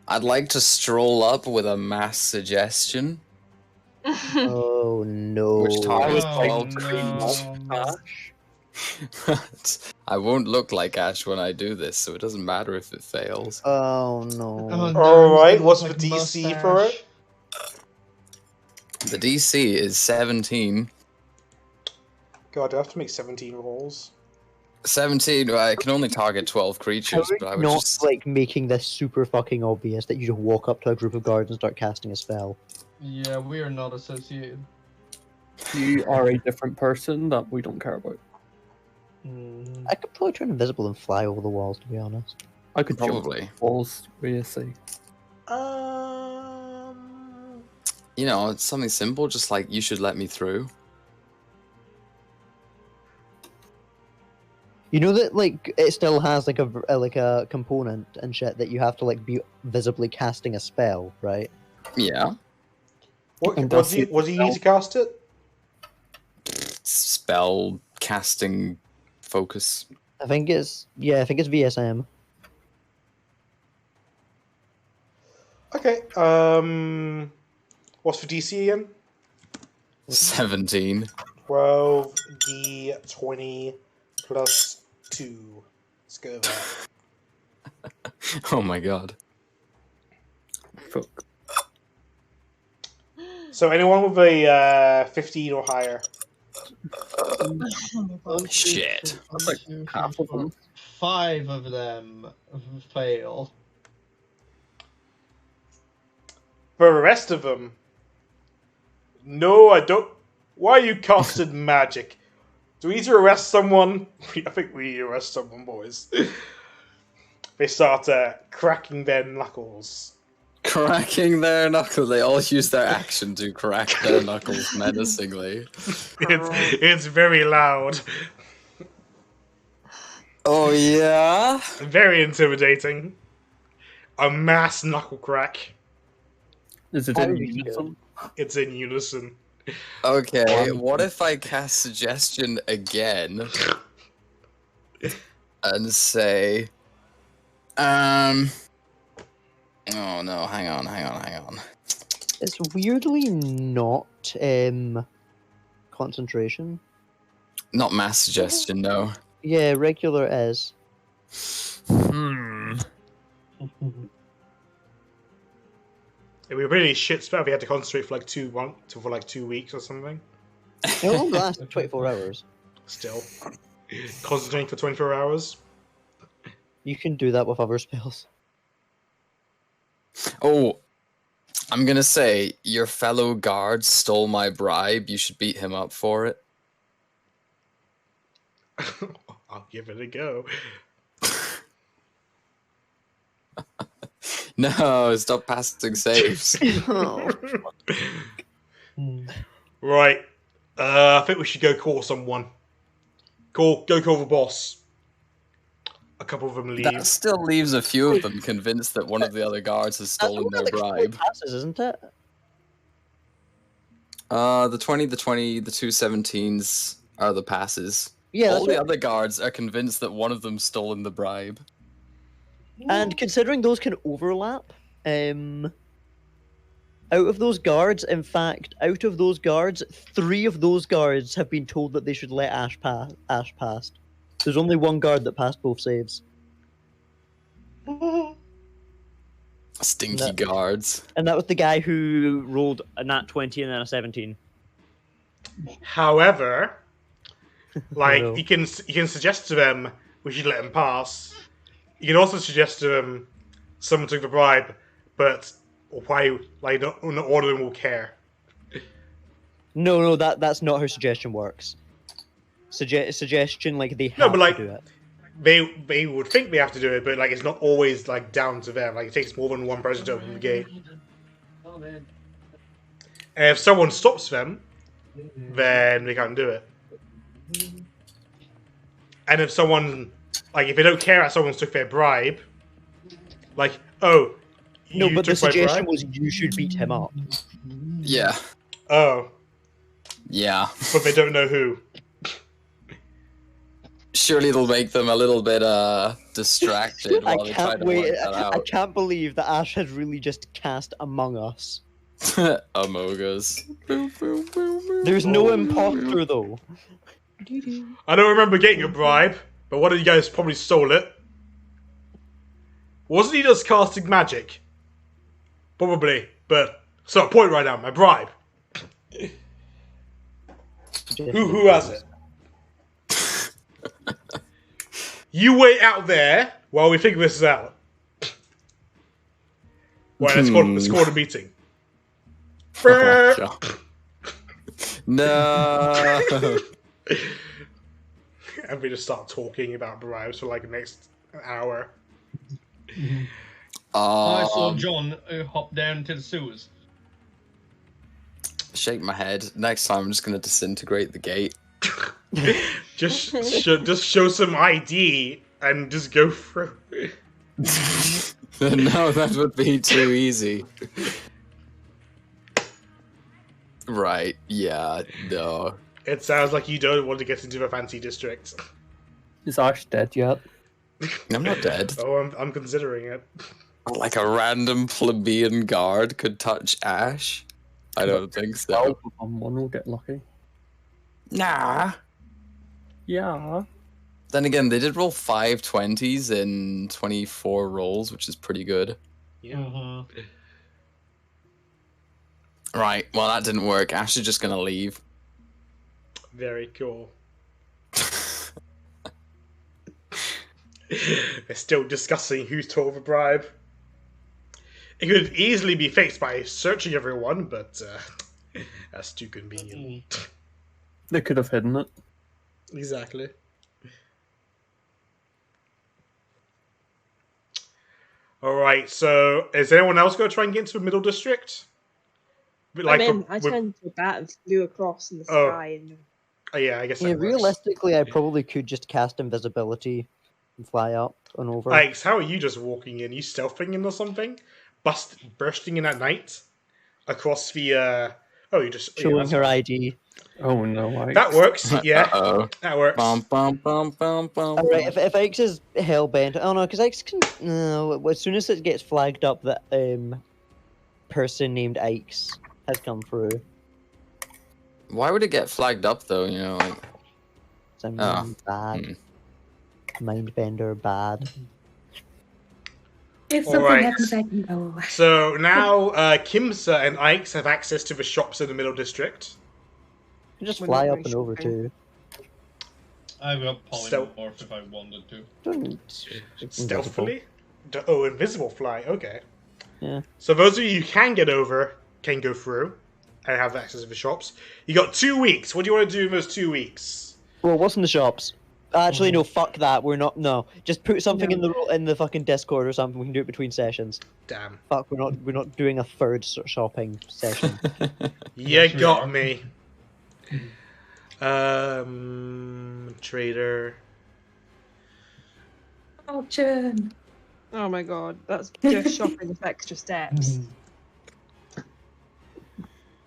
I'd like to stroll up with a mass suggestion. Oh no. Which targets Oh, 12 no. I won't look like Ash when I do this, so it doesn't matter if it fails. Oh no. Oh, no, Alright, he's gonna what's look the like DC for it? The DC is 17. God, I have to make 17 rolls. 17, I can only target 12 creatures, but I would Not just... like making this super fucking obvious that you just walk up to a group of guards and start casting a spell. Yeah, we are not associated. You are a different person that we don't care about. I could probably turn invisible and fly over the walls, to be honest. I could Probably. jump walls, we see. You know, it's something simple, just like, you should let me through. You know that like it still has like a component and shit that you have to like be visibly casting a spell, right? Yeah. What do you need to cast it? Spell casting focus. I think it's VSM. Okay. What's for DC again? 17. 12d20 plus 2. Let's go there. Oh my god. Fuck. So anyone with a 15 or higher? Shit. That's like half of them. 5 of them fail. For the rest of them, no, I don't. Why are you casting magic? Do we need to arrest someone? I think we need to arrest someone, boys. They start cracking their knuckles. Cracking their knuckles. They all use their action to crack their knuckles menacingly. It's very loud. Oh yeah? Very intimidating. A mass knuckle crack. Is it in unison? It's in unison. Okay, what if I cast suggestion again and say, oh no, hang on. It's weirdly not concentration. Not mass suggestion, no. Yeah, regular is. It'd be a really shit spell if you had to concentrate for like 2 weeks or something. It won't last 24 hours. Still. Concentrating for 24 hours? You can do that with other spells. Oh, I'm gonna say, your fellow guard stole my bribe, you should beat him up for it. I'll give it a go. No, stop passing saves. Right. I think we should go call someone. Go call the boss. A couple of them leave. That still leaves a few of them convinced that one of the other guards has stolen their bribe. Passes, isn't it? The 20, the 217s are the passes. Yeah, all that's the what- other guards are convinced that one of them's stolen the bribe. And considering those can overlap, out of those guards, in fact, 3 of those guards have been told that they should let Ash pass. There's only one guard that passed both saves. Stinky guards. And that was the guy who rolled a nat 20 and then a 17. However, like No. you can suggest to them we should let him pass. You can also suggest to them someone took the bribe, but why? Like, not all of them will care. No, that's not how suggestion works. Suggestion, like, they No, have but like, to do it. they would think they have to do it, but like, it's not always like down to them. Like, it takes more than one person to open the gate. And if someone stops them, then they can't do it. And if someone, like, if they don't care that someone's took their bribe, like, oh, No, you but the took my suggestion bribe? was you should beat him up. Yeah. Oh, Yeah. but they don't know who. Surely it'll make them a little bit distracted I while they try can't to wait. work that I out. can't believe that Ash has really just cast Among Us. Among Us. There's no imposter though. I don't remember getting a bribe, but one of you guys probably stole it. Wasn't he just casting magic? Probably, but so point right now, my bribe. Who has it? You wait out there while we figure this out. Right, let's call a meeting. Oh, no. And we just start talking about bribes for like the next hour. I saw John hop down to the sewers. Shake my head. Next time I'm just gonna disintegrate the gate. just show some ID and just go through. No, that would be too easy. Right, yeah, no. It sounds like you don't want to get into the fancy district. Is Ashe dead yet? I'm not dead. Oh, I'm considering it. Like a random plebeian guard could touch Ashe? I don't think so. Someone will get lucky. Nah. Yeah. Then again, they did roll 5 20s in 24 rolls, which is pretty good. Yeah. Right, well that didn't work. Ashe is just gonna leave. Very cool. They're still discussing who took the bribe. It could easily be fixed by searching everyone, but that's too convenient. They could have hidden it. Exactly. Alright, so is anyone else going to try and get into the middle district? I'm in. I turned into a bat and flew across in the sky. And... Oh, yeah, I guess that Yeah, works. realistically, I probably could just cast invisibility and fly up and over. Alex, how are you just walking in? You stealthing in or something? Bursting in at night? Across the, Oh, you just... Showing her ID. Oh no, Ike. That works, yeah. Uh-oh. That works. Bum, bum, bum, bum, bum. Alright, if Ix is hell-bent... Oh no, because Ix can... No, as soon as it gets flagged up that person named Ix has come through. Why would it get flagged up though, you know, like... Some bad. Mindbender bad. If something Alright. happens, I can go. So now Kimsa and Ike's have access to the shops in the middle district. You just We're fly not up and very over sure. too. I got Stealth. polymorph if I wanted to. Stealthily? Oh, invisible fly, okay. Yeah. So those of you who can get over can go through and have access to the shops. You got 2 weeks. What do you want to do in those 2 weeks? Well, what's in the shops? Actually, no. Fuck that. We're not. No. Just put something in the fucking Discord or something. We can do it between sessions. Damn. Fuck. We're not doing a third shopping session. You Yes, we got are. me. Trader. Fortune. Oh my god, that's just shopping with extra steps.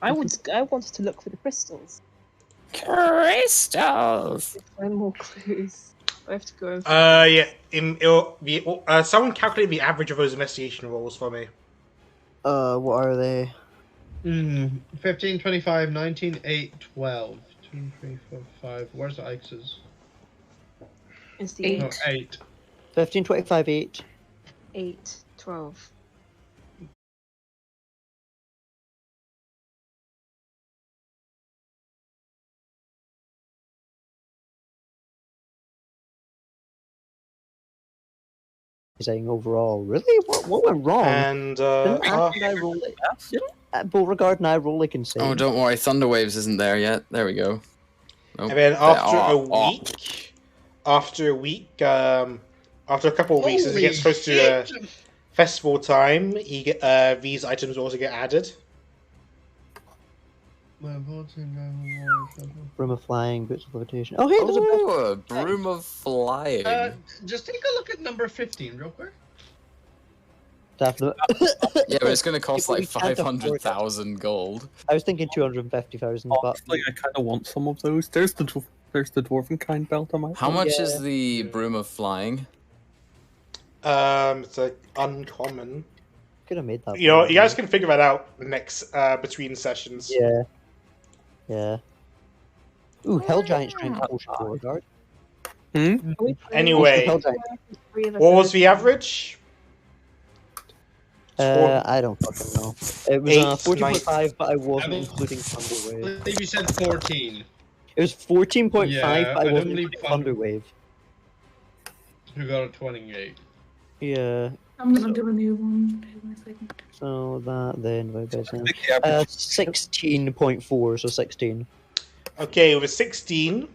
I wanted to look for the crystals. Crystals! Find more clues. I have to go. And Yeah. Someone calculate the average of those investigation rolls for me. What are they? 15, 25, 19, 8, 12. 2, 3, 4, 5. Where's the X's? it's the 8. No, 8. 15, 25, 8. 8, 12. overall. Really? What went wrong? And Didn't Ash and I roll it? Beauregard and I roll like insane. Oh, don't worry, Thunder Waves isn't there yet. There we go. Nope. and then after a Oh. week, after a couple of weeks, as it gets close to festival time, these items also get added. Broom of flying, boots of levitation. Oh, hey, there's a broom of flying. Just take a look at number 15 real quick. Definitely. Yeah, but it's going to cost like We can't afford it. 500,000 gold. I was thinking 250,000, but Honestly, I kind of want some of those. There's the dwarven kind belt on my. How much Yeah. is the broom of flying? It's like uncommon. could have made that. You know, for you guys can figure that out next between sessions. Yeah. Yeah. Ooh, Hell Giant Strength Potion Beauregard. Anyway, Hell Giant. what was the average? I don't fucking know. It was 8, 14.5, but I wasn't including Thunder Wave. I believe you said 14. It was 14.5, Yeah, but I I don't wasn't believe including Thunder Wave. Who got a 28? Yeah. I'm gonna do a new one. Give me a second. So that then by 16. 16.4, so 16. Okay, with a 16, you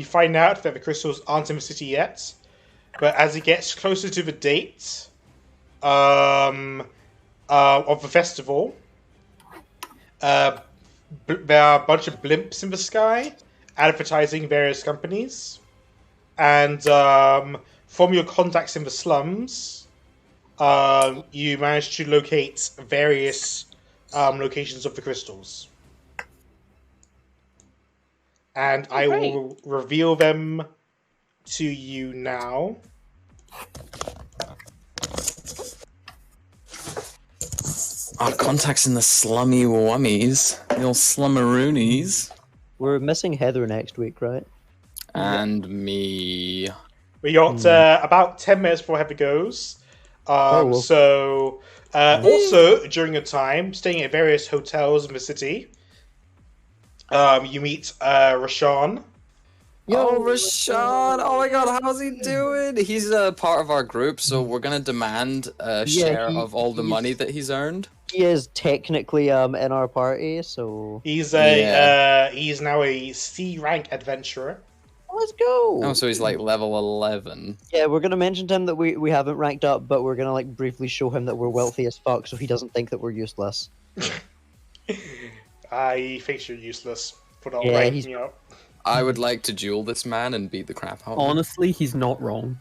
find out that the crystals aren't in the city yet, but as it gets closer to the date of the festival, there are a bunch of blimps in the sky advertising various companies, and from your contacts in the slums, you manage to locate various locations of the crystals. And I will reveal them to you now. Our contacts in the slummy wummies, the old slummaroonies. We're missing Heather next week, right? And me. We got about 10 minutes before Heather goes. well. So, also during your time, staying at various hotels in the city, you meet Rashawn. Yo, Rashawn! Oh my god, how's he doing? He's a part of our group, so we're gonna demand a share of all the money that he's earned. He is technically in our party, so He's he's now a C rank adventurer. let's go. Oh, so he's like level 11. Yeah, we're gonna mention to him that we haven't ranked up, but we're gonna like briefly show him that we're wealthy as fuck, so he doesn't think that we're useless. I think you're useless for not Yeah, ranking you up. I would like to duel this man and beat the crap out of him. Honestly, he's not wrong.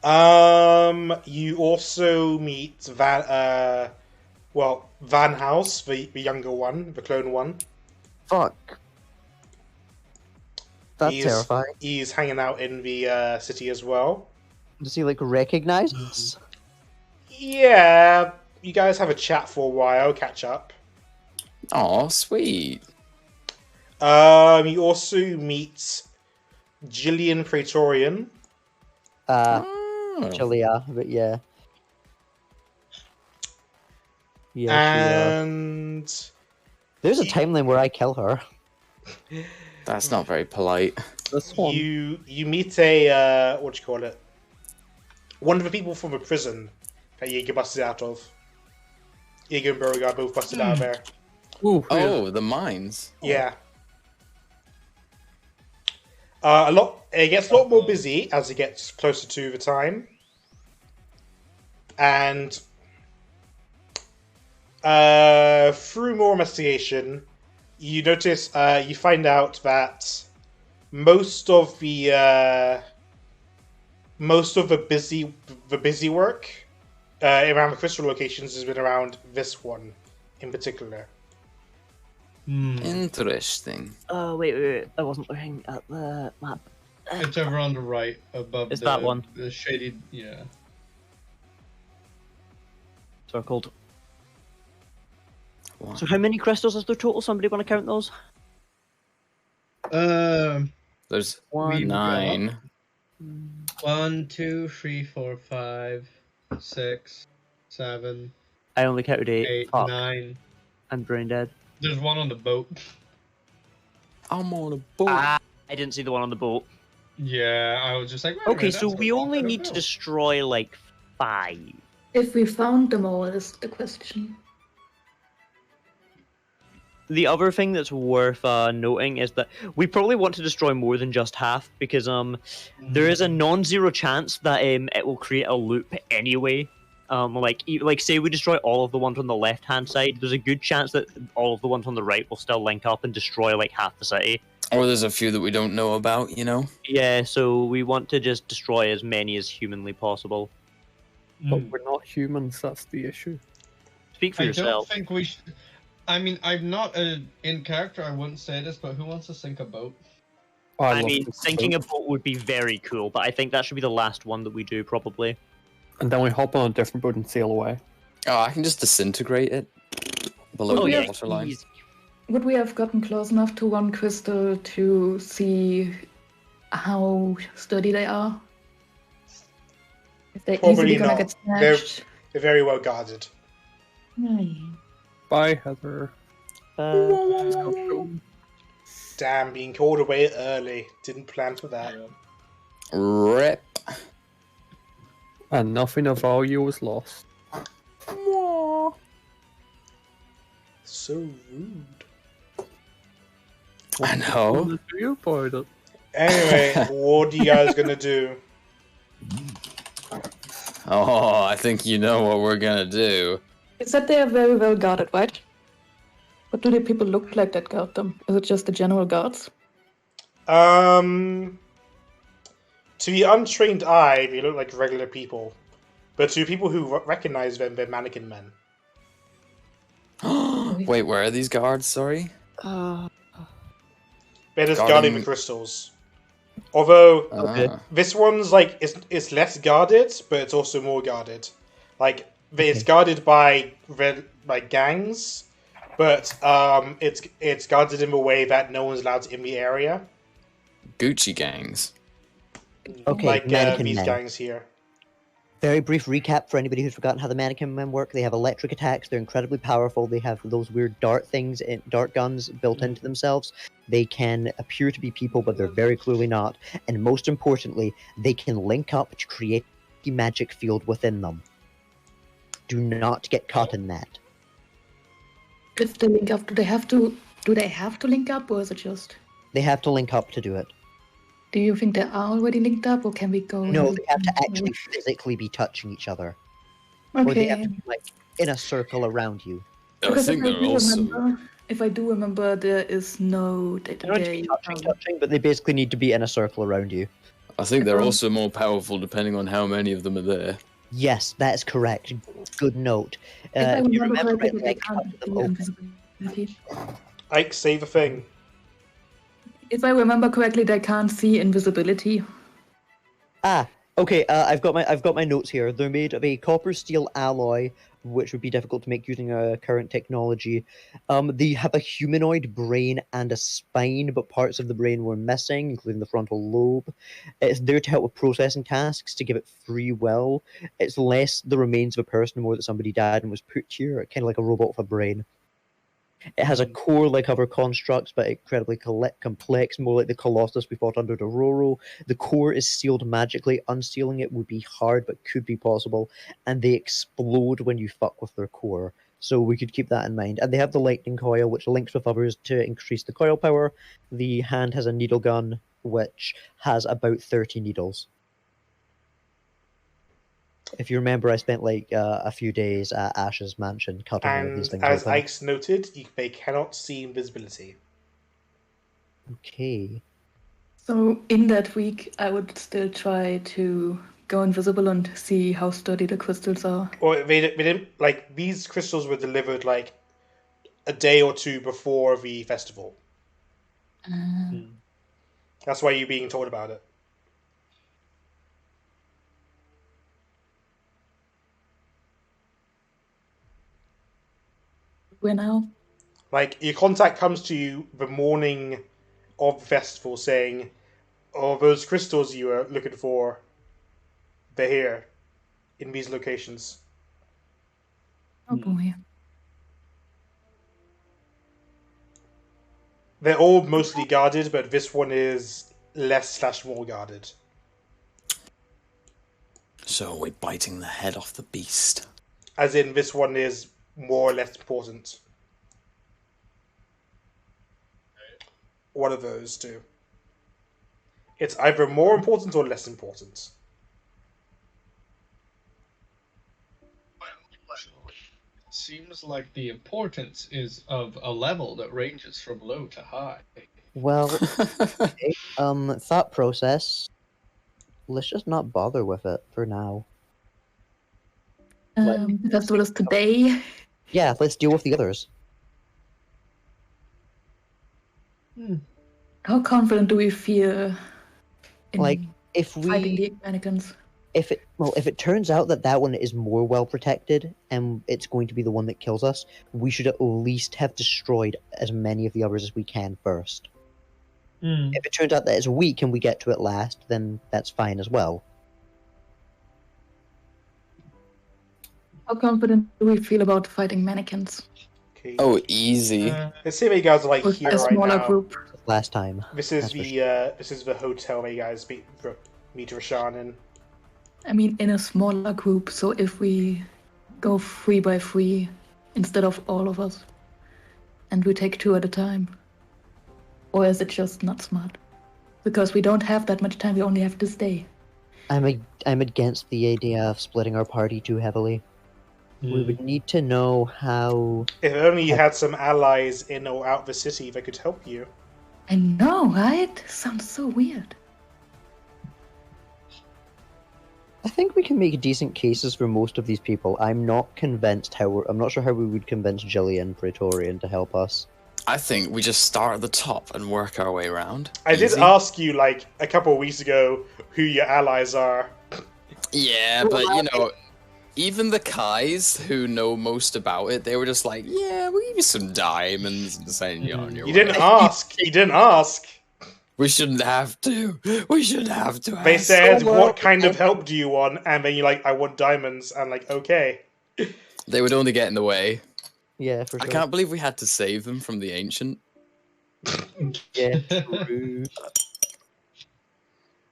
You also meet Van House, the younger one, the clone one. Fuck. That's He's- terrifying. He's hanging out in the city as well. Does he like recognize us? Yeah, you guys have a chat for a while, catch up. Oh, sweet. You also meet Gillian Praetorian. Chilia, but yeah. Yeah, And there's a timeline where I kill her. That's not very polite. you meet a what do you call it? One of the people from the prison that you get busted out of. Ego and Beauregard both busted out of there. Ooh, Oh, the mines. Yeah. It gets a lot more busy as it gets closer to the time, and through more investigation, you notice you find out that most of the busy work around the crystal locations has been around this one in particular. Interesting. Oh, wait. I wasn't looking at the map. It's over on the right above It's that one. The shaded, yeah. Circled. What? So how many crystals is there total? Somebody want to count those? There's We've 9. 1, 2, 3, 4, 5, 6, 7, I only counted 8. 8, Fuck. 9. I'm brain dead. There's one on the boat. I'm on a boat. Ah, I didn't see the one on the boat. Yeah, I was just like, wait a Okay, minute, so that's we not- only I don't need to know. destroy like 5. If we found them all is the question. The other thing that's worth noting is that we probably want to destroy more than just half because there is a non-zero chance that it will create a loop anyway. Like say we destroy all of the ones on the left-hand side, there's a good chance that all of the ones on the right will still link up and destroy like half the city. Or there's a few that we don't know about, you know? Yeah, so we want to just destroy as many as humanly possible. But we're not humans, that's the issue. Speak for I yourself. don't think we should. I mean, I'm not in character. I wouldn't say this, but who wants to sink a boat? I mean, sinking a boat would be very cool, but I think that should be the last one that we do, probably. And then we hop on a different boat and sail away. Oh, I can just disintegrate it below the yeah. waterline. Would we have gotten close enough to one crystal to see how sturdy they are? If they're Probably easily gonna not. get snatched. They're very well guarded. Bye, Heather. Damn, being called away early. Didn't plan for that. Rip. And nothing of value was lost. So rude. I know. What do you about it? Anyway, what are you guys gonna do? Oh, I think you know what we're gonna do. You said they are very well guarded, right? What do the people look like that guard them? Is it just the general guards? To the untrained eye, they look like regular people. But to people who recognize them, they're mannequin men. Wait, where are these guards? Sorry? They're just Guarding- guarding the crystals. Although, Okay. this one's like, it's less guarded, but it's also more guarded. Like, it's guarded by gangs, but it's guarded in a way that no one's allowed in the area. Gucci gangs. Okay, Like mannequin these men. gangs here. Very brief recap for anybody who's forgotten how the mannequin men work. They have electric attacks. They're incredibly powerful. They have those weird dart things, dart guns built into themselves. They can appear to be people, but they're very clearly not. And most importantly, they can link up to create a magic field within them. Do not get caught in that. If they link up, do they have to link up, or is it just? They have to link up to do it. Do you think they are already linked up, or can we go? No, and- they have to actually physically be touching each other. Or they have Okay. to be like in a circle around you. I Because think they're also. if I do remember, there is no They don't need to be touching, but they basically need to be in a circle around you. I think they're also more powerful depending on how many of them are there. Yes, that is correct. Good note. If I If you remember remember correctly, it, they like, can't cut them do open. invisibility. Ike, say the thing. If I remember correctly, they can't see invisibility. Ah, okay. I've got my notes here. They're made of a copper steel alloy, which would be difficult to make using current technology. They have a humanoid brain and a spine, but parts of the brain were missing, including the frontal lobe. It's there to help with processing tasks, to give it free will. It's less the remains of a person, more that somebody died and was put here, kind of like a robot with a brain. It has a core like other constructs, but incredibly complex, more like the Colossus we fought under Dororo. The core is sealed magically. Unsealing it would be hard, but could be possible. And they explode when you fuck with their core. So we could keep that in mind. And they have the lightning coil, which links with others to increase the coil power. The hand has a needle gun, which has about 30 needles. If you remember, I spent like a few days at Ashe's mansion cutting all of these And things as open. Ike's noted, they cannot see invisibility. Okay. So in that week, I would still try to go invisible and see how sturdy the crystals are. Or they didn't, like, these crystals were delivered like a day or two before the festival. That's why you're being told about it. Where now? Like, your contact comes to you the morning of the festival saying, oh, those crystals you were looking for, they're here, in these locations. Oh boy. They're all mostly guarded, but this one is less/more guarded. So we're biting the head off the beast. As in, this one is more or less important. One of those two. It's either more important or less important. Seems like the importance is of a level that ranges from low to high. Well, thought process. Let's just not bother with it for now. The festival is today. Yeah, let's deal with the others. How confident do we feel in Like, if fighting we, the mannequins? if it turns out that that one is more well protected and it's going to be the one that kills us, we should at least have destroyed as many of the others as we can first. If it turns out that it's weak and we get to it last, then that's fine as well. How confident do we feel about fighting mannequins? Okay. Oh, easy. Let's see if you guys are like With here a right smaller now. group. Last time. This is That's for the hotel where you guys meet Rashan in. I mean, in a smaller group, so if we go 3 by 3 instead of all of us, and we take 2 at a time. Or is it just not smart? Because we don't have that much time, we only have this day. I'm against the idea of splitting our party too heavily. We would need to know how. If only you had some allies in or out the city that could help you. I know, right? Sounds so weird. I think we can make decent cases for most of these people. I'm not sure how we would convince Jillian Praetorian to help us. I think we just start at the top and work our way around. I did Easy. ask you like a couple of weeks ago who your allies are. Yeah, but you know, even the Kais who know most about it, they were just like, yeah, we'll give you some diamonds and send you on your way. You didn't ask. You didn't ask. We shouldn't have to. We shouldn't have to. They ask. said, "What kind of help do you want?" And then you're like, "I want diamonds." And like, okay. They would only get in the way. Yeah, for sure. I can't believe we had to save them from the ancient. Yeah, true.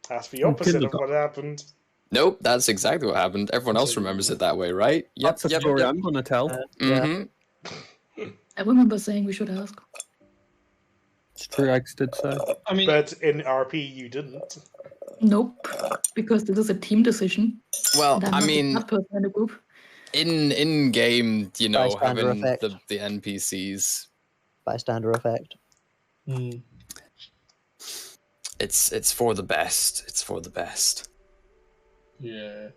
That's the opposite of what happened. Nope, that's exactly what happened. Everyone else remembers it that way, right? Yep, That's the story I'm going to tell. Mm-hmm. I remember saying we should ask. It's true, X did say. I mean, but in RP you didn't. Nope, because this is a team decision. Well, and I'm I not mean, that person in the group. in game, you know, Bystander having effect. the NPCs, Bystander effect. it's for the best. It's for the best. Yeah.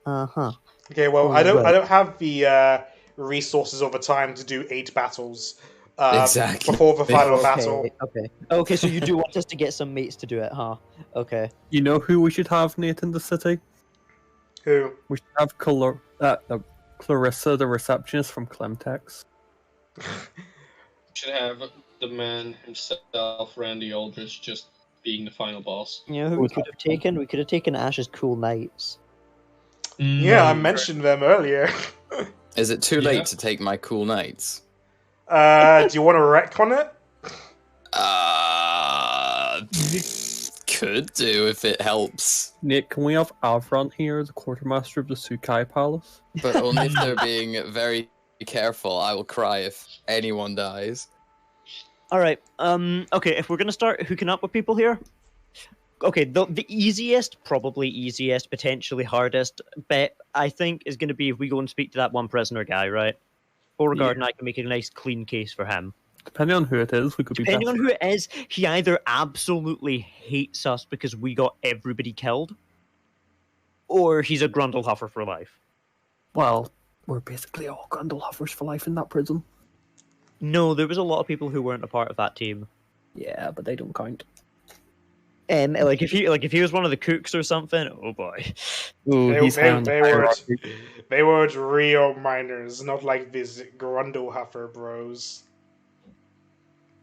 Uh-huh. Okay, well, Oh, I don't right. have the resources or the time to do 8 battles. Exactly. Before the final Okay, battle. Okay, so you do want us to get some mates to do it, huh? Okay. You know who we should have, Nate, in the city? Who? We should have Clarissa, the receptionist from Clemtex. Should have the man himself, Randy Aldrich, just being the final boss. You know who we could have taken? We could have taken Ash's cool knights. Yeah, I mentioned them earlier. Is it too late to take my cool knights? Do you want to retcon it? Could do if it helps. Nate, can we have Avron here, the quartermaster of the Sukai Palace? But only if they're being very careful. I will cry if anyone dies. Alright, okay, if we're gonna start hooking up with people here, okay, the easiest, probably easiest, potentially hardest bet, I think, is gonna be if we go and speak to that one prisoner guy, right? Beauregard and I can make a nice clean case for him. Depending on who it is, we could be Depending better. on who it is, he either absolutely hates us because we got everybody killed, or he's a Grundlehuffer for life. Well, we're basically all Grundlehuffers for life in that prison. No, there was a lot of people who weren't a part of that team. Yeah, but they don't count. Like if he was one of the cooks or something, oh boy. Ooh, They were real miners, not like these Grundlehuffer bros.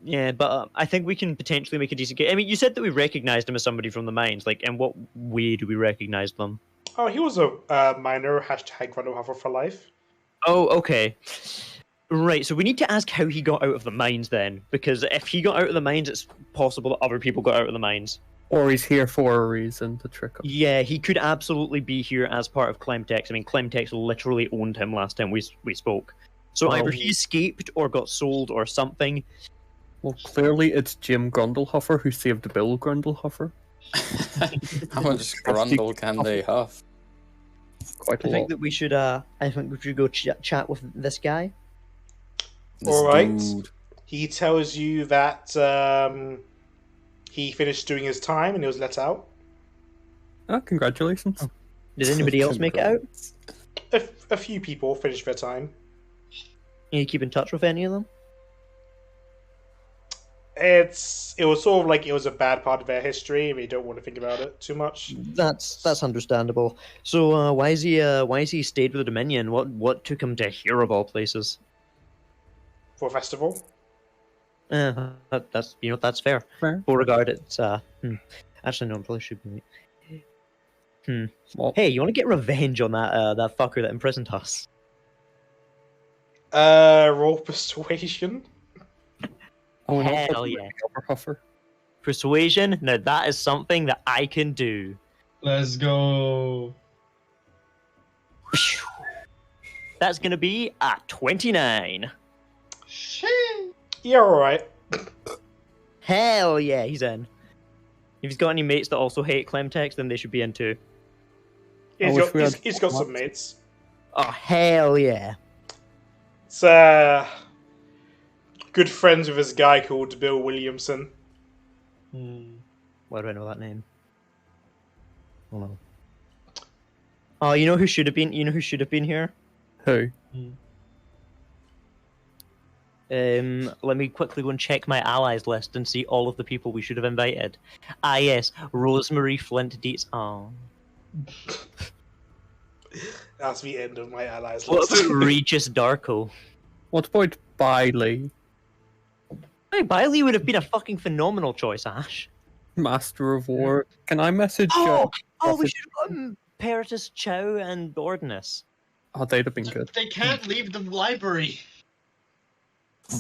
Yeah, but I think we can potentially make a decent case. I mean, you said that we recognized him as somebody from the mines. Like, in what way do we recognize them? Oh, he was a miner, #Grundlehuffer for life. Oh, okay. Right, so we need to ask how he got out of the mines then, because if he got out of the mines, it's possible that other people got out of the mines. Or he's here for a reason to trick him. Yeah, he could absolutely be here as part of Clemtex. I mean, Clemtex literally owned him last time we spoke. So either he escaped or got sold or something. Well, clearly it's Jim Grundlehuffer who saved Bill Grundlehuffer. How much grundle can they huff? Quite a I think lot. that we should. I think we should go chat with this guy. All right. Dude. He tells you that he finished doing his time and he was let out. Ah, congratulations. Did anybody else make it out? A few people finished their time. Can you keep in touch with any of them? It was sort of like it was a bad part of their history, and we don't want to think about it too much. That's understandable. So why is he stayed with the Dominion? What took him to here of all places? For a festival. That's that's fair. Beauregard, it's actually no, I probably should be. Well, Hey, you want to get revenge on that fucker that imprisoned us? Roll persuasion. oh, no, Hell yeah. Huffer. Persuasion? Now that is something that I can do. Let's go. That's gonna be a 29. Yeah, alright. Hell yeah, he's in. If he's got any mates that also hate Clemtex, then they should be in too. He's got some mates. Oh, hell yeah. It's good friends with this guy called Bill Williamson. Why do I know that name? Hold on. Oh, you know who should have been? You know who should have been here? Who? Let me quickly go and check my allies list and see all of the people we should have invited. Ah, yes, Rosemary Flint Dietz. Oh. That's the end of my allies What list. about Regis Darko? What about Bailey? Hey, Bailey would have been a fucking phenomenal choice, Ash. Master of War. Can I message We Prophet- should have got Peritus Chow and Ordinus. Oh, they'd have been good. They can't leave the library.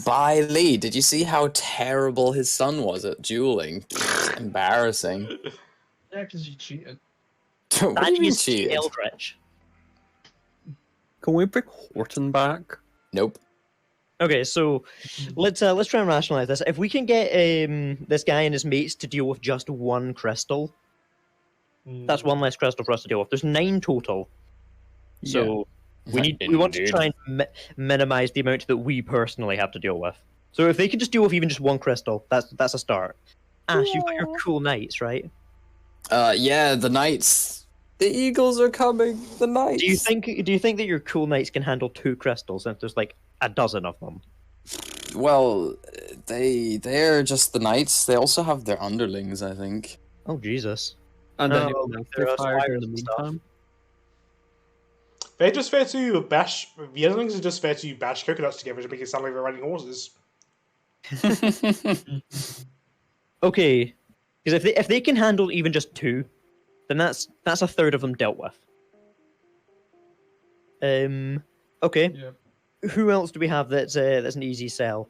By Lee, did you see how terrible his son was at dueling? Embarrassing. Yeah, because you cheated. What do That you mean is cheated? Eldritch. Can we bring Horton back? Nope. Okay, so let's try and rationalize this. If we can get this guy and his mates to deal with just one crystal, that's one less crystal for us to deal with. There's 9 total. So we want to try and minimize the amount that we personally have to deal with. So if they can just deal with even just one crystal, that's a start. Ash, you've got your cool knights, right? Yeah, the knights. The eagles are coming. The knights. Do you think that your cool knights can handle 2 crystals if there's like a dozen of them? Well, they're just the knights. They also have their underlings, I think. Oh Jesus! And No, anyone else there are they've hired in spires the and stuff. meantime? They're just there to bash. The other things are just there to bash coconuts together to make it sound like they're riding horses. Okay, because if they can handle even just 2, then that's a third of them dealt with. Okay. Yep. Who else do we have that's an easy sell?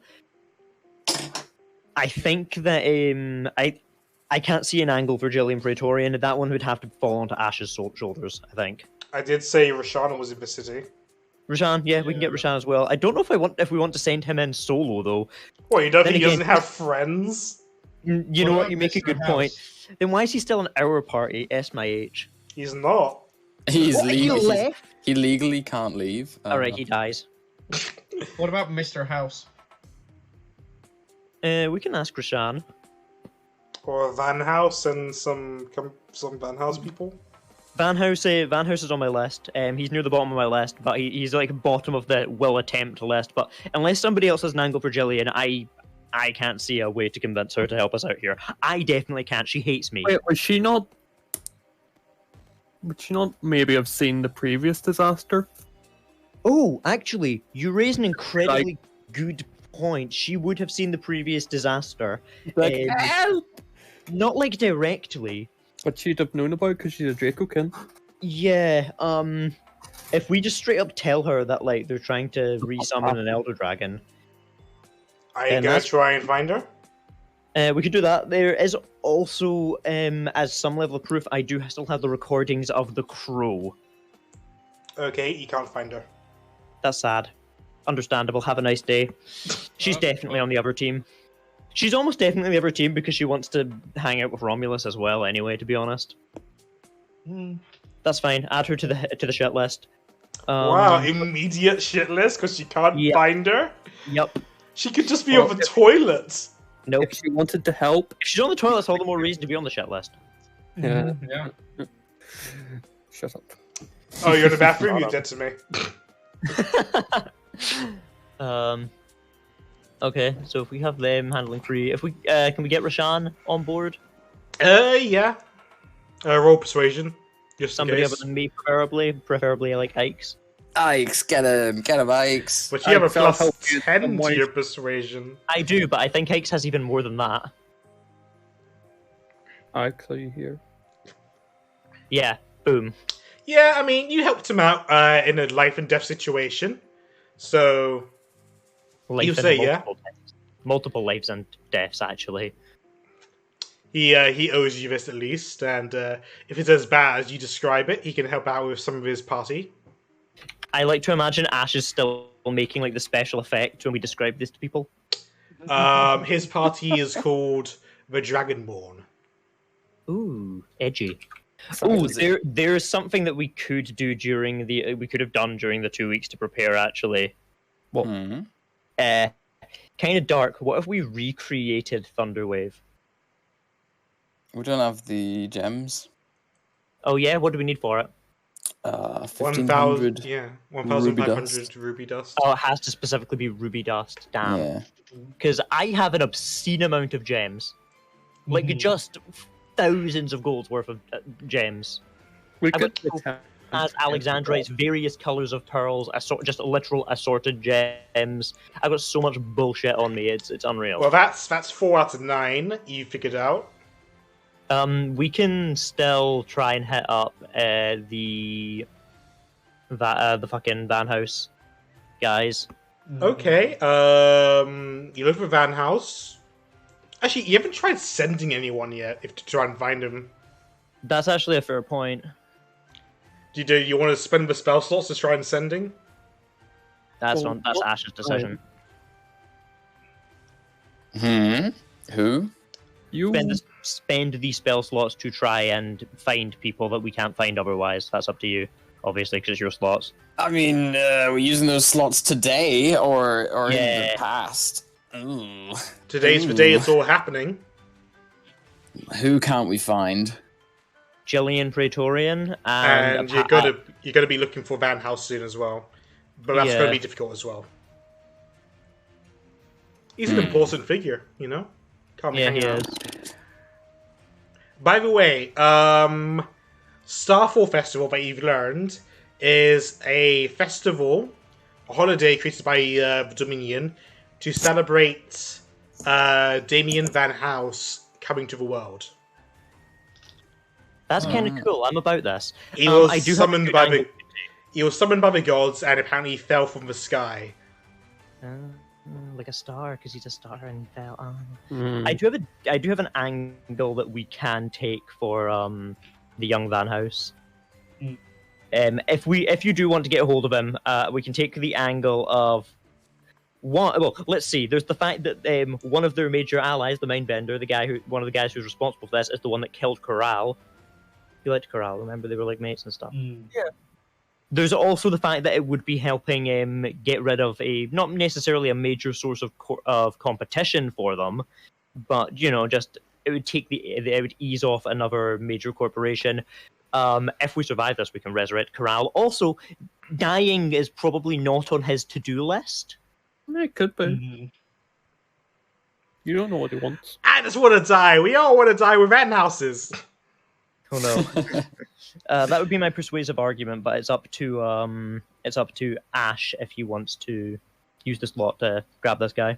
I think that I can't see an angle for Jillian Praetorian. That one would have to fall onto Ash's shoulders, I think. I did say Roshana was in the city. Rashan, yeah, we can get Rashan as well. I don't know if we want to send him in solo though. What, you don't Then think he again- doesn't have friends? You know what? You make a good point. Then why is he still in our party? S my H. He's not. He's What, he left? He legally can't leave. All right, he dies. What about Mr. House? We can ask Rashan. Or Van House and some Van House people. Van House is on my list. He's near the bottom of my list, but he's like bottom of the will attempt list. But unless somebody else has an angle for Jillian, I can't see a way to convince her to help us out here. I definitely can't. She hates me. Wait, was she not? Would she not maybe have seen the previous disaster? Oh, actually, you raise an incredibly good point. She would have seen the previous disaster. Like, help! Not like directly. But she'd have known about because she's a Dracokin. Yeah, If we just straight up tell her that like they're trying to resummon an elder dragon, Are you And gonna that's- try and find her? we could do that. There is also, as some level of proof, I do still have the recordings of the crow. Okay, you can't find her. That's sad. Understandable. Have a nice day. She's definitely on the other team. She's almost definitely on the other team because she wants to hang out with Romulus as well. Anyway, to be honest, that's fine. Add her to the shit list. Wow, immediate shit list because she can't find her. Yep. She could just be on the toilet. Nope. If she wanted to help, If she's on the toilet, that's all the more reason to be on the shit list. yeah. Yeah. Shut up. Oh, you're in the bathroom? You dead to me. Okay, so if we have them handling free, if we can we get Rashan on board? Yeah. Roll persuasion. Just Somebody in other case. than me, preferably like Ikes. Ikes, get him, Ikes. But you have a Ikes, I'll plus help you 10 some to way. your persuasion. I do, but I think Ikes has even more than that. Ike, are you here? Yeah, boom. Yeah, I mean, you helped him out in a life and death situation. So, Life you and say yeah? multiple lives and deaths, actually. He owes you this at least, and if it's as bad as you describe it, he can help out with some of his party. I like to imagine Ash is still making like the special effect when we describe this to people. His party is called the Dragonborn. Ooh, edgy. Sorry, Ooh, was it- there's something that we could do during the we could have done during the 2 weeks to prepare. Actually, What? Kind of dark. What if we recreated Thunderwave? We don't have the gems. Oh yeah, what do we need for it? 1,500. 1,500 ruby dust. Oh, it has to specifically be ruby dust. Damn. Yeah. Because I have an obscene amount of gems, like just thousands of gold's worth of gems. We I could went as Alexandrites, various colors of pearls, just literal assorted gems. I've got so much bullshit on me. It's unreal. Well, that's 4 out of 9 you figured out. We can still try and hit up the fucking Van House guys. Okay, you look for Van House. Actually, you haven't tried sending anyone yet, if to try and find him. That's actually a fair point. Do you want to spend the spell slots to try and sending? That's Well, not that's what- Ash's decision. Who? You Spend these spell slots to try and find people that we can't find otherwise. That's up to you, obviously, because it's your slots. I mean, we're using those slots today or in Yeah. the past. Ooh. Today's the day it's all happening. Who can't we find? Jillian Praetorian And you're gonna be looking for Van House soon as well. But that's Yeah. gonna be difficult as well. He's an important figure, you know? Can't be Yeah, he hanging is. out. By the way, Starfall Festival that you've learned is a festival, a holiday created by the Dominion to celebrate Damien Van House coming to the world. That's kind of cool. I'm about this. He was I do have a summoned good by angle. he was summoned by the gods and apparently fell from the sky. Like a star, because he's a star and fell on. Hmm. I do have an angle that we can take for the young Van House. If you do want to get a hold of him, we can take the angle of one. Well, let's see. There's the fact that one of their major allies, the Mindbender, one of the guys who's responsible for this, is the one that killed Corral. He liked Corral. Remember, they were like mates and stuff. Yeah. There's also the fact that it would be helping get rid of not necessarily a major source of competition for them, but just it would ease off another major corporation. If we survive this, we can resurrect Corral. Also, dying is probably not on his to-do list. It could be. You don't know what he wants. I just want to die. We all want to die with Van Houses. Oh no. That would be my persuasive argument, but it's up to Ash if he wants to use the slot to grab this guy.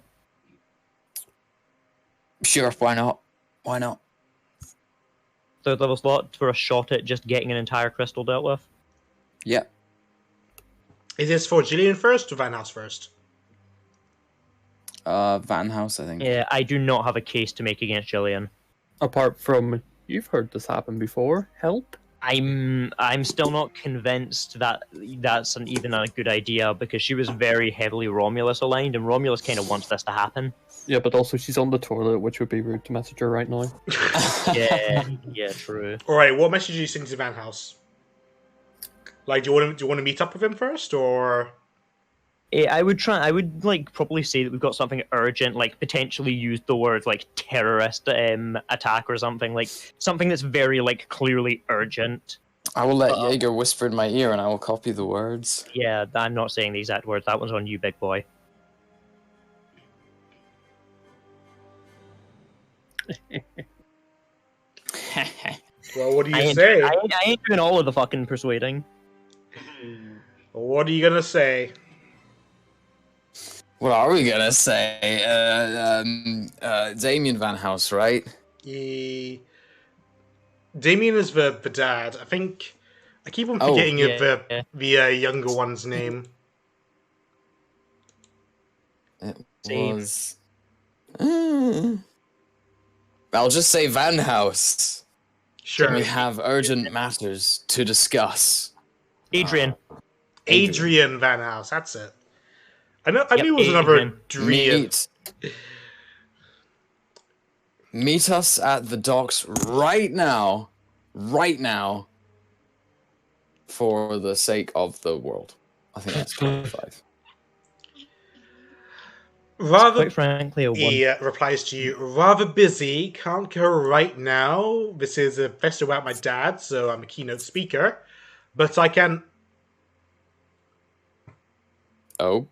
Sure, why not? Why not? Third level slot for a shot at just getting an entire crystal dealt with. Yeah. Is this for Jillian first or Van House first? Van House, I think. Yeah, I do not have a case to make against Jillian. Apart from, you've heard this happen before. Help? I'm still not convinced that that's even a good idea because she was very heavily Romulus aligned, and Romulus kind of wants this to happen. Yeah, but also she's on the toilet, which would be rude to message her right now. Yeah, true. All right, what message are you sending to Van House? Like, do you want to meet up with him first, or? I would like probably say that we've got something urgent, like potentially use the word like terrorist attack or something, like something that's very like clearly urgent. I will let Jaeger whisper in my ear and I will copy the words. Yeah, I'm not saying the exact words. That one's on you, big boy. Well, what do you say? I ain't doing all of the fucking persuading. What are you gonna say? What are we gonna say? Damien Van House, right? Damien is the dad. I think I keep on forgetting the younger one's name. It was. I'll just say Van House. Sure. We have urgent matters to discuss. Adrian. Adrian Van House. That's it. I knew it was another Adrian. Meet us at the docks right now, for the sake of the world. I think that's 25. Rather, quite frankly, he replies to you, rather busy, can't go right now. This is a festival about my dad, so I'm a keynote speaker. But I can... Oh?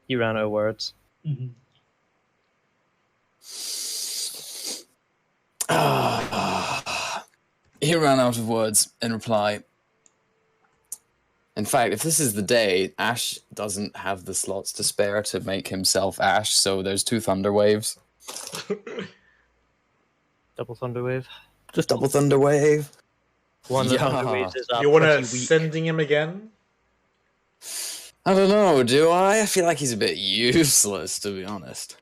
You ran out of words. He ran out of words in reply. In fact, if this is the day, Ashe doesn't have the slots to spare to make himself Ashe, so there's 2 thunder waves. Double thunder wave. Just double thunder wave. One of the thunder waves is up. You want to sending him again? I don't know, do I? I feel like he's a bit useless, to be honest.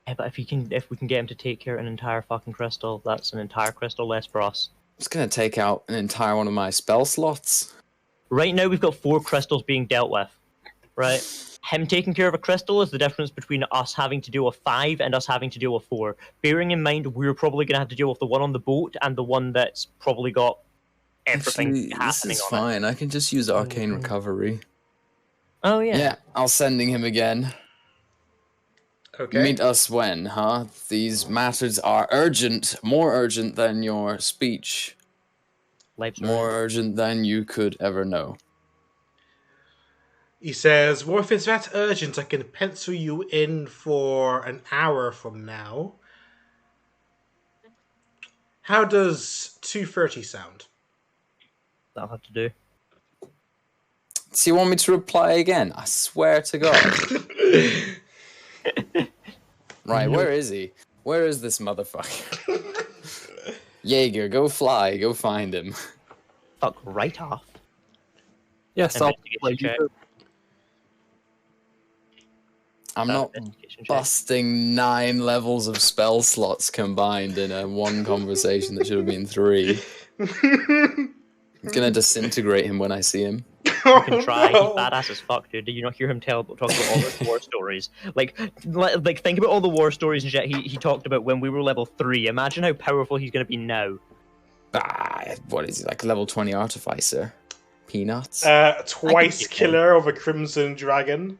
Yeah, but if we can get him to take care of an entire fucking crystal, that's an entire crystal less for us. It's gonna take out an entire one of my spell slots. Right now, we've got 4 crystals being dealt with, right? Him taking care of a crystal is the difference between us having to deal with 5 and us having to deal with 4. Bearing in mind, we're probably going to have to deal with the one on the boat and the one that's probably got everything happening this is on fine. I can just use Arcane Recovery. Oh, yeah. Yeah, I'll sending him again. Okay. Meet us when, huh? These matters are urgent, more urgent than your speech. More urgent than you could ever know. He says, well, if it's that urgent, I can pencil you in for an hour from now. How does 2:30 sound? That'll have to do. So you want me to reply again? I swear to God. Right, where is he? Where is this motherfucker? Jaeger, go fly, go find him. Fuck right off. Yes, I'll play check. I'm not busting 9 levels of spell slots combined in a one conversation that should have been 3. I'm gonna disintegrate him when I see him. You can try. He's badass as fuck, dude. Did you not hear him talk about all the war stories? Like, think about all the war stories and shit he talked about when we were level 3. Imagine how powerful he's going to be now. What is he, like level 20 artificer? Peanuts? Twice killer of a Crimson Dragon.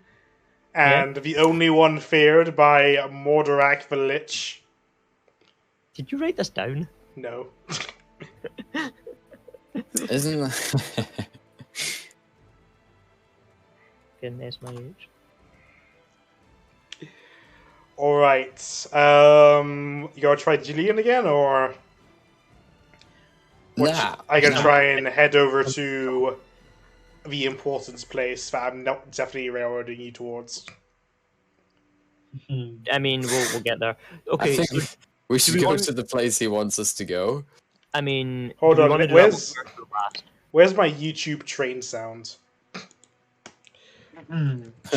And the only one feared by Mordorak the Lich. Did you write this down? No. Isn't that... Goodness my age. Alright. You gotta try Jillian again, or... Nah. I can try and head over to the importance place that I'm not definitely railroading you towards. I mean, we'll get there. Okay, I think we should go to the place he wants us to go. I mean, hold on. Where's my YouTube train sound?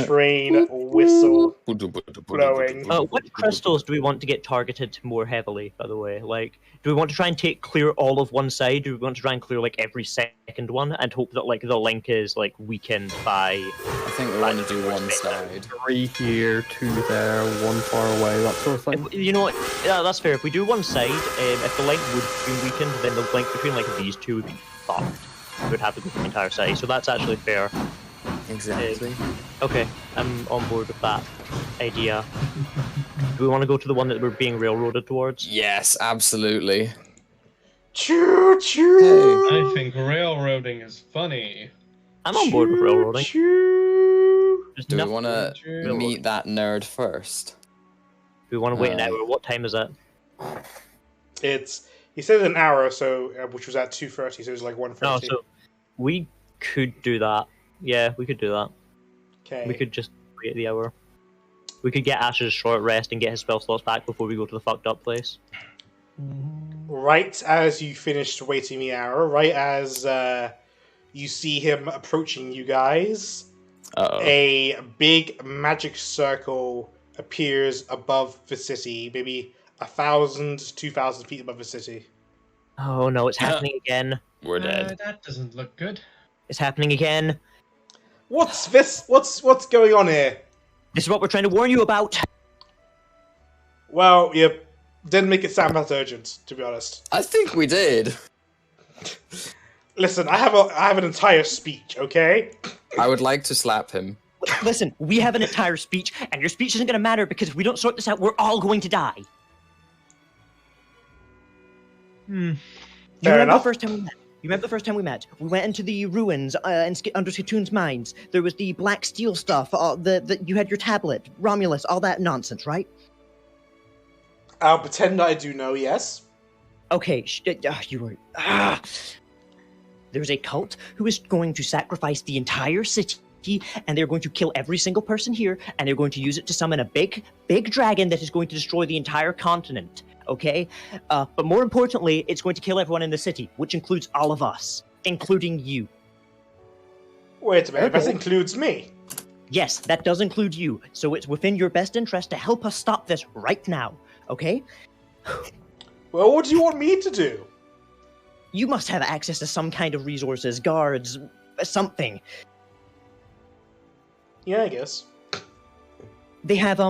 train whistle blowing. What crystals do we want to get targeted more heavily, by the way? Like, do we want to try and clear all of one side? Do we want to try and clear, like, every second one and hope that, like, the link is, like, weakened by... I think we want to do one side. 3 here, 2 there, 1 far away, that sort of thing. You know what? Yeah, that's fair. If we do one side, if the link would be weakened, then the link between, like, these two would be fucked. We would have to go for the entire side, so that's actually fair. Exactly. Okay, I'm on board with that idea. Do we want to go to the one that we're being railroaded towards? Yes, absolutely. Choo choo! I think railroading is funny. I'm on board with railroading. Do we want to meet that nerd first? Do we want to wait an hour? What time is it? He said an hour, so which was at 2:30, so it was like 1:30. No, so we could do that. Yeah, we could do that. Okay. We could just wait the hour. We could get Ash's short rest and get his spell slots back before we go to the fucked up place. Right as you finished waiting the hour, right as you see him approaching you guys, a big magic circle appears above the city, maybe 1,000, 2,000 feet above the city. Oh no, it's happening again. We're dead. That doesn't look good. It's happening again. What's this? What's going on here? This is what we're trying to warn you about. Well, you didn't make it sound that urgent, to be honest. I think we did. Listen, I have an entire speech, okay? I would like to slap him. Listen, we have an entire speech, and your speech isn't going to matter because if we don't sort this out, we're all going to die. You remember the first time we met? You remember the first time we met? We went into the ruins under Skatoon's mines. There was the black steel stuff. You had your tablet, Romulus, all that nonsense, right? I'll pretend I do know. Yes. Okay. You were. There's a cult who is going to sacrifice the entire city, and they're going to kill every single person here, and they're going to use it to summon a big dragon that is going to destroy the entire continent. Okay? But more importantly, it's going to kill everyone in the city, which includes all of us, including you. Wait a minute, that includes me. Yes, that does include you, so it's within your best interest to help us stop this right now, okay? Well, what do you want me to do? You must have access to some kind of resources, guards, something. Yeah, I guess. They have,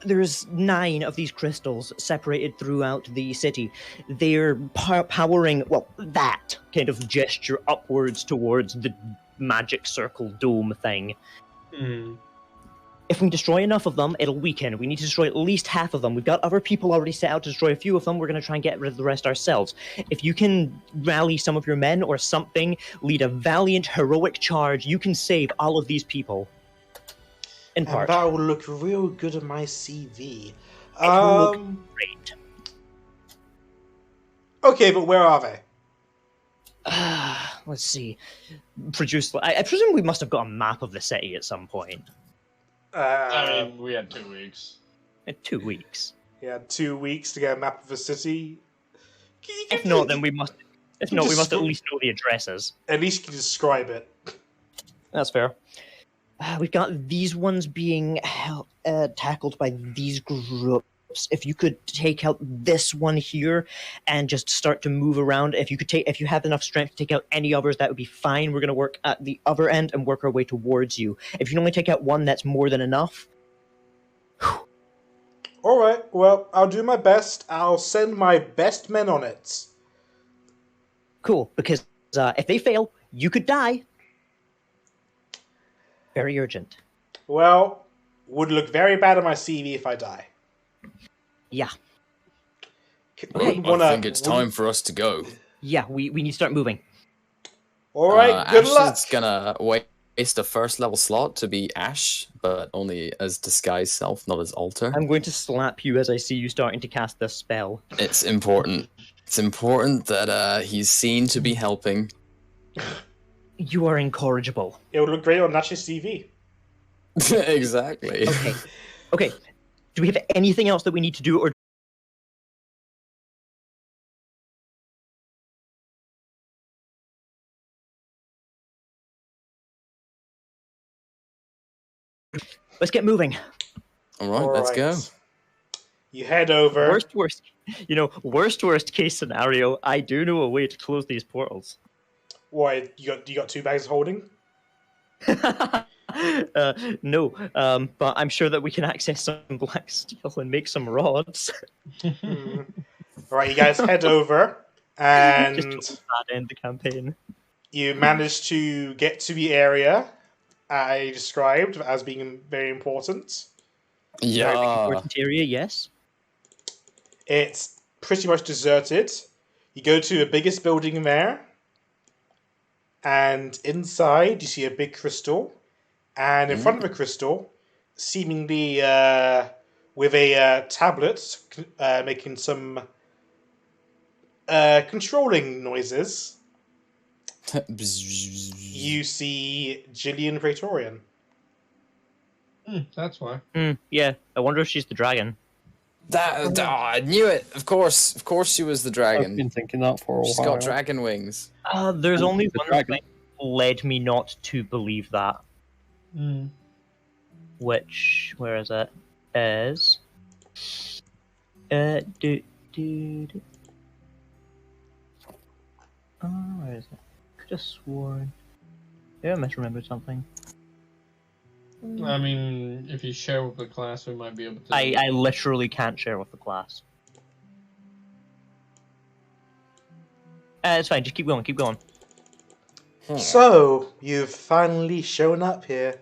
there's 9 of these crystals separated throughout the city. They're powering, well, that kind of gesture upwards towards the magic circle dome thing. If we destroy enough of them, it'll weaken. We need to destroy at least half of them. We've got other people already set out to destroy a few of them. We're going to try and get rid of the rest ourselves. If you can rally some of your men or something, lead a valiant, heroic charge, you can save all of these people. In part. And that will look real good on my CV. It will look great. Okay, but where are they? Let's see. I presume we must have got a map of the city at some point. I mean, we had 2 weeks. 2 weeks. Yeah, 2 weeks to get a map of the city. If not, then we must. If not, we must at least know the addresses. At least you can describe it. That's fair. We've got these ones being tackled by these groups. If you could take out this one here and just start to move around, if you have enough strength to take out any others, that would be fine. We're going to work at the other end and work our way towards you. If you can only take out one, that's more than enough. All right. Well, I'll do my best. I'll send my best men on it. Cool, because if they fail, you could die. Very urgent. Well, would look very bad on my CV if I die. Yeah. I think it's time for us to go. Yeah, we need to start moving. All right, good luck. Ashe's gonna waste a first level slot to be Ashe, but only as disguised self, not as alter. I'm going to slap you as I see you starting to cast this spell. It's important. It's important that he's seen to be helping. You are incorrigible. It would look great on Nash's CV. Exactly. Okay. Do we have anything else that we need to do, or Let's get moving. All right, let's go. You head over. Worst case scenario, I do know a way to close these portals. What, you got 2 bags of holding? No, but I'm sure that we can access some black steel and make some rods. Alright, you guys head over, and Just to end the campaign. you manage to get to the area I described as being very important. Very important area, yes. It's pretty much deserted. You go to the biggest building there, and inside you see a big crystal, and in front of the crystal, seemingly with a tablet making some controlling noises, you see Jillian Praetorian. That's why. Yeah, I wonder if she's the dragon. I knew it. Of course she was the dragon. I've been thinking that for a while. She's got dragon wings. There's only one thing led me not to believe that. Which, where is it? Is where is it? Could have sworn. Yeah, I misremembered something. I mean, if you share with the class, we might be able to. I literally can't share with the class. It's fine. Just keep going. Keep going. So you've finally shown up here.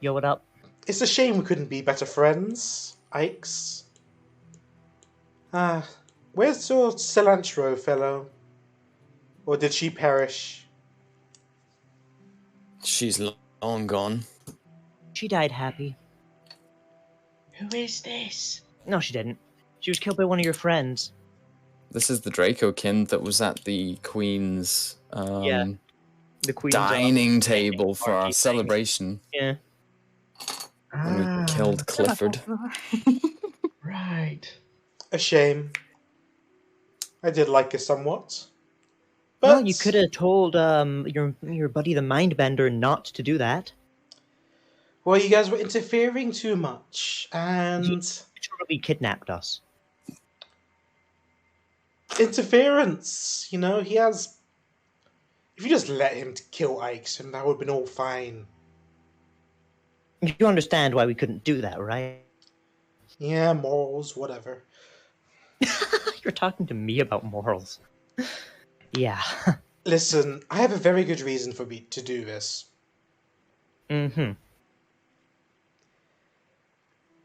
Yo, what up? It's a shame we couldn't be better friends, Ikes. Where's your cilantro fellow? Or did she perish? She's long gone. She died happy. Who is this? No, she didn't. She was killed by one of your friends. This is the Dracokin that was at the Queen's the Queen's dining table for our celebration. Yeah. When we killed Clifford. Right. A shame. I did like her somewhat. But Well, you could have told your buddy the Mindbender not to do that. Well, you guys were interfering too much, and He literally kidnapped us. interference. You know, he has. If you just let him kill Ikes, then that would have been all fine. You understand why we couldn't do that, right? Yeah, morals, whatever. You're talking to me about morals. Yeah. Listen, I have a very good reason for me to do this. Mm-hmm.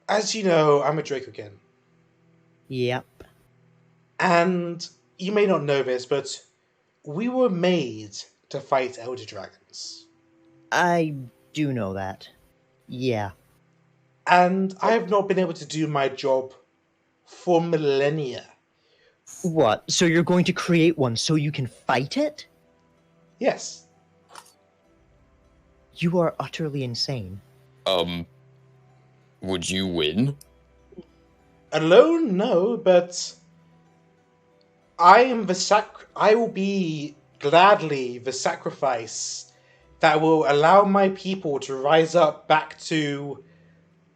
As you know, I'm a Dracokin. Yep. And you may not know this, but we were made to fight Elder Dragons. I do know that. Yeah. And I have not been able to do my job for millennia. What? So you're going to create one so you can fight it? Yes. You are utterly insane. Would you win? Alone, no, but I will be gladly the sacrifice that will allow my people to rise up back to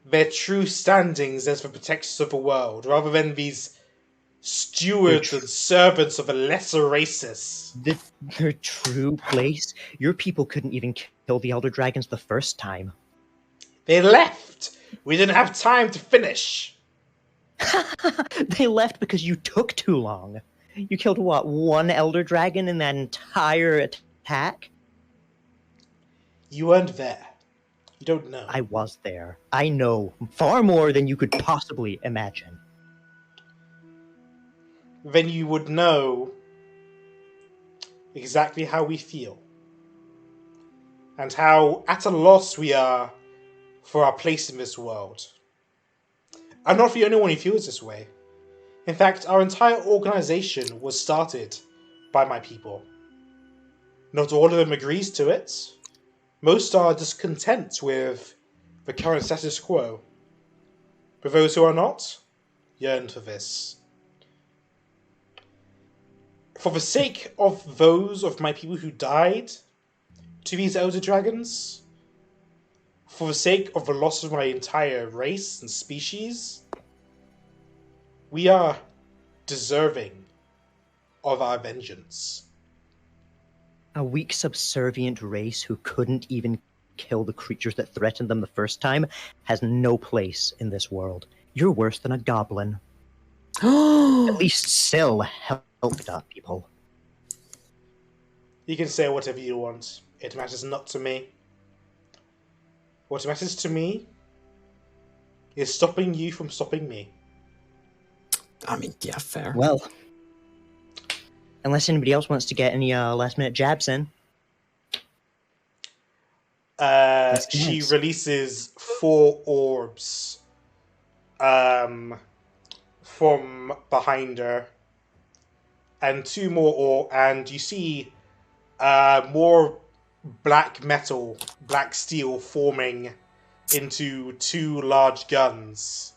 their true standings as the protectors of the world, rather than these stewards and servants of the lesser races. Their true place? Your people couldn't even kill the Elder Dragons the first time. They left! We didn't have time to finish! They left because you took too long. You killed, what, one Elder Dragon in that entire attack? You weren't there. You don't know. I was there. I know far more than you could possibly imagine. Then you would know exactly how we feel. And how at a loss we are for our place in this world. I'm not the only one who feels this way. In fact, our entire organization was started by my people. Not all of them agrees to it. Most are discontent with the current status quo. But those who are not, yearn for this. For the sake of those of my people who died to these Elder Dragons, for the sake of the loss of my entire race and species, we are deserving of our vengeance. A weak, subservient race who couldn't even kill the creatures that threatened them the first time has no place in this world. You're worse than a goblin. At least Syl helped our people. You can say whatever you want. It matters not to me. What matters to me is stopping you from stopping me. I mean, yeah, fair. Well, unless anybody else wants to get any last-minute jabs in. She releases 4 orbs from behind her, and 2 more and you see more black metal, black steel forming into 2 large guns.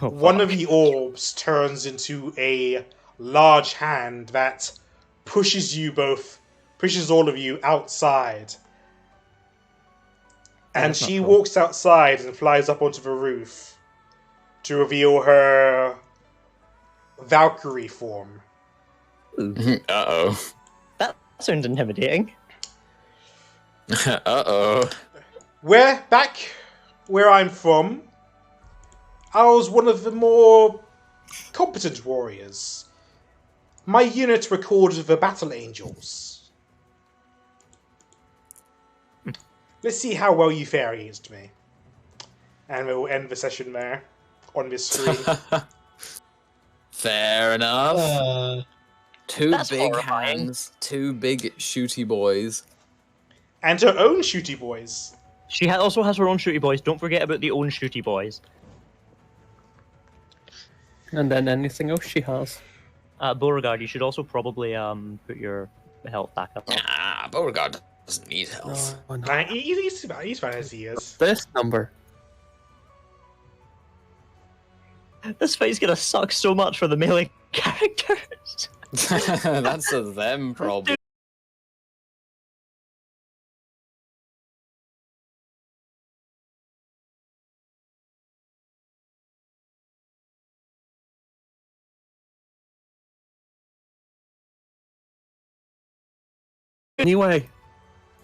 Oh, one of the orbs turns into a large hand that pushes all of you outside. And she walks outside and flies up onto the roof to reveal her Valkyrie form. Uh-oh. That sounds intimidating. Uh-oh. Back where I'm from, I was one of the more competent warriors. My unit were called the Battle Angels. Let's see how well you fare against me. And we'll end the session there, on this screen. Fair enough. Two That's big horrifying. hands, 2 big shooty boys. And her own shooty boys. She also has her own shooty boys. Don't forget about the own shooty boys. And then anything else she has. Beauregard, you should also probably put your health back up. Ah, Beauregard doesn't need health. Oh, no. He's fine as he is. This number. This fight's gonna suck so much for the melee characters. That's a them problem. Anyway.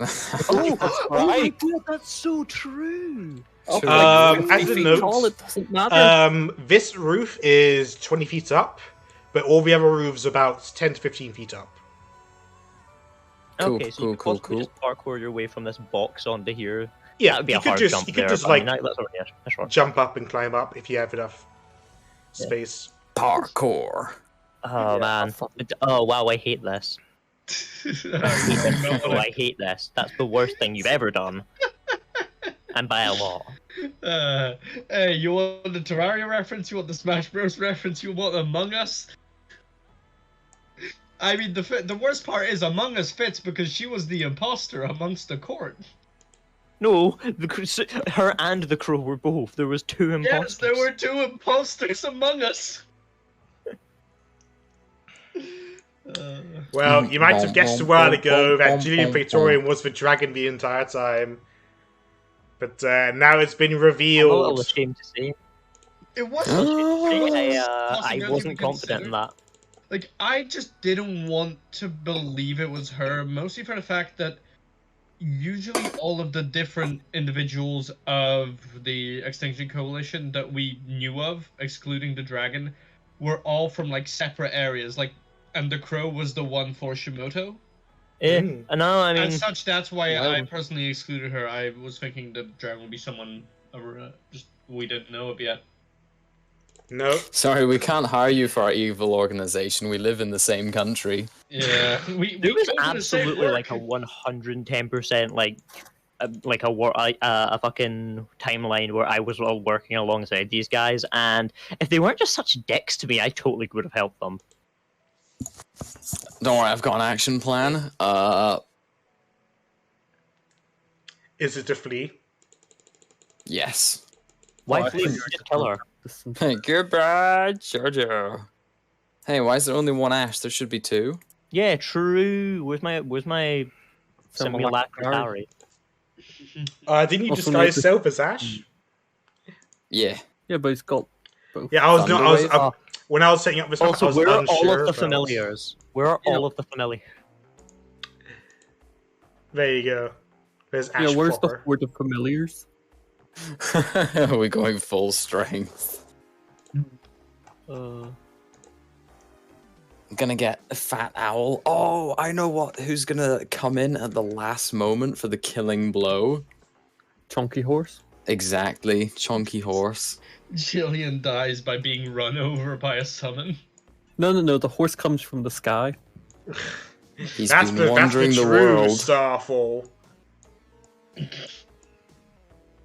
Oh my god, that's so true. As a Tall, note, it doesn't matter. this roof is 20 feet up, but all the other roofs are about 10 to 15 feet up. Cool, Okay, so you could possibly just parkour your way from this box onto here. Yeah, That would be you a could hard just, jump you could there, just but I mean, like that's already a short. jump up and climb up if you have enough space. Parkour. Oh man. Oh wow, I hate this. I hate this. That's the worst thing you've ever done. And by a lot. Hey, you want the Terraria reference? You want the Smash Bros reference? You want Among Us? I mean, the worst part is Among Us fits because she was the imposter amongst the court. No, her and the crow were both. There was 2 imposters. Yes, there were 2 imposters among us. Well, you might have guessed a while ago that Julian Victorian was the dragon the entire time. But now it's been I'm a little revealed. ashamed to say. It was. I wasn't confident in that. Like, I just didn't want to believe it was her, mostly for the fact that usually all of the different individuals of the Extinction Coalition that we knew of, excluding the dragon, were all from, like, separate areas. Like, and the crow was the one for Shimoto. Yeah, no, I mean... As such, that's why well, I personally excluded her. I was thinking the dragon would be someone just we didn't know of yet. No. Sorry, we can't hire you for our evil organization. We live in the same country. Yeah, there was go to the same absolutely work. like a 110% a fucking timeline where I was all working alongside these guys, and if they weren't just such dicks to me, I totally would have helped them. Don't worry, I've got an action plan. Is it to flee? Yes. Why flee? Just kill her. Goodbye, Jojo. Hey, why is there only 1 Ashe? There should be 2. Yeah, true. Where's my simulacra? Didn't you Also disguise noticed- yourself as Ash? Yeah. Yeah, but he's got both. Yeah, I was. No, I was. Thunderwave? When I was setting up this map, I Also, was where are unsure all of the about- familiars? Where are all of the familiars? There you go. There's Ash Yeah, where's proper. the horde of familiars? We're going full strength. Gonna get a fat owl. Oh, I know who's gonna come in at the last moment for the killing blow. Chunky horse? Exactly, chunky horse. Jillian dies by being run over by a summon. No, the horse comes from the sky. He's That's been wandering the true world Starfall.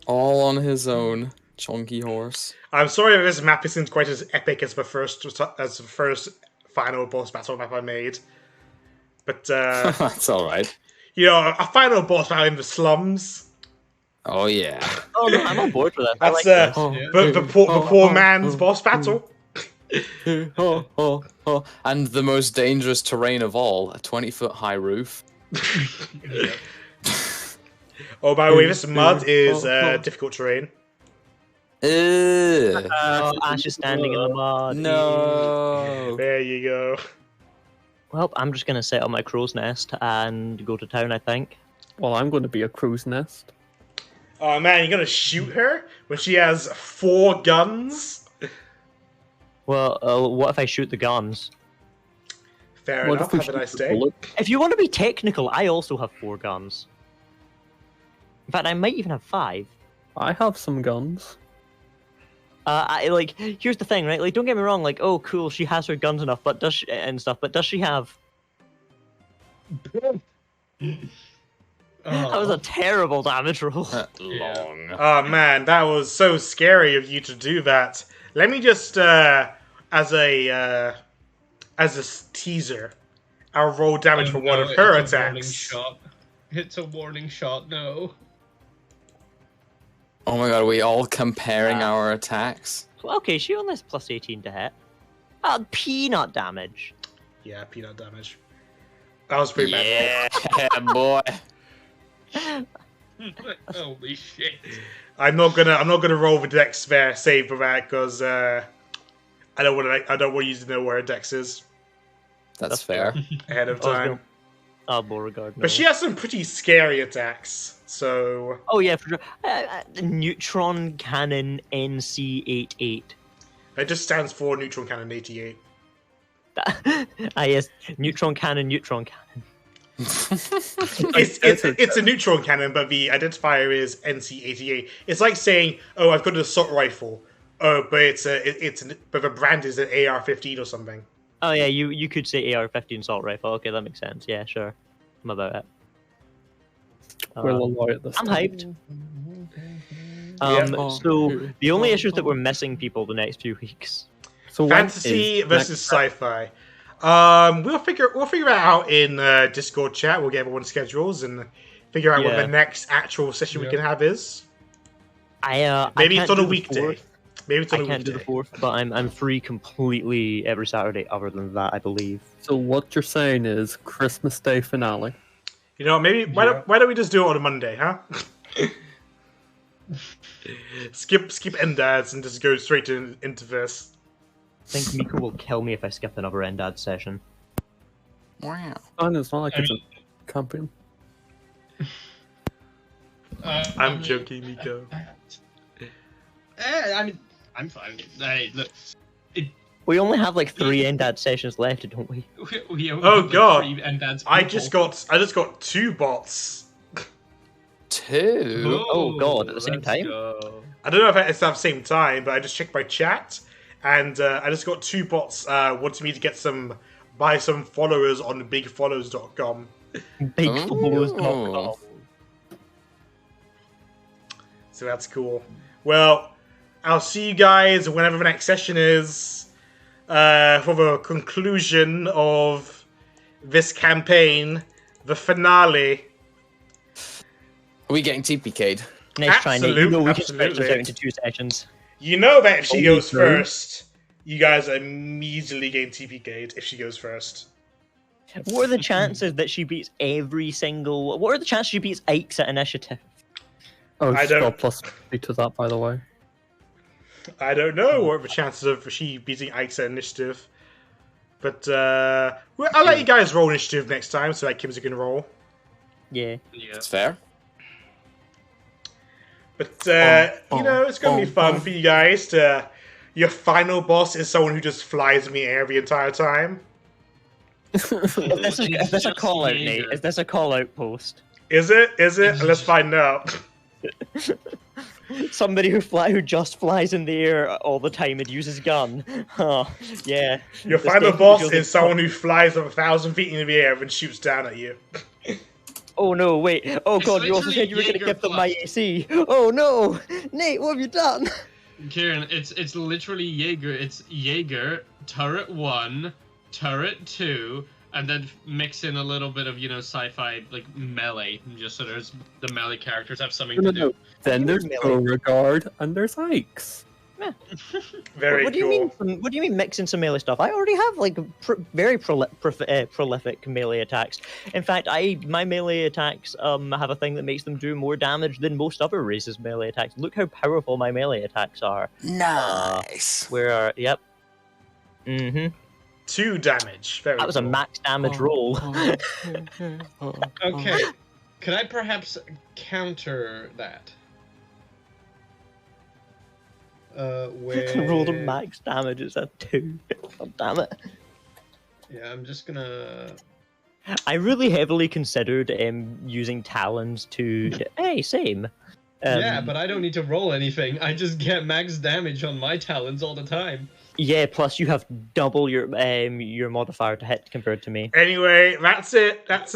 all on his own. Chunky horse. I'm sorry that this map isn't quite as epic as the first final boss battle map I made, but That's all right. you know, a final boss battle in the slums. Oh yeah. Oh no, I'm on board with that. I That's like this. the poor man's boss battle. And the most dangerous terrain of all, a 20-foot high roof. Oh, by the way, this mud is difficult terrain. Ugh. Ash is standing in the mud. No. There you go. Well, I'm just gonna set up my crow's nest and go to town, I think. Well, I'm going to be a crow's nest. Oh man, you're gonna shoot her when she has 4 guns? Well, what if I shoot the guns? Fair What enough, if we have a shoot nice the day. bullet? If you want to be technical, I also have 4 guns. In fact, I might even have 5. I have some guns. Here's the thing, right? Like, don't get me wrong. Like, oh, cool, she has her guns enough, but does she have? That was a terrible damage roll. Long. Oh man, that was so scary of you to do that. Let me just, as a teaser, I'll roll damage for one of her it's a warning attacks. shot. It's a warning shot, no. Oh my god, are we all comparing our attacks? Okay, she only has plus 18 to hit. Peanut damage. Yeah, peanut damage. That was pretty bad. Yeah, boy. Holy shit. I'm not gonna roll the dex save for that because I don't want you to know where her dex is That's fair. ahead of time. Beauregard. No. But she has some pretty scary attacks. So. Oh yeah, for sure. Neutron Cannon NC88. It just stands for Neutron Cannon 88. Yes, Neutron Cannon. It's a neutron cannon, but the identifier is NC88. It's like saying, "Oh, I've got an assault rifle." Oh, but but the brand is an AR-15 or something. Oh yeah, you could say AR-15 assault rifle. Okay, that makes sense. Yeah, sure. I'm about it. We'll allow it this I'm time. hyped. Yeah. So the only issue is that we're missing people the next few weeks. So Fantasy versus sci-fi. We'll figure that out in Discord chat. We'll get everyone's schedules and figure out what the next actual session we can have is. Maybe it's on a weekday. Maybe it's on a I can't do the 4th, but I'm free completely every Saturday other than that, I believe. So what you're saying is Christmas Day finale. You know, maybe why don't we just do it on a Monday, huh? skip Endads and just go straight into this. I think Miko will kill me if I skip another Endad session. Wow. Oh, no, it's not like it's a champion. I'm joking, Miko. I'm fine. Hey, look. We only have like 3 Endad sessions left, don't we? We only Oh have, like, god! 3 Endad's I people. just got 2 bots. 2? Oh god, at the same let's time? go. I don't know if it's at the same time, but I just checked my chat, and I just got 2 bots wanting me to buy some followers on bigfollows.com. Bigfollows.com. So that's cool. Well, I'll see you guys whenever the next session is for the conclusion of this campaign, the finale. Are we getting TPK'd? Nice try, Nate. You know we can Absolutely. stretch this out into 2 sessions. You know that if she goes no. first, you guys are immediately getting TPK'd if she goes first. What are the chances that she beats every single... What are the chances she beats Ike's at initiative? Oh, I she's don't- got plus 50 to that, by the way. I don't know what are the chances of she beating Ike's at initiative. But I'll let you guys roll initiative next time so that Kim's can roll. Yeah. It's fair. But it's gonna be fun for you guys to. Your final boss is someone who just flies in the air the entire time. Is this a call out, Nate? Is this a call out post? Is it? Let's find out. Somebody who just flies in the air all the time and uses gun. Oh, yeah. Your This final definitely boss feels is like someone who flies 1,000 feet in the air and shoots down at you. Oh no, wait. Oh It's god, you also literally said you were going to Jaeger give them my plus. AC. Oh no! Nate, what have you done? Kieran, it's literally Jaeger. It's Jaeger, turret 1, turret 2, and then mix in a little bit of, sci-fi, like, melee, just so there's the melee characters have something to do. Then there's Beauregard and there's Ikes. Very what do cool. you mean? What do you mean mixing some melee stuff? I already have like very prolific melee attacks. In fact, my melee attacks have a thing that makes them do more damage than most other races' melee attacks. Look how powerful my melee attacks are. Nice. Yep. Mm-hmm. 2 damage. Very That was a cool. max damage roll. Okay. Could I perhaps counter that? With... Rolled a max damage. It's a 2. God damn it. Yeah, I'm just gonna... I really heavily considered using talons to. Hey, same. yeah, but I don't need to roll anything. I just get max damage on my talons all the time. Yeah, plus you have double your modifier to hit compared to me. Anyway, that's it. That's the